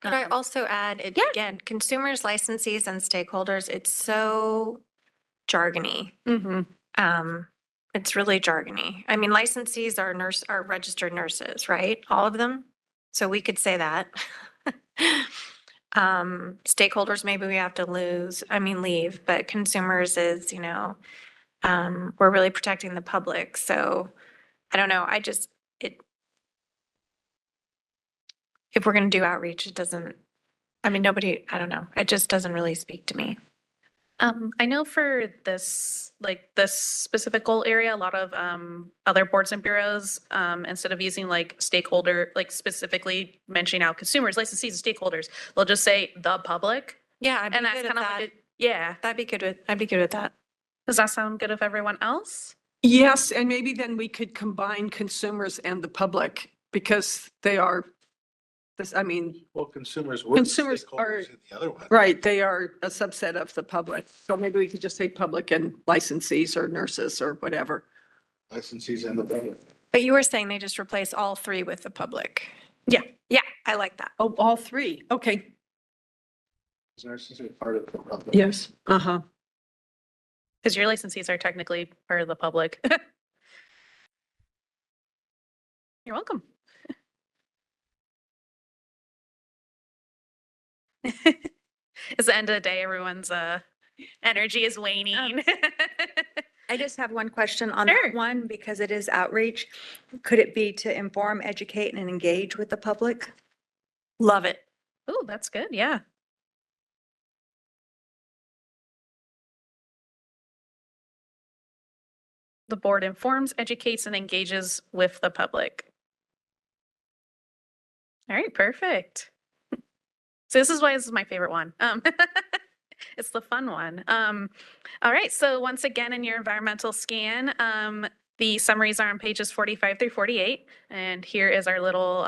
Speaker 2: Could I also add, again, consumers, licensees, and stakeholders, it's so jargony. It's really jargony. I mean, licensees are registered nurses, right? All of them. So we could say that. Stakeholders, maybe we have to leave, but consumers is, we're really protecting the public. So I don't know. If we're going to do outreach, it doesn't, I don't know. It just doesn't really speak to me.
Speaker 6: I know for this specific goal area, a lot of other boards and bureaus, instead of using stakeholder, specifically mentioning out consumers, licensees, and stakeholders, they'll just say the public.
Speaker 2: Yeah,
Speaker 6: and that's kind of
Speaker 2: I'd be good with that.
Speaker 6: Does that sound good with everyone else?
Speaker 19: Yes, and maybe then we could combine consumers and the public because they are
Speaker 13: Well, consumers
Speaker 19: are,
Speaker 13: stakeholders in the other one.
Speaker 19: right, they are a subset of the public. So maybe we could just say public and licensees or nurses or whatever.
Speaker 13: Licensees and the public.
Speaker 2: But you were saying they just replace all three with the public. Yeah, I like that.
Speaker 19: Oh, all three. Okay.
Speaker 13: Nurses are part of the public.
Speaker 19: Yes.
Speaker 6: Because your licensees are technically part of the public. You're welcome. It's the end of the day, everyone's energy is waning.
Speaker 16: I just have one question on
Speaker 6: Sure.
Speaker 16: that one because it is outreach. Could it be to inform, educate, and engage with the public?
Speaker 6: Love it. Oh, that's good. Yeah. The board informs, educates, and engages with the public. All right, perfect. So this is why this is my favorite one. It's the fun one. All right, so once again, in your environmental scan, the summaries are on pages 45 through 48. And here is our little,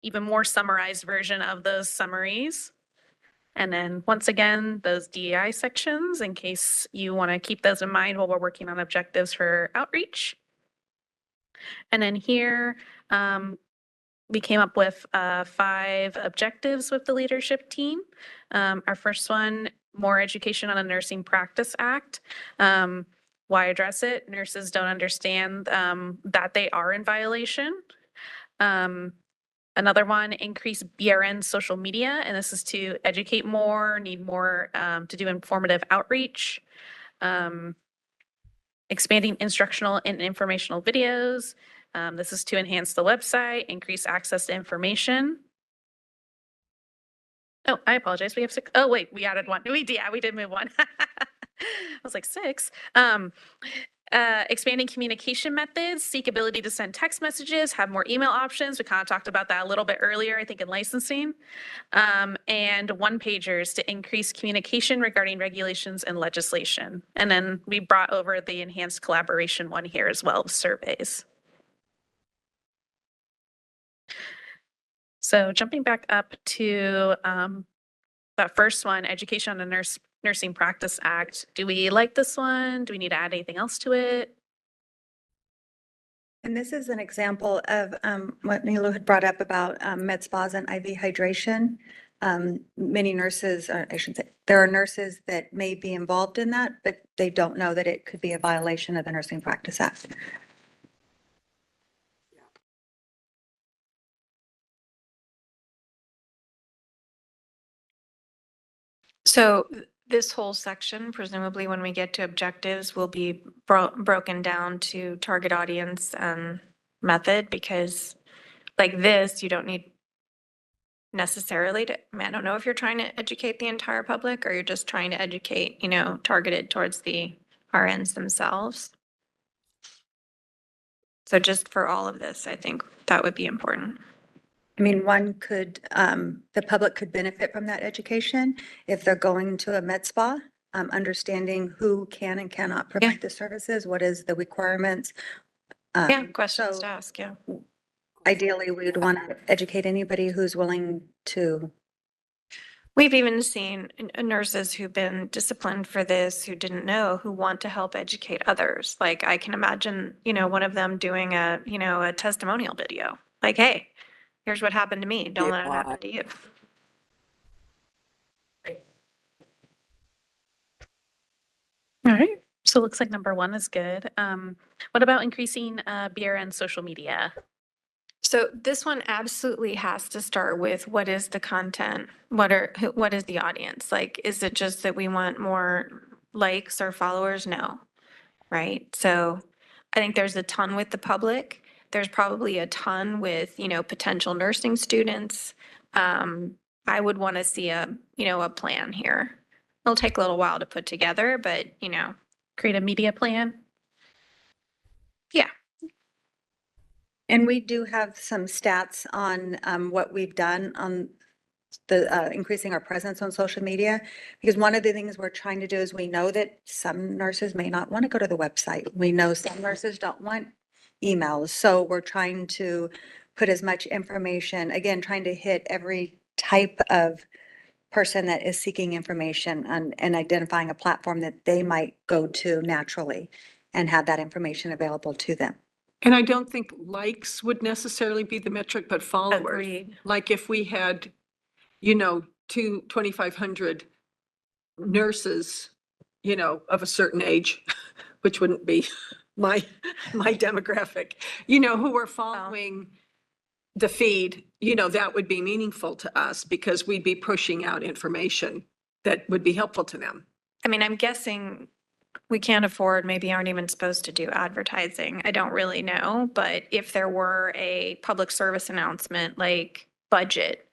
Speaker 6: even more summarized version of those summaries. And then once again, those DEI sections, in case you want to keep those in mind while we're working on objectives for outreach. And then here, we came up with 5 objectives with the leadership team. Our first one, more education on the Nursing Practice Act. Why address it? Nurses don't understand that they are in violation. Another one, increase BRN social media, and this is to educate more, need more to do informative outreach. Expanding instructional and informational videos. This is to enhance the website, increase access to information. Oh, I apologize. We have 6. Oh, wait, we added 1. We did move 1. I was like 6. Expanding communication methods, seek ability to send text messages, have more email options. We kind of talked about that a little bit earlier, I think in licensing. And one-pagers to increase communication regarding regulations and legislation. And then we brought over the enhanced collaboration one here as well, surveys. So jumping back up to that first one, education on the Nursing Practice Act. Do we like this one? Do we need to add anything else to it?
Speaker 16: And this is an example of what Nilu had brought up about med spas and IV hydration. Many nurses, or I shouldn't say, there are nurses that may be involved in that, but they don't know that it could be a violation of the Nursing Practice Act.
Speaker 2: So this whole section, presumably when we get to objectives, will be broken down to target audience and method, because like this, you don't need necessarily to, I mean, I don't know if you're trying to educate the entire public or you're just trying to educate, you know, targeted towards the RNs themselves. So just for all of this, I think that would be important.
Speaker 16: I mean, one could, the public could benefit from that education if they're going to a med spa, understanding who can and cannot provide the services, what is the requirements.
Speaker 2: Yeah, questions to ask, yeah.
Speaker 16: Ideally, we would want to educate anybody who's willing to.
Speaker 2: We've even seen nurses who've been disciplined for this, who didn't know, who want to help educate others. Like I can imagine, you know, one of them doing a, you know, a testimonial video, like, hey, here's what happened to me. Don't let it happen to you.
Speaker 6: All right. So it looks like number 1 is good. What about increasing BRN social media?
Speaker 2: So this one absolutely has to start with what is the content? What is the audience? Like, is it just that we want more likes or followers? No, right? So I think there's a ton with the public. There's probably a ton with, you know, potential nursing students. I would want to see a, you know, a plan here. It'll take a little while to put together, but, you know.
Speaker 6: Create a media plan?
Speaker 2: Yeah.
Speaker 16: And we do have some stats on what we've done on the increasing our presence on social media. Because one of the things we're trying to do is we know that some nurses may not want to go to the website. We know some nurses don't want emails. So we're trying to put as much information, again, trying to hit every type of person that is seeking information and identifying a platform that they might go to naturally and have that information available to them.
Speaker 19: And I don't think likes would necessarily be the metric, but followers.
Speaker 2: Agreed.
Speaker 19: Like if we had, you know, 2,500 nurses, you know, of a certain age, which wouldn't be my demographic, you know, who are following the feed, that would be meaningful to us because we'd be pushing out information that would be helpful to them.
Speaker 2: I mean, I'm guessing we can't afford, maybe aren't even supposed to do advertising. I don't really know, but if there were a public service announcement like budget,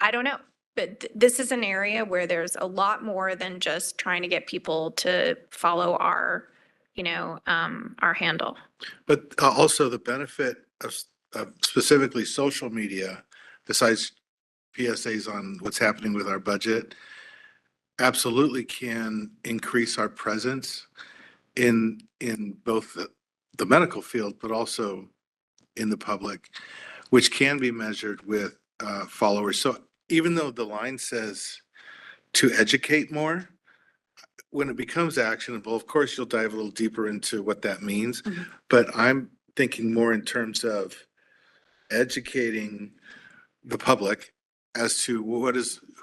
Speaker 2: I don't know. But this is an area where there's a lot more than just trying to get people to follow our handle.
Speaker 18: But also the benefit of specifically social media, besides PSAs on what's happening with our budget, absolutely can increase our presence in both the medical field, but also in the public, which can be measured with followers. So even though the line says to educate more, when it becomes actionable, of course, you'll dive a little deeper into what that means. But I'm thinking more in terms of educating the public as to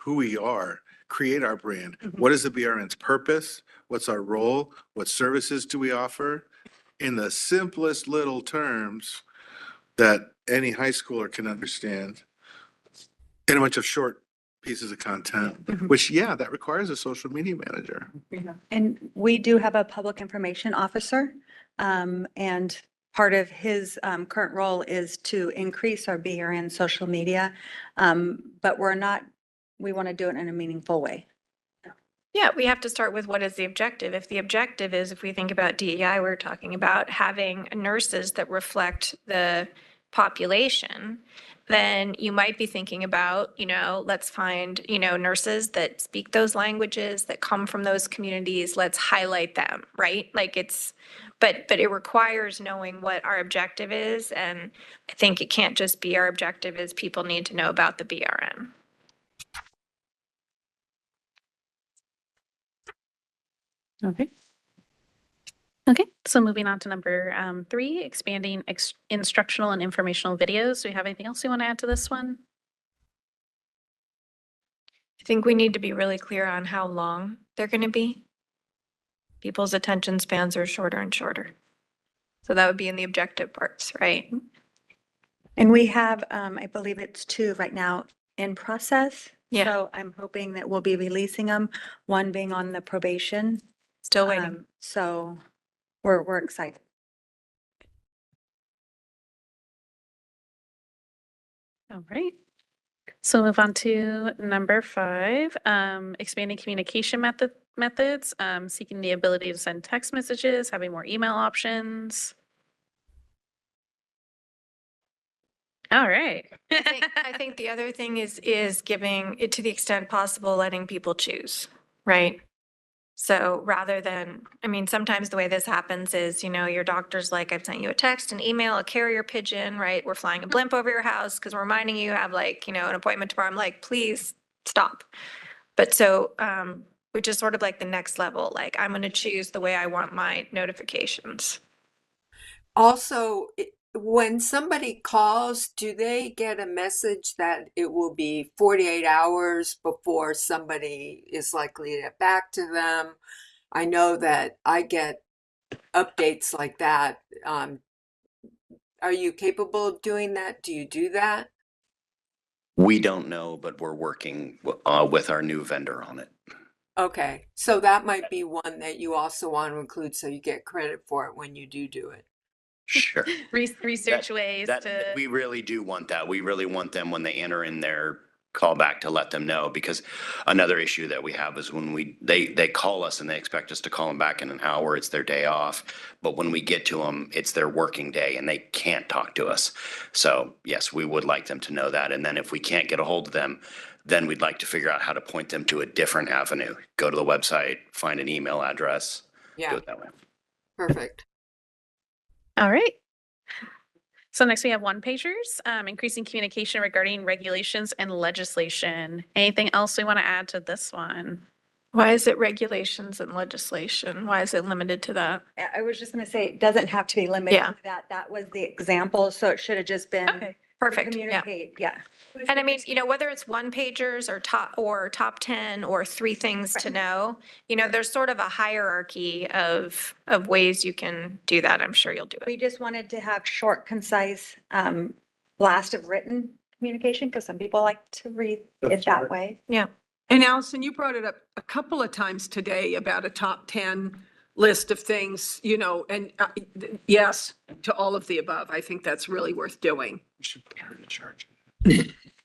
Speaker 18: who we are, create our brand. What is the BRN's purpose? What's our role? What services do we offer? In the simplest little terms that any high schooler can understand, in a bunch of short pieces of content, which, that requires a social media manager.
Speaker 16: And we do have a public information officer. And part of his current role is to increase our BRN social media. But we want to do it in a meaningful way.
Speaker 2: Yeah, we have to start with what is the objective. If the objective is, if we think about DEI, we're talking about having nurses that reflect the population, then you might be thinking about, let's find, nurses that speak those languages, that come from those communities. Let's highlight them, right? But it requires knowing what our objective is. And I think it can't just be our objective is people need to know about the BRN.
Speaker 6: Okay. Okay, so moving on to number 3, expanding instructional and informational videos. Do we have anything else you want to add to this one?
Speaker 2: I think we need to be really clear on how long they're going to be. People's attention spans are shorter and shorter. So that would be in the objective parts, right?
Speaker 16: And we have, I believe it's 2 right now in process.
Speaker 2: Yeah.
Speaker 16: So I'm hoping that we'll be releasing them, one being on the probation.
Speaker 2: Still waiting.
Speaker 16: So we're excited.
Speaker 6: All right. So move on to number 5, expanding communication methods, seeking the ability to send text messages, having more email options. All right.
Speaker 2: I think the other thing is giving it to the extent possible, letting people choose, right? So rather than, sometimes the way this happens is, your doctor's like, I've sent you a text, an email, a carrier pigeon, right? We're flying a blimp over your house because we're reminding you have an appointment tomorrow. I'm like, please stop. But so, which is sort of like the next level, I'm going to choose the way I want my notifications.
Speaker 4: Also, when somebody calls, do they get a message that it will be 48 hours before somebody is likely to get back to them? I know that I get updates like that. Are you capable of doing that? Do you do that?
Speaker 20: We don't know, but we're working with our new vendor on it.
Speaker 4: Okay, so that might be one that you also want to include so you get credit for it when you do it.
Speaker 20: Sure.
Speaker 6: Research ways to.
Speaker 20: We really do want that. We really want them when they enter in their callback to let them know, because another issue that we have is when they call us and they expect us to call them back in an hour. It's their day off. But when we get to them, it's their working day and they can't talk to us. So yes, we would like them to know that. And then if we can't get a hold of them, then we'd like to figure out how to point them to a different avenue. Go to the website, find an email address, do it that way.
Speaker 4: Perfect.
Speaker 6: All right. So next we have one-pagers, increasing communication regarding regulations and legislation. Anything else we want to add to this one?
Speaker 2: Why is it regulations and legislation? Why is it limited to that?
Speaker 16: I was just going to say, it doesn't have to be limited
Speaker 2: Yeah.
Speaker 16: to that. That was the example. So it should have just been.
Speaker 2: Okay, perfect. Yeah.
Speaker 16: Communicate. Yeah.
Speaker 2: And whether it's one pagers or top 10 or 3 things to know, there's sort of a hierarchy of ways you can do that. I'm sure you'll do it.
Speaker 16: We just wanted to have short, concise blast of written communication, because some people like to read it that way.
Speaker 2: Yeah.
Speaker 19: And Allison, you brought it up a couple of times today about a top 10 list of things, you know, and yes, to all of the above. I think that's really worth doing.
Speaker 7: We should put her in charge.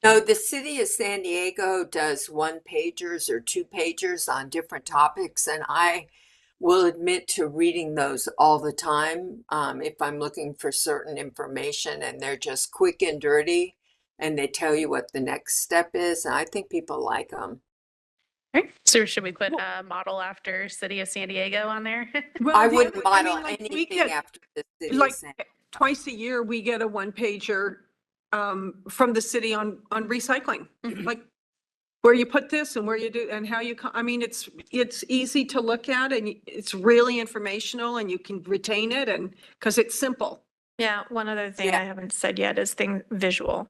Speaker 4: No, the city of San Diego does one pagers or two pagers on different topics, and I will admit to reading those all the time if I'm looking for certain information, and they're just quick and dirty, and they tell you what the next step is, and I think people like them.
Speaker 6: Right. So should we put a model after City of San Diego on there?
Speaker 4: I wouldn't model
Speaker 19: we
Speaker 4: anything
Speaker 19: get,
Speaker 4: after the city
Speaker 19: like
Speaker 4: of San
Speaker 19: twice a year, we get a one pager from the city on recycling. Like where you put this and where you do and how you, I mean, it's easy to look at and it's really informational and you can retain it and because it's simple.
Speaker 2: Yeah, one other thing I haven't said yet is visual.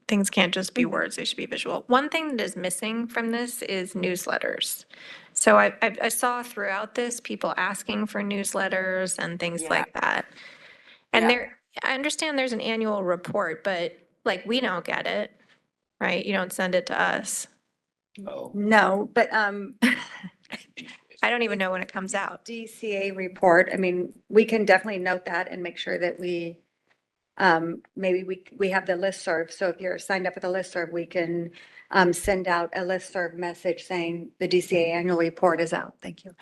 Speaker 2: Things can't just be words, they should be visual. One thing that is missing from this is newsletters. So I saw throughout this, people asking for newsletters and things like that. And I understand there's an annual report, but like, we don't get it, right? You don't send it to us.
Speaker 16: No, but
Speaker 2: I don't even know when it comes out.
Speaker 16: DCA report, I mean, we can definitely note that and make sure that we maybe we have the listserv. So if you're signed up with a listserv, we can send out a listserv message saying the DCA annual report is out. Thank you.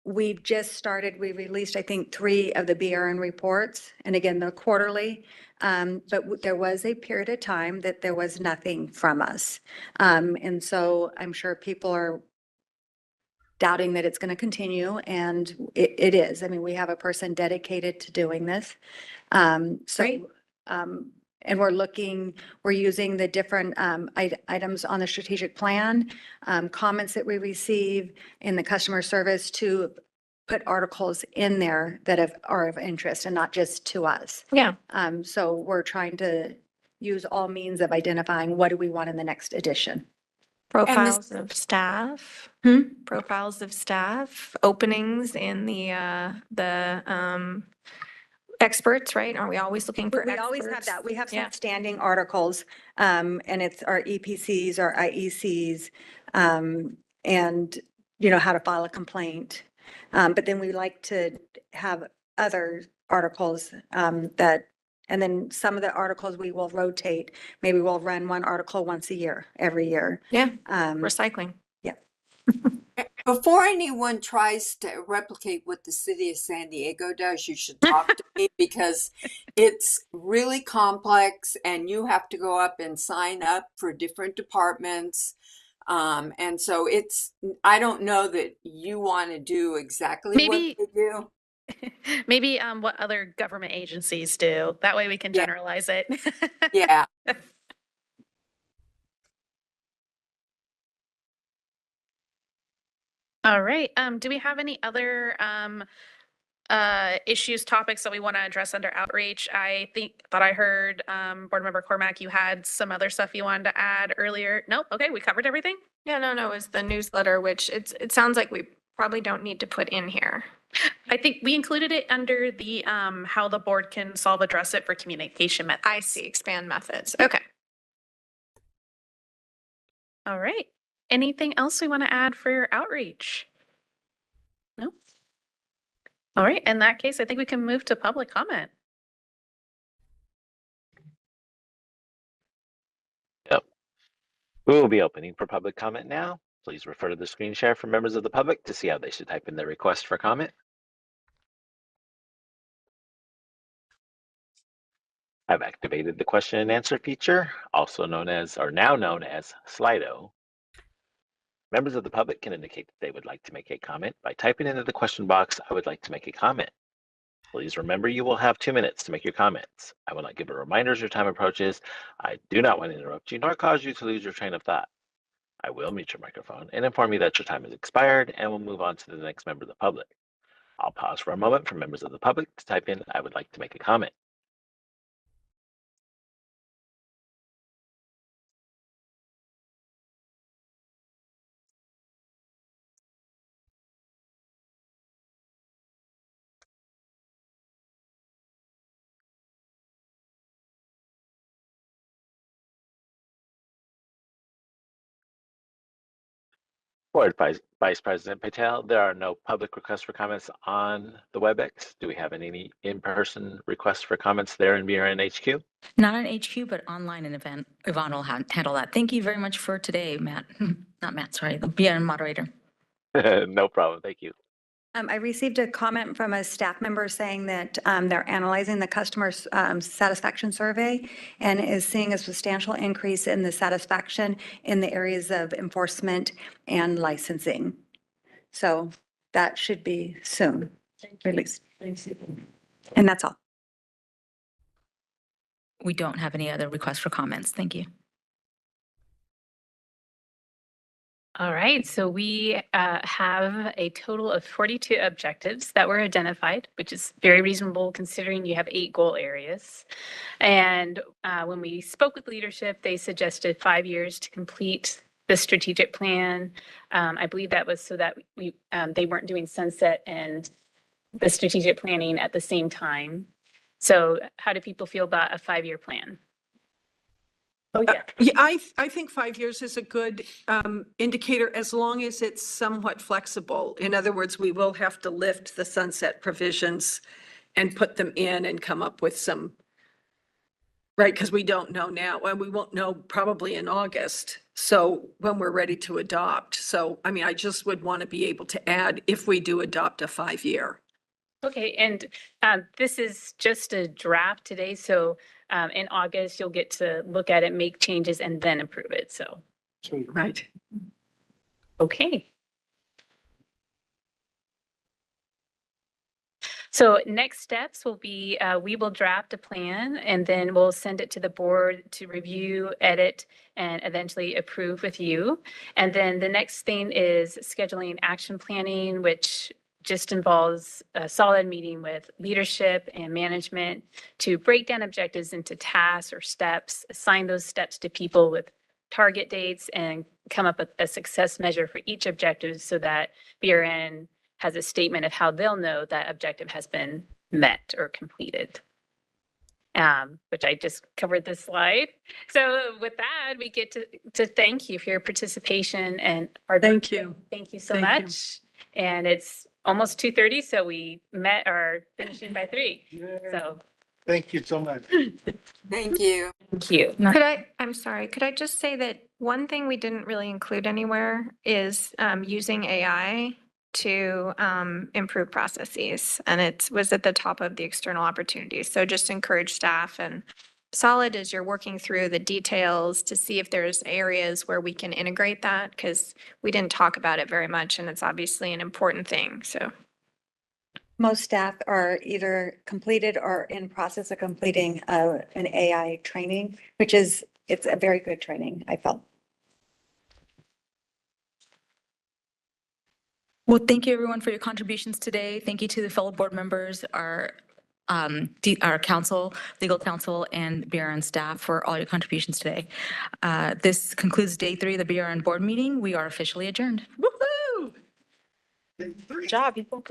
Speaker 16: We've just started, we released, I think, 3 of the BRN reports, and again, they're quarterly. But there was a period of time that there was nothing from us. And so I'm sure people are doubting that it's going to continue, and it is. I mean, we have a person dedicated to doing this. And we're using the different items on the strategic plan, comments that we receive in the customer service to put articles in there that are of interest and not just to us.
Speaker 2: Yeah.
Speaker 16: So we're trying to use all means of identifying what do we want in the next edition.
Speaker 2: Profiles of staff, profiles of staff, openings in the experts, right? Are we always looking for
Speaker 16: We
Speaker 2: experts?
Speaker 16: always have that. We have some standing articles, and it's our EPCs, our IECs, and, you know, how to file a complaint. But then we like to have other articles and then some of the articles we will rotate. Maybe we'll run one article once a year, every year.
Speaker 2: Yeah, recycling.
Speaker 16: Yeah.
Speaker 4: Before anyone tries to replicate what the city of San Diego does, you should talk to me because it's really complex and you have to go up and sign up for different departments. And so I don't know that you want to do exactly what they do.
Speaker 6: Maybe what other government agencies do. That way we can generalize it.
Speaker 4: Yeah.
Speaker 6: All right. Do we have any other issues, topics that we want to address under outreach? I thought I heard Board Member Cormack, you had some other stuff you wanted to add earlier. Nope. Okay, we covered everything.
Speaker 2: Yeah, no, it's the newsletter, which it sounds like we probably don't need to put in here.
Speaker 6: I think we included it under the how the board can solve, address it for communication methods.
Speaker 2: I see, expand methods. Okay.
Speaker 6: All right. Anything else we want to add for your outreach? No? All right. In that case, I think we can move to public comment.
Speaker 5: Yep. We will be opening for public comment now. Please refer to the screen share for members of the public to see how they should type in their request for comment. I've activated the question and answer feature, also known as, or now known as Slido. Members of the public can indicate that they would like to make a comment by typing into the question box, I would like to make a comment. Please remember you will have 2 minutes to make your comments. I will not give a reminder as your time approaches. I do not want to interrupt you nor cause you to lose your train of thought. I will mute your microphone and inform you that your time has expired and will move on to the next member of the public. I'll pause for a moment for members of the public to type in, I would like to make a comment. Board Vice President Patel, there are no public requests for comments on the WebEx. Do we have any in-person requests for comments there in BRN HQ?
Speaker 1: Not on HQ, but online and event. Yvonne will handle that. Thank you very much for today, Matt. Not Matt, sorry, the BRN moderator.
Speaker 5: No problem. Thank you.
Speaker 16: I received a comment from a staff member saying that they're analyzing the customer satisfaction survey and is seeing a substantial increase in the satisfaction in the areas of enforcement and licensing. So that should be soon released. And that's all.
Speaker 1: We don't have any other requests for comments. Thank you.
Speaker 6: All right, so we have a total of 42 objectives that were identified, which is very reasonable considering you have 8 goal areas. And when we spoke with leadership, they suggested 5 years to complete the strategic plan. I believe that was so that they weren't doing sunset and the strategic planning at the same time. So how do people feel about a 5-year plan? Oh, yeah.
Speaker 19: Yeah, I think 5 years is a good indicator as long as it's somewhat flexible. In other words, we will have to lift the sunset provisions and put them in and come up with some, right? Because we don't know now, and we won't know probably in August. So when we're ready to adopt. So, I mean, I just would want to be able to add if we do adopt a 5-year.
Speaker 6: Okay, and this is just a draft today, so in August, you'll get to look at it, make changes, and then approve it, so.
Speaker 19: Right.
Speaker 6: Okay. So next steps will be, we will draft a plan and then we'll send it to the board to review, edit, and eventually approve with you. And then the next thing is scheduling action planning, which just involves a solid meeting with leadership and management to break down objectives into tasks or steps, assign those steps to people with target dates, and come up with a success measure for each objective so that BRN has a statement of how they'll know that objective has been met or completed. Which I just covered this slide. So with that, we get to thank you for your participation and our
Speaker 19: Thank you.
Speaker 6: Thank you so much. And it's almost 2:30, so we met our finishing by 3. So
Speaker 13: Thank you so much.
Speaker 4: Thank you.
Speaker 6: thank you.
Speaker 2: I'm sorry, could I just say that one thing we didn't really include anywhere is using AI to improve processes. And it was at the top of the external opportunities. So just encourage staff and solid as you're working through the details to see if there's areas where we can integrate that, because we didn't talk about it very much and it's obviously an important thing. So
Speaker 16: Most staff are either completed or in process of completing an AI training, it's a very good training, I felt.
Speaker 1: Well, thank you everyone for your contributions today. Thank you to the fellow board members, our council, legal counsel, and BRN staff for all your contributions today. This concludes day 3 of the BRN board meeting. We are officially adjourned.
Speaker 6: Good job, people.